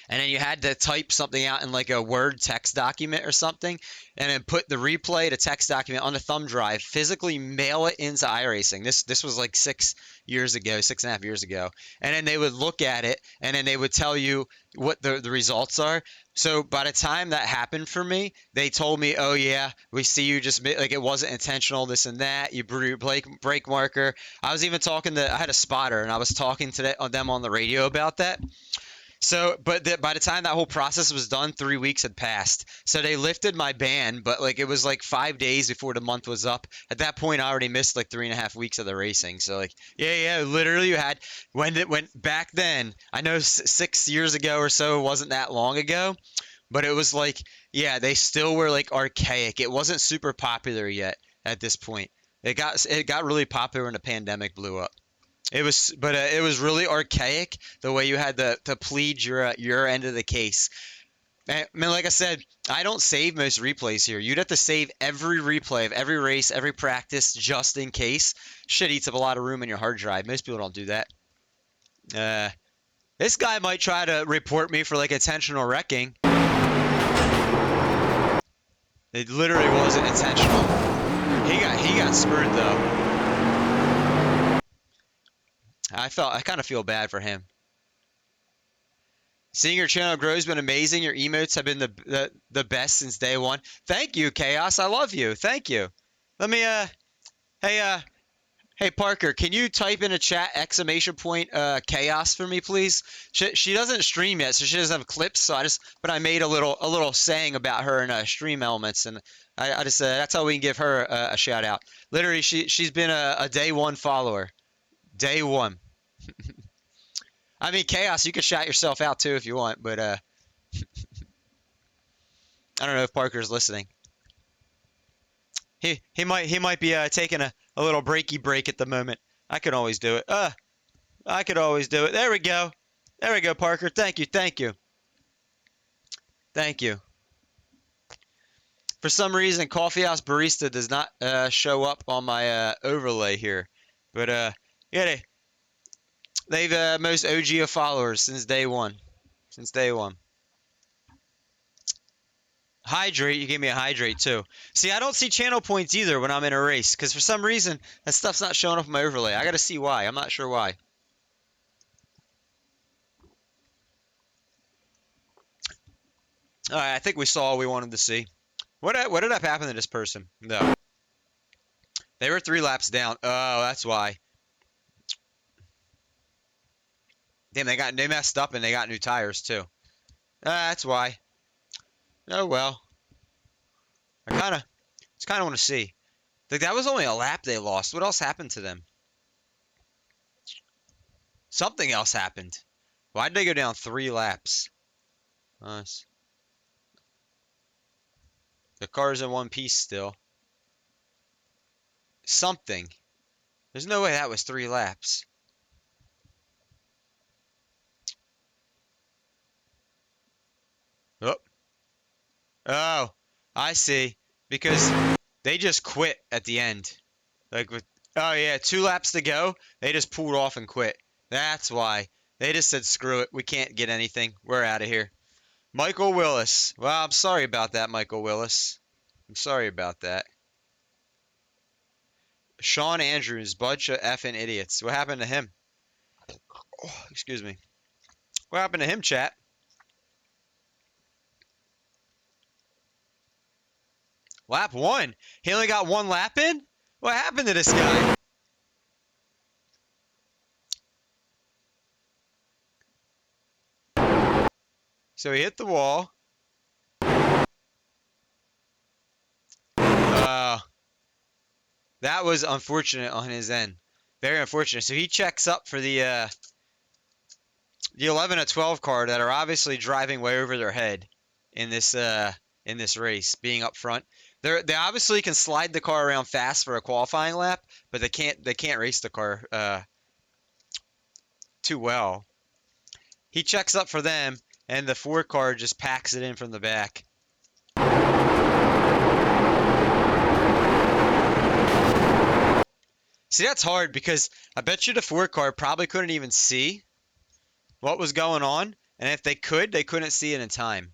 And then you had to type something out in like a Word text document or something, and then put the replay to text document on the thumb drive, physically mail it into iRacing. This was like 6 years ago, 6.5 years ago. And then they would look at it, and then they would tell you what the results are. So by the time that happened for me, they told me, oh yeah, we see you just like it wasn't intentional, this and that. You blew your brake marker. I was even talking to, I had a spotter, and I was talking to them on the radio about that. So, but by the time that whole process was done, 3 weeks had passed. So they lifted my ban, but like it was like 5 days before the month was up. At that point, I already missed like 3.5 weeks of the racing. So like, yeah, literally you had, when it went back then, I know 6 years ago or so, it wasn't that long ago, but it was like, yeah, they still were like archaic. It wasn't super popular yet at this point. It got really popular when the pandemic blew up. It was really archaic the way you had to plead your end of the case. I mean, like I said, I don't save most replays here. You'd have to save every replay of every race, every practice, just in case. Shit eats up a lot of room in your hard drive. Most people don't do that. This guy might try to report me for like intentional wrecking. It literally wasn't intentional. He got screwed though. I kind of feel bad for him. Seeing your channel grow has been amazing. Your emotes have been the best since day one. Thank you, Chaos. I love you. Thank you. Let me hey Parker, can you type in a chat ! Chaos for me, please? She doesn't stream yet, so she doesn't have clips. So but I made a little saying about her in Stream Elements, and I just that's how we can give her a shout out. Literally, she's been a day one follower. Day one. I mean, Chaos, you can shout yourself out too if you want, but I don't know if Parker's listening. He might be taking a little breaky break at the moment. I could always do it. I could always do it. There we go. There we go, Parker. Thank you. Thank you. Thank you. For some reason, Coffeehouse Barista does not show up on my overlay here, but yeah, they've most OG of followers since day one. Since day one. Hydrate, you gave me a hydrate too. See, I don't see channel points either when I'm in a race, because for some reason that stuff's not showing up on my overlay. I gotta see why. I'm not sure why. Alright, I think we saw all we wanted to see. What ended up happening to this person? No. They were 3 laps down. Oh, that's why. Damn, they messed up and they got new tires too. That's why. Oh well. I just kind of want to see. Like that was only a lap they lost. What else happened to them? Something else happened. Why did they go down 3 laps? Nice. The car's in one piece still. Something. There's no way that was 3 laps. Oh, I see. Because they just quit at the end. Like with, oh yeah, 2 laps to go. They just pulled off and quit. That's why. They just said, screw it. We can't get anything. We're out of here. Michael Willis. Well, I'm sorry about that, Michael Willis. I'm sorry about that. Sean Andrews, bunch of effing idiots. What happened to him? Oh, excuse me. What happened to him, chat? Lap 1. He only got 1 lap in? What happened to this guy? So he hit the wall. That was unfortunate on his end. Very unfortunate. So he checks up for the 11 and 12 car that are obviously driving way over their head in this race, being up front. They obviously can slide the car around fast for a qualifying lap, but they can't race the car too well. He checks up for them, and the 4 car just packs it in from the back. See, that's hard because I bet you the 4 car probably couldn't even see what was going on, and if they could, they couldn't see it in time.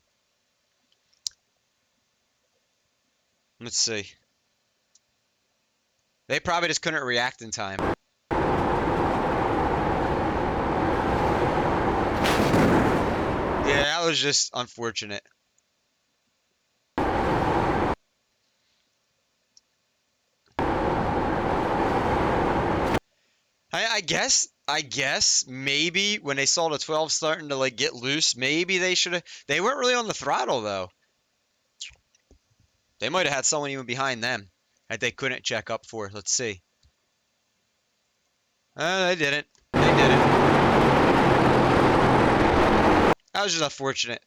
Let's see. They probably just couldn't react in time. Yeah, that was just unfortunate. I guess maybe when they saw the 12 starting to like get loose, maybe they should have. They weren't really on the throttle though. They might have had someone even behind them that they couldn't check up for. Let's see. They didn't. They didn't. That was just unfortunate.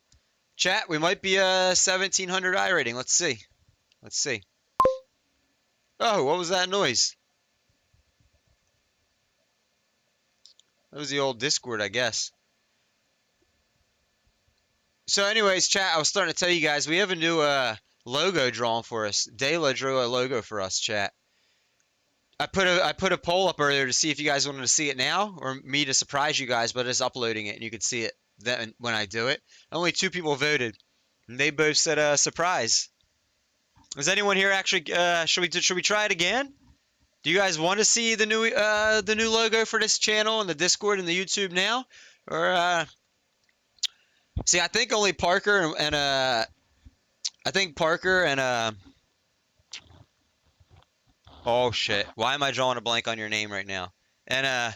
Chat, we might be a 1700 I rating. Let's see. Let's see. Oh, what was that noise? That was the old Discord, I guess. So anyways, chat, I was starting to tell you guys, we have a new logo drawn for us. Dayla drew a logo for us, chat. I put a poll up earlier to see if you guys wanted to see it now or me to surprise you guys, but it's uploading it and you can see it then when I do it. Only 2 people voted, and they both said surprise. Is anyone here actually? Should we try it again? Do you guys want to see the new logo for this channel and the Discord and the YouTube now, or see? I think only Parker and oh shit! Why am I drawing a blank on your name right now? And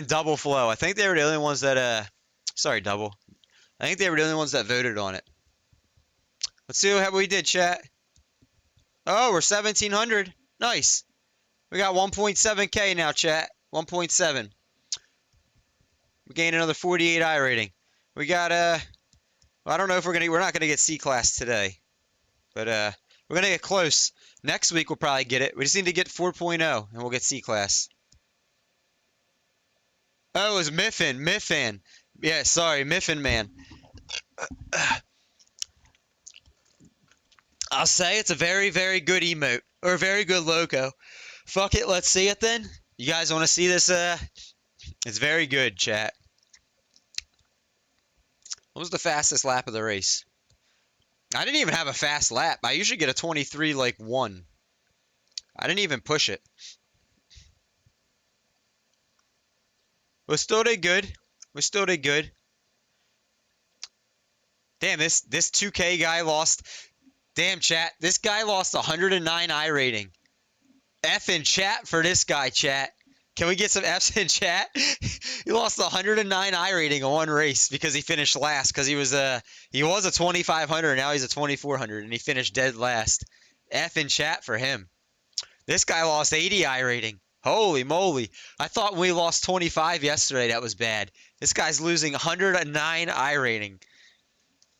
Double Flow. I think they were the only ones that sorry, Double. I think they were the only ones that voted on it. Let's see how we did, chat. Oh, we're 1700. Nice. We got 1.7K now, chat. 1.7. We gained another 48 I rating. We got I don't know if we're not gonna get C class today, but we're gonna get close. Next week we'll probably get it. We just need to get 4.0 and we'll get C class. Oh, it was Miffin. Yeah, sorry, Miffin man. I'll say it's a very, very good emote or a very good logo. Fuck it, let's see it then. You guys want to see this? It's very good, chat. What was the fastest lap of the race? I didn't even have a fast lap. I usually get a 23 like 1. I didn't even push it. We still did good. We still did good. Damn, this 2K guy lost. Damn, chat. This guy lost 109 I rating. F in chat for this guy, chat. Can we get some F's in chat? He lost 109 I rating on one race because he finished last because he was a 2500, now he's a 2400 and he finished dead last. F in chat for him. This guy lost 80 I rating. Holy moly. I thought when we lost 25 yesterday that was bad. This guy's losing 109 I rating.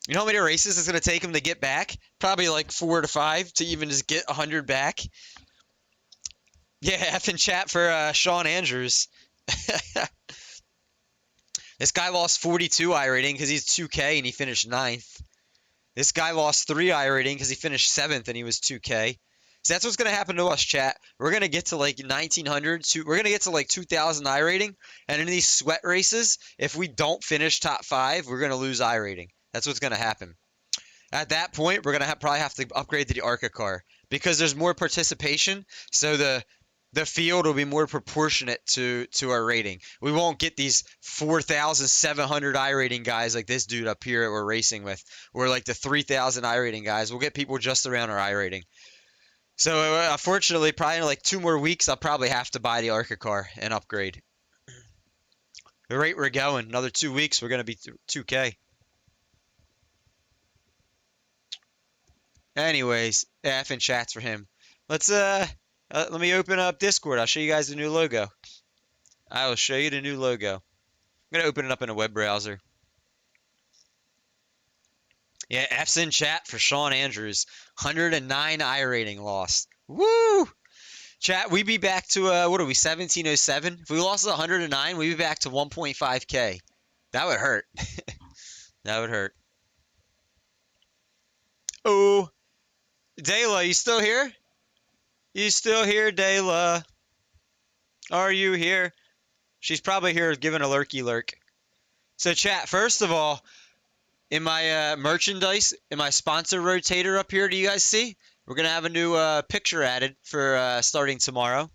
You know how many races it's going to take him to get back? Probably like 4 to 5 to even just get 100 back. Yeah, F in chat for Sean Andrews. This guy lost 42 I rating because he's 2K and he finished 9th. This guy lost 3 I rating because he finished 7th and he was 2K. So that's what's going to happen to us, chat. We're going to get to like 1900. We're going to get to like 2000 I rating. And in these sweat races, if we don't finish top 5, we're going to lose I rating. That's what's gonna happen. At that point, we're gonna probably have to upgrade to the ARCA car because there's more participation. So the field will be more proportionate to our rating. We won't get these 4,700 I rating guys like this dude up here that we're racing with, or like the 3,000 I rating guys. We'll get people just around our I rating. So unfortunately, probably in like 2 more weeks, I'll probably have to buy the ARCA car and upgrade. The rate we're going, another 2 weeks, we're gonna be 2K. Anyways, effing chats for him. Let's let me open up Discord. I'll show you guys the new logo. I will show you the new logo. I'm gonna open it up in a web browser. Yeah, F's in chat for Sean Andrews. 109 I rating lost. Woo! Chat, we'd be back to what are we, 1707? If we lost 109, we'd be back to 1.5K. That would hurt. That would hurt. Oh, Dayla, you still here? You still here, Dayla? Are you here? She's probably here giving a lurky lurk. So chat, first of all, in my merchandise, in my sponsor rotator up here, do you guys see? We're going to have a new picture added for starting tomorrow.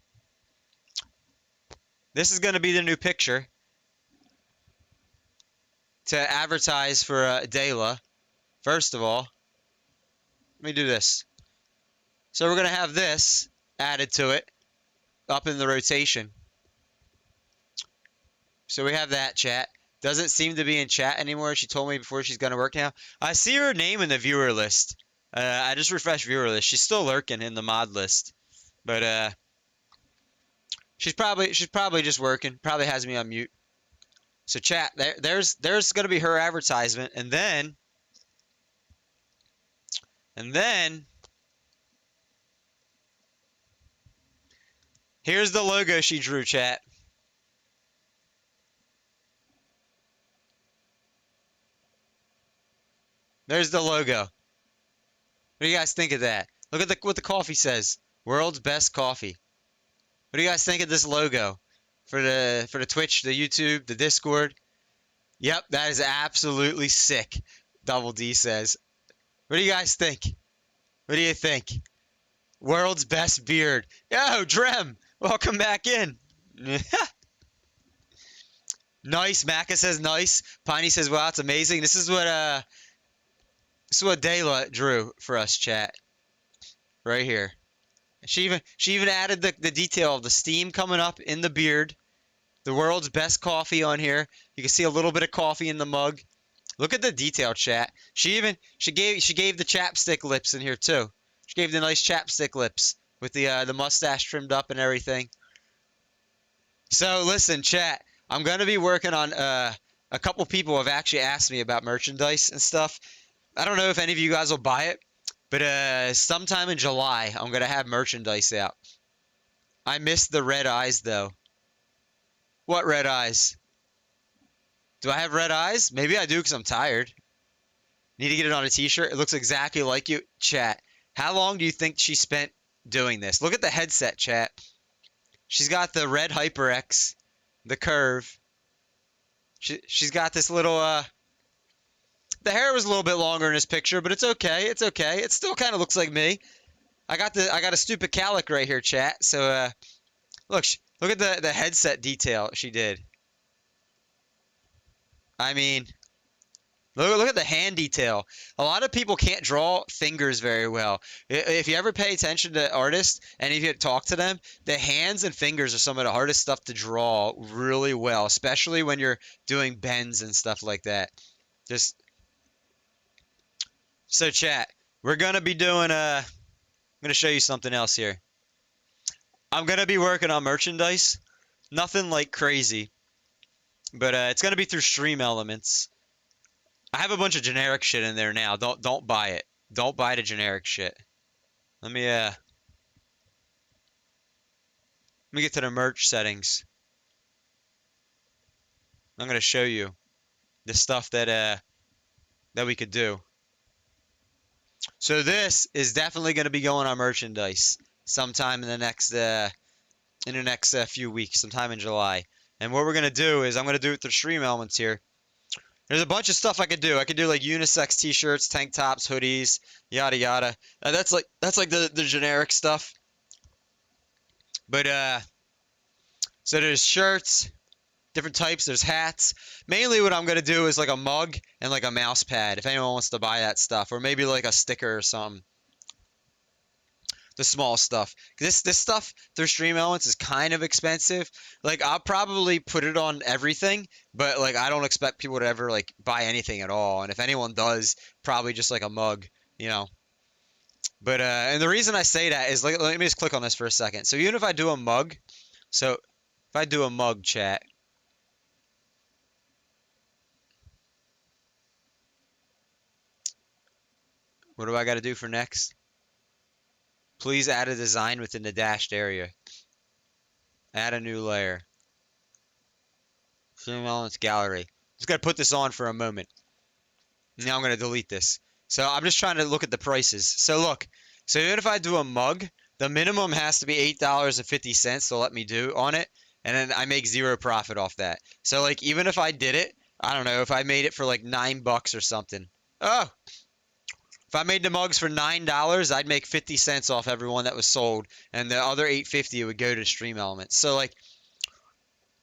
This is going to be the new picture to advertise for Dayla. First of all, let me do this. So we're going to have this added to it up in the rotation. So we have that, chat. Doesn't seem to be in chat anymore. She told me before she's going to work now. I see her name in the viewer list. I just refreshed viewer list. She's still lurking in the mod list. But she's probably just working. Probably has me on mute. So chat, there's going to be her advertisement, and then here's the logo she drew, chat. There's the logo. What do you guys think of that? Look at what the coffee says. World's best coffee. What do you guys think of this logo for the Twitch, the YouTube, the Discord? Yep, that is absolutely sick. Double D says. What do you guys think? What do you think? World's best beard. Yo, Drem, welcome back in. Nice. Macca says nice. Piney says, wow, it's amazing. This is what Dayla drew for us, chat. Right here. She even added the detail of the steam coming up in the beard. The world's best coffee on here. You can see a little bit of coffee in the mug. Look at the detail, chat. She gave the chapstick lips in here too. She gave the nice chapstick lips with the mustache trimmed up and everything. So listen, chat. I'm gonna be working on a couple people have actually asked me about merchandise and stuff. I don't know if any of you guys will buy it, but sometime in July, I'm going to have merchandise out. I missed the red eyes, though. What red eyes? Do I have red eyes? Maybe I do because I'm tired. Need to get it on a t-shirt. It looks exactly like you. Chat, how long do you think she spent doing this? Look at the headset, chat. She's got the red HyperX, the curve. She's got this little... The hair was a little bit longer in this picture, but it's okay. It's okay. It still kind of looks like me. I got a stupid calic right here, chat. So look at the headset detail she did. I mean, look at the hand detail. A lot of people can't draw fingers very well. If you ever pay attention to artists and if you talk to them, the hands and fingers are some of the hardest stuff to draw really well, especially when you're doing bends and stuff like that. So chat, we're going to be doing I'm going to show you something else here. I'm going to be working on merchandise. Nothing like crazy. But it's going to be through Stream Elements. I have a bunch of generic shit in there now. Don't buy it. Don't buy the generic shit. Let me get to the merch settings. I'm going to show you the stuff that we could do. So this is definitely going to be going on merchandise sometime in the next few weeks, sometime in July. And what we're going to do is I'm going to do it through Stream Elements here. There's a bunch of stuff I could do. I could do like unisex t-shirts, tank tops, hoodies, yada yada. That's like the generic stuff. But so there's shirts, different types. There's hats. Mainly what I'm gonna do is like a mug and like a mouse pad. If anyone wants to buy that stuff, or maybe like a sticker or something. The small stuff. This stuff through Stream Elements is kind of expensive. Like I'll probably put it on everything, but like I don't expect people to ever like buy anything at all. And if anyone does, probably just like a mug, you know. But and the reason I say that is like let me just click on this for a second. So even if I do a mug, so if I do a mug chat, what do I got to do for next? Please add a design within the dashed area. Add a new layer. Stream Elements gallery. Just gotta put this on for a moment. Now I'm gonna delete this. So I'm just trying to look at the prices. So look, so even if I do a mug, the minimum has to be $8.50 to let me do on it, and then I make zero profit off that. So like even if I did it, I don't know, if I made it for like $9 or something. Oh, if I made the mugs for $9, I'd make 50 cents off every one that was sold, and the other $8.50 would go to Stream Elements. So like,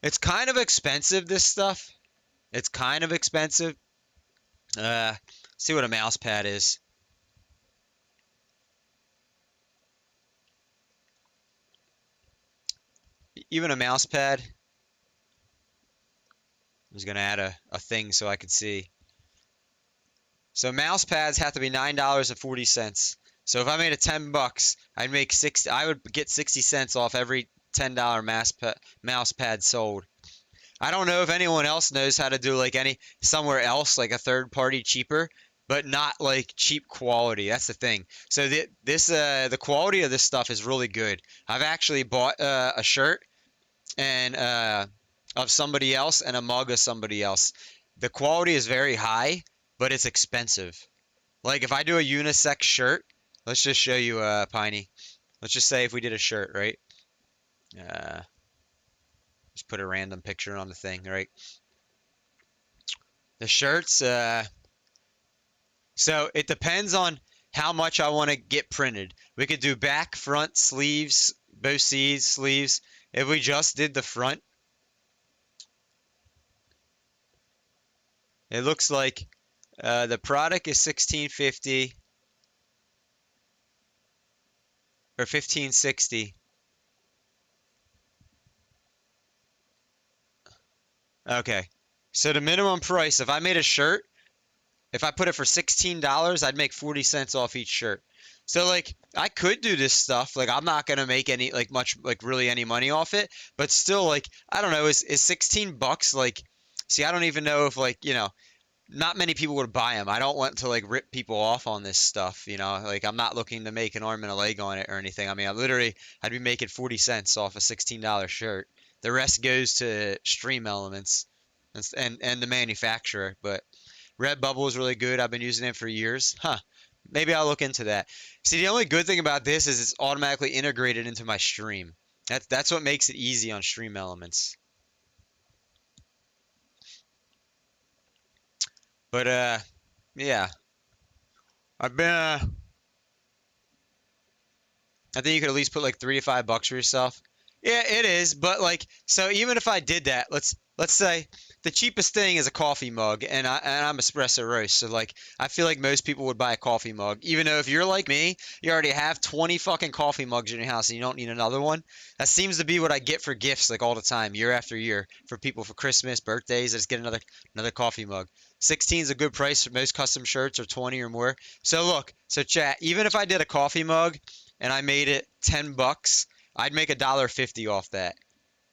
it's kind of expensive, this stuff. It's kind of expensive. See what a mouse pad is. Even a mouse pad. I was gonna add a thing so I could see. So mouse pads have to be $9.40. So if I made it $10, I'd make I would get 60 cents off every $10 mouse pad sold. I don't know if anyone else knows how to do like somewhere else like a third party cheaper, but not like cheap quality. That's the thing. So the quality of this stuff is really good. I've actually bought a shirt and of somebody else and a mug of somebody else. The quality is very high, but it's expensive. Like if I do a unisex shirt, let's just show you Piney. Let's just say if we did a shirt, right? Just put a random picture on the thing, right? The shirts, so it depends on how much I want to get printed. We could do back, front, sleeves, both sides, sleeves. If we just did the front, it looks like the product is $16.50 or $15.60. Okay, so the minimum price, if I made a shirt, if I put it for $16, I'd make 40 cents off each shirt. So like I could do this stuff, like I'm not gonna make any really any money off it, but still like I don't know, is $16 like, see, I don't even know if like, you know, not many people would buy them. I don't want to like rip people off on this stuff, you know, like I'm not looking to make an arm and a leg on it or anything. I mean, I'd be making 40 cents off a $16 shirt. The rest goes to Stream Elements and the manufacturer. But Redbubble is really good. I've been using it for years. Maybe I'll look into that. See, the only good thing about this is it's automatically integrated into my stream. That's what makes it easy on Stream Elements. But yeah, I've been I think you could at least put like $3 to $5 for yourself. Yeah, it is, but like, so even if I did that, let's say the cheapest thing is a coffee mug, and I'm espresso roast, so like I feel like most people would buy a coffee mug, even though if you're like me, you already have 20 fucking coffee mugs in your house and you don't need another one. That seems to be what I get for gifts like all the time, year after year, for people for Christmas, birthdays. I just get another coffee mug. 16 is a good price for most custom shirts, or 20 or more. So look, so chat, even if I did a coffee mug and I made it $10, I'd make $1.50 off that,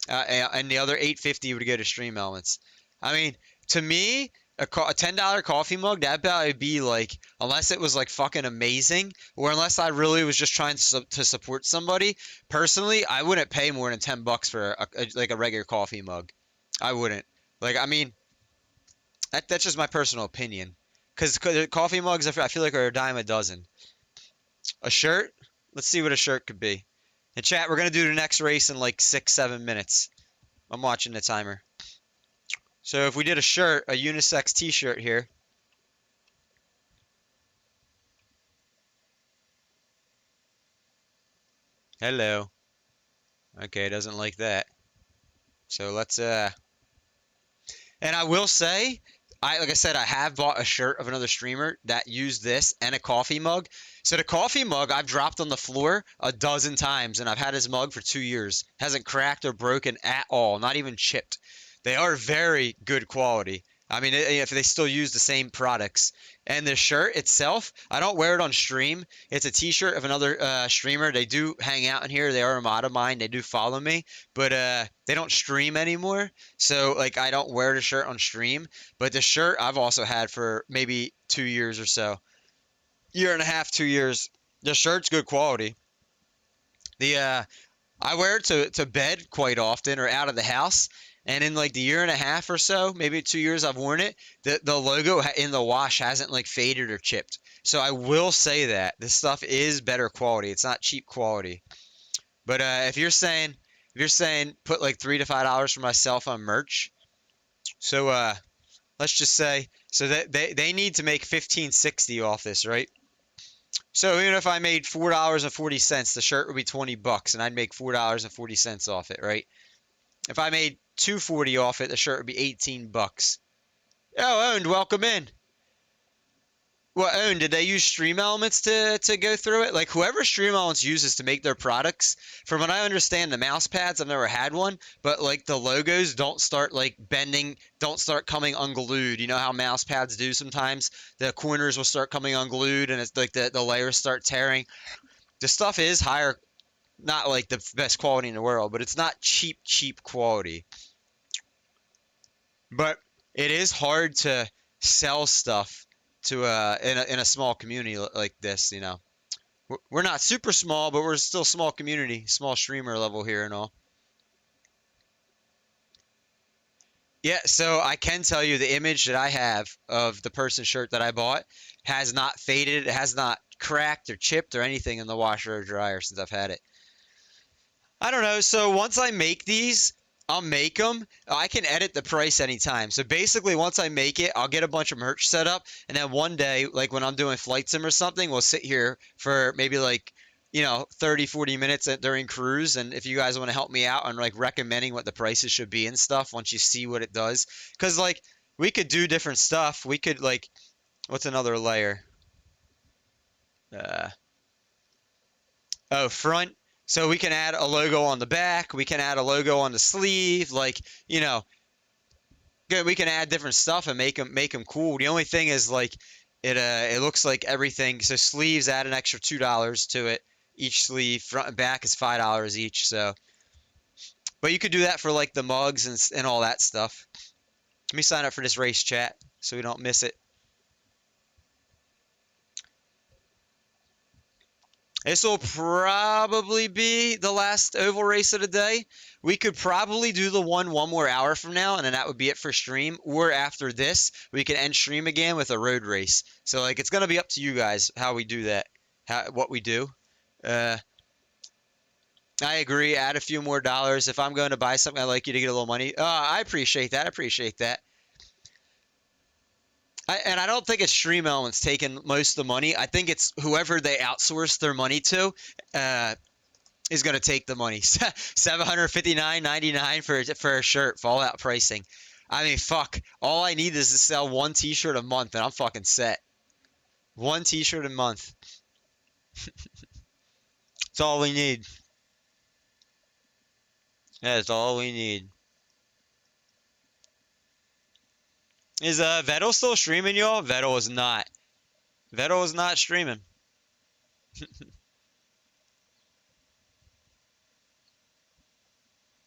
and the other $8.50 would go to Stream Elements. I mean, to me, a $10 coffee mug, that'd probably be like, unless it was like fucking amazing, or unless I really was just trying to support somebody. Personally, I wouldn't pay more than $10 for a regular coffee mug. I wouldn't. Like, I mean, that's just my personal opinion. Because coffee mugs, I feel like are a dime a dozen. A shirt? Let's see what a shirt could be. And chat, we're going to do the next race in like 6-7 minutes. I'm watching the timer. So if we did a shirt, a unisex t-shirt here. Hello. Okay, doesn't like that. So let's and I will say, like I said, I have bought a shirt of another streamer that used this and a coffee mug. So the coffee mug I've dropped on the floor a dozen times, and I've had his mug for 2 years. Hasn't cracked or broken at all, not even chipped. They are very good quality. I mean, if they still use the same products. And the shirt itself, I don't wear it on stream. It's a t-shirt of another streamer. They do hang out in here. They are a mod of mine. They do follow me, but they don't stream anymore. So like I don't wear the shirt on stream. But the shirt I've also had for maybe 2 years or so. Year and a half, 2 years. The shirt's good quality. I wear it to bed quite often or out of the house. And in like the year and a half or so, maybe 2 years I've worn it, the logo in the wash hasn't like faded or chipped. So I will say that this stuff is better quality. It's not cheap quality. But if you're saying put like $3 to $5 for myself on merch, so let's just say so that they need to make $15.60 off this, right? So even if I made $4.40, the shirt would be $20, and I'd make $4.40 off it, right? If I made $2.40 off it, the shirt would be $18. Oh, Owned, welcome in. Well, Owned, did they use Stream Elements to go through it? Like whoever Stream Elements uses to make their products, from what I understand, the mouse pads, I've never had one, but like the logos don't start like bending, don't start coming unglued. You know how mouse pads do sometimes? The corners will start coming unglued and it's like the layers start tearing. The stuff is higher, not like the best quality in the world, but it's not cheap quality. But it is hard to sell stuff to in a small community like this, you know. We're not super small, but we're still a small community, small streamer level here and all. Yeah, so I can tell you the image that I have of the person's shirt that I bought has not faded, it has not cracked or chipped or anything in the washer or dryer since I've had it. I don't know. So once I make these, I'll make them. I can edit the price anytime. So basically, once I make it, I'll get a bunch of merch set up. And then one day, like when I'm doing Flight Sim or something, we'll sit here for maybe like, 30, 40 minutes during cruise. And if you guys want to help me out on like recommending what the prices should be and stuff once you see what it does. Because like we could do different stuff. We could like, what's another layer? Front. So we can add a logo on the back. We can add a logo on the sleeve. Like, we can add different stuff and make them cool. The only thing is like it looks like everything. So sleeves add an extra $2 to it. Each sleeve, front and back is $5 each. So, but you could do that for like the mugs and all that stuff. Let me sign up for this race chat so we don't miss it. This will probably be the last oval race of the day. We could probably do the one more hour from now, and then that would be it for stream. Or after this, we can end stream again with a road race. So like, it's gonna be up to you guys how we do that, what we do. I agree. Add a few more dollars. If I'm going to buy something, I'd like you to get a little money. I appreciate that. I appreciate that. And I don't think it's Stream Elements taking most of the money. I think it's whoever they outsource their money to is going to take the money. $759.99 for a shirt, Fallout pricing. I mean, fuck. All I need is to sell one T-shirt a month, and I'm fucking set. One T-shirt a month. That's all we need. That's all we need. Is Vettel still streaming, y'all? Vettel is not. Vettel is not streaming.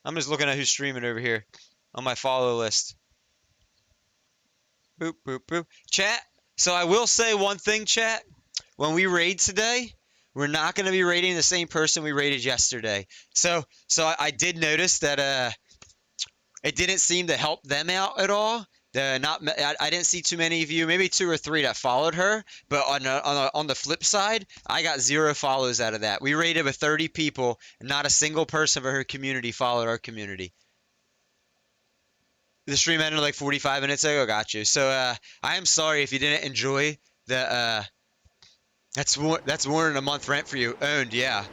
I'm just looking at who's streaming over here on my follow list. Boop, boop, boop. Chat. So I will say one thing, chat. When we raid today, we're not going to be raiding the same person we raided yesterday. So I did notice that it didn't seem to help them out at all. I didn't see too many of you, maybe 2 or 3 that followed her, but on the flip side, I got 0 follows out of that. We rated with 30 people, and not a single person from her community followed our community. The stream ended like 45 minutes ago. Got you. So I am sorry if you didn't enjoy the. That's more than a month rent for you. Owned, yeah.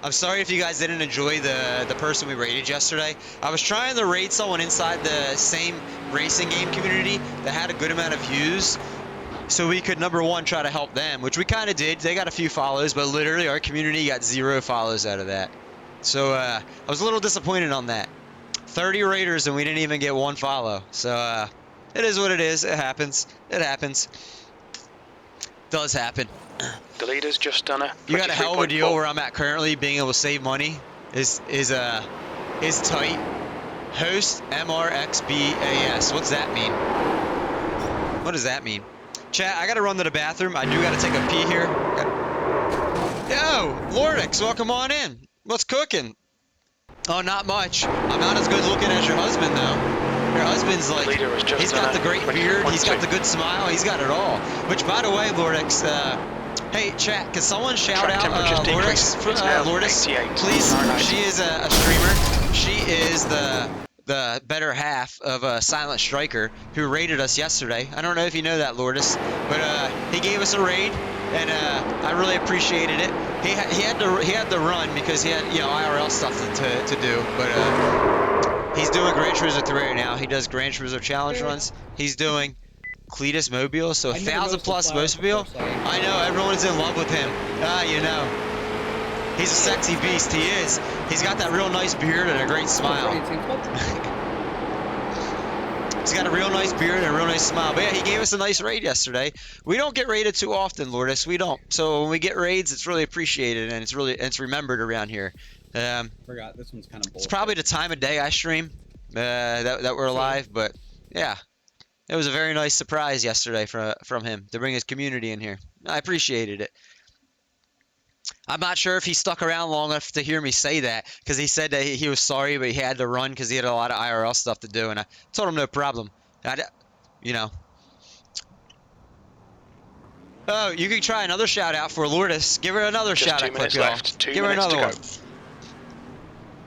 I'm sorry if you guys didn't enjoy the person we raided yesterday. I was trying to raid someone inside the same racing game community that had a good amount of views, so we could, number one, try to help them, which we kind of did. They got a few follows, but literally our community got 0 follows out of that. So I was a little disappointed on that. 30 raiders and we didn't even get 1 follow. So it is what it is. It happens. It happens. Does happen. The leader's just done a. You got a hell of a deal 23.4. where I'm at currently. Being able to save money is tight. Host MRXBAS. What's that mean? What does that mean? Chat, I gotta run to the bathroom. I do gotta take a pee here. Yo, Lordix, welcome on in. What's cooking? Oh, not much. I'm not as good looking as your husband, though. Your husband's like, Leader has just he's got done the great a beard, he's got 23.2. the good smile, he's got it all. Which, by the way, Lordix, hey, chat, can someone shout Track out temperature's Lordix? decreased. It's now Lordix, 88 please. Fahrenheit. She is a streamer. She is the better half of Silent Striker, who raided us yesterday. I don't know if you know that, Lourdes, but he gave us a raid, and I really appreciated it. He had to run because he had IRL stuff to do, but he's doing Gran Turismo 3 right now. He does Gran Turismo challenge runs. He's doing Cletus Mobile, so 1,000 plus Mobile. I know everyone's in love with him. You know. He's a sexy beast, he is. He's got that real nice beard and a great smile. He's got a real nice beard and a real nice smile. But yeah, he gave us a nice raid yesterday. We don't get raided too often, Lourdes. We don't. So when we get raids, it's really appreciated and it's remembered around here. Forgot this one's kind of bullshit. It's probably the time of day I stream that we're alive, but yeah. It was a very nice surprise yesterday from him to bring his community in here. I appreciated it. I'm not sure if he stuck around long enough to hear me say that, because he said that he was sorry, but he had to run because he had a lot of IRL stuff to do, and I told him no problem. Oh, you can try another shout out for Lourdes. Give her another Just shout 2 out, minutes clip, y'all. left. 2 Give her minutes another to one. go.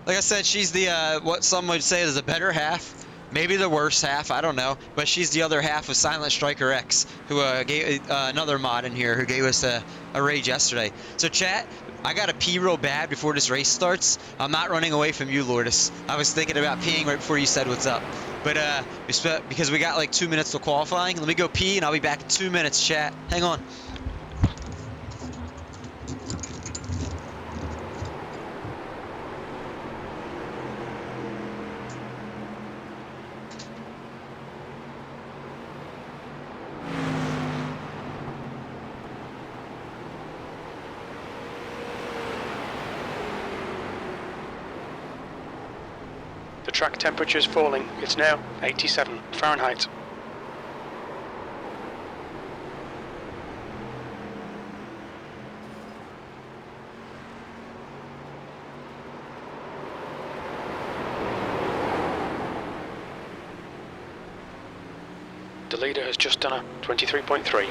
Like I said, she's the what some would say is the better half. Maybe the worst half, I don't know. But she's the other half of Silent Striker X, who gave another mod in here who gave us a raid yesterday. So chat, I got to pee real bad before this race starts. I'm not running away from you, Lourdes. I was thinking about peeing right before you said what's up. But because we got like 2 minutes till qualifying, let me go pee and I'll be back in 2 minutes, chat. Hang on. The track temperature is falling. It's now 87 Fahrenheit. The leader has just done a 23.3.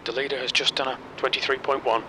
The leader has just done a 23.1.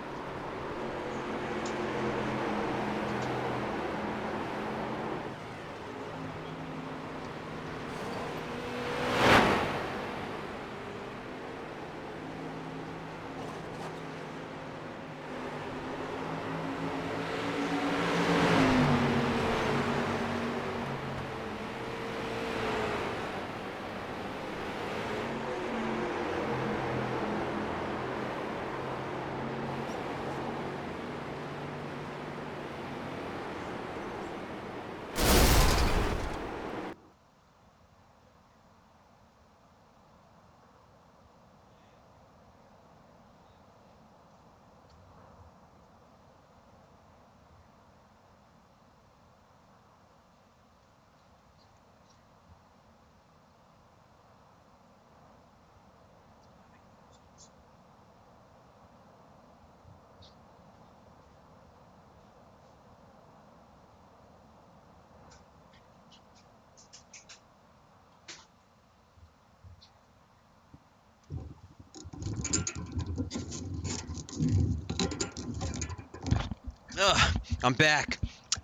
Ugh, I'm back.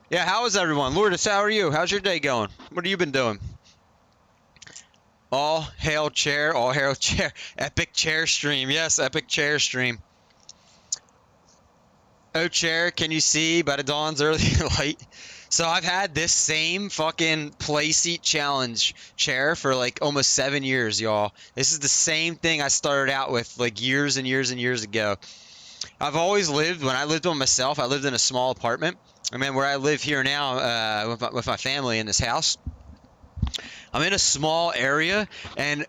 Yeah, how is everyone? Lourdes, how are you? How's your day going? What have you been doing? All hail chair, all hail chair. Epic chair stream. Yes, epic chair stream. Oh, chair, can you see by the dawn's early light? So I've had this same fucking play seat challenge chair for like almost 7 years, y'all. This is the same thing I started out with like years and years and years ago. I've always lived, when I lived on myself, I lived in a small apartment. I mean, where I live here now with my family in this house, I'm in a small area, and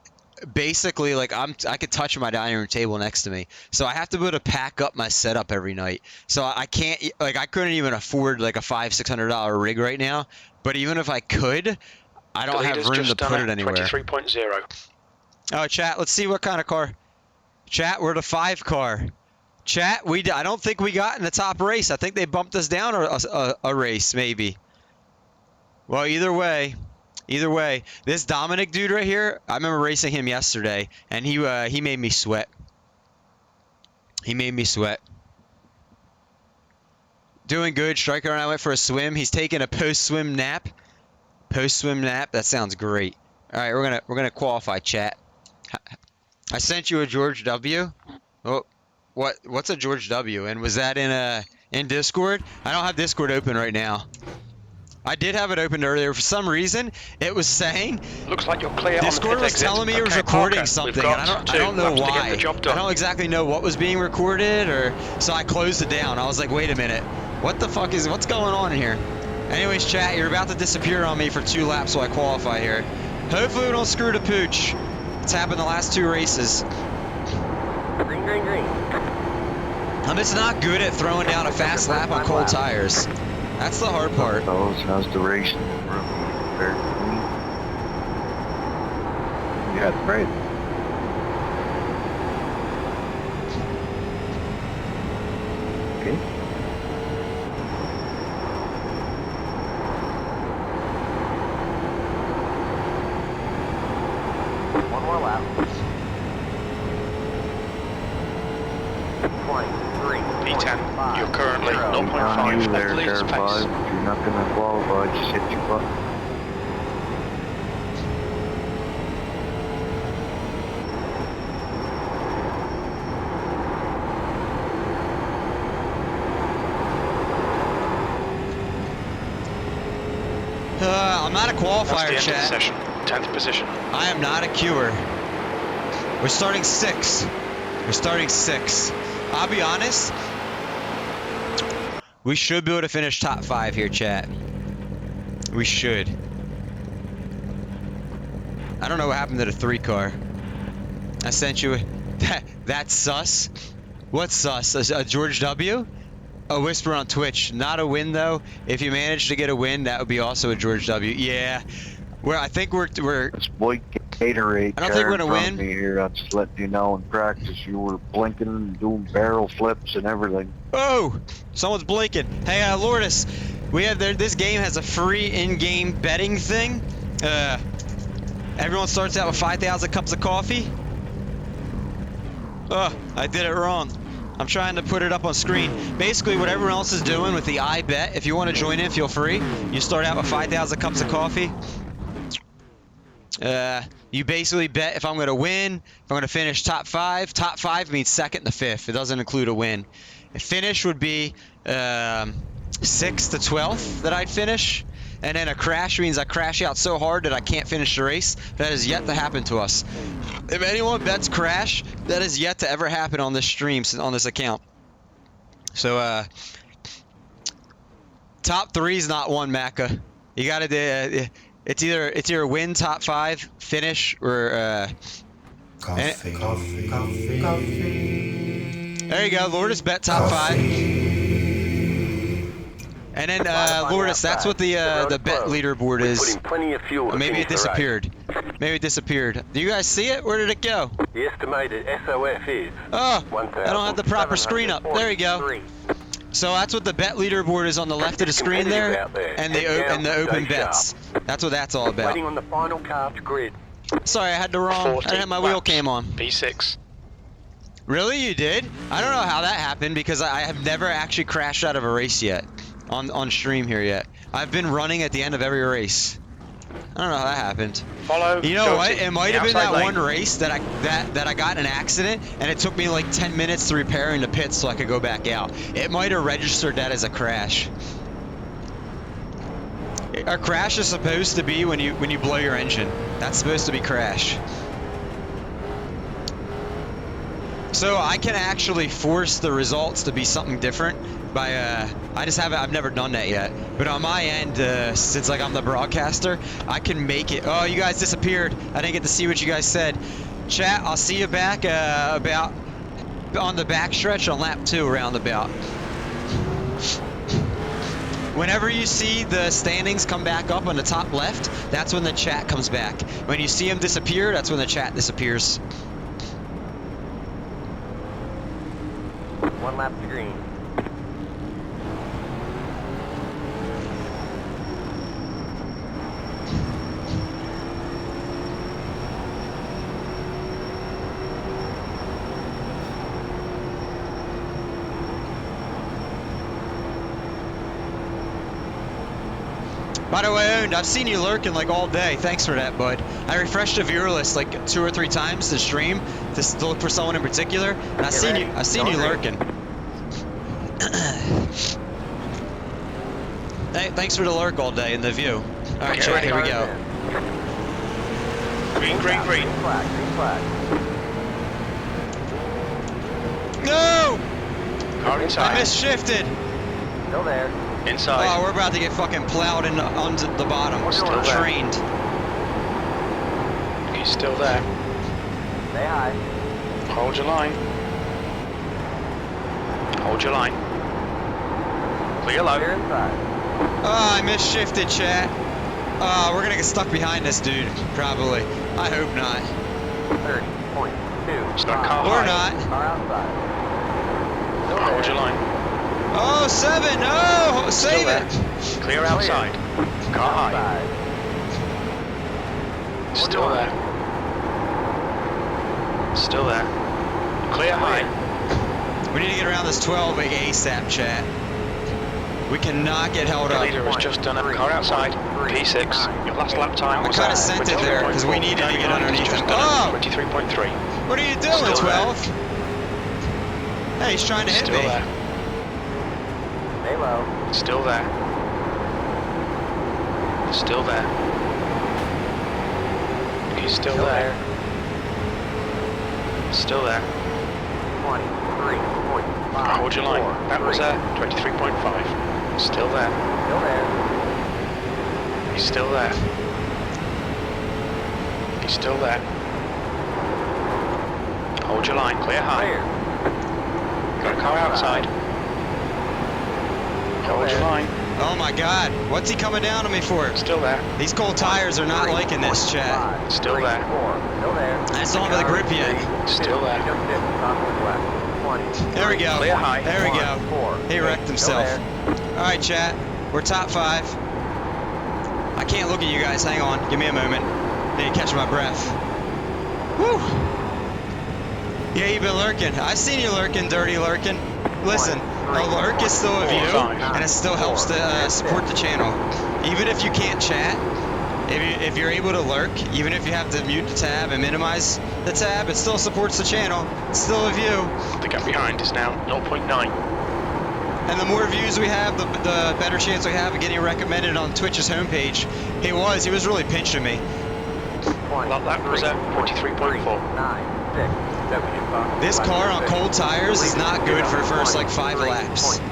basically, like, I could touch my dining room table next to me. So I have to be able to pack up my setup every night. So I can't, like, I couldn't even afford like a $500-600 rig right now. But even if I could, I don't have room to put it anywhere. 23.0. Oh, chat, let's see what kind of car. Chat, we're the 5 car. Chat, I don't think we got in the top race. I think they bumped us down a race, maybe. Well, either way, this Dominic dude right here, I remember racing him yesterday, and he made me sweat. He made me sweat. Doing good. Striker and I went for a swim. He's taking a post-swim nap. Post-swim nap. That sounds great. All right, we're gonna qualify, chat. I sent you a George W. Oh. What's a George W? And was that in Discord? I don't have Discord open right now. I did have it opened earlier. For some reason, it was saying looks like you're clear. Discord on the was exit. telling me it was Okay, recording Parker, something, we've and got I don't know two laps to why. get the job done. I don't exactly know what was being recorded, so I closed it down. I was like, wait a minute, what's going on here? Anyways, chat, you're about to disappear on me for 2 laps, so I qualify here. Hopefully we don't screw the pooch. It's happened the last 2 races. Green, green, green. I'm just not good at throwing down a fast lap on cold tires. That's the hard part. Fellas, how's the race? Yeah, it's great. Okay. One more lap. 23. P10, you're currently 0.5 there, at leaders pace. If you're not going to qualify, just hit your button. I'm not a qualifier, That's the end of the chat. session. 10th position. I am not a queuer. We're starting 6. We're starting 6. I'll be honest. We should be able to finish top 5 here, chat. We should. I don't know what happened to the 3 car. I sent you that's sus. What's sus? A George W? A whisper on Twitch. Not a win though. If you manage to get a win, that would be also a George W. Yeah. I think we're This boy Gatorade I don't think we're gonna win. me here. I'm just letting you know in practice you were blinking and doing barrel flips and everything. Oh! Someone's blinking. Hey, Lourdes, this game has a free in-game betting thing. Everyone starts out with 5,000 cups of coffee. Oh, I did it wrong. I'm trying to put it up on screen. Basically, what everyone else is doing with the iBet, if you want to join in, feel free. You start out with 5,000 cups of coffee. You basically bet if I'm going to win, if I'm going to finish top 5. Top 5 means 2nd to 5th. It doesn't include a win. A finish would be 6th to 12th that I'd finish. And then a crash means I crash out so hard that I can't finish the race. That has yet to happen to us. If anyone bets crash, that has yet to ever happen on this stream, on this account. So, top 3 is not one, Macca. You gotta do, it's either win top 5, finish, or coffee. There you go, Lourdes bet top 5. And then Lourdes, that's what the bet leaderboard is. Or maybe it disappeared. Maybe it disappeared. Do you guys see it? Where did it go? The estimated SOF is. Oh, I don't have the proper screen up. There you go. So that's what the bet leaderboard is on the left of the screen there, and the open bets. That's what that's all about. Waiting on the final car to grid. Sorry, I had the wrong. I didn't have my wheel cam on. P6. Really? You did? I don't know how that happened because I have never actually crashed out of a race yet on stream here yet. I've been running at the end of every race. I don't know how that happened. Follow. You know what? It might have been that lane. one race that I got in an accident and it took me like 10 minutes to repair in the pits so I could go back out. It might have registered that as a crash. A crash is supposed to be when you blow your engine. That's supposed to be crash. So I can actually force the results to be something different by I've never done that yet. But on my end, since like I'm the broadcaster, I can make it. Oh, you guys disappeared. I didn't get to see what you guys said. Chat, I'll see you back about on the back stretch on lap 2 roundabout. Whenever you see the standings come back up on the top left, that's when the chat comes back. When you see them disappear, that's when the chat disappears. 1 lap to green. By the way, Owned, I've seen you lurking like all day. Thanks for that, bud. I refreshed the viewer list like 2 or 3 times to stream to look for someone in particular, and I've seen you lurking. Hey, thanks for the lurk all day in the view. All right, chat, here we go. Green, green, green. Green flag, green flag. No! Car I inside. misshifted. Still there. Inside. Oh, we're about to get fucking plowed onto the bottom. Still there. Trained. He's still there. Stay high. Hold your line. Hold your line. Clear low. Clear inside. Oh, I misshifted, chat. Oh, we're gonna get stuck behind this dude, probably. I hope not. 30.2. It's not car Or high. not. Car outside. Still Hold there. your line. Oh, 7! No! Still Save there. it! Clear outside. Car high. Outside. Still there. Still there. Clear high. We need to get around this 12 ASAP, chat. We cannot get held The up. leader has just done a car outside. P6. Your last lap time I was kind of sent it there because we needed to get underneath him. Oh! 23.3. What are you doing, Still 12? Hey, he's trying to hit Still me. there. Stay low. Still there. Still there. He's still there. Still there. 23.5. Hold your line. That was 23.5. Still there. Still there. He's still there. He's still there. Hold your line. Clear high. Clear. Got a car outside. Hold your line. Oh my god, what's he coming down on me for? Still there. These cold tires are not liking this, chat. Still there. 4. Still there. I just don't have the grip yet. Still there. Just dip. Top of the left. 20. There we go. Clear high. There we go. 4. He wrecked himself. Alright, chat. We're top 5. I can't look at you guys. Hang on. Give me a moment. Need to catch my breath. Woo! Yeah, you've been lurking. I've seen you lurking, dirty lurking. Listen, a lurk is still a view, and it still helps to support the channel. Even if you can't chat, if you're able to lurk, even if you have to mute the tab and minimize the tab, it still supports the channel. It's still a view. The gap behind is now 0.9. And the more views we have, the better chance we have of getting recommended on Twitch's homepage. He was really pinching me. Well, that was at 43.4. 9, 6, 7, 5. This car on cold tires is not good for the first like 5 laps. 2,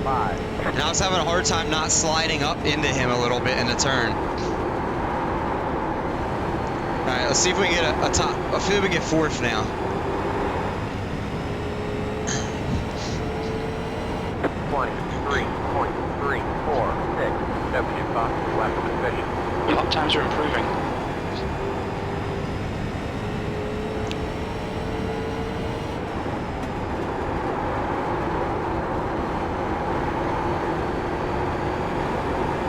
5. And I was having a hard time not sliding up into him a little bit in the turn. Alright, let's see if we can get a top. I feel we get 4th now. 23.34, 6, 75, left position. Lap times are improving.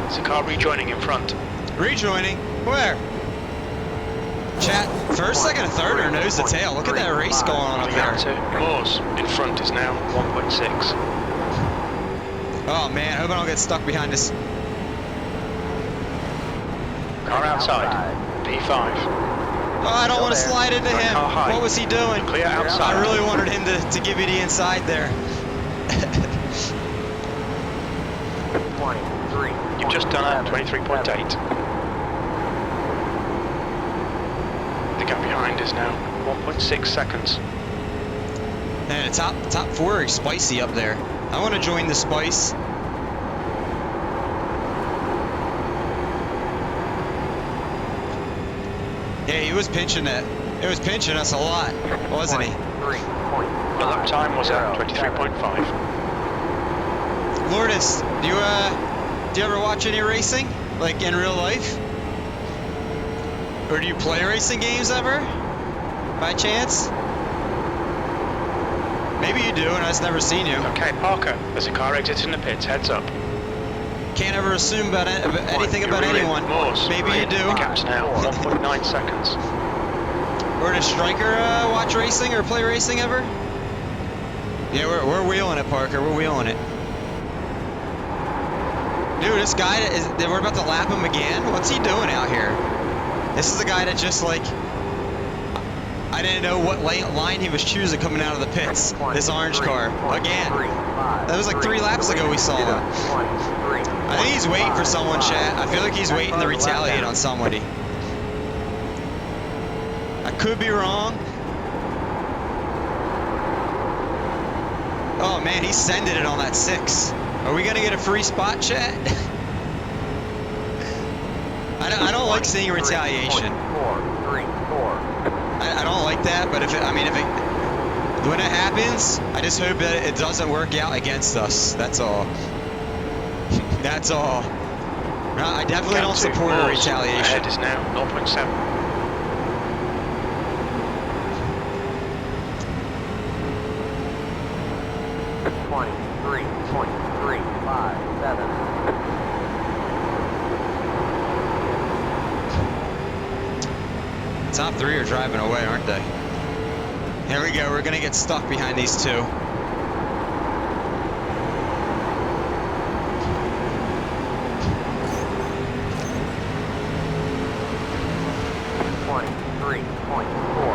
There's a car rejoining in front. Rejoining? Where? Chat, first, second, and third are nose to tail. Look at that race going on up The there. gap to Moores in front is now 1.6. Oh man, I hope I don't get stuck behind this. Car outside, P5. Oh, I don't want to slide into him. Car high. What was he doing? Clear outside. I really wanted him to give me the inside there. 23. You've just done a 23.8. The gap behind is now 1.6 seconds. Man, the top four are spicy up there. I want to join the spice. Yeah, he was pinching it. It was pinching us a lot, wasn't he? The lap time was at 23.5. Lourdes, do you ever watch any racing, like in real life? Or do you play racing games ever, by chance? Maybe you do, and I've never seen you. Okay, Parker, there's a car exiting the pits, heads up. Can't ever assume about anything about anyone. Moores. Maybe you do. The gap's now 1.9 seconds. Or does Striker watch racing or play racing ever? Yeah, we're wheeling it, Parker. We're wheeling it. Dude, this guy we're about to lap him again. What's he doing out here? This is the guy that just like, I didn't know what line he was choosing coming out of the pits. This orange car again. That was like 3 laps ago we saw him. I think he's waiting for someone, chat. I feel like he's waiting to retaliate on somebody. I could be wrong. Oh man, he's sending it on that 6. Are we gonna get a free spot, chat? I don't like seeing retaliation. I don't like that, but when it happens, I just hope that it doesn't work out against us. That's all. That's all. I definitely don't support a retaliation. Ahead is now 0.7. Top 3 are driving away, aren't they? Here we go. We're gonna get stuck behind these 2.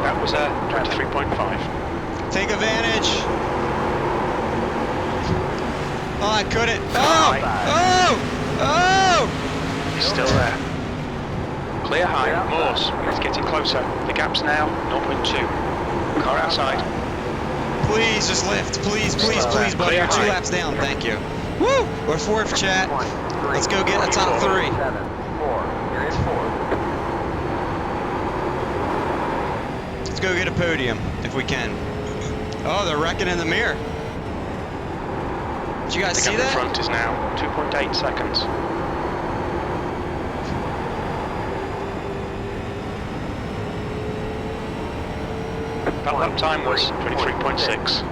That was a 23.5. Take advantage. Oh, I couldn't. Oh! Oh! Oh! He's still there. Clear high, Moores. He's getting closer. The gap's now 0.2. Car outside. Please just lift. Please, please, please, buddy. You're 2 laps down. Thank you. Woo! We're 4th, chat. Let's go get a top 3. Let's go get a podium if we can. Oh, they're wrecking in the mirror. Did you guys see The that? gap in front is now 2.8 seconds. That lap time was 23.6.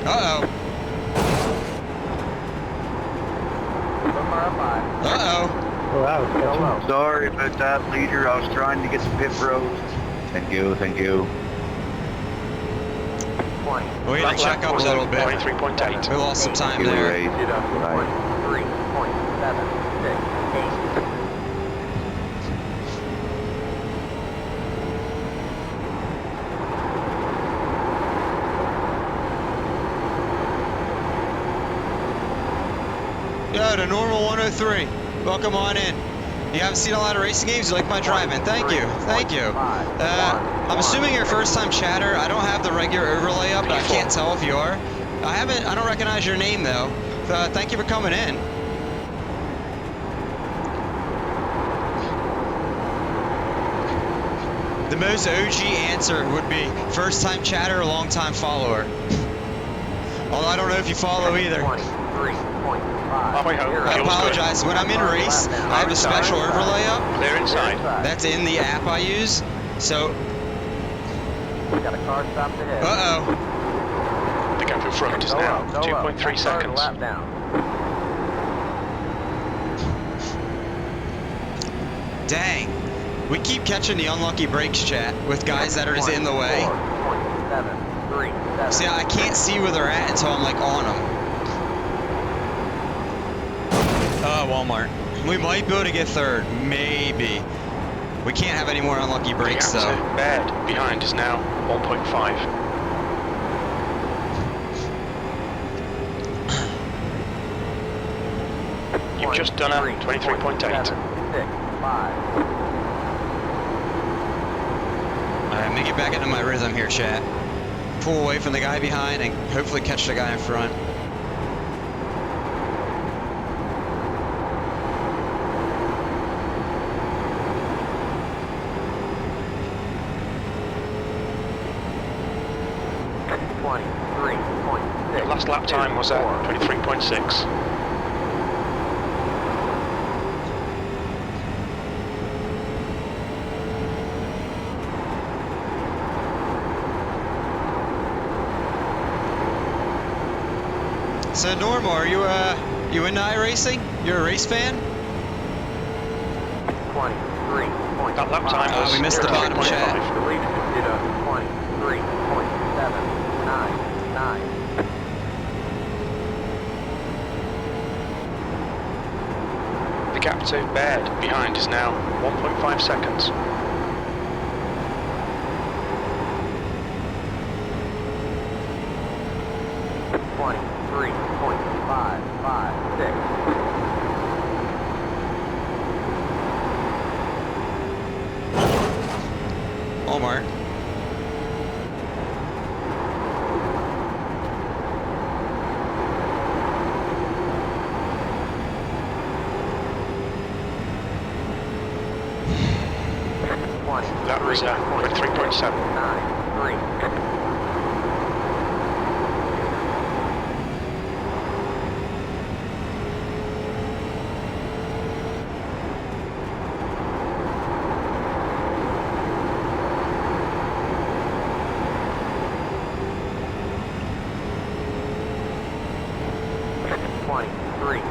Uh-oh. Uh-oh. Sorry about that, leader. I was trying to get the pit road. Thank you, thank you. We had to check up a little bit. 23.8. We lost some time You there. raised it up, right. Yo, to Normal 103. Welcome on in. You haven't seen a lot of racing games? You like my driving? Thank you. Thank you. I'm assuming you're a first-time chatter. I don't have the regular overlay up, but I can't tell if you are. I don't recognize your name, though. Thank you for coming in. The most OG answer would be first-time chatter or long-time follower. Although I don't know if you follow either. I apologize. When I'm in race, I have a special overlay up. Clear inside. That's in the app I use. So. Uh-oh. The gap in front is now 2.3 seconds. Dang. We keep catching the unlucky breaks, chat, with guys that are just in the way. 0.73. See, I can't see where they're at until I'm like on them. Walmart. We might be able to get third. Maybe. We can't have any more unlucky breaks, The gap though. to Baird behind is now 1.5. You've just done a 23.8. Alright, let me get back into my rhythm here, chat. Pull away from the guy behind and hopefully catch the guy in front. Your last lap time was at 23.6. So Norm, are you into iRacing? You're a race fan? 23. That lap time was we missed the bottom, 23.5. chat. The leadership did a 23.799. The gap to Baird behind is now 1.5 seconds. Walmart. That was 23.7.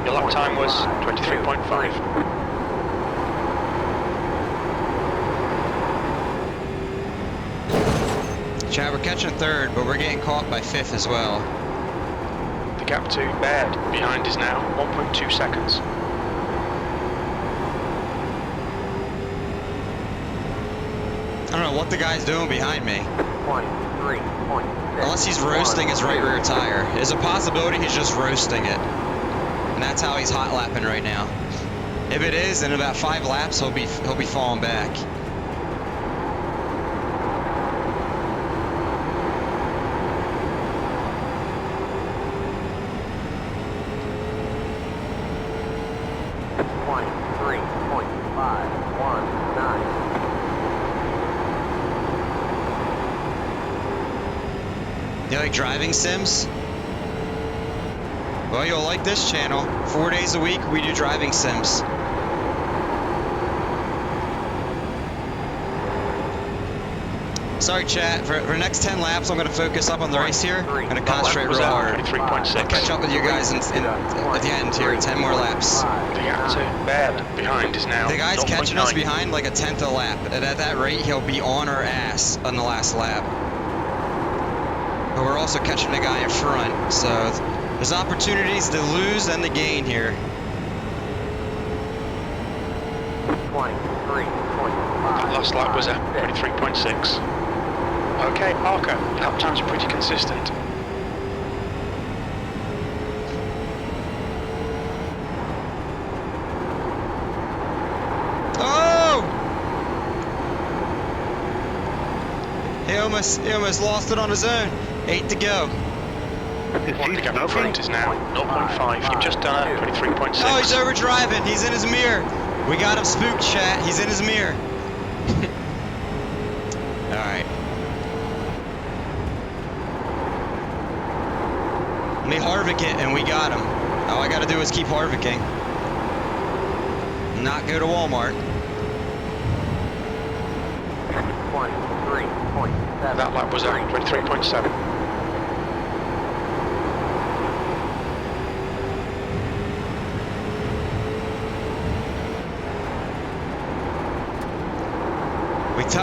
Your lap time was 23.5. Chat, we're catching third, but we're getting caught by fifth as well. The gap to Baird behind is now 1.2 seconds. I don't know what the guy's doing behind me. 23.6. Unless he's roasting his right rear tire. There's a possibility he's just roasting it. And that's how he's hot lapping right now. If it is, in about 5 laps, he'll be falling back. You like driving sims? Well, you'll like this channel. 4 days a week, we do driving sims. Sorry, chat. For the next 10 laps, I'm going to focus up on the race here. I'm going to concentrate real hard. 23.6. I'll catch up with you guys at the end here. 10 more laps. The gap to Baird behind is now The guy's 0.9. catching us behind like a tenth a lap. And at that rate, he'll be on our ass on the last lap. But we're also catching the guy in front. So there's opportunities to lose and to gain here. 23.5. That last lap was at 23.6. Okay, Parker, your lap times are pretty consistent. Oh! He almost lost it on his own. 8 to go. The gap in front is now 0.5. You've just done a 23.6. Oh, he's over driving. He's in his mirror. We got him spooked, chat. He's in his mirror. All right. Let me Harvick it, and we got him. All I got to do is keep Harvicking. Not go to Walmart. 23.7. That lap was at 23.7.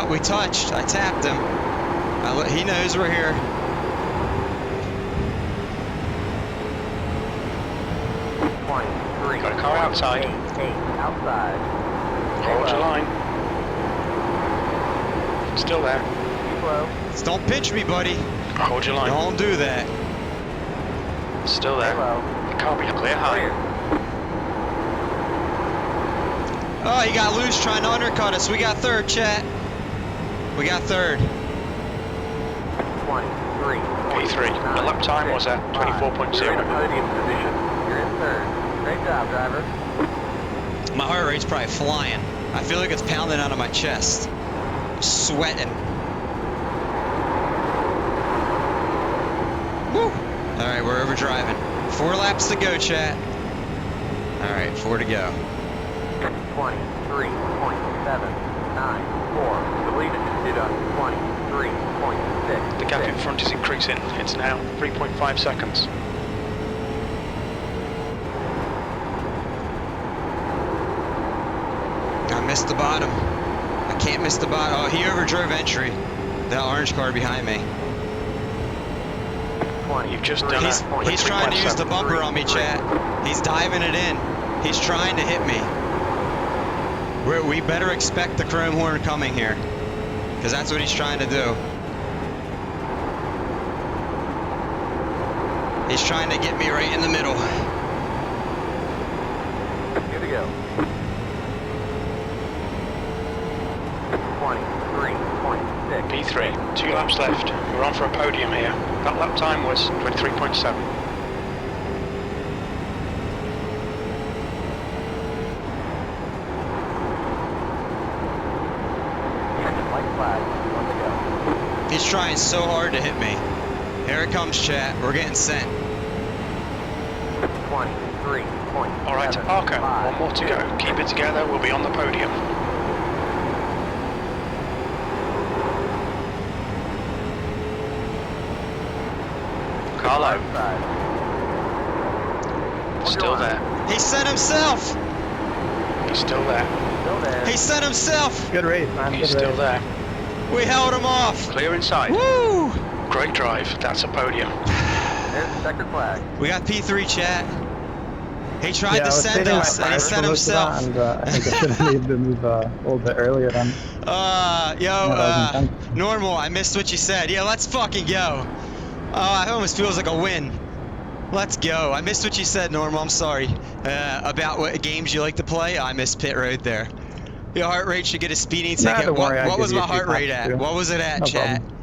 We touched. I tapped him. He knows we're here. Got a car outside. Outside. Hold your line. Still there. Keep low. Don't pinch me, buddy. Hold your line. Don't do that. Still there. The car be clear high. Oh, he got loose trying to undercut us. We got third, chat. We got third. 23. P3. The lap time was at 24.0. You're in a podium position. You're in third. Great job, driver. My heart rate's probably flying. I feel like it's pounding out of my chest. I'm sweating. Woo! All right, we're over driving. 4 laps to go, chat. All right, 4 to go. 23.794. Deleted. Did a 23.6. The gap in front is increasing. It's now 3.5 seconds. I missed the bottom. I can't miss the bottom. Oh, he overdrove entry. That orange car behind me. You've just done He's trying to use the bumper on me, chat. He's diving it in. He's trying to hit me. We better expect the chrome horn coming here, because that's what he's trying to do. He's trying to get me right in the middle. Good to go. 23.6. P3. 2 laps left. We're on for a podium here. That lap time was 23.7. He's trying so hard to hit me. Here it comes, chat. We're getting sent. 23.7. All right, Parker. 1 more to go. Keep it together. We'll be on the podium. Carlo. Still there. He sent himself. He's still there. Still there. He sent himself. Good race, man. He's still there. We held him off. Clear inside. Woo! Great drive. That's a podium. There's the checkered flag. We got P3, chat. He tried to I was send saving my us, and he tires sent for most of that, himself. And I think I should have made the move a little bit earlier then. Normal, I missed what you said. Yeah, let's fucking go. Oh, it almost feels like a win. Let's go. I missed what you said, Normal. I'm sorry. About what games you like to play. I missed pit road there. Your heart rate should get a speeding ticket. don't worry, What I'll was give my you a few heart rate laps, at? too. What was it at, No chat? problem.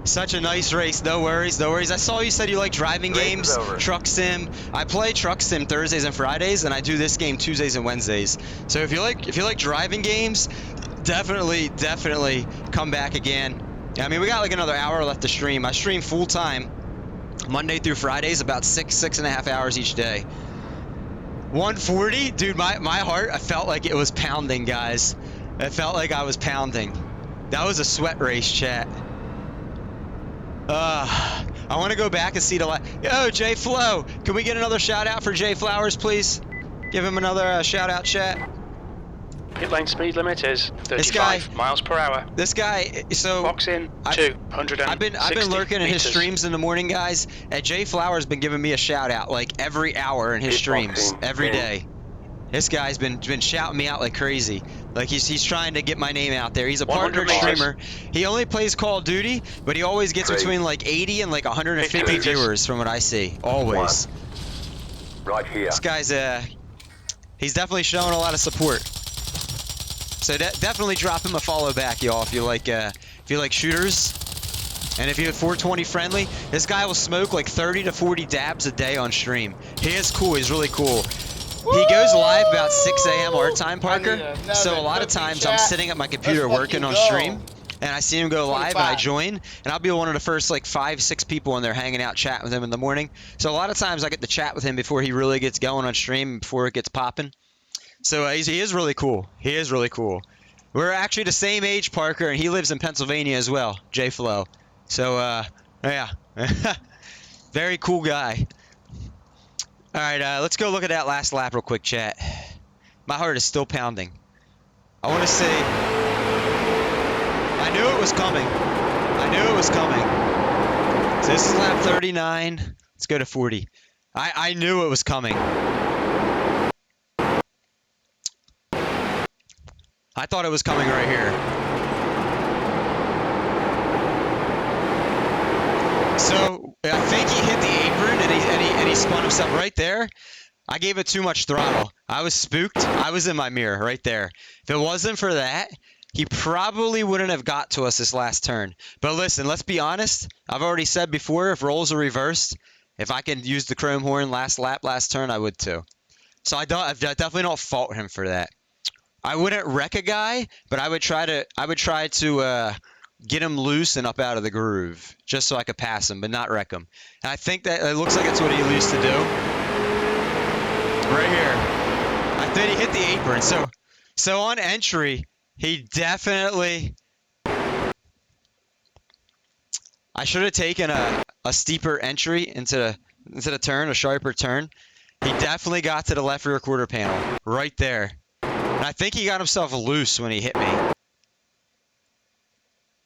Such a nice race. No worries, no worries. I saw you said you like driving Race is games, over. truck sim. I play truck sim Thursdays and Fridays, and I do this game Tuesdays and Wednesdays. So if you like driving games, definitely come back again. I mean, we got like another hour left to stream. I stream full time, Monday through Fridays, about 6.5 hours each day. 140, dude. My heart, I felt like it was pounding, guys. It felt like I was pounding. That was a sweat race, chat. I want to go back and see the Yo, Jay Flo. Can we get another shout out for Jay Flowers, please? Give him another shout out, chat. Pit lane speed limit is This guy- 35 miles per hour. This guy, so Box in 260 I've been lurking in his meters. streams in the morning, guys. And Jay Flowers been giving me a shout out like every hour in his streams, every day. This guy's been shouting me out like crazy. Like he's trying to get my name out there. He's a partner 100 meters. streamer. He only plays Call of Duty, but he always gets between like 80 and like 150 50 meters. viewers from what I see. Always. Right here. This guy's he's definitely showing a lot of support. So definitely drop him a follow back, y'all, if you like shooters. And if you're 420 friendly, this guy will smoke like 30 to 40 dabs a day on stream. He is cool. He's really cool. He goes live about 6 a.m. our time, Parker. So a lot of times I'm sitting at my computer working on stream, and I see him go live, and I join, and I'll be one of the first like 5-6 people in there hanging out, chatting with him in the morning. So a lot of times I get to chat with him before he really gets going on stream, before it gets popping. So he is really cool. He is really cool. We're actually the same age, Parker, and he lives in Pennsylvania as well, Jay Flo. So yeah, very cool guy. All right, let's go look at that last lap real quick, chat. My heart is still pounding. I want to say I knew it was coming. I knew it was coming. So this is lap 39. Let's go to 40. I knew it was coming. I thought it was coming right here. So I think he hit the apron and he spun himself right there. I gave it too much throttle. I was spooked. I was in my mirror right there. If it wasn't for that, he probably wouldn't have got to us this last turn. But listen, let's be honest. I've already said before, if roles are reversed, if I can use the chrome horn last lap, last turn, I would too. So I definitely don't fault him for that. I wouldn't wreck a guy, but I would try to get him loose and up out of the groove, just so I could pass him, but not wreck him. And I think that it looks like it's what he used to do. Right here. I think he hit the apron. So on entry, he definitely... I should have taken a steeper entry into the turn, a sharper turn. He definitely got to the left rear quarter panel, right there. And I think he got himself loose when he hit me.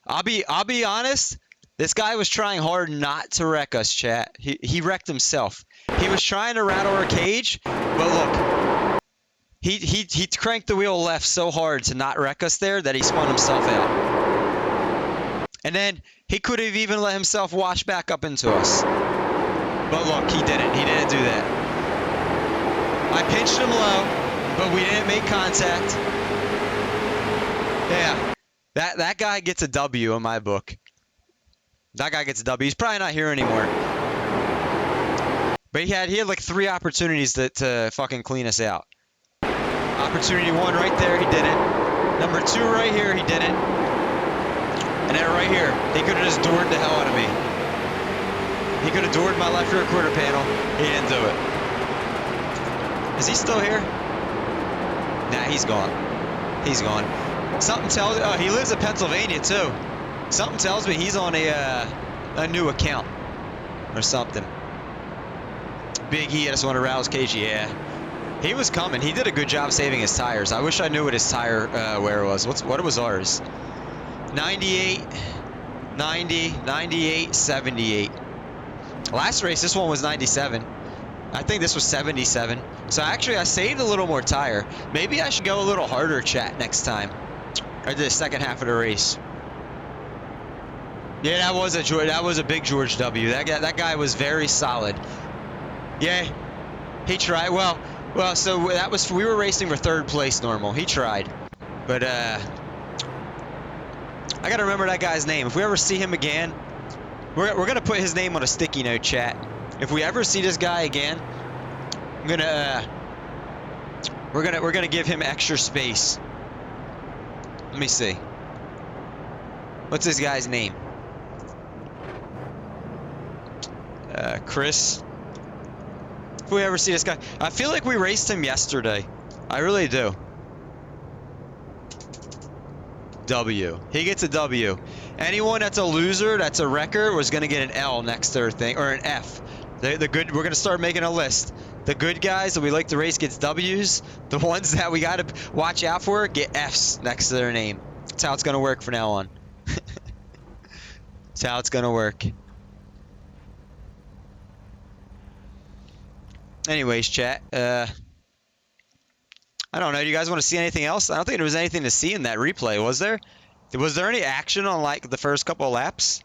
I'll be honest, this guy was trying hard not to wreck us, chat. He wrecked himself. He was trying to rattle our cage, but look, he cranked the wheel left so hard to not wreck us there that he spun himself out. And then he could have even let himself wash back up into us. But look, he didn't. He didn't do that. I pinched him low, but we didn't make contact. Yeah, that guy gets a W in my book. That guy gets a W. He's probably not here anymore. But he had like 3 opportunities to fucking clean us out. Opportunity 1 right there, he didn't. Number 2 right here, he didn't. And then right here, he could have just doored the hell out of me. He could have doored my left rear quarter panel. He didn't do it. Is he still here? Nah, he's gone. He's gone. Something tells me... Oh, he lives in Pennsylvania, too. Something tells me he's on a new account. Or something. Big E, I just want to rouse cage. Yeah. He was coming. He did a good job saving his tires. I wish I knew what his tire wear was. What was ours? 98, 90, 98, 78. Last race, this one was 97. I think this was 77. So actually, I saved a little more tire. Maybe I should go a little harder, chat, next time. Or the second half of the race. Yeah, that was a big George W. That guy was very solid. Yeah, he tried. Well, so we were racing for 3rd place normal. He tried, but I gotta remember that guy's name. If we ever see him again, we're gonna put his name on a sticky note, chat. If we ever see this guy again, we're gonna give him extra space. Let me see. What's this guy's name? Chris. If we ever see this guy, I feel like we raced him yesterday. I really do. W. He gets a W. Anyone that's a loser, that's a wrecker, was gonna get an L next to their thing, or an F. The good. We're gonna start making a list. The good guys that we like to race gets W's. The ones that we gotta watch out for get F's next to their name. That's how it's gonna work from now on. That's how it's gonna work. Anyways, chat. I don't know. Do you guys want to see anything else? I don't think there was anything to see in that replay, was there? Was there any action on like the first couple of laps?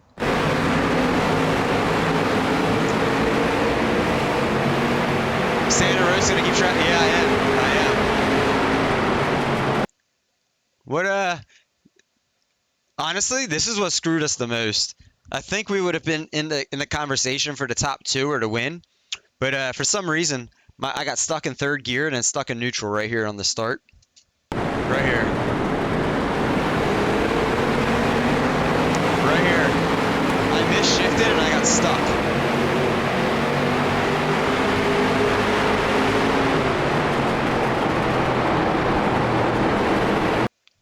Santa Rosa's gonna keep track. Yeah, I am. What? Honestly, this is what screwed us the most. I think we would have been in the conversation for the top 2 or to win. But for some reason, I got stuck in 3rd gear and then stuck in neutral right here on the start. Right here. Right here. I misshifted and I got stuck.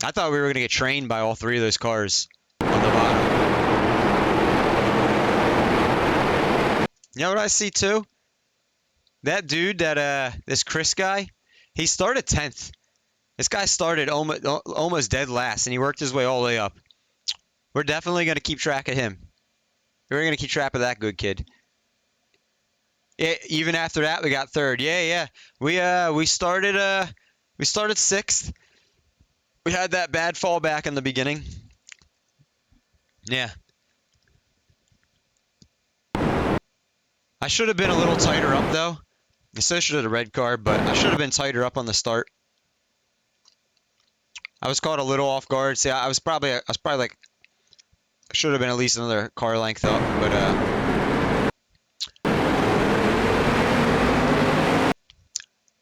I thought we were going to get trained by all 3 of those cars on the bottom. You know what I see too? That dude, this Chris guy, he started 10th. This guy started almost dead last, and he worked his way all the way up. We're definitely going to keep track of him. We're going to keep track of that good kid. Even after that, we got third. Yeah. We started 6th. We had that bad fallback in the beginning. Yeah. I should have been a little tighter up though. I still should have the red card, but I should have been tighter up on the start. I was caught a little off guard. See, I was probably like, I should have been at least another car length up, but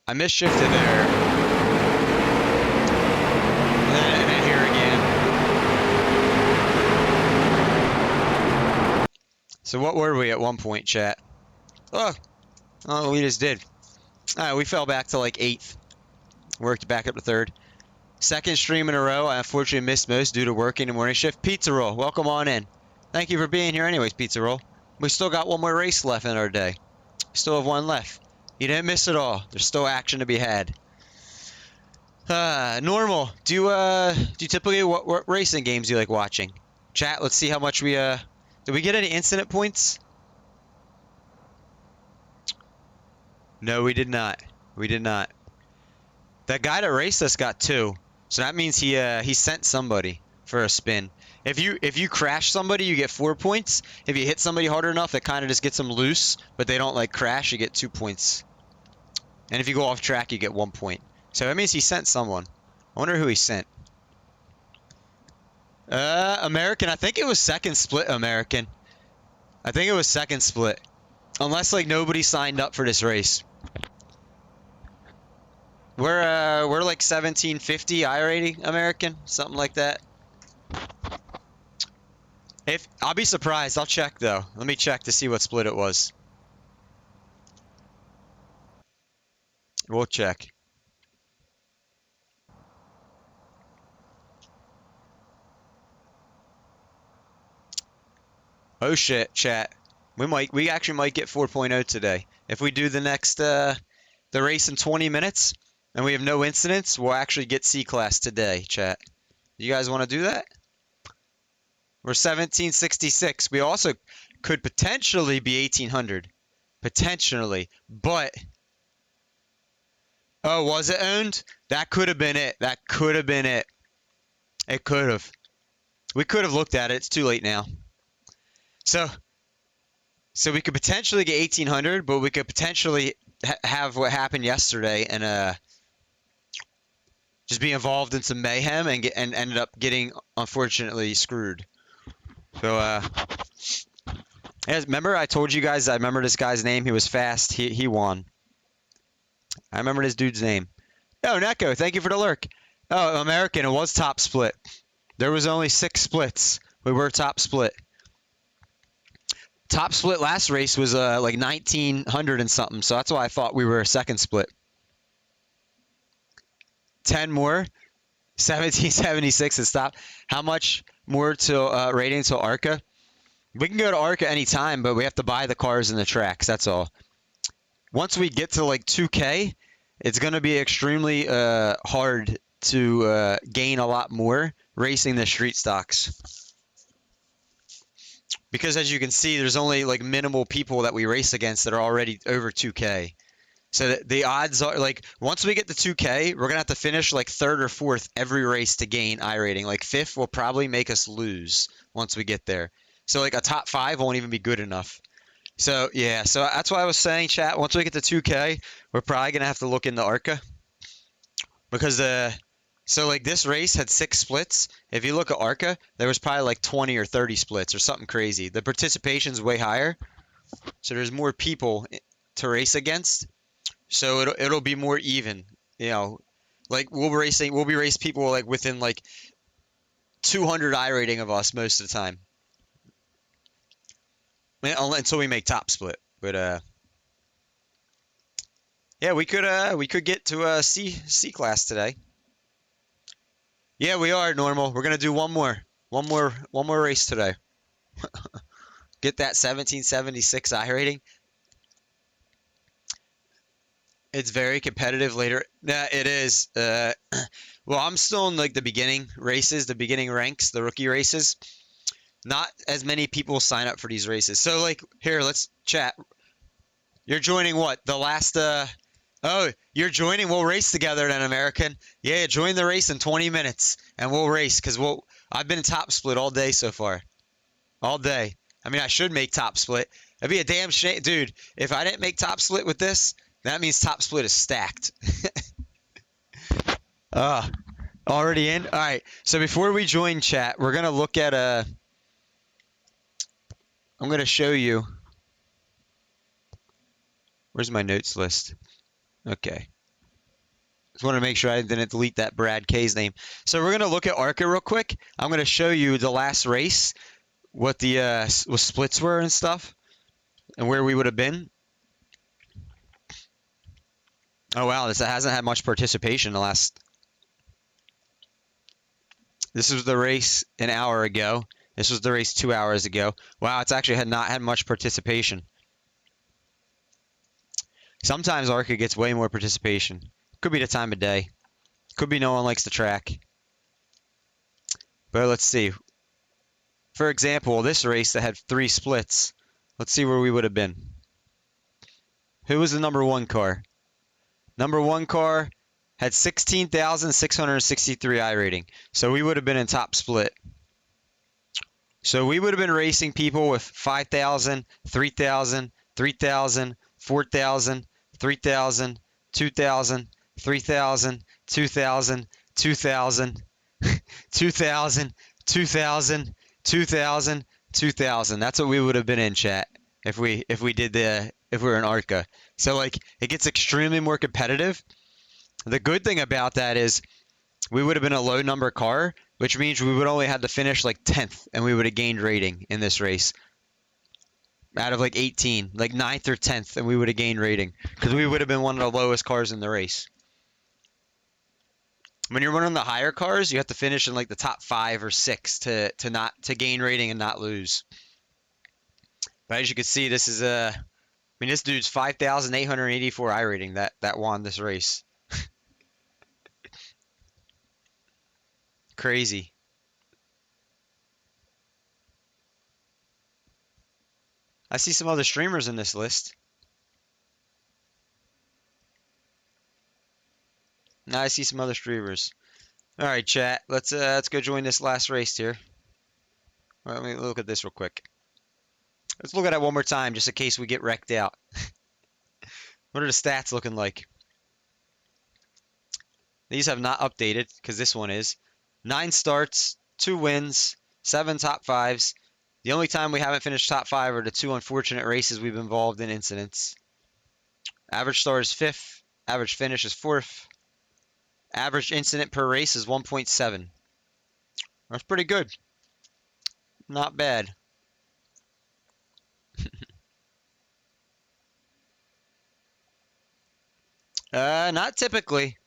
I misshifted there. And then here again. So what were we at one point, chat? Oh, we just did. We fell back to like 8th. Worked back up to 3rd. Second stream in a row. I unfortunately missed most due to working the morning shift. Pizza Roll, welcome on in. Thank you for being here anyways, Pizza Roll. We still got one more race left in our day. Still have one left. You didn't miss it all. There's still action to be had. Normal. Do you typically, what racing games do you like watching? Chat, let's see how much we, did we get any incident points? No, we did not. We did not. That guy that raced us got 2. So that means he sent somebody for a spin. If you crash somebody, you get 4 points. If you hit somebody hard enough, it kind of just gets them loose, but they don't like crash, you get 2 points. And if you go off track, you get 1 point. So that means he sent someone. I wonder who he sent. American. I think it was second split American. I think it was second split. Unless like nobody signed up for this race. We're like 1750 iRating American, something like that. If I'll be surprised, I'll check though. Let me check to see what split it was. We'll check. Oh shit, chat. We actually might get 4.0 today. If we do the next the race in 20 minutes and we have no incidents, we'll actually get C-Class today, chat. You guys want to do that? We're 1766. We also could potentially be 1800. Potentially. But oh, was it owned? That could have been it. That could have been it. It could have. We could have looked at it. It's too late now. So we could potentially get 1800, but we could potentially have what happened yesterday and just be involved in some mayhem and ended up getting unfortunately screwed. So remember I told you guys I remember this guy's name. He was fast. He won. I remember this dude's name. Oh, Neko, thank you for the lurk. Oh, American. It was top split. There was only 6 splits. We were top split. Top split last race was like 1900 and something, so that's why I thought we were a second split. 10 more, 1776 and stop. How much more to rating to ARCA? We can go to ARCA anytime, but we have to buy the cars and the tracks. That's all. Once we get to like 2K, it's going to be extremely hard to gain a lot more racing the street stocks. Because as you can see, there's only like minimal people that we race against that are already over 2K. So the odds are like once we get to 2K, we're going to have to finish like 3rd or 4th every race to gain iRating. Like 5th will probably make us lose once we get there. So like a top 5 won't even be good enough. So yeah, so that's why I was saying, chat, once we get to 2K, we're probably going to have to look into ARCA. Because so like this race had 6 splits. If you look at ARCA, there was probably like 20 or 30 splits or something crazy. The participation's way higher. So there's more people to race against. So it'll be more even, you know. Like we'll be race people like within like 200 iRating of us most of the time. Until we make top split. But yeah, we could get to C class today. Yeah, we are normal. We're gonna do one more race today. Get that 1776 iRating. It's very competitive later. Yeah, it is. Well, I'm still in like the beginning races, the beginning ranks, the rookie races. not as many people sign up for these races. So like here, let's chat. You're joining what? The last oh, you're joining. We'll race together then, American. Yeah, join the race in 20 minutes and we'll race cuz I've been top split all day so far. All day. I mean, I should make top split. It'd be a damn shame, dude. If I didn't make top split with this, that means top split is stacked. Already in? All right. So before we join chat, we're going to look at I'm going to show you. Where's my notes list? Okay. Just want to make sure I didn't delete that Brad K's name. So we're going to look at ARCA real quick. I'm going to show you the last race, what the what splits were and stuff, and where we would have been. Oh, wow. This hasn't had much participation the last... This was the race an hour ago. This was the race 2 hours ago. Wow, it's actually not had much participation. Sometimes ARCA gets way more participation. Could be the time of day. Could be no one likes the track. But let's see. For example, this race that had 3 splits. Let's see where we would have been. Who was the number 1 car? Number 1 car had 16,663 iRating. So we would have been in top split. So we would have been racing people with 5,000, 3,000, 3,000, 4,000, 3,000, 2,000, 3,000, 2,000, 2,000, 2,000, 2,000, 2,000, 2,000. That's what we would have been in, chat, if we were in ARCA. So like it gets extremely more competitive. The good thing about that is we would have been a low number car, which means we would only have to finish like 10th and we would have gained rating in this race. Out of like 18, like 9th or 10th, and we would have gained rating because we would have been one of the lowest cars in the race. When you're running the higher cars, you have to finish in like the top 5 or 6 to gain rating and not lose. But as you can see, this is this dude's 5,884 iRating that won this race. Crazy. I see some other streamers in this list. Now I see some other streamers. All right, chat. Let's go join this last race here. All right, let me look at this real quick. Let's look at it one more time, just in case we get wrecked out. What are the stats looking like? These have not updated because this one is 9 starts, 2 wins, 7 top 5s. The only time we haven't finished top 5 are the 2 unfortunate races we've been involved in incidents. Average start is 5th. Average finish is 4th. Average incident per race is 1.7. That's pretty good. Not bad. Not typically.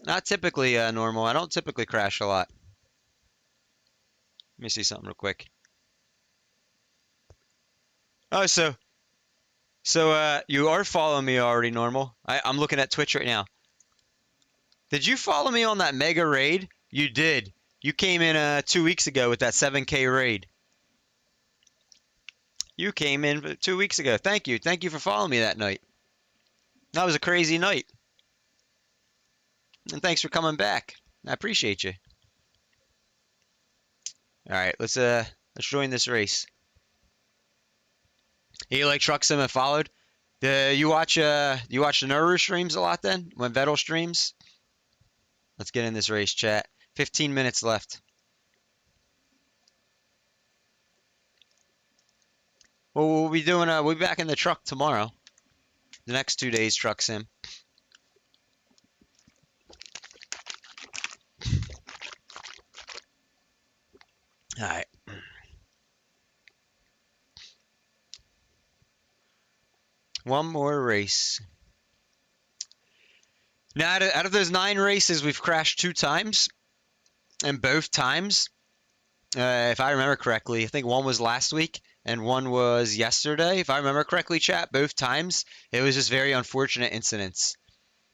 Not typically normal. I don't typically crash a lot. Let me see something real quick. Oh, so you are following me already, normal. I'm looking at Twitch right now. Did you follow me on that mega raid? You did. You came in 2 weeks ago with that 7K raid. You came in 2 weeks ago. Thank you. Thank you for following me that night. That was a crazy night. And thanks for coming back. I appreciate you. All right, let's join this race. You like Truck Sim and followed? You watch the Naru streams a lot then? When Vettel streams? Let's get in this race, chat. 15 minutes left. Well, we'll be back in the truck tomorrow. The next 2 days, Truck Sim. All right. One more race. Now, out of those 9 races, we've crashed 2 times. And both times, if I remember correctly, I think one was last week and one was yesterday. If I remember correctly, chat, both times, it was just very unfortunate incidents.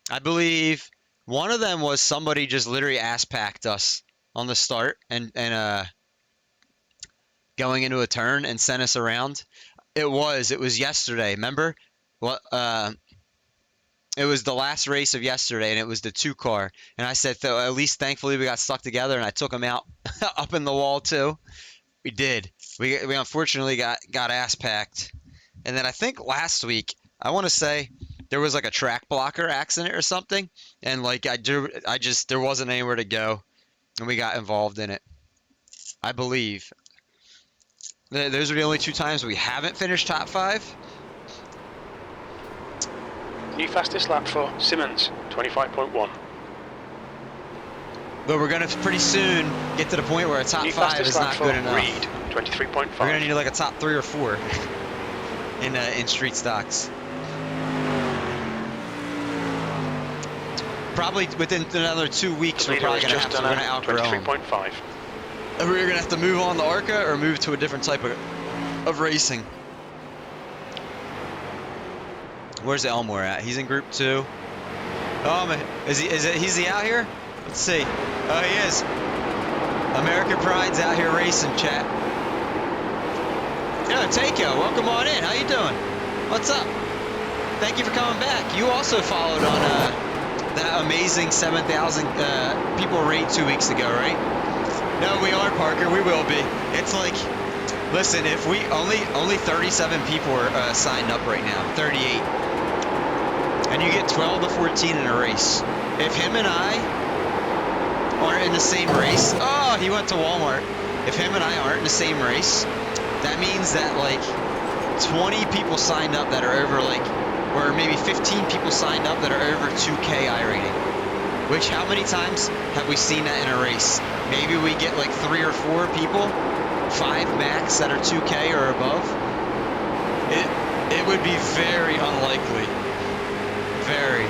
I believe one of them was somebody just literally ass-packed us on the start and going into a turn and sent us around. It was yesterday. Remember? What? It was the last race of yesterday, and it was the 2-car. And I said, at least thankfully we got stuck together, and I took him out up in the wall too. We did. We unfortunately got ass packed. And then I think last week, I want to say there was like a track blocker accident or something, and like there wasn't anywhere to go, and we got involved in it. I believe. Those are the only 2 times we haven't finished top 5. New fastest lap for Simmons, 25.1. But we're gonna pretty soon get to the point where a top 5 is not good enough. Reed, 23.5. We're gonna need like a top 3 or 4 in street stocks. Probably within another 2 weeks, we're probably gonna outgrow 23.5. We're gonna have to move on to ARCA or move to a different type of racing. Where's Elmore at? He's in group 2. Oh man, is he out here? Let's see. Oh, he is. American Pride's out here racing, chat. Yo, Takeo, welcome on in. How you doing? What's up? Thank you for coming back. You also followed on that amazing 7,000 people raid 2 weeks ago, right? No, we are, Parker. We will be. It's like, listen, if we only 37 people are signed up right now, 38, and you get 12 to 14 in a race. If him and I aren't in the same race, oh, he went to Walmart. If him and I aren't in the same race, that means that like 20 people signed up that are over like, or maybe 15 people signed up that are over 2K I rating. Which, how many times have we seen that in a race? Maybe we get like 3 or 4 people, 5 max, that are 2K or above. It would be very unlikely. Very.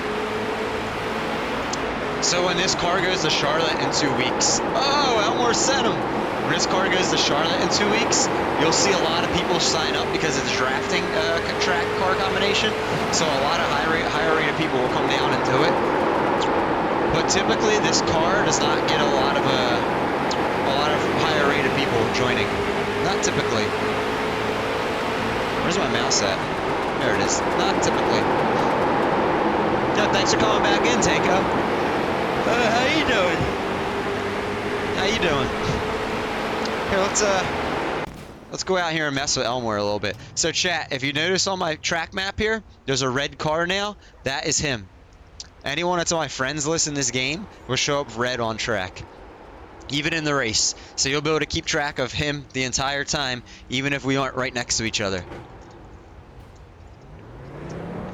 So when this car goes to Charlotte in 2 weeks, oh, Elmore sent him. When this car goes to Charlotte in 2 weeks, you'll see a lot of people sign up because it's a drafting track car combination. So a lot of higher rated people will come down and do it. But typically, this car does not get a lot of higher rated people joining. Not typically. Where's my mouse at? There it is. Not typically. Yeah, thanks for coming back in, Tanko. How you doing? How you doing? Here, let's go out here and mess with Elmore a little bit. So, chat, if you notice on my track map here, there's a red car now. That is him. Anyone that's on my friends list in this game will show up red on track, even in the race. So you'll be able to keep track of him the entire time, even if we aren't right next to each other.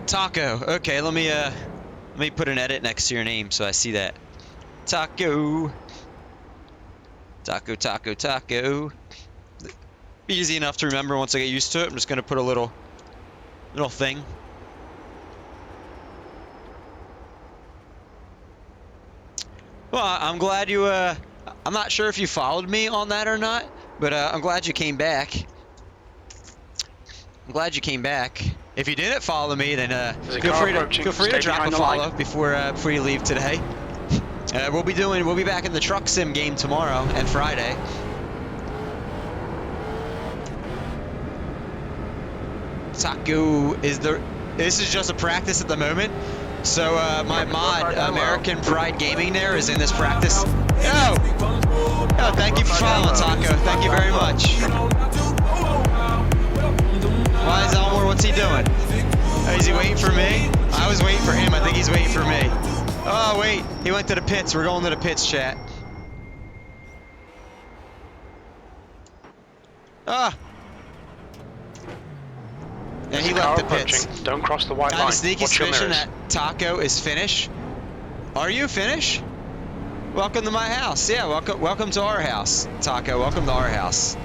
Taco. Okay, let me put an edit next to your name so I see that. Taco. Taco, taco, taco. Easy enough to remember once I get used to it. I'm just gonna put a little thing. Well, I'm glad you, I'm not sure if you followed me on that or not, but I'm glad you came back. I'm glad you came back. If you didn't follow me, then feel free to drop a follow before you leave today. We'll be back in the truck sim game tomorrow and Friday. Taco this is just a practice at the moment. So my mod, American Pride Gaming, there is in this practice. Yo, thank you for following, Taco. Thank you very much. Why is Elmore? What's he doing? Oh, is he waiting for me? I was waiting for him. I think he's waiting for me. Oh wait, he went to the pits. We're going to the pits, chat. Ah. And he left the pits. Don't cross the white line. I have a sneaky suspicion that Taco is Finnish. Are you Finnish? Welcome to my house. Yeah, welcome to our house, Taco. Welcome to our house.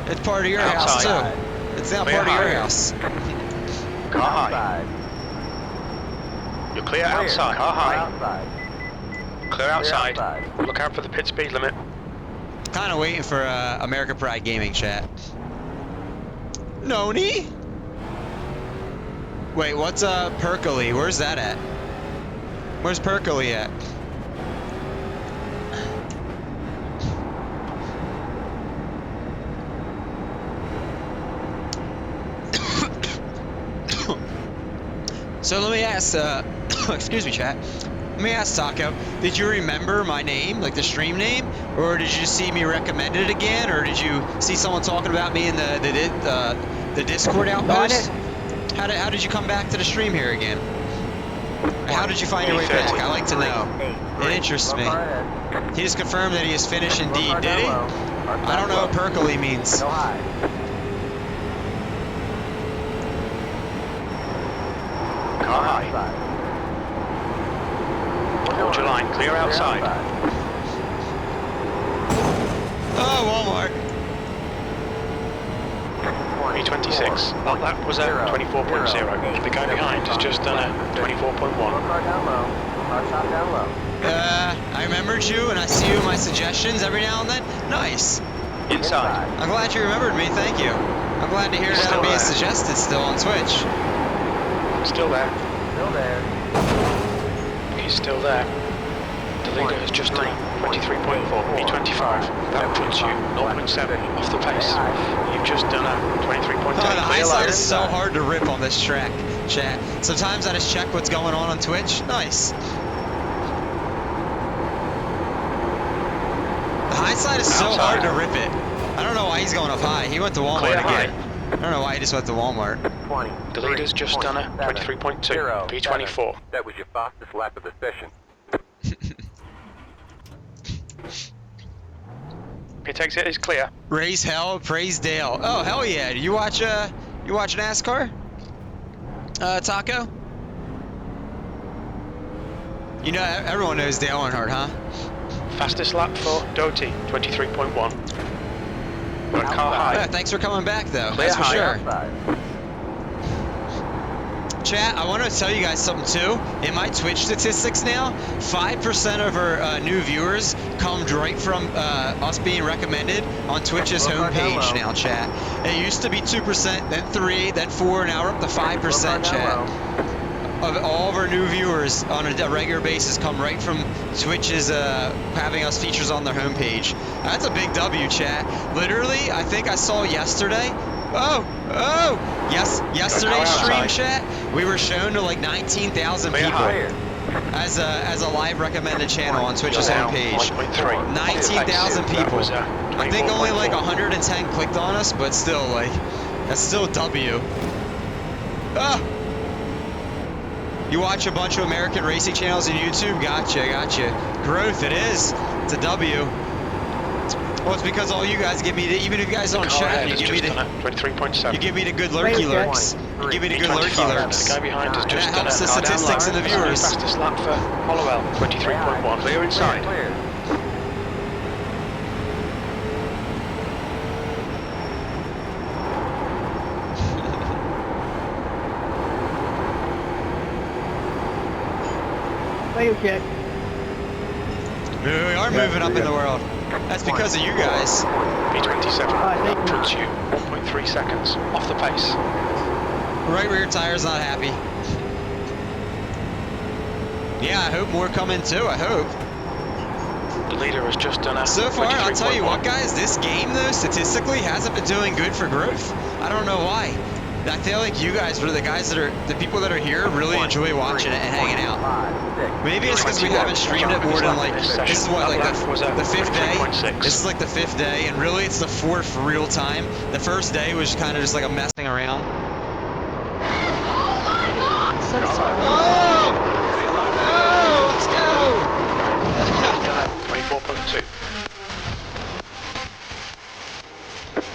It's part of your house too. It's now part of your house. Car high. You're clear outside. Car high. Clear outside. Look out for the pit speed limit. Kind of waiting for American Pride Gaming, chat. Noni? Wait, what's Perkily? Where's that at? Where's Perkily at? So let me ask, excuse me, chat. Let me ask Taco, did you remember my name, like the stream name, or did you see me recommend it again, or did you see someone talking about me in the Discord outpost? How did you come back to the stream here again? How did you find your way back? I like to know. It interests me. He just confirmed that he is finished indeed, did he? I don't know what Perkily means. Go high. Car high. Hold your line, clear outside. Oh, Walmart. B26. That lap was at 24.0. The guy behind has just done a 24.1. Car down low. Car top down low. I remembered you, and I see you in my suggestions every now and then. Nice. Inside. I'm glad you remembered me. Thank you. I'm glad to hear that I'm being suggested still on Twitch. Still there. Still there. He's still there. The leader has just done 23.4. B25. That puts you 0.7 off the pace. You've just done a 23.8. Oh, the high side is so hard to rip on this track, chat. Sometimes I just check what's going on Twitch. Nice. The high side is so hard to rip it. I don't know why he's going up high. He went to Walmart again. I don't know why he just went to Walmart. 20. The leader's just done a 23.2. B24. That was your fastest lap of the session. Pit exit is clear. Raise hell, praise Dale. Oh hell yeah! You watch NASCAR? Taco? You know everyone knows Dale Earnhardt, huh? Fastest lap for Doty, 23.1. Got car high. Yeah, thanks for coming back though. Clear That's for high. sure. Chat, I want to tell you guys something too. In my Twitch statistics now, 5% of our new viewers come right from us being recommended on Twitch's homepage now, chat. It used to be 2%, then 3, then 4, now we're up to 5%, chat. Of all of our new viewers on a regular basis come right from Twitch's having us features on their homepage. That's a big W, chat. Literally, I think I saw yesterday. Yesterday's stream, chat, we were shown to like 19,000 people as a live recommended channel on Twitch's homepage. 19,000 people. I think only like 110 clicked on us, but still, like, that's still W. You watch a bunch of American racing channels on YouTube? Gotcha. Growth, it is. It's a W. Well, it's because all you guys give me, even if you guys don't chat, you give me the 23.7. You give me the good lurky lurks. You give me the good lurky lurks. The guy behind has just that helps the statistics and the viewers. Fastest lap for Hollowell, 23.1. Clear inside. Okay. We are moving up in the world. That's because of you guys. B27. That puts you 1.3 seconds off the pace. Right rear tire's not happy. Yeah, I hope more come in too. I hope. The leader has just done a So far, I'll tell you 23.1. what, guys. This game, though, statistically, hasn't been doing good for growth. I don't know why. I feel like you guys, for the guys that are, the people that are here, really enjoy watching it and hanging out. Maybe it's because we haven't streamed it more than like, this is what, like the fifth day? This is like the 5th day, and really it's the 4th for real time. The first day was kind of just like a messing around. Let's go! 24.2.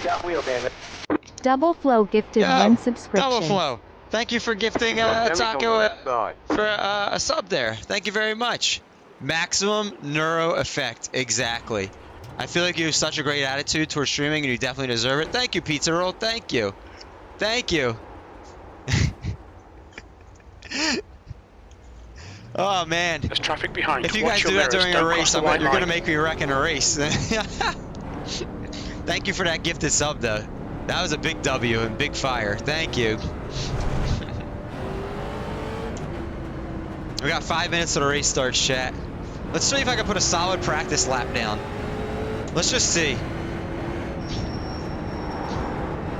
Got wheel, damn it. Double Flow gifted Yo, 1 subscription. Double Flow. Thank you for gifting Taco for a sub there. Thank you very much. Maximum neuro effect. Exactly. I feel like you have such a great attitude towards streaming and you definitely deserve it. Thank you, Pizza Roll. Thank you. Thank you. Oh, man. There's traffic behind. If you Watch guys your do that mirrors. during a Don't race, cross the I bet white you're going to line. make me wreck in a race. Thank you for that gifted sub, though. That was a big W and big fire. Thank you. We got 5 minutes till the race starts, chat. Let's see if I can put a solid practice lap down. Let's just see.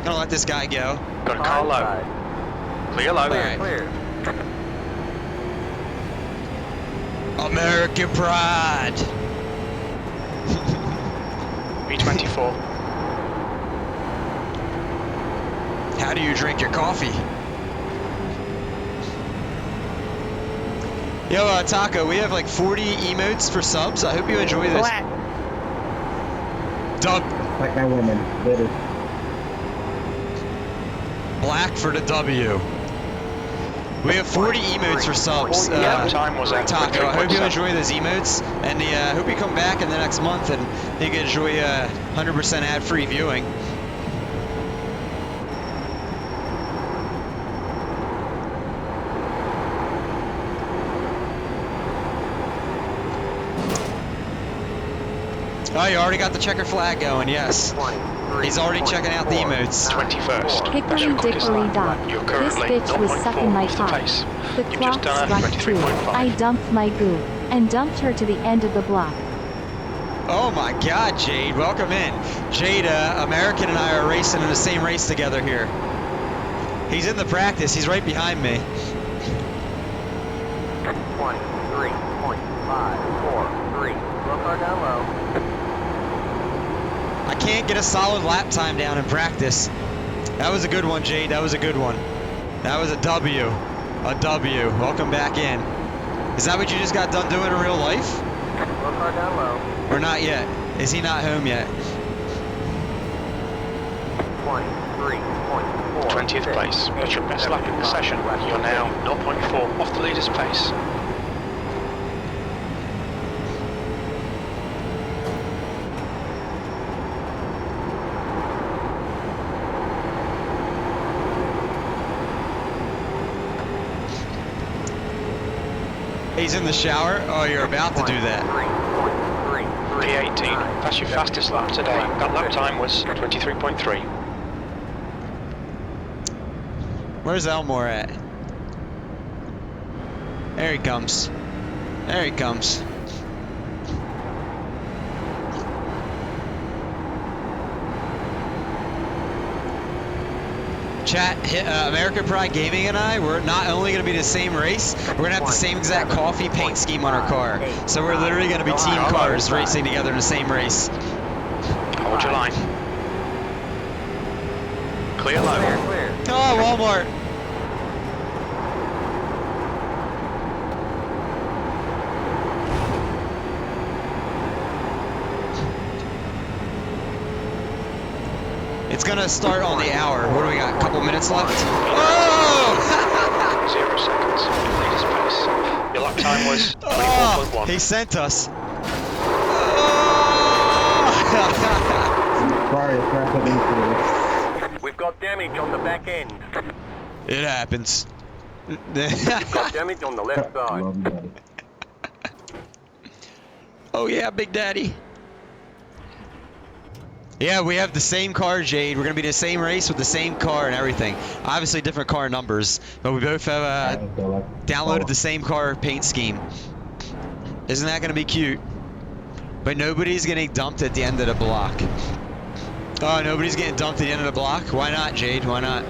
Gonna let this guy go. Got a car low. Clear low. All right. Clear. American pride. V24. How do you drink your coffee? Yo, Taco, we have like 40 emotes for subs. I hope you enjoy this. Black. Dub. Like my woman. Bitter. Black for the W. We have 40 emotes for subs. Time was at Taco, I hope you 23.7. enjoy those emotes, and I hope you come back in the next month and you can enjoy 100% ad-free viewing. Oh, you already got the checker flag going, yes. He's already checking out the emotes. 21st. Hickory dickory dock. You're This currently bitch was 0.4 sucking my off the cock. pace. The You've clock just done a struck 2. 23.5. I dumped my goo and dumped her to the end of the block. Oh my God, Jade, welcome in. Jade, American and I are racing in the same race together here. He's in the practice, he's right behind me. 23.543. Slow car down low. I can't get a solid lap time down in practice. That was a good one, Jade, that was a good one. That was a W. A W. Welcome back in. Is that what you just got done doing in real life? Slow car down low. Or not yet? Is he not home yet? 23.4. 20th place. That's your best lap in the session. You're now 0.4 off the leader's pace. He's in the shower? Oh, you're about to do that. P18. That's your fastest lap today. That lap time was 23.3. Where's Elmore at? There he comes. There he comes. Chat, American Pride Gaming and I, we're not only going to be in the same race, we're going to have the same exact coffee paint scheme on our car. So we're literally going to be team cars racing together in the same race. Hold your line. Clear low. Oh, Walmart. It's gonna start on the hour. What do we got? A couple minutes left? Oh! 0 seconds. Leader's pace. Your lap time was 24.1. He sent us. Sorry, it's not putting through. We've got damage on the back end. It happens. We've got damage on the left side. Love you, buddy. Oh yeah, Big Daddy. Yeah, we have the same car, Jade. We're gonna be in the same race with the same car and everything. Obviously different car numbers, but we both have downloaded the same car paint scheme. Isn't that gonna be cute? But nobody's getting dumped at the end of the block. Oh, nobody's getting dumped at the end of the block? Why not, Jade? Why not?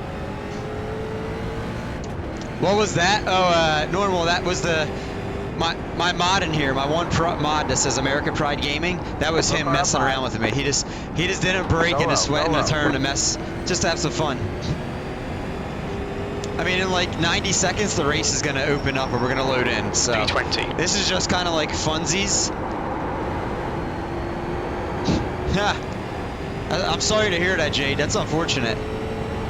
What was that? Oh, normal. That was my mod in here, my one mod that says American Pride Gaming. That was him messing around with me. He just didn't break in a sweat in a turn to mess, just to have some fun. I mean, in like 90 seconds, the race is gonna open up and we're gonna load in. So P20. this is just kind of like funsies. I'm sorry to hear that, Jade. That's unfortunate.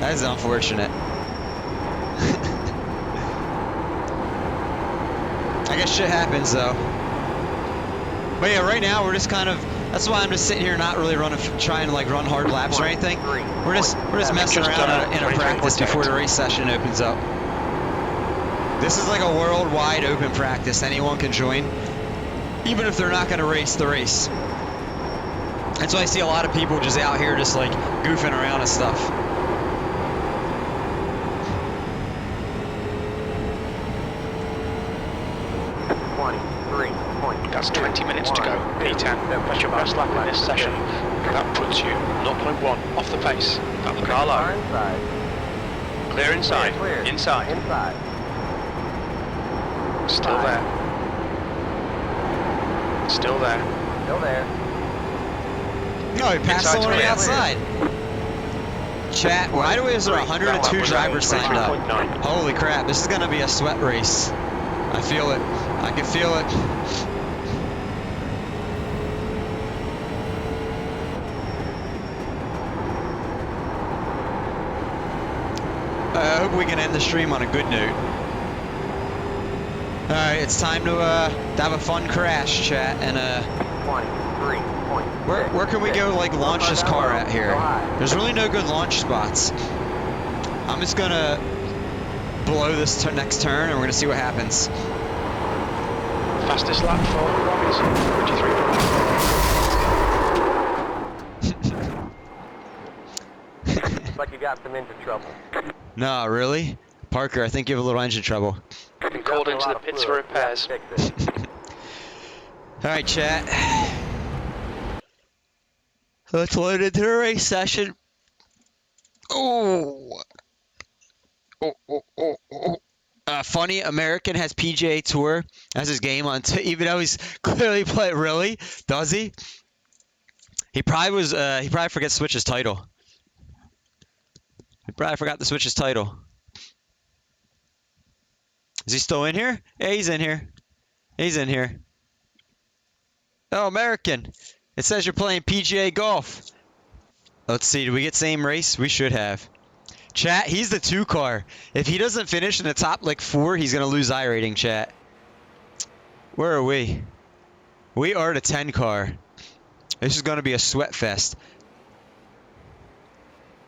That is unfortunate. I guess shit happens though. But yeah, right now we're just kind of. That's why I'm just sitting here, not really trying to like run hard laps or anything. We're just messing around in a practice before the race session opens up. This is like a worldwide open practice. Anyone can join, even if they're not going to race the race. That's why I see a lot of people just out here just like goofing around and stuff. That's 20 minutes to go. P10. That's your best lap in this session. That puts you 0.1 off the pace. Got the car low. Clear inside. Inside. Still there. Still there. Still there. No, he passed Inside's someone on the clear. outside. Chat, why do we have 102 drivers signed up? 23.9. Holy crap, this is going to be a sweat race. I feel it. I can feel it. I hope we can end the stream on a good note. Alright, it's time to have a fun crash, chat, and 23.6. where can we go like launch this car at here? There's really no good launch spots. I'm just gonna blow this next turn and we're gonna see what happens. Fastest lap for Robinson, 23. Looks like you got some engine trouble. No, really? Parker, I think you have a little engine trouble. Been called into the pits for repairs. Alright, chat. Let's load into the race session. Oh. Funny American has PGA Tour as his game on, even though he's clearly playing. Really? Does he? He probably was. He probably forgot to switch his title. He probably forgot to switch his title. Is he still in here? Yeah, he's in here. He's in here. Oh, American. It says you're playing PGA Golf. Let's see. Did we get same race? We should have. Chat, he's the 2 car. If he doesn't finish in the top like 4, he's going to lose iRating, chat. Where are we? We are the 10 car. This is going to be a sweat fest.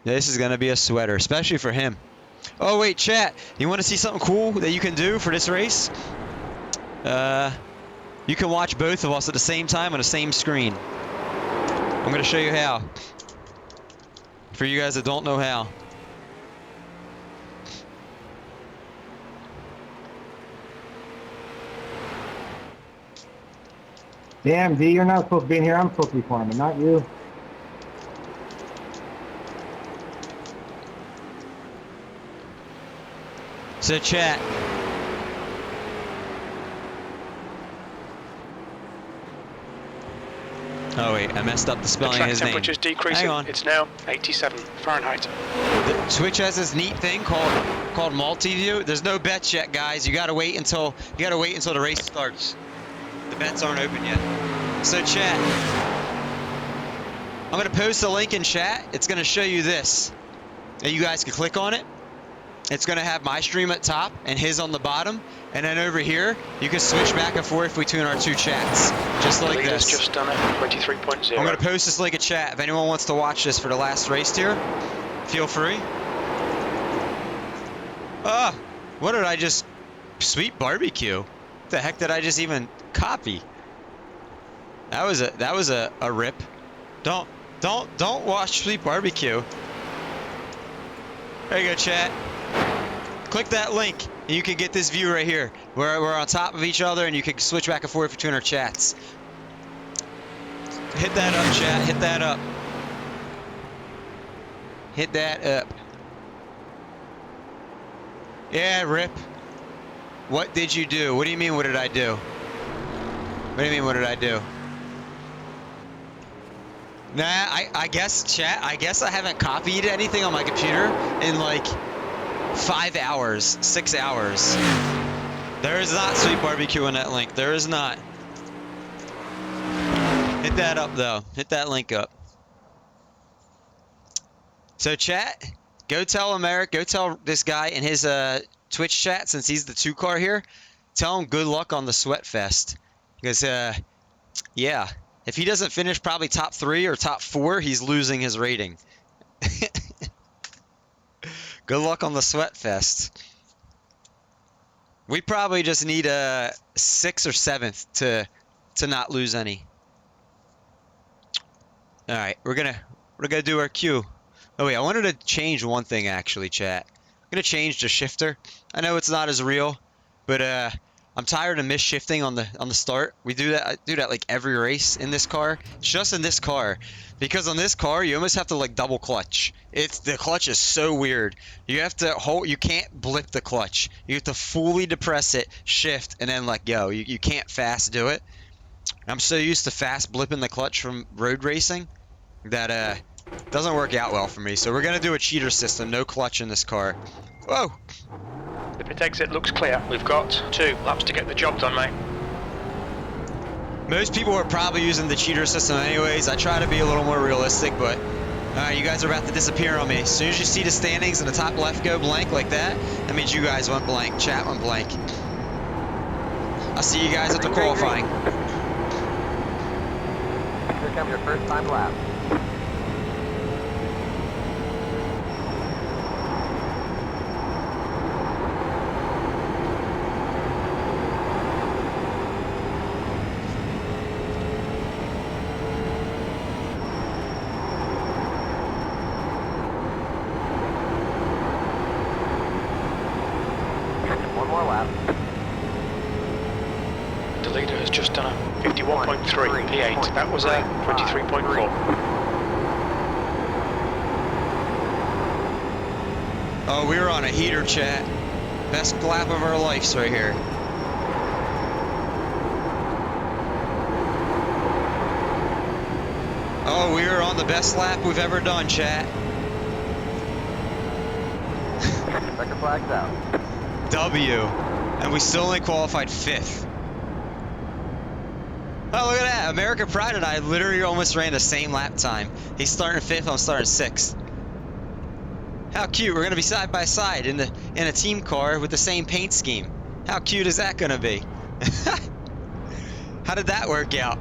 This is going to be a sweater, especially for him. Oh, wait, chat. You want to see something cool that you can do for this race? You can watch both of us at the same time on the same screen. I'm going to show you how. For you guys that don't know how. Damn, D, you're not supposed to be in here. I'm supposed to be farming, not you. So chat. Oh wait, I messed up the spelling Track of his name. temperature's decreasing. Hang on. It's now 87 Fahrenheit. Twitch has this neat thing called multi-view. There's no bets yet, guys. You gotta wait until the race starts. The bets aren't open yet. So chat, I'm gonna post a link in chat. It's gonna show you this. And you guys can click on it. It's gonna have my stream at top and his on the bottom. And then over here, you can switch back and forth between our 2 chats. Just like The leader's this. just done it, 23.0. I'm gonna post this link in chat. If anyone wants to watch this for the last race here, feel free. What did I just... Sweet barbecue. What the heck did I just even copy? That was a rip. Don't watch Sweet Barbecue. There you go, chat. Click that link and you can get this view right here. We're on top of each other and you can switch back and forth between our chats. Hit that up, chat. Hit that up. Hit that up. Yeah, Rip. What did you do? What do you mean, what did I do? What do you mean, what did I do? Nah, I guess, chat, I guess I haven't copied anything on my computer in like 5 hours, 6 hours. There is not Sweet Barbecue in that link. There is not. Hit that up, though. Hit that link up. So, chat, go tell this guy in his Twitch chat, since he's the 2 car here, tell him good luck on the Sweat Fest. Because, yeah, if he doesn't finish probably top 3 or top 4, he's losing his rating. Good luck on the Sweat Fest. We probably just need a 6th or 7th to not lose any. All right, we're gonna do our queue. Oh wait, I wanted to change one thing actually, chat. I'm gonna change the shifter. I know it's not as real, but I'm tired of misshifting on the start. We do that. I do that like every race in this car. It's just in this car, because on this car you almost have to like double clutch. The clutch is so weird. You have to hold. You can't blip the clutch. You have to fully depress it, shift, and then let go. You can't fast do it. I'm so used to fast blipping the clutch from road racing that doesn't work out well for me. So we're gonna do a cheater system, no clutch in this car. Whoa! The pit exit looks clear. We've got 2 laps to get the job done, mate. Most people are probably using the cheater system anyways. I try to be a little more realistic, but alright, you guys are about to disappear on me. As soon as you see the standings in the top left go blank like that, that means you guys went blank. Chat went blank. I'll see you guys at the qualifying. Here comes your first time lap. One more lap. The leader has just done a 51.3 P8. That was a 23.4. Oh, we were on a heater, chat. Best lap of our lives right here. Oh, we were on the best lap we've ever done, chat. Checker flag's out. W. And we still only qualified 5th. Oh, look at that. American Pride and I literally almost ran the same lap time. He's starting 5th, I'm starting 6th. How cute. We're going to be side by side in a team car with the same paint scheme. How cute is that going to be? How did that work out?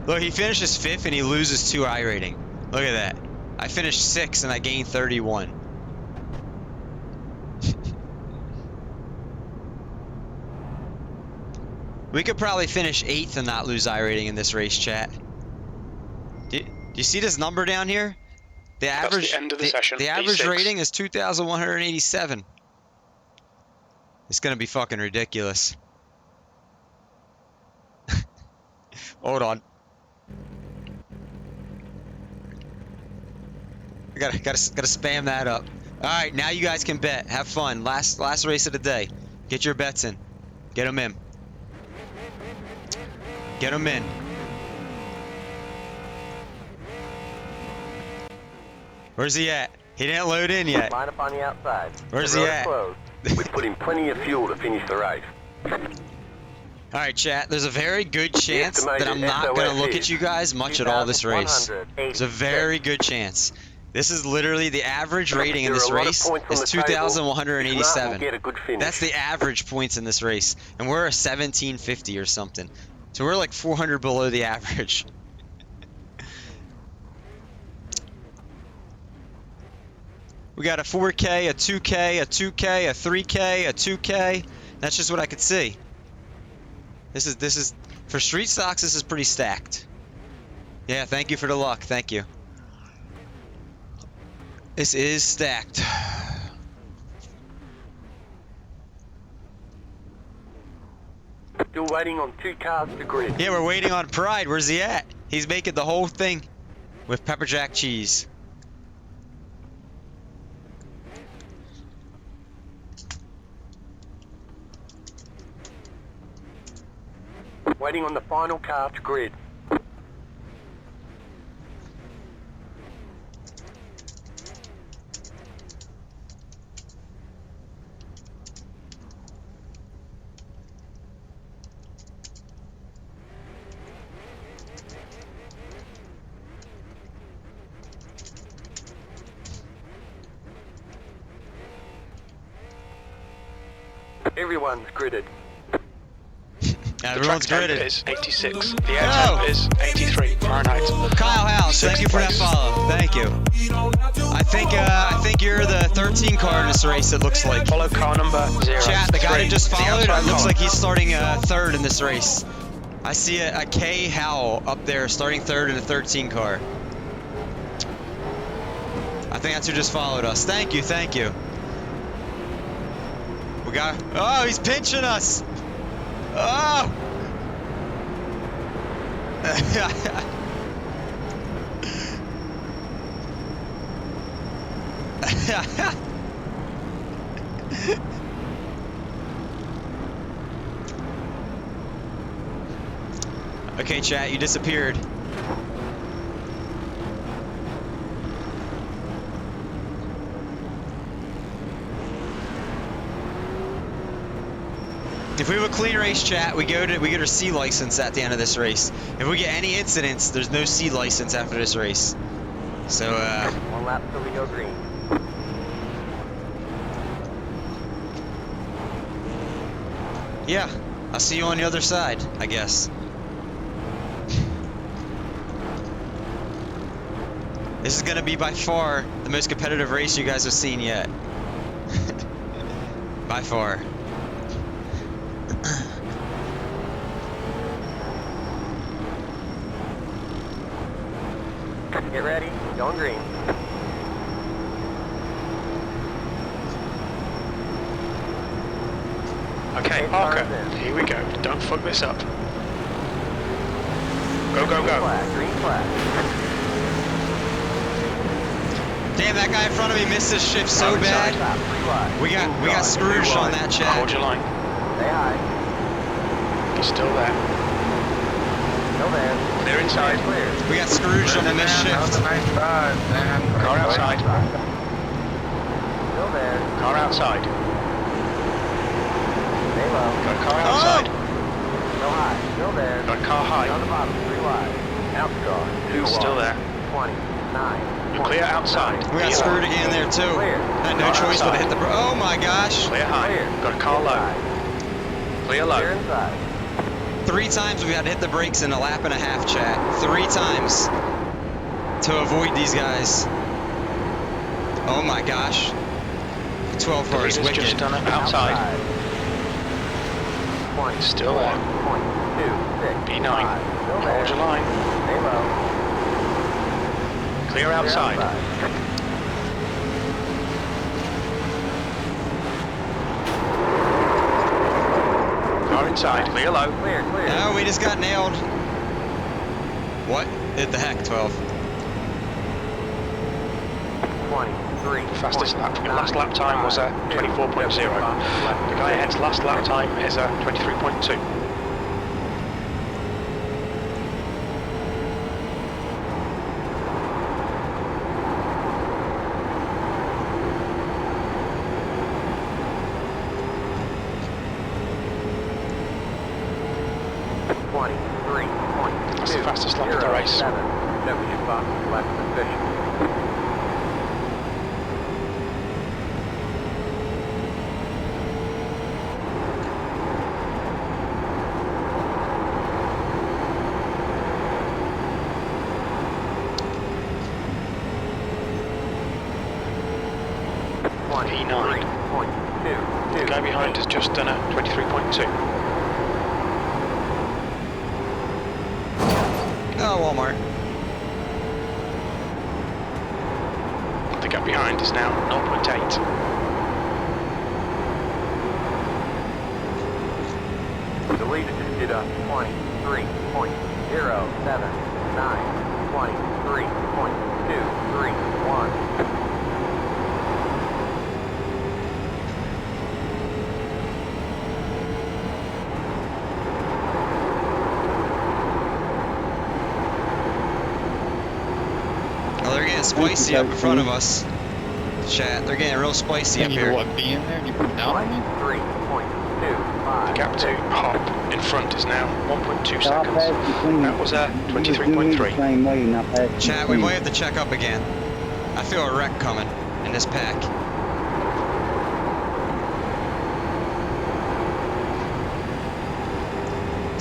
Look, he finishes 5th and he loses 2 iRating. Look at that. I finished 6th and I gained 31. We could probably finish 8th and not lose iRating in this race, chat. Do you see this number down here? The average, That's the end of the session. The average P6. rating is 2,187. It's gonna be fucking ridiculous. Hold on. I gotta spam that up. All right, now you guys can bet. Have fun. Last race of the day. Get your bets in. Get them in. Get them in. Where's he at? He didn't load in yet. Line up on the outside. Where's The he road is at? closed. We put in plenty of fuel to finish the race. All right, chat. There's a very good chance estimated that I'm not going to look SOS at you guys much at all this race. 2,186. There's a very good chance. This is literally the average rating in There are this a lot of race points on is the table. If not, 2,187. we'll get a good finish. That's the average points in this race, and we're a 1750 or something. So we're like 400 below the average. We got a 4K, a 2K, a 2K, a 3K, a 2K. That's just what I could see. This is for street stocks. This is pretty stacked. Yeah, thank you for the luck. Thank you. This is stacked. Still waiting on 2 cars to grid. Yeah, we're waiting on Pride. Where's he at? He's making the whole thing with pepper jack cheese. Waiting on the final car to grid. Everyone's gridded. Everyone's the track temp gridded. is 86. The air temp is 83 Fahrenheit. Kyle House, thank you for that Place. follow. Thank you. I think you're the 13 car in this race. It looks like. Follow car number 0. Chat, the guy that just followed, it looks like he's starting. starting third in this race. I see a K Howell up there starting third in a 13 car. I think that's who just followed us. Thank you, thank you. We got. Oh, he's pinching us. Oh. Okay, chat, you disappeared. If we have a clean race, chat, we get our C license at the end of this race. If we get any incidents, there's no C license after this race. So, One lap till we go green. yeah, I'll see you on the other side, I guess. This is gonna be by far the most competitive race you guys have seen yet. By far. Get ready, going green. Okay, Parker, here we go. Don't fuck this up. Go, go, go. Green flag. Damn, that guy in front of me missed his shift so bad. We got Scrooged on that, chat. Hold your line. Stay high. He's still there. Still there. They're inside. We got Scrooged on the missed shift. Car outside. Still there. Car outside. Stay low. Got a car outside. Still high. Still there. Got a car high. On the bottom, 3 wide. Outside. 2 Still there. 20. 9. You're clear outside. We got screwed again there too. Had no choice but to hit the oh my gosh. Clear high. Got a car low. Clear low. Clear inside. 3 times we had to hit the brakes in a lap and a half, chat. 3 times to avoid these guys. Oh my gosh. 12 car is wicked. Just done it outside. 20. Still there. 2, 6. B9. 5. Still there. Hold your line. Stay low. Clear outside. Car inside. Clear low. Clear, clear. No, we just got nailed. What? Hit the heck, 12. 23. Fastest lap. Your last lap time was a 24.0. The guy ahead's last lap time is a 23.2. That's the fastest lap of the race. 7. W5, less efficient. E9. The guy behind has just done a 23.2. Oh, Walmart. The gap behind is now 0.8. Deleted it up 23.079 23.231. They're getting spicy up in front of us. Chat, they're getting real spicy up here. What, be in there? You put it down on me? 3.25. The gap to Hop in front is now 1.2 seconds. That was a 23.3. Chat, we might have to check up again. I feel a wreck coming in this pack.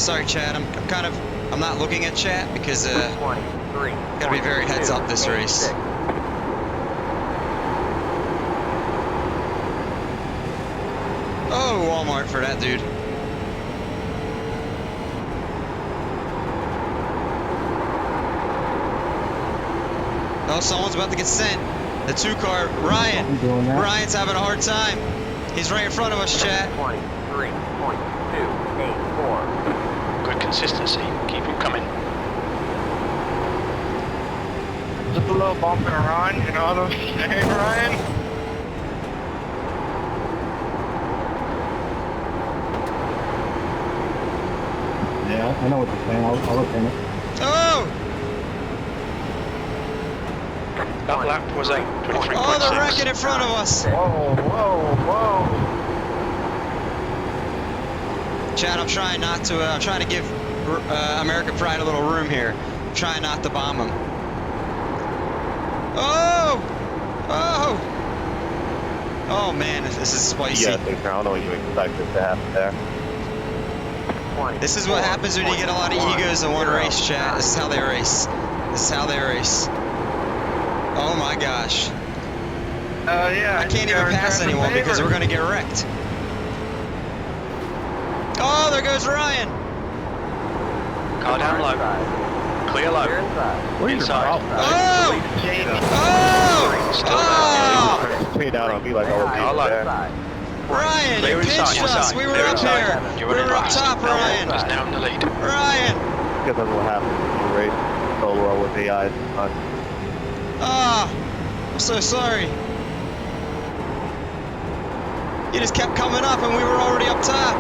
Sorry, chat. I'm not looking at chat because gotta be very heads up this race. Oh, Walmart for that dude. Oh, someone's about to get sent. The 2-car, Ryan. Ryan's having a hard time. He's right in front of us, chat. 23.284. Good consistency. Keep him coming. Just a little bump and run, you know what I'm saying, Ryan? Yeah. I know what you're saying. I'll return it. Oh! That lap was a 23.6. Oh, they're wrecking in front of us. Whoa, whoa, whoa. Chad, I'm trying not to. I'm trying to give American Pride a little room here. I'm trying not to bomb them. Oh! Oh! Oh man, this is spicy. Yeah, I think I don't know what you expected to happen there. This is what happens when you get a lot of egos in one race, chat. This is how they race. This is how they race. Oh my gosh. Yeah. I can't even pass anyone because we're going to get wrecked. Oh, there goes Ryan. Car down low. Clear low. Inside. Oh! Oh! Oh! Stay down on me like I was Car low. Ryan, you Clear pinched inside, us. inside. We were Clear up inside. here. You're We running were up fast. top, Ryan. Is now in the lead. Ryan. because that's what happens when you race solo with AI. Ah, I'm so sorry. You just kept coming up and we were already up top.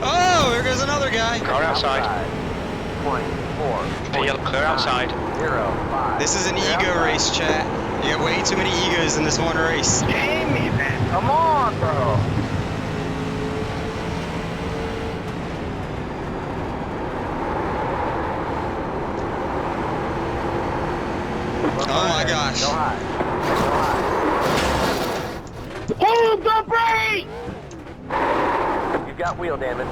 Oh, here goes another guy. Car outside. 0.4. Clear outside. 0.5. This is an ego race, chat. You have way too many egos in this one race. Jamie, man, come on, bro. Oh my gosh. Go high. Hold the brake! You've got wheel damage.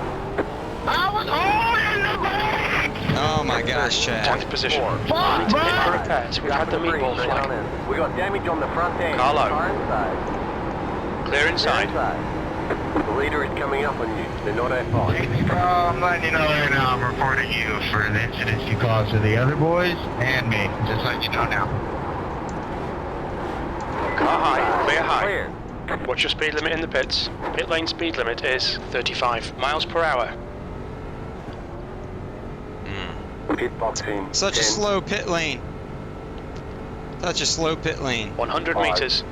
I was holding the brake! Oh my gosh, chat. 10th position. Fuck, Need to bro! pit for repairs. We've had the meatball flag. We got damage on the front end. Carlo. Car inside. Clear inside. The leader is coming up on you. They're not at fault. I'm letting you know right now I'm reporting you for the incidents you caused to the other boys and me. Just letting you know now. Car high. Clear high. Clear. What's your speed limit in the pits? Pit lane speed limit is 35 miles per hour. Pit boxing. Such a 10, slow pit lane. Such a slow pit lane. 100 Five. meters.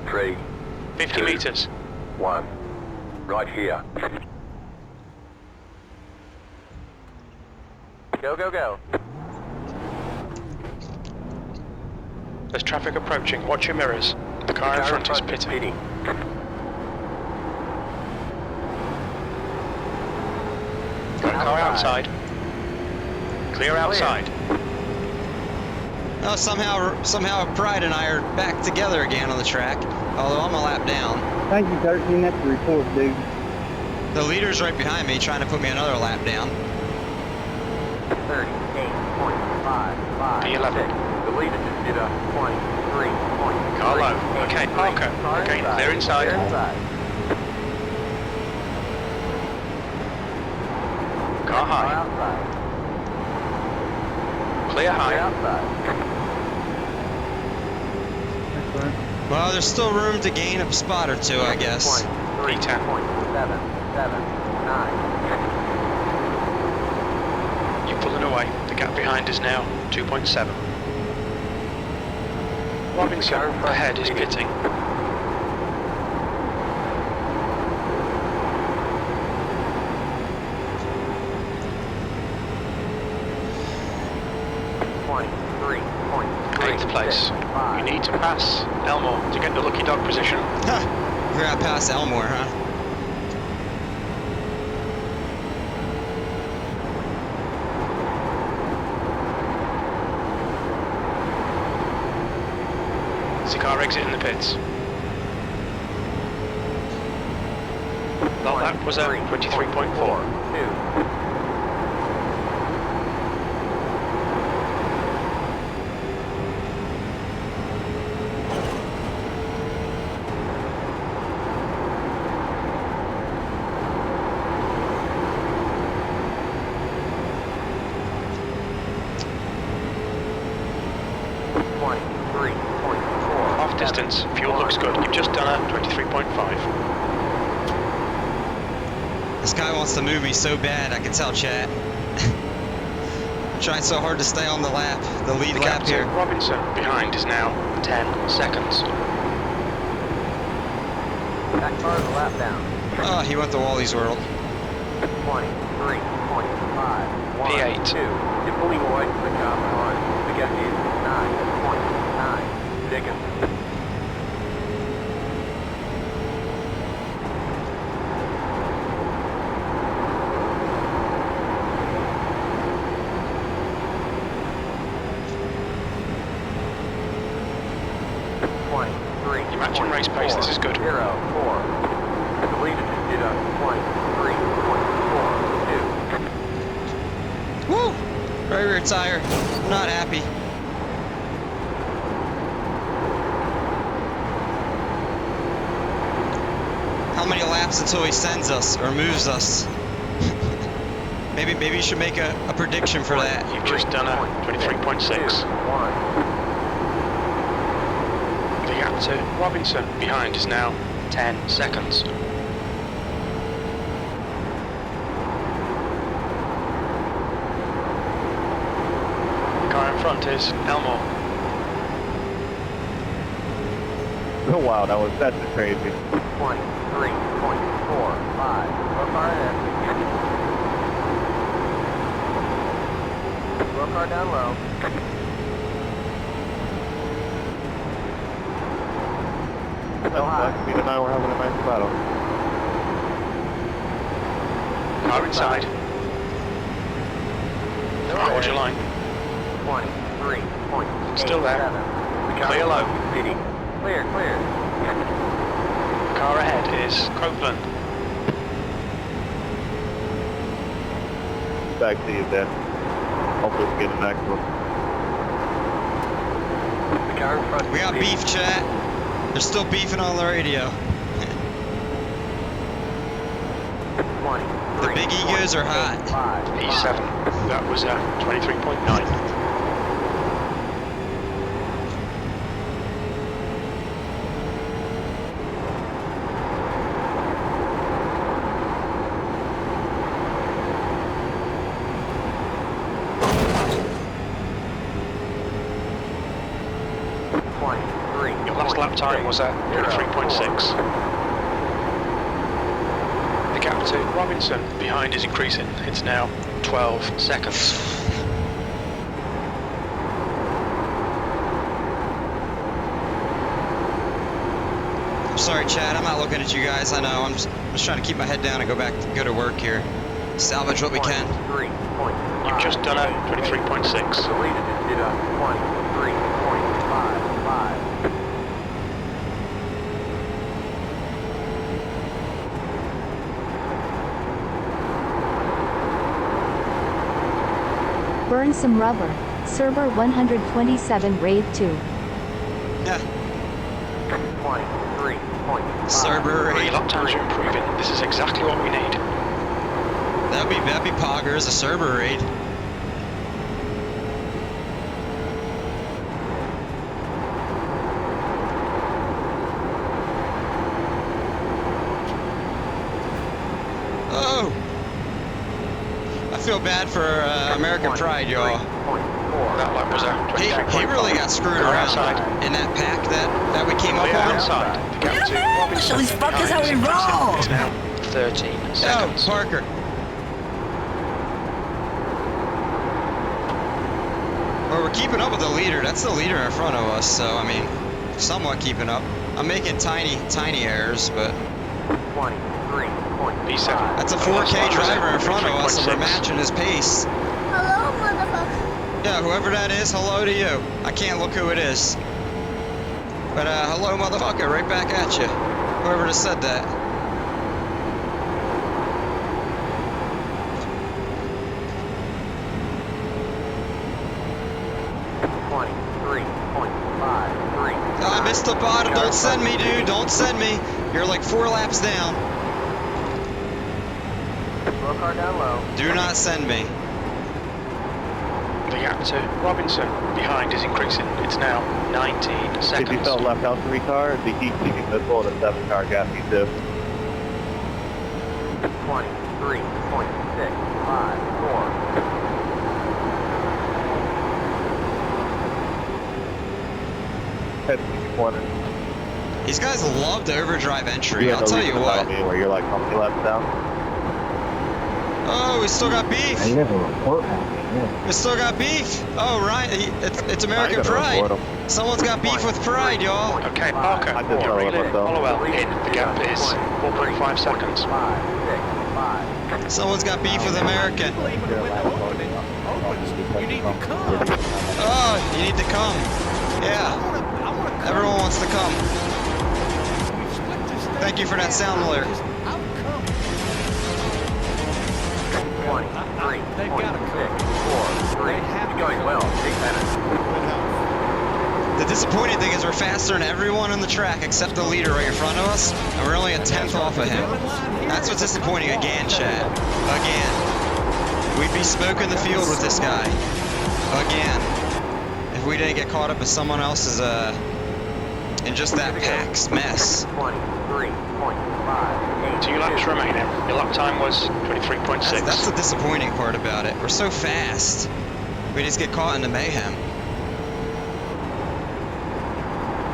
3, 50 Two. meters. 1. Right here. Go, go, go. There's traffic approaching. Watch your mirrors. The car in front is pitting. Got a car outside. Clear outside. Oh, somehow Pride and I are back together again on the track. Although I'm a lap down. Thank you, 13. That's the report, dude. The leader's right behind me, trying to put me another lap down. 38.55. P11. The leader just did a 23. Car low. Okay, Parker. Okay, clear inside. Clear inside. Car high. outside. Clear high. outside. Well, there's still room to gain a spot or two, I guess. P10. 0.779. You're pulling away. The gap behind is now 2.7. Robinson ahead is pitting. Eighth place. You need to pass Elmore to get the lucky dog position. We're gonna pass Elmore, huh? It's a car exiting the pits. That lap was at 23.4. 2. Off distance, fuel looks good. You've just done a 23.5. This guy wants to move me so bad, I can tell, chat. I'm trying so hard to stay on the lap, the lead The lap gap to here. Robinson behind is now 10 seconds. That car is a lap down. Oh, he went to Wally's World. 23.5. P8. 2. You're pulling away from the car behind. The gap is 9.9 seconds. You're matching race pace, this is good. 0, 4. The leader just did a 23.42. Woo! Right rear tire. Not happy. How many laps until he sends us or moves us? maybe you should make a prediction for that. You've just done a 23.6. The gap to Robinson behind is now 10 seconds. The car in front is Elmore. Oh wow, that's just crazy. 23.45. Low car ahead. Low car down low. No high. Me and I were having a nice battle. Car inside. Hold your line. 23.87. Still there. Clear low. City. Clear. Car ahead is Copeland. Back to you then. Hopefully we get the next one. The car in front. We got beef, chat. They're still beefing on the radio. The big egos are hot. E7. That was a 23.9. Your last lap time was at 23.6. The gap to Robinson behind is increasing. It's now 12 seconds. I'm sorry, Chad. I'm not looking at you guys. I know. I'm just trying to keep my head down and go to work here. Salvage what we can. You've just done a 23.6. The leader just did a 23.55. Burn some rubber. Server 127 Raid 2. Yeah. 23.5. Server Your raid. lap times are improving. This is exactly what we need. That'd be poggers, a server raid. Oh! I feel bad for American Pride, y'all. That lap was a 23.5. He really got screwed Car around outside. in that pack that we came up Clear on. outside. The gap to Robinson Show these fuckers behind how is we increasing. roll. It's now 13 Oh, seconds. Parker. Well, we're keeping up with the leader. That's the leader in front of us, so, I mean, somewhat keeping up. I'm making tiny errors, but 23.5. B7. that's a 4K driver in front of us, and we're matching his pace. Hello, motherfucker. Yeah, whoever that is, hello to you. I can't look who it is. But, hello, motherfucker, right back at you. Whoever just said that. I missed the bottom. Don't send me, dude. Don't send me. You're like 4 laps down. Low car down low. Do not send me. The gap to Robinson behind is increasing. It's now 19 If seconds. you felt left out 3 cars, the heat seeking as well as a 7 car gap you too. 23.654. Head to the corner. These guys love the overdrive entry. I'll tell you what. Where you're like 20 laps down. Oh, we still got beef. I have a report happening. We still got beef. Oh, right. It's American Pride. Someone's got beef with Pride, y'all. Okay, Parker, you're reeling. Hollowell in. The gap is 4.5 seconds. Someone's got beef with American. You need to come. Oh, you need to come. Yeah. Everyone wants to come. Thank you for that sound alert. 23, 26, 4, 3. You're going well. Big minute. The disappointing thing is we're faster than everyone on the track except the leader right in front of us, and we're only a tenth off of him. That's what's disappointing again, Chad. Again. We'd be smoking the field with this guy. Again. If we didn't get caught up in someone else's, in just that pack's mess. 23.5. 2 laps remaining. Your lap time was 23.6. That's the disappointing part about it. We're so fast. We just get caught in the mayhem.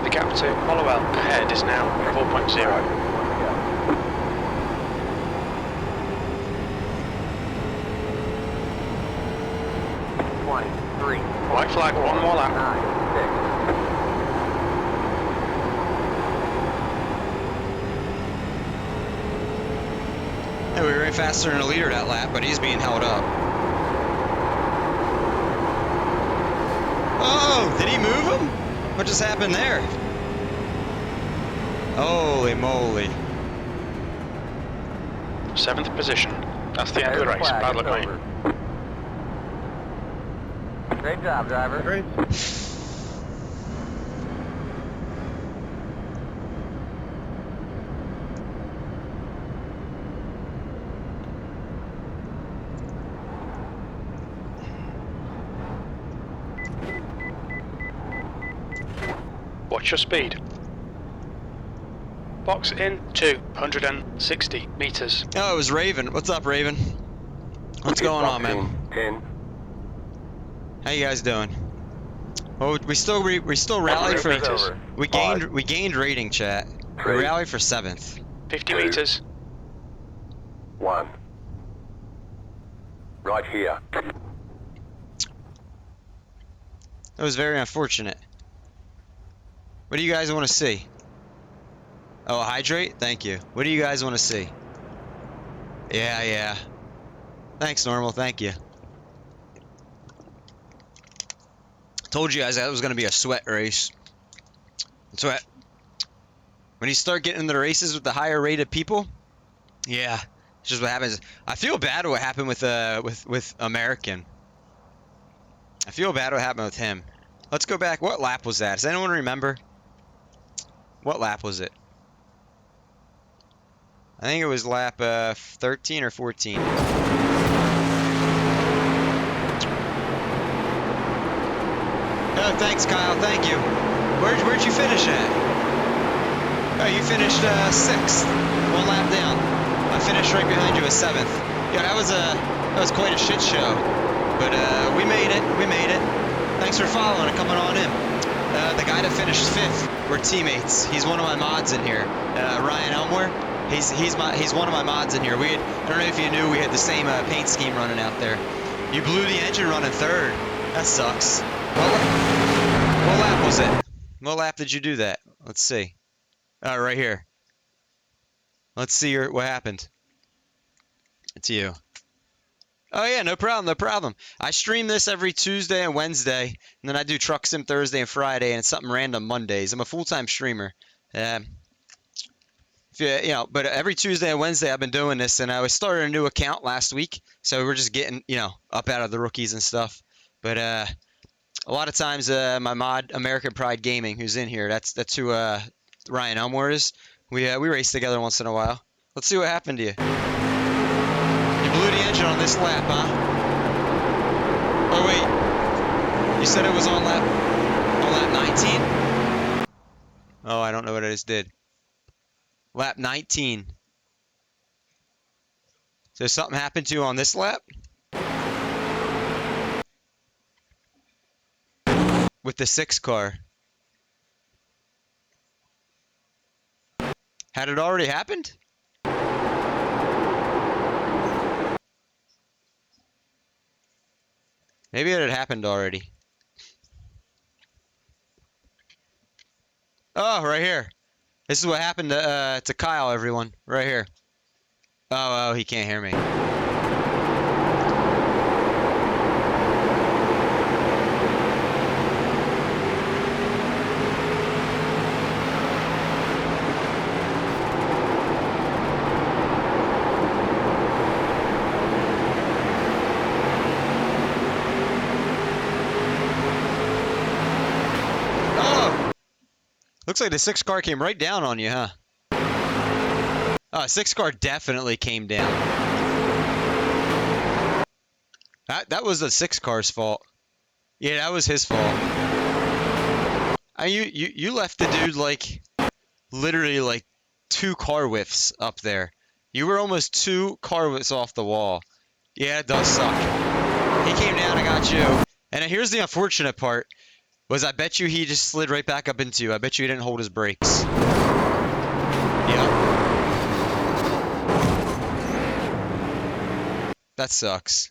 The gap to Hollowell ahead is now 4.0. White flag, one more lap. 9, 6. Yeah, we ran faster than the leader that lap, but he's being held up. Oh, did he move him? What just happened there? Holy moly. 7th position. That's the end of the race. Bad luck, mate. Great job, driver. Great. Watch your speed. Box in 260 meters. Oh, it was Raven. What's up, Raven? What's going on, man? 10. How you guys doing? Oh, we still rallied for we gained rating, chat. We rallied for 7th. 50 meters. 1. Right here. That was very unfortunate. What do you guys want to see? Oh, hydrate? Thank you. What do you guys want to see? Yeah. Thanks, Normal. Thank you. Told you guys that was going to be a sweat race. Sweat. When you start getting into the races with the higher rated people, yeah, it's just what happens. I feel bad what happened with American. I feel bad what happened with him. Let's go back. What lap was that? Does anyone remember? What lap was it? I think it was lap 13 or 14. Oh, thanks, Kyle. Thank you. Where'd you finish at? Oh, you finished 6th. 1 lap down. I finished right behind you at 7th. Yeah, that was quite a shit show. But we made it. We made it. Thanks for following and coming on in. The guy that finished 5th, we're teammates. He's one of my mods in here. Ryan Elmore. He's one of my mods in here. I don't know if you knew we had the same paint scheme running out there. You blew the engine running 3rd. That sucks. What lap was it? What lap did you do that? Let's see. Oh, right here. Let's see what happened. It's you. Oh yeah, no problem. I stream this every Tuesday and Wednesday, and then I do Truck Sim Thursday and Friday, and it's something random Mondays. I'm a full-time streamer. But every Tuesday and Wednesday I've been doing this, and I started a new account last week, so we're just getting, up out of the rookies and stuff. But a lot of times my mod American Pride Gaming, who's in here, that's who Ryan Elmore is. We race together once in a while. Let's see what happened to you. You blew the engine on this lap, huh? Oh wait, you said it was on lap 19? Oh, I don't know what I just did. Lap 19. So something happened to you on this lap? With the 6 car. Had it already happened? Maybe it had happened already. Oh, right here. This is what happened to Kyle, everyone. Right here. Oh, he can't hear me. Looks like the 6 car came right down on you, huh? 6 car definitely came down. That was the 6 car's fault. Yeah, that was his fault. You left the dude like literally like 2 car whiffs up there. You were almost 2 car whiffs off the wall. Yeah, it does suck. He came down and got you. And here's the unfortunate part. Was I bet you he just slid right back up into you. I bet you he didn't hold his brakes. Yep. That sucks.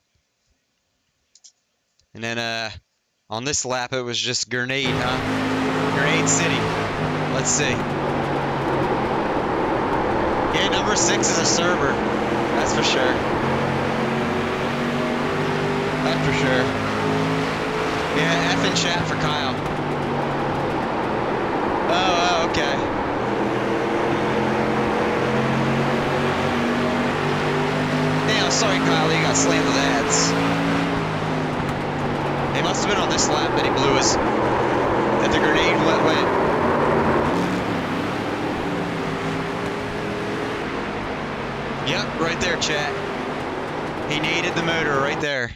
And then on this lap it was just Grenade, huh? Grenade City. Let's see. Yeah, number 6 is a server. That's for sure. That's for sure. Yeah, F in chat for Kyle. Oh, okay. Damn, sorry Kyle, you got slammed with ads. It must have been on this lap that he blew his... that the grenade went. Yep, right there, chat. He needed the motor right there.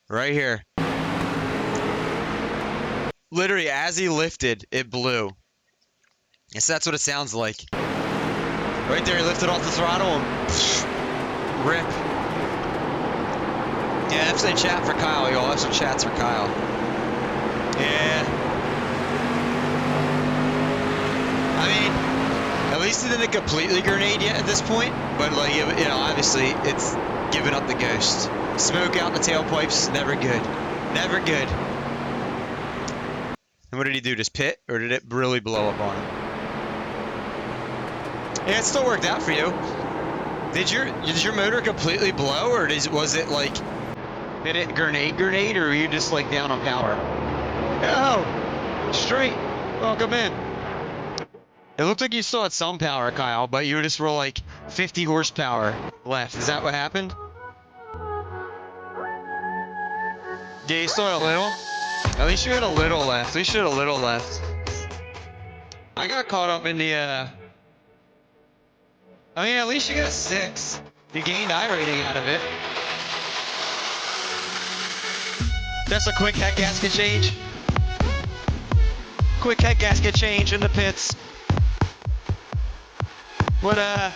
Right here. Literally, as he lifted, it blew. Yes, that's what it sounds like. Right there, he lifted off the throttle and psh, rip. Yeah, F's in chat for Kyle, y'all. F's in chats for Kyle. Yeah. I mean, at least it didn't completely grenade yet at this point. But, like, you know, obviously, it's giving up the ghost. Smoke out the tailpipes, never good. Never good. And what did he do? Just pit? Or did it really blow up on him? Yeah, it still worked out for you. Did your motor completely blow? Or was it like... Did it grenade, or were you just like down on power? Oh! Straight! Welcome in. It looked like you still had some power, Kyle, but you just were like 50 horsepower left. Is that what happened? Yeah, you still had a little? At least you had a little left. At least you had a little left. I got caught up in the, I mean, at least you got 6. You gained I rating out of it. That's a quick head gasket change. Quick head gasket change in the pits. What, I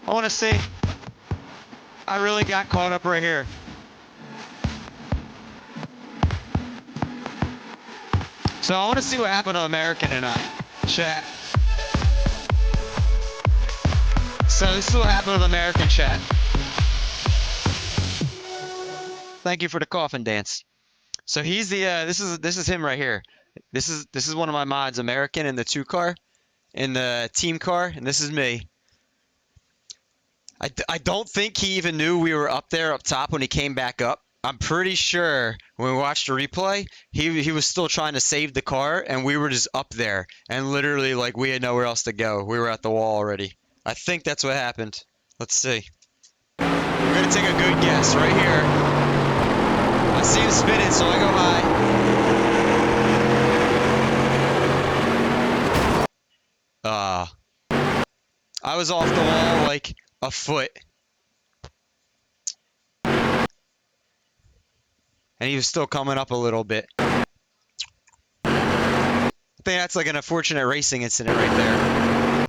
want to say, I really got caught up right here. So I want to see what happened to American tonight. Chat. So this is what happened with American chat. Thank you for the coffin dance. So he's the this is him right here. This is one of my mods, American, in the 2 car, in the team car, and this is me. I don't think he even knew we were up there up top when he came back up. I'm pretty sure when we watched the replay, he was still trying to save the car, and we were just up there, and literally like we had nowhere else to go. We were at the wall already. I think that's what happened. Let's see. We're gonna take a good guess right here. I see him spinning, so I go high. I was off the wall like a foot. And he was still coming up a little bit. I think that's like an unfortunate racing incident right there.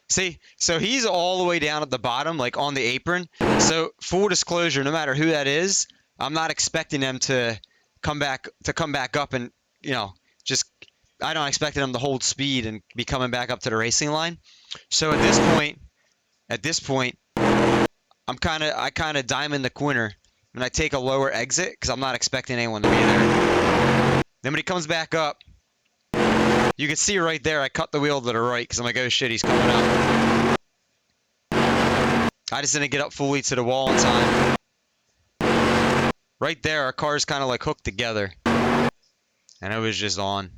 See, so he's all the way down at the bottom, like on the apron. So full disclosure, no matter who that is, I'm not expecting them to come back up and you know, just I don't expect them to hold speed and be coming back up to the racing line. So at this point, I kind of diamond the corner and I take a lower exit because I'm not expecting anyone to be there. Then when he comes back up, you can see right there I cut the wheel to the right because I'm like, oh shit, he's coming up. I just didn't get up fully to the wall in time. Right there, our cars kind of like hooked together. And it was just on.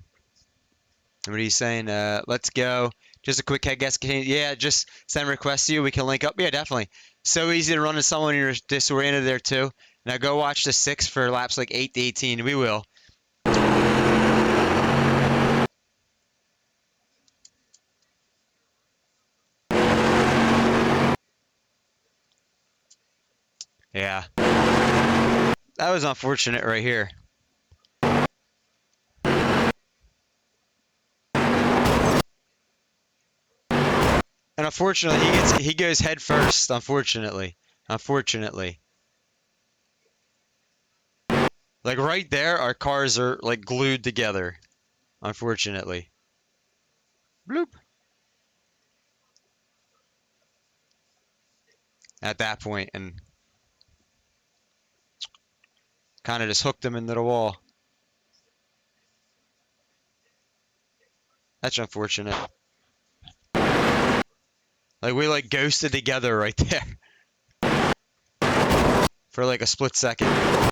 What are you saying? Let's go. Just a quick head guess. Yeah, just send requests to you. We can link up. Yeah, definitely. So easy to run into someone you're disoriented there too. Now go watch the 6 for laps like 8 to 18. We will. Yeah. That was unfortunate right here. And unfortunately, he goes head first, unfortunately. Unfortunately. Like right there, our cars are like glued together. Unfortunately. Bloop. At that point, and kind of just hooked him into the wall. That's unfortunate. Like we like ghosted together right there. For like a split second. I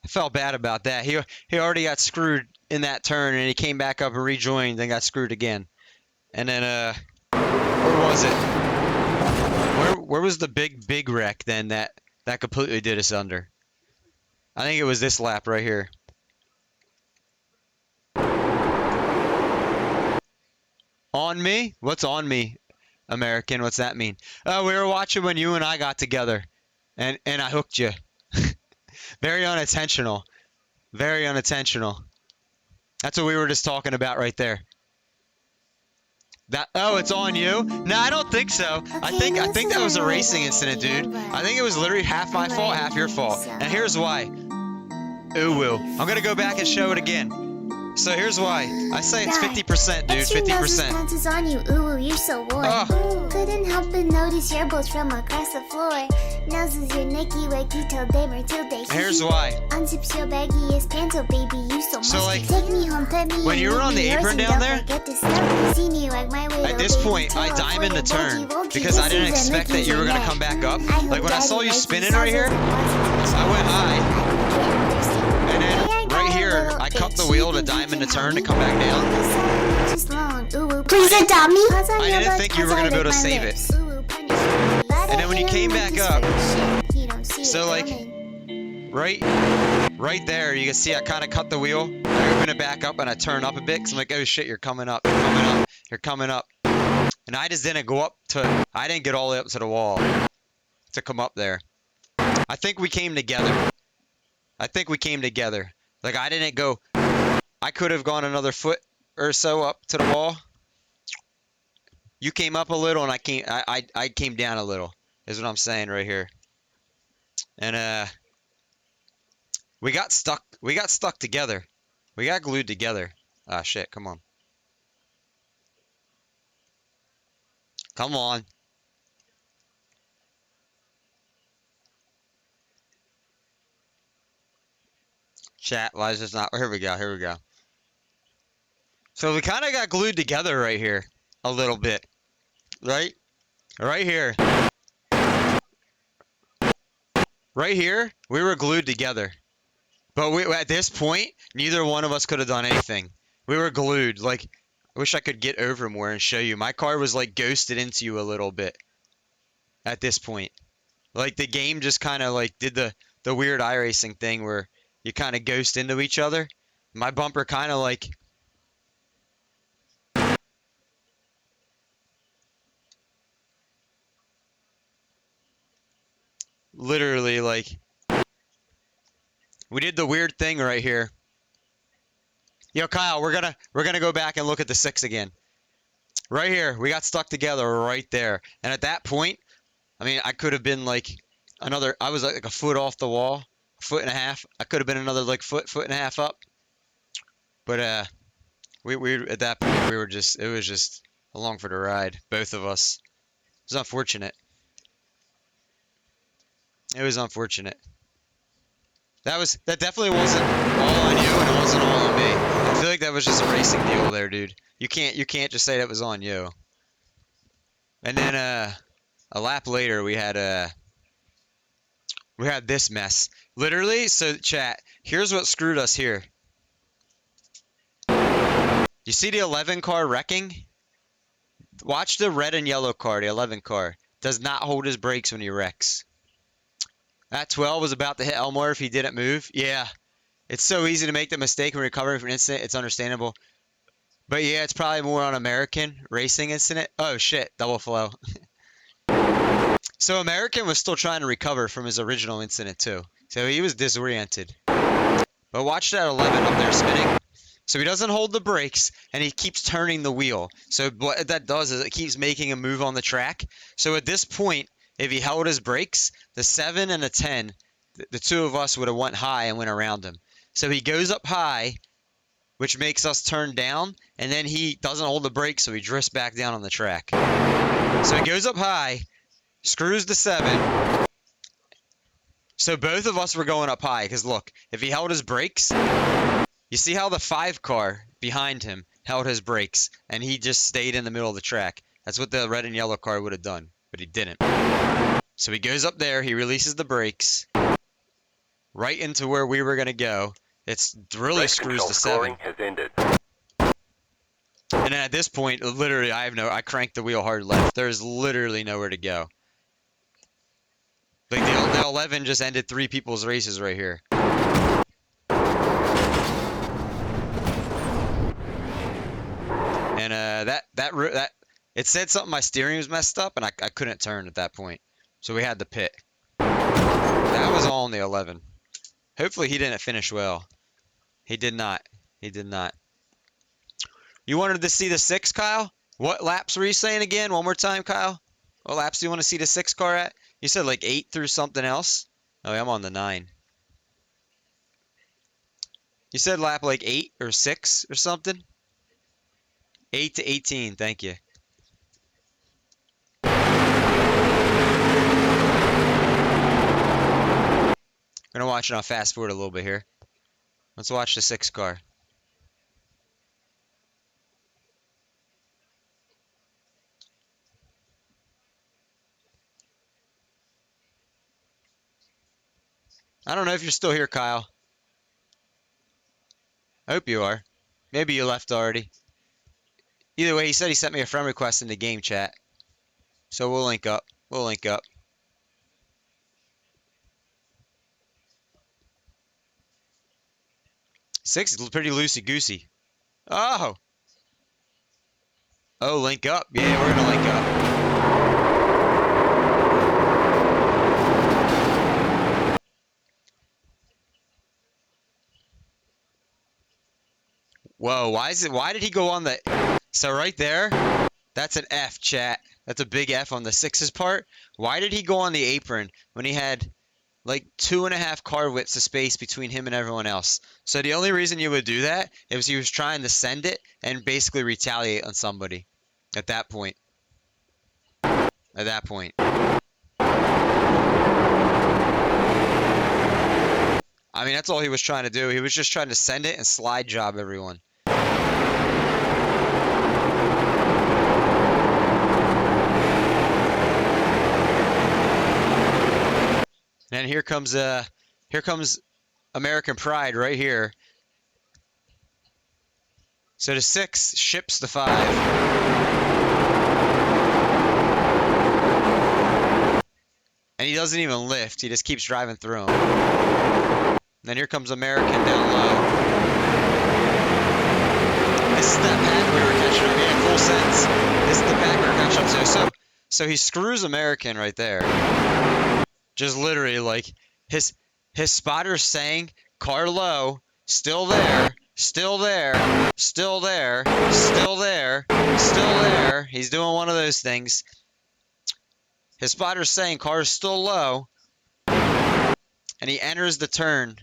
felt bad about that. He already got screwed in that turn and he came back up and rejoined and got screwed again. And then where was it? Where was the big wreck then that completely did us under? I think it was this lap right here. On me? What's on me, American? What's that mean? Oh, we were watching when you and I got together, and I hooked you. Very unintentional. Very unintentional. That's what we were just talking about right there. Oh, it's on you? No, I don't think so. I think that was a racing incident, dude. I think it was literally half my fault, half your fault. And here's why. Ooh, woo. I'm gonna go back and show it again. So here's why. I say it's 50%, dude. 50%. Pounces on you, ooh, you're so warm. Couldn't help but notice your bolts from across the floor. Noses your Nicky Waikito de Matilde. Here's why. Unzips your baggiest pants, oh baby, you so So like, take me home, pet me when you were on the apron down there, at this point, I diamond the turn because I didn't expect that you were gonna come back up. Like when I saw you spinning right here, I went high. And then right here, I cut the wheel to diamond the turn to come back down. Please adopt me. I didn't think you were gonna be able to save it. And then when you came back up, so like right there, you can see I kind of cut the wheel. I open it back up and I turn up a bit because I'm like, oh shit, you're coming up, you're coming up, you're coming up. And I just didn't go up to, I didn't get all the way up to the wall to come up there. I think we came together. Like I didn't go, I could have gone another foot or so up to the wall. You came up a little and I came down a little, is what I'm saying right here. And we got stuck together. We got glued together. Ah shit, come on. Come on. Chat, why is this not? Here we go. So we kind of got glued together right here. A little bit. Right? Right here. Right here, we were glued together. But at this point, neither one of us could have done anything. We were glued. Like, I wish I could get over more and show you. My car was like ghosted into you a little bit. At this point. Like the game just kind of like did the weird iRacing thing where you kind of ghost into each other. My bumper kind of like literally like we did the weird thing right here. Yo, Kyle, we're gonna go back and look at the 6 again. Right here, we got stuck together right there. And at that point, I mean, I could have been like I was like a foot off the wall, a foot and a half. I could have been another like foot and a half up. But we at that point it was just along for the ride, both of us. It was unfortunate. It was unfortunate. That definitely wasn't all on you, and it wasn't all on me. I feel like that was just a racing deal there, dude. You can't just say that was on you. And then a lap later we had this mess. Literally, so chat, here's what screwed us here. You see the 11 car wrecking? Watch the red and yellow car, the 11 car. Does not hold his brakes when he wrecks. That 12 was about to hit Elmore if he didn't move. Yeah. It's so easy to make the mistake when recovering from an incident. It's understandable. But yeah, it's probably more on American racing incident. Oh shit, double flow. So American was still trying to recover from his original incident too. So he was disoriented. But watch that 11 up there spinning. So he doesn't hold the brakes, and he keeps turning the wheel. So what that does is it keeps making a move on the track. So at this point, if he held his brakes, the 7 and the 10, the two of us would have went high and went around him. So he goes up high, which makes us turn down, and then he doesn't hold the brakes, so he drifts back down on the track. So he goes up high, screws the 7. So both of us were going up high, because look, if he held his brakes, you see how the 5 car behind him held his brakes, and he just stayed in the middle of the track. That's what the red and yellow car would have done, but he didn't. So he goes up there, he releases the brakes, right into where we were going to go. It's really screws the 7. And then at this point, literally, I cranked the wheel hard left. There's literally nowhere to go. Like the 11 just ended 3 people's races right here. And that it said something, my steering was messed up, and I couldn't turn at that point. So we had to pit. That was all in the 11. Hopefully he didn't finish well. He did not. He did not. You wanted to see the 6, Kyle? What laps were you saying again? One more time, Kyle. What laps do you want to see the 6 car at? You said like 8 through something else? Oh, I'm on the 9. You said lap like 8 or 6 or something? 8 to 18, thank you. I'm gonna watch it on fast forward a little bit here. Let's watch the 6 car. I don't know if you're still here, Kyle. I hope you are. Maybe you left already. Either way, he said he sent me a friend request in the game chat. So we'll link up. We'll link up. Six is pretty loosey-goosey. Oh! Oh, link up. Yeah, we're gonna link up. Whoa, why did he go on the... So right there, that's an F, chat. That's a big F on the 6's part. Why did he go on the apron when he had like 2.5 car widths of space between him and everyone else? So the only reason you would do that is he was trying to send it and basically retaliate on somebody at that point. At that point. I mean, that's all he was trying to do. He was just trying to send it and slide job everyone. And here comes American Pride right here. So the 6 ships the 5. And he doesn't even lift. He just keeps driving through him. And then here comes American down low. This is that pack we were catching up in full sense. This is the pack we were catching up to. So he screws American right there. Just literally like his spotter's saying car low, still there, still there, still there, still there, still there. He's doing one of those things. His spotter's saying car's still low. And he enters the turn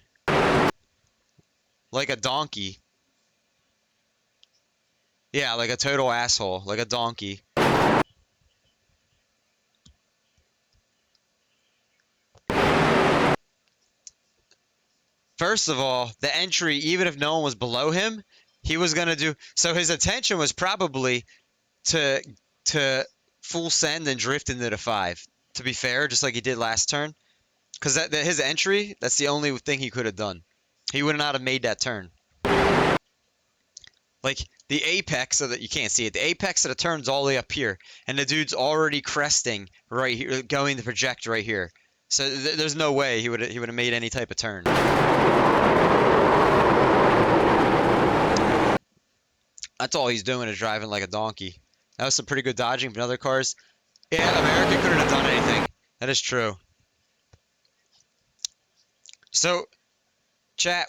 like a donkey. Yeah, like a total asshole, like a donkey. First of all, the entry, even if no one was below him, he was going to do... So his intention was probably to full send and drift into the 5. To be fair, just like he did last turn. Because his entry, that's the only thing he could have done. He would not have made that turn. Like, the apex, so that you can't see it, the apex of the turn's all the way up here. And the dude's already cresting right here, going to project right here. So there's no way he would have made any type of turn. That's all he's doing is driving like a donkey. That was some pretty good dodging from other cars. Yeah, American couldn't have done anything. That is true. So, chat.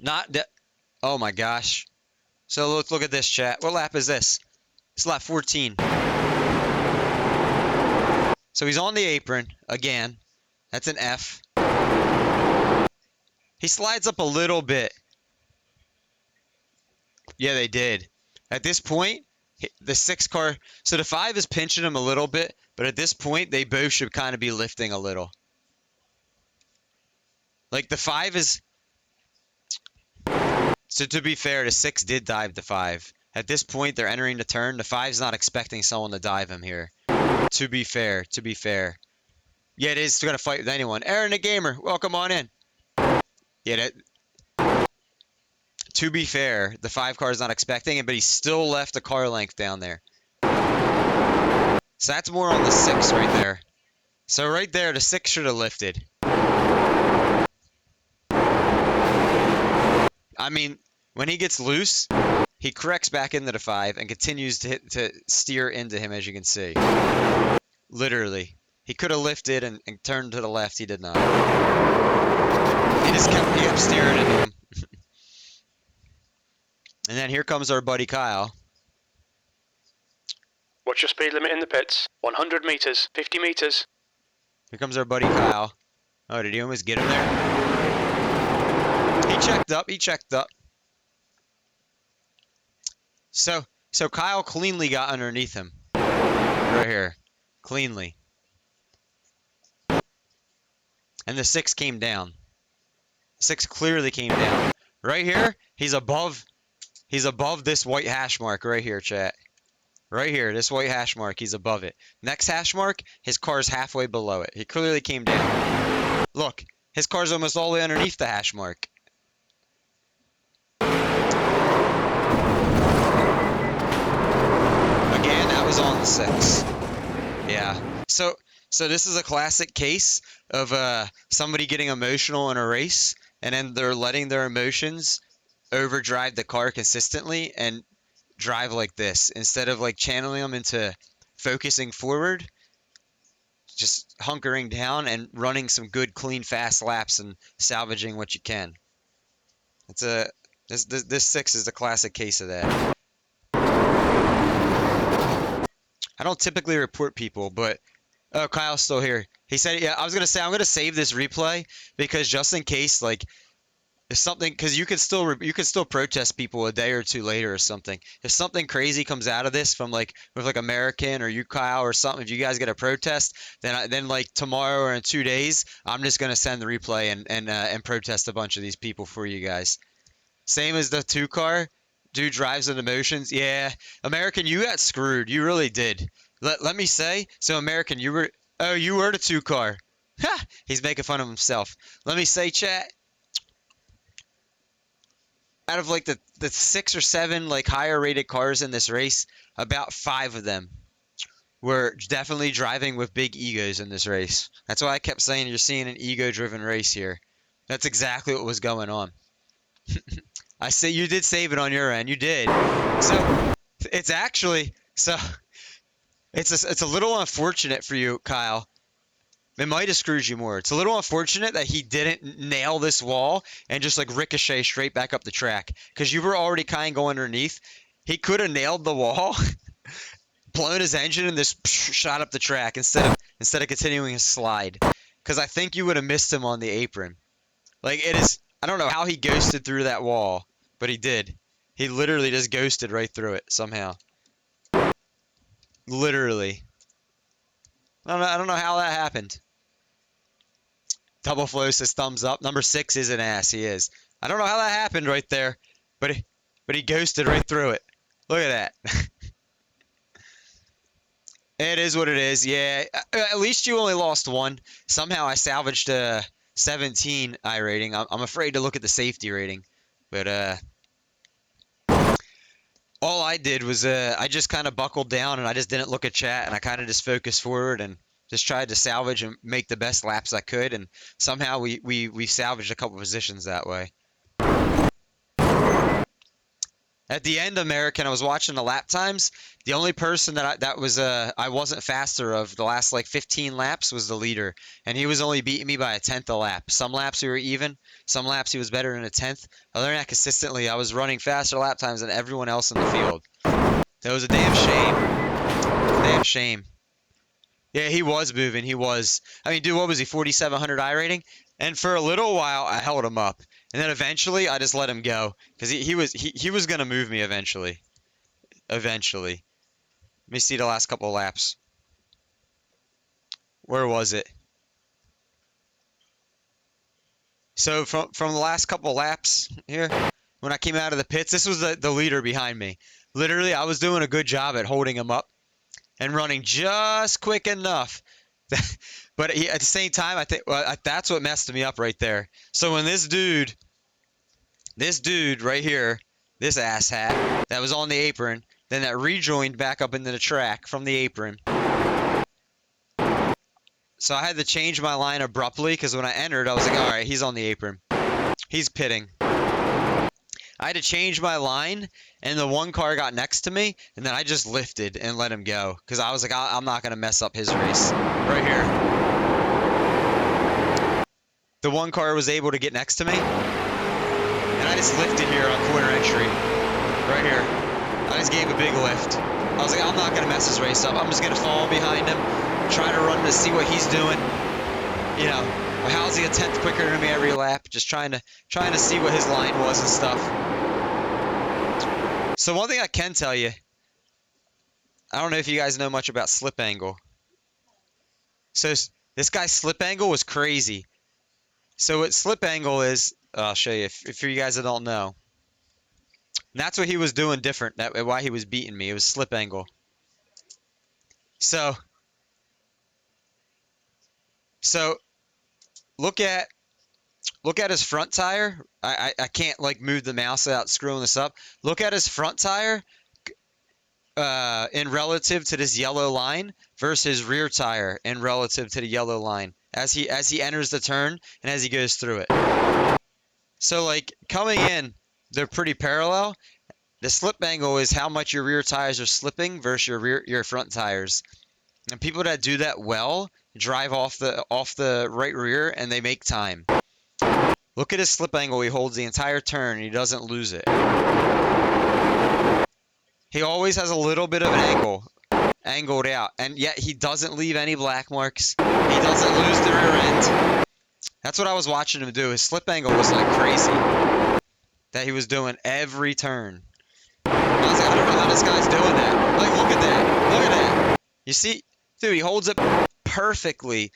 Not that. Oh my gosh. So let's look at this, chat. What lap is this? It's lap 14. So he's on the apron again. That's an F. He slides up a little bit. Yeah, they did. At this point, the 6 car... So the 5 is pinching him a little bit, but at this point, they both should kind of be lifting a little. Like, the 5 is... So to be fair, the 6 did dive the 5. At this point, they're entering the turn. The 5's not expecting someone to dive him here. To be fair, to be fair. Yeah, it is going to fight with anyone. Aaron the Gamer, welcome on in. Yeah, to be fair, the 5 car is not expecting it, but he still left a car length down there. So that's more on the 6 right there. So right there, the 6 should have lifted. I mean, when he gets loose, he corrects back into the 5 and continues to steer into him, as you can see. Literally. He could have lifted and turned to the left. He did not. He just kept steering into him. And then here comes our buddy Kyle. What's your speed limit in the pits? 100 meters, 50 meters. Here comes our buddy Kyle. Oh, did he almost get him there? He checked up. He checked up. So Kyle cleanly got underneath him. Right here. Cleanly. And the 6 came down. 6 clearly came down. Right here, he's above this white hash mark right here, chat. Right here, this white hash mark, he's above it. Next hash mark, his car's halfway below it. He clearly came down. Look, his car's almost all the way underneath the hash mark. Again, that was on the 6. Yeah. So this is a classic case of somebody getting emotional in a race, and then they're letting their emotions overdrive the car consistently and drive like this instead of like channeling them into focusing forward, just hunkering down and running some good, clean, fast laps and salvaging what you can. This 6 is a classic case of that. I don't typically report people, but oh, Kyle's still here. He said, yeah, I was gonna say I'm gonna save this replay because just in case, like, if something, because you can still protest people a day or two later or something. If something crazy comes out of this from with American or you, Kyle, or something, if you guys get a protest, then like tomorrow or in 2 days, I'm just gonna send the replay and protest a bunch of these people for you guys. Same as the 2 car. Dude drives with emotions. Yeah, American, you got screwed. You really did. Let me say, so American, you were the 2 car. Ha! He's making fun of himself. Let me say, chat. Out of like the 6 or 7 like higher rated cars in this race, about 5 of them were definitely driving with big egos in this race. That's why I kept saying you're seeing an ego-driven race here. That's exactly what was going on. I say you did save it on your end. You did. So it's actually it's a little unfortunate for you, Kyle. It might have screwed you more. It's a little unfortunate that he didn't nail this wall and just like ricochet straight back up the track because you were already kind of going underneath. He could have nailed the wall, blown his engine and just shot up the track instead of continuing his slide. Because I think you would have missed him on the apron. Like, it is, I don't know how he ghosted through that wall, but he did. He literally just ghosted right through it somehow. Literally. I don't know how that happened. Double Flow says thumbs up. Number 6 is an ass. He is. I don't know how that happened right there, but he ghosted right through it. Look at that. It is what it is. Yeah, at least you only lost one. Somehow I salvaged a 17 I rating. I'm afraid to look at the safety rating, but all I did was I just kind of buckled down and I just didn't look at chat and I kind of just focused forward and just tried to salvage and make the best laps I could, and somehow we salvaged a couple positions that way. At the end, American, I was watching the lap times. The only person that I wasn't faster of the last like 15 laps was the leader, and he was only beating me by a tenth a lap. Some laps we were even, some laps he was better than a tenth. Other than that, consistently, I was running faster lap times than everyone else in the field. That was a damn shame. Damn shame. Yeah, he was moving. He was. I mean, dude, what was he? 4,700 I rating, and for a little while I held him up. And then eventually, I just let him go because he was gonna move me eventually. Eventually, let me see the last couple of laps. Where was it? So from the last couple of laps here, when I came out of the pits, this was the leader behind me. Literally, I was doing a good job at holding him up and running just quick enough. But at the same time, I think that's what messed me up right there. So when this dude right here, this asshat that was on the apron, then that rejoined back up into the track from the apron. So I had to change my line abruptly because when I entered, I was like, all right, he's on the apron. He's pitting. I had to change my line, and the one car got next to me, and then I just lifted and let him go because I was like, I'm not going to mess up his race. Right here. The one car was able to get next to me, and I just lifted here on corner entry. Right here. I just gave a big lift. I was like, I'm not going to mess his race up. I'm just going to fall behind him, try to run to see what he's doing. You know, how's he a tenth quicker than me every lap? Just trying to see what his line was and stuff. So one thing I can tell you, I don't know if you guys know much about slip angle. So this guy's slip angle was crazy. So what slip angle is, I'll show you if you guys that don't know. And that's what he was doing different. That why he was beating me. It was slip angle. So look at his front tire. I can't like move the mouse without screwing this up. Look at his front tire in relative to this yellow line versus his rear tire in relative to the yellow line as he enters the turn and as he goes through it. So like coming in, they're pretty parallel. The slip angle is how much your rear tires are slipping versus your front tires. And people that do that well drive off the right rear and they make time. Look at his slip angle. He holds the entire turn and he doesn't lose it. He always has a little bit of an angled out, and yet he doesn't leave any black marks. He doesn't lose the rear end. That's what I was watching him do. His slip angle was like crazy that he was doing every turn. I was like, I don't know how this guy's doing that. Like, look at that. Look at that. You see? Dude, he holds it perfectly.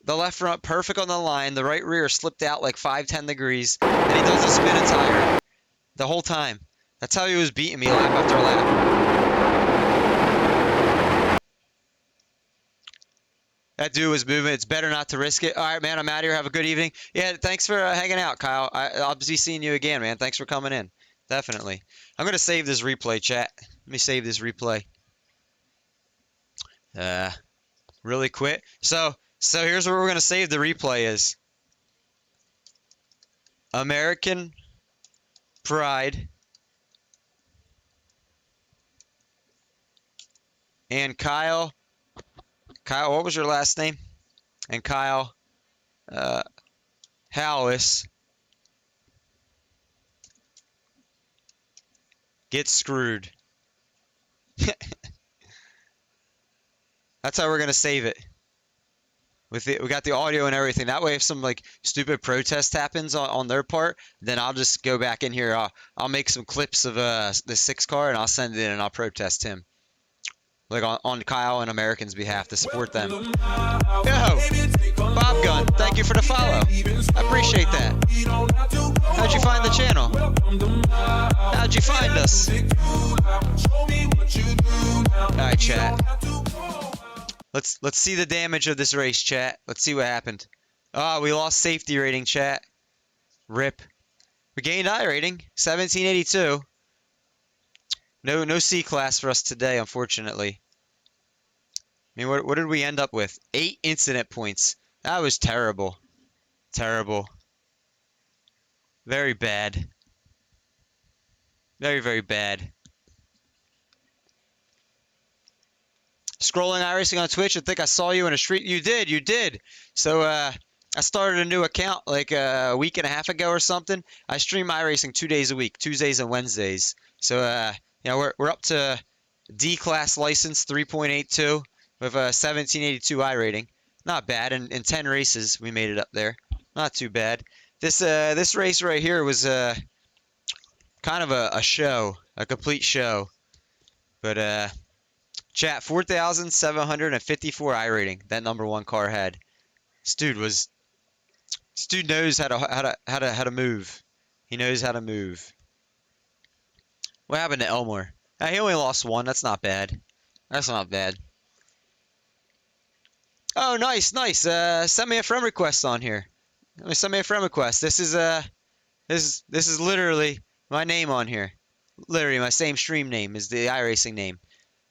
The left front perfect on the line. The right rear slipped out like 5-10 degrees. And he doesn't spin a tire the whole time. That's how he was beating me lap after lap. That dude was moving. It's better not to risk it. All right, man, I'm out of here. Have a good evening. Yeah, thanks for hanging out, Kyle. I'll be seeing you again, man. Thanks for coming in. Definitely. I'm going to save this replay, chat. Let me save this replay. Really quick. So here's where we're going to save the replay is. American Pride and Kyle, what was your last name? And Kyle Hallis get screwed. That's how we're gonna save it. We got the audio and everything. That way, if some like stupid protest happens on their part, then I'll just go back in here. I'll make some clips of the 6 car and I'll send it in and I'll protest him, like on Kyle and Americans' behalf to support them. Yo, Bob Gun, thank you for the follow. I appreciate that. How'd you find the channel? How'd you find us? All right, chat. Let's see the damage of this race, chat. Let's see what happened. Oh, we lost safety rating, chat. Rip. We gained I rating, 1782. No C class for us today, unfortunately. I mean, what did we end up with? 8 incident points. That was terrible. Terrible. Very bad. Very, very bad. Scrolling iRacing on Twitch, I think I saw you in a street. You did. So I started a new account like a week and a half ago or something. I stream iRacing 2 days a week, Tuesdays and Wednesdays. So you know, we're up to D class license 3.82 with a 1782 I rating. Not bad. In 10 races we made it up there. Not too bad. This race right here was kind of a show, a complete show. But chat, 4,754 I rating that number 1 car had. This dude knows how to move. He knows how to move. What happened to Elmore? He only lost 1. That's not bad. That's not bad. Oh, nice. Send me a friend request on here. Send me a friend request. This is literally my name on here. Literally my same stream name is the iRacing name.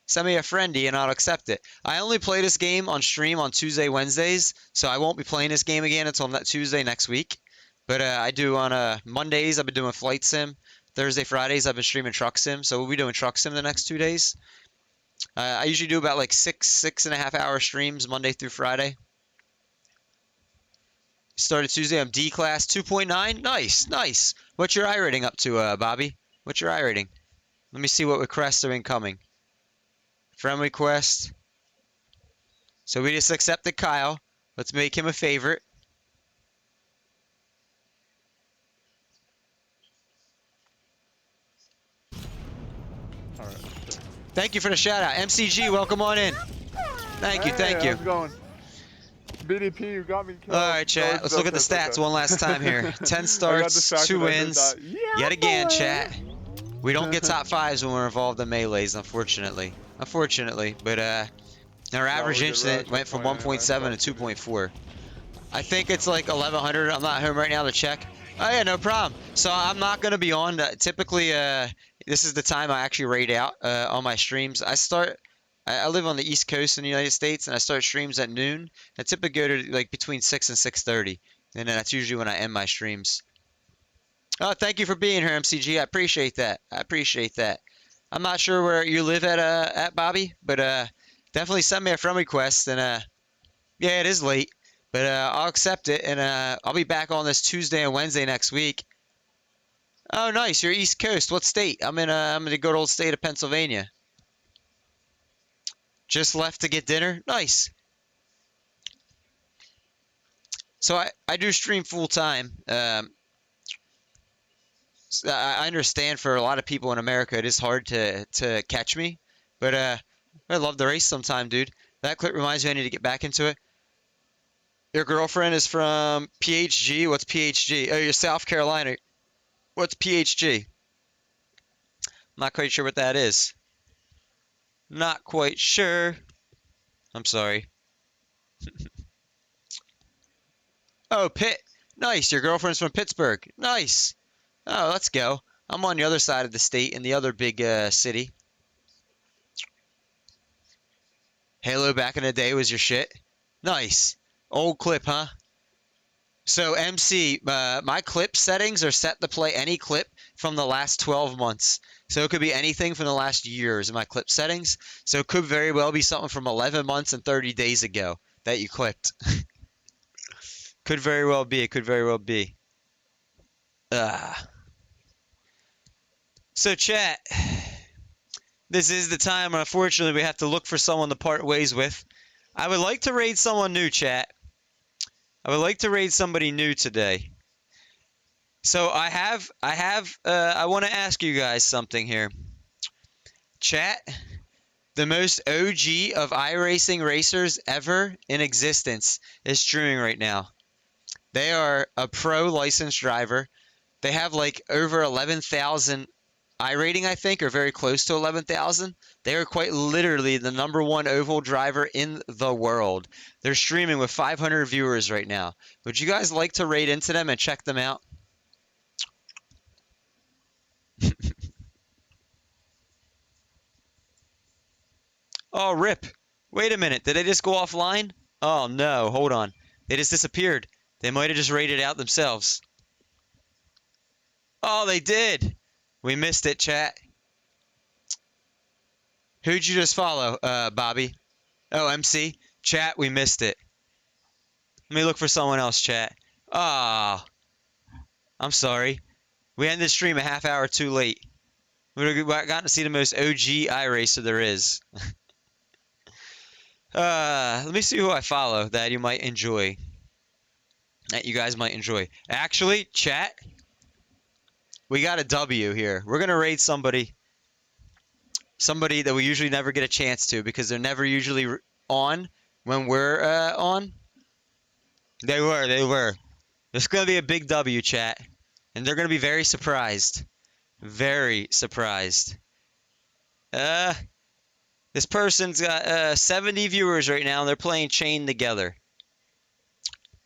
Send me a friendie and I'll accept it. I only play this game on stream on Tuesday, Wednesdays, so I won't be playing this game again until Tuesday next week. But I do on Mondays, I've been doing Flight Sim. Thursday, Fridays, I've been streaming Truck Sim, so we'll be doing Truck Sim the next 2 days. I usually do about like 6.5 hour streams Monday through Friday. Started Tuesday, I'm D class 2.9. Nice. What's your I rating up to, Bobby? What's your I rating? Let me see what requests are incoming. Friend request. So we just accepted Kyle. Let's make him a favorite. All right. Thank you for the shout out. MCG, welcome on in. Thank you. How's it going? BDP, you got me killed. All right, chat. Let's look at the stats one last time here. 10 starts, 2 wins. Yet again, chat. We don't get top 5s when we're involved in melees, unfortunately. But our average incident went from 1.7 to 2.4. I think it's like 1100. I'm not home right now to check. Oh yeah, no problem. So I'm not gonna be on. Typically, this is the time I actually raid out on my streams. I live on the East Coast in the United States, and I start streams at noon. I typically go to like between 6 and 6:30, and then that's usually when I end my streams. Oh, thank you for being here, MCG. I appreciate that. I'm not sure where you live at Bobby, but definitely send me a friend request. And yeah, it is late, but I'll accept it, and I'll be back on this Tuesday and Wednesday next week. Oh, nice. You're East Coast. What state? I'm in the good old state of Pennsylvania. Just left to get dinner. Nice. So I do stream full time. I understand for a lot of people in America it is hard to catch me, but I love the race sometime, dude. That clip reminds me I need to get back into it. Your girlfriend is from PHG. What's PHG? Oh, you're South Carolina. What's PHG? I'm not quite sure what that is. Not quite sure. I'm sorry. Oh, Pitt. Nice. Your girlfriend's from Pittsburgh. Nice. Oh, let's go. I'm on the other side of the state in the other big city. Halo back in the day was your shit. Nice. Old clip, huh? So MC, my clip settings are set to play any clip from the last 12 months. So it could be anything from the last years in my clip settings. So it could very well be something from 11 months and 30 days ago that you clipped. Could very well be. It could very well be. So chat, This is the time, unfortunately, we have to look for someone to part ways with. I would like to raid someone new, chat. I would like to raid somebody new today. So I want to ask you guys something here. Chat, the most OG of iRacing racers ever in existence is streaming right now. They are a pro licensed driver. They have like over 11,000 iRating, I think, or very close to 11,000. They are quite literally the #1 oval driver in the world. They're streaming with 500 viewers right now. Would you guys like to raid into them and check them out? Oh, rip. Wait a minute. Did they just go offline? Oh, no. Hold on. They just disappeared. They might have just raided out themselves. Oh, they did. We missed it, chat. Who'd you just follow, Bobby? Oh, MC? Chat, we missed it. Let me look for someone else, chat. Ah, I'm sorry. We ended the stream a half hour too late. We would have gotten to see the most OG iRacer there is. Let me see who I follow that you might enjoy. That you guys might enjoy. Actually, chat, we got a W here. We're going to raid somebody that we usually never get a chance to because they're never usually on when we're on. They were. It's going to be a big W, chat. And they're going to be very surprised. Very surprised. This person's got 70 viewers right now, and they're playing Chain together.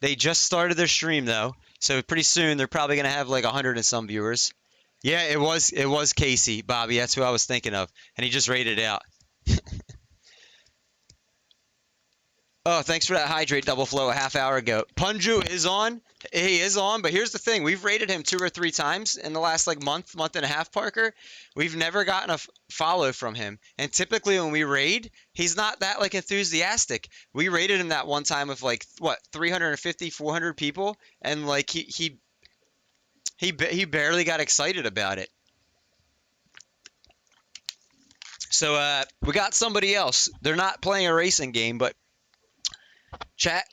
They just started their stream, though. So pretty soon, they're probably going to have like 100 and some viewers. Yeah, it was Casey, Bobby. That's who I was thinking of. And he just raided out. Oh, thanks for that hydrate double flow a half hour ago. Punju is on. He is on, but here's the thing. We've raided him 2 or 3 times in the last like month and a half, Parker. We've never gotten a follow from him. And typically when we raid, he's not that like enthusiastic. We raided him that one time with like, what, 350, 400 people? And like he barely got excited about it. So we got somebody else. They're not playing a racing game, but chat,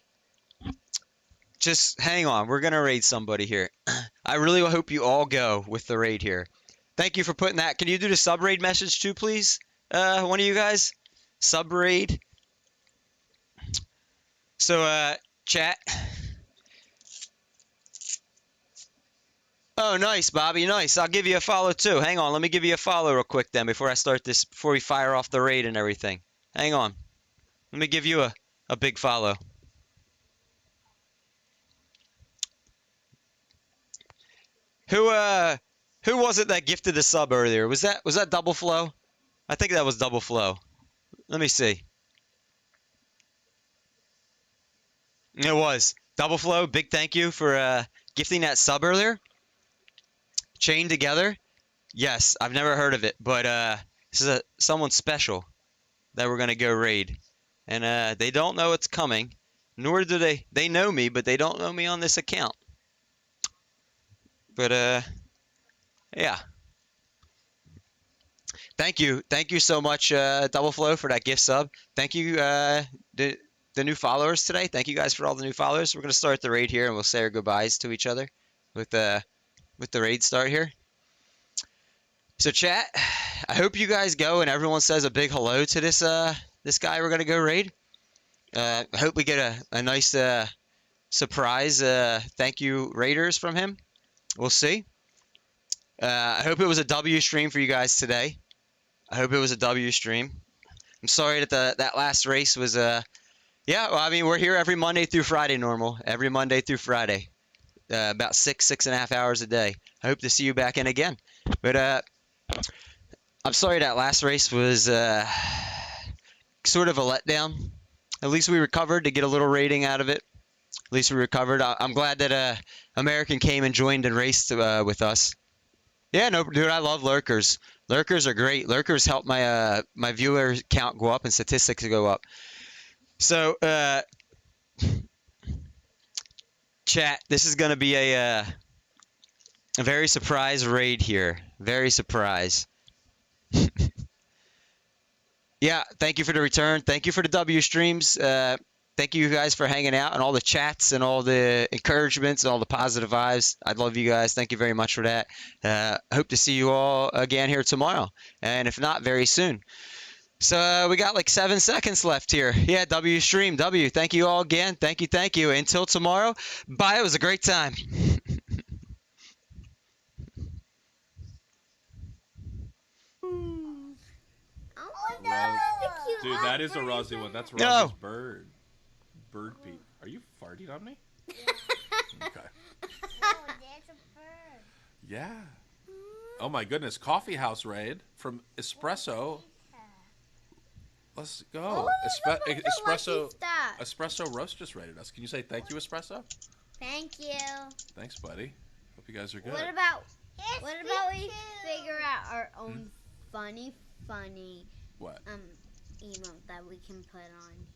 just hang on. We're going to raid somebody here. I really hope you all go with the raid here. Thank you for putting that. Can you do the sub-raid message too, please? One of you guys? Sub-raid. So, chat. Oh, nice, Bobby. Nice. I'll give you a follow too. Hang on. Let me give you a follow real quick then before I start this, before we fire off the raid and everything. Hang on. Let me give you a big follow. Who was it that gifted the sub earlier? Was that Double Flow? I think that was Double Flow. Let me see. It was Double Flow. Big thank you for gifting that sub earlier. Chained Together. Yes, I've never heard of it, but this is someone special that we're gonna go raid. And they don't know it's coming, nor do they. They know me, but they don't know me on this account. But yeah. Thank you so much, Double Flow, for that gift sub. Thank you, the new followers today. Thank you guys for all the new followers. We're gonna start the raid here, and we'll say our goodbyes to each other with the raid start here. So chat, I hope you guys go and everyone says a big hello to this this guy we're gonna go raid. I hope we get a nice surprise thank you raiders from him. We'll see. I hope it was a W stream for you guys today. I hope it was a W stream. I'm sorry that that last race was yeah, well, I mean, we're here every Monday through Friday normal. Every Monday through Friday. About 6.5 hours a day. I hope to see you back in again. But I'm sorry that last race was sort of a letdown. At least we recovered to get a little rating out of it. At least we recovered. I'm glad that American came and joined and raced with us. Yeah, no, dude, I love lurkers. Lurkers are great. Lurkers help my my viewer count go up and statistics go up. So, chat, this is gonna be a very surprise raid here. Very surprise. Yeah, thank you for the return. Thank you for the W streams. Thank you guys for hanging out and all the chats and all the encouragements and all the positive vibes. I love you guys. Thank you very much for that. Hope to see you all again here tomorrow, and if not, very soon. So we got like 7 seconds left here. Yeah, W stream. W, thank you all again. Thank you. Until tomorrow, bye. It was a great time. Dude, that is a Rozzy one. That's No. Rozzy's bird. Bird peep. Are you farting on me? Okay. Yeah. Oh my goodness. Coffee house raid from Espresso. Let's go. Espresso Roast just raided us. Can you say thank you, Espresso? Thank you. Thanks, buddy. Hope you guys are good. What about we figure out our own funny What? emote that we can put on here?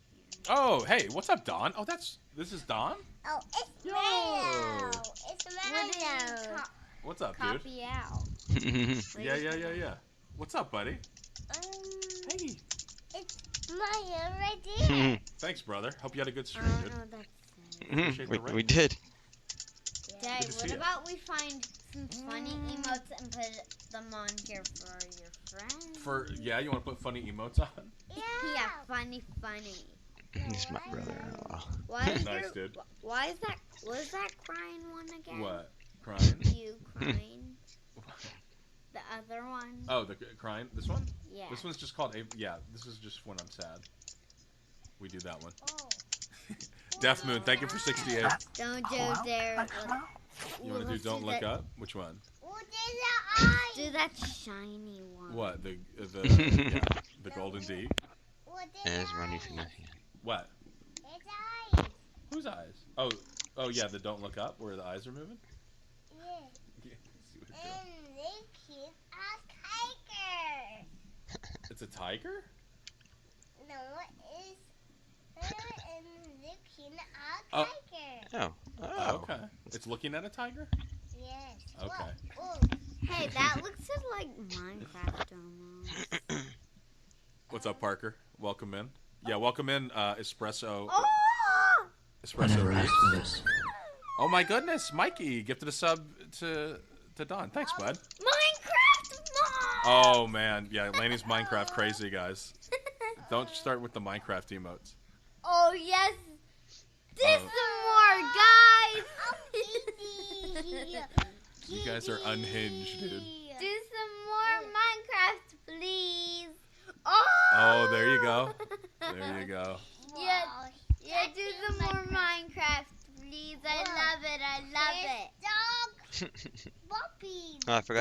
Oh, hey, what's up, Don? Oh, this is Don? Oh, it's Yo. Mayo. It's Mayo. What's up, dude? Copy out. Yeah. What's up, buddy? Hey. It's Mayo right there. Thanks, brother. Hope you had a good stream, dude. Appreciate the raid. We did. Dad, Good to see what ya. about we find some funny emotes and put them on here for your friends? You want to put funny emotes on? Yeah, funny. He's my brother-in-law. Why is Nice, your, dude. Why is that? What is that crying one again? What? Crying? You crying? The other one? Oh, the crying? This one? Yeah. This one's just called this is just when I'm sad. We do that one. Oh. Death Moon, thank you for 68. Don't go there. You want to do Don't Look Up? Which one? Do that shiny one. What? The golden D? It's running for nothing. What? It's eyes. Whose eyes? Oh yeah, the Don't Look Up where the eyes are moving? Yeah. See what it's doing. And they keep a tiger. It's a tiger? No, it's and looking at Oh. a tiger. Oh. Oh, okay. It's looking at a tiger? Yes. Okay. Oh. Hey, that looks just like Minecraft almost. What's up, Parker? Welcome in. Yeah, welcome in, Espresso. Oh! Espresso Reese. Oh my goodness, Mikey gifted a sub to Don. Thanks, bud. Minecraft Mom! Oh man, yeah, Laney's Minecraft crazy, guys. Don't start with the Minecraft emotes. Oh yes. There's some more, guys. You guys are unhinged, dude. Do some more Minecraft, please. Oh, there you go. There you go. Yeah, do some more Minecraft, please. I love it. Dog. Puppy. Oh, I forgot.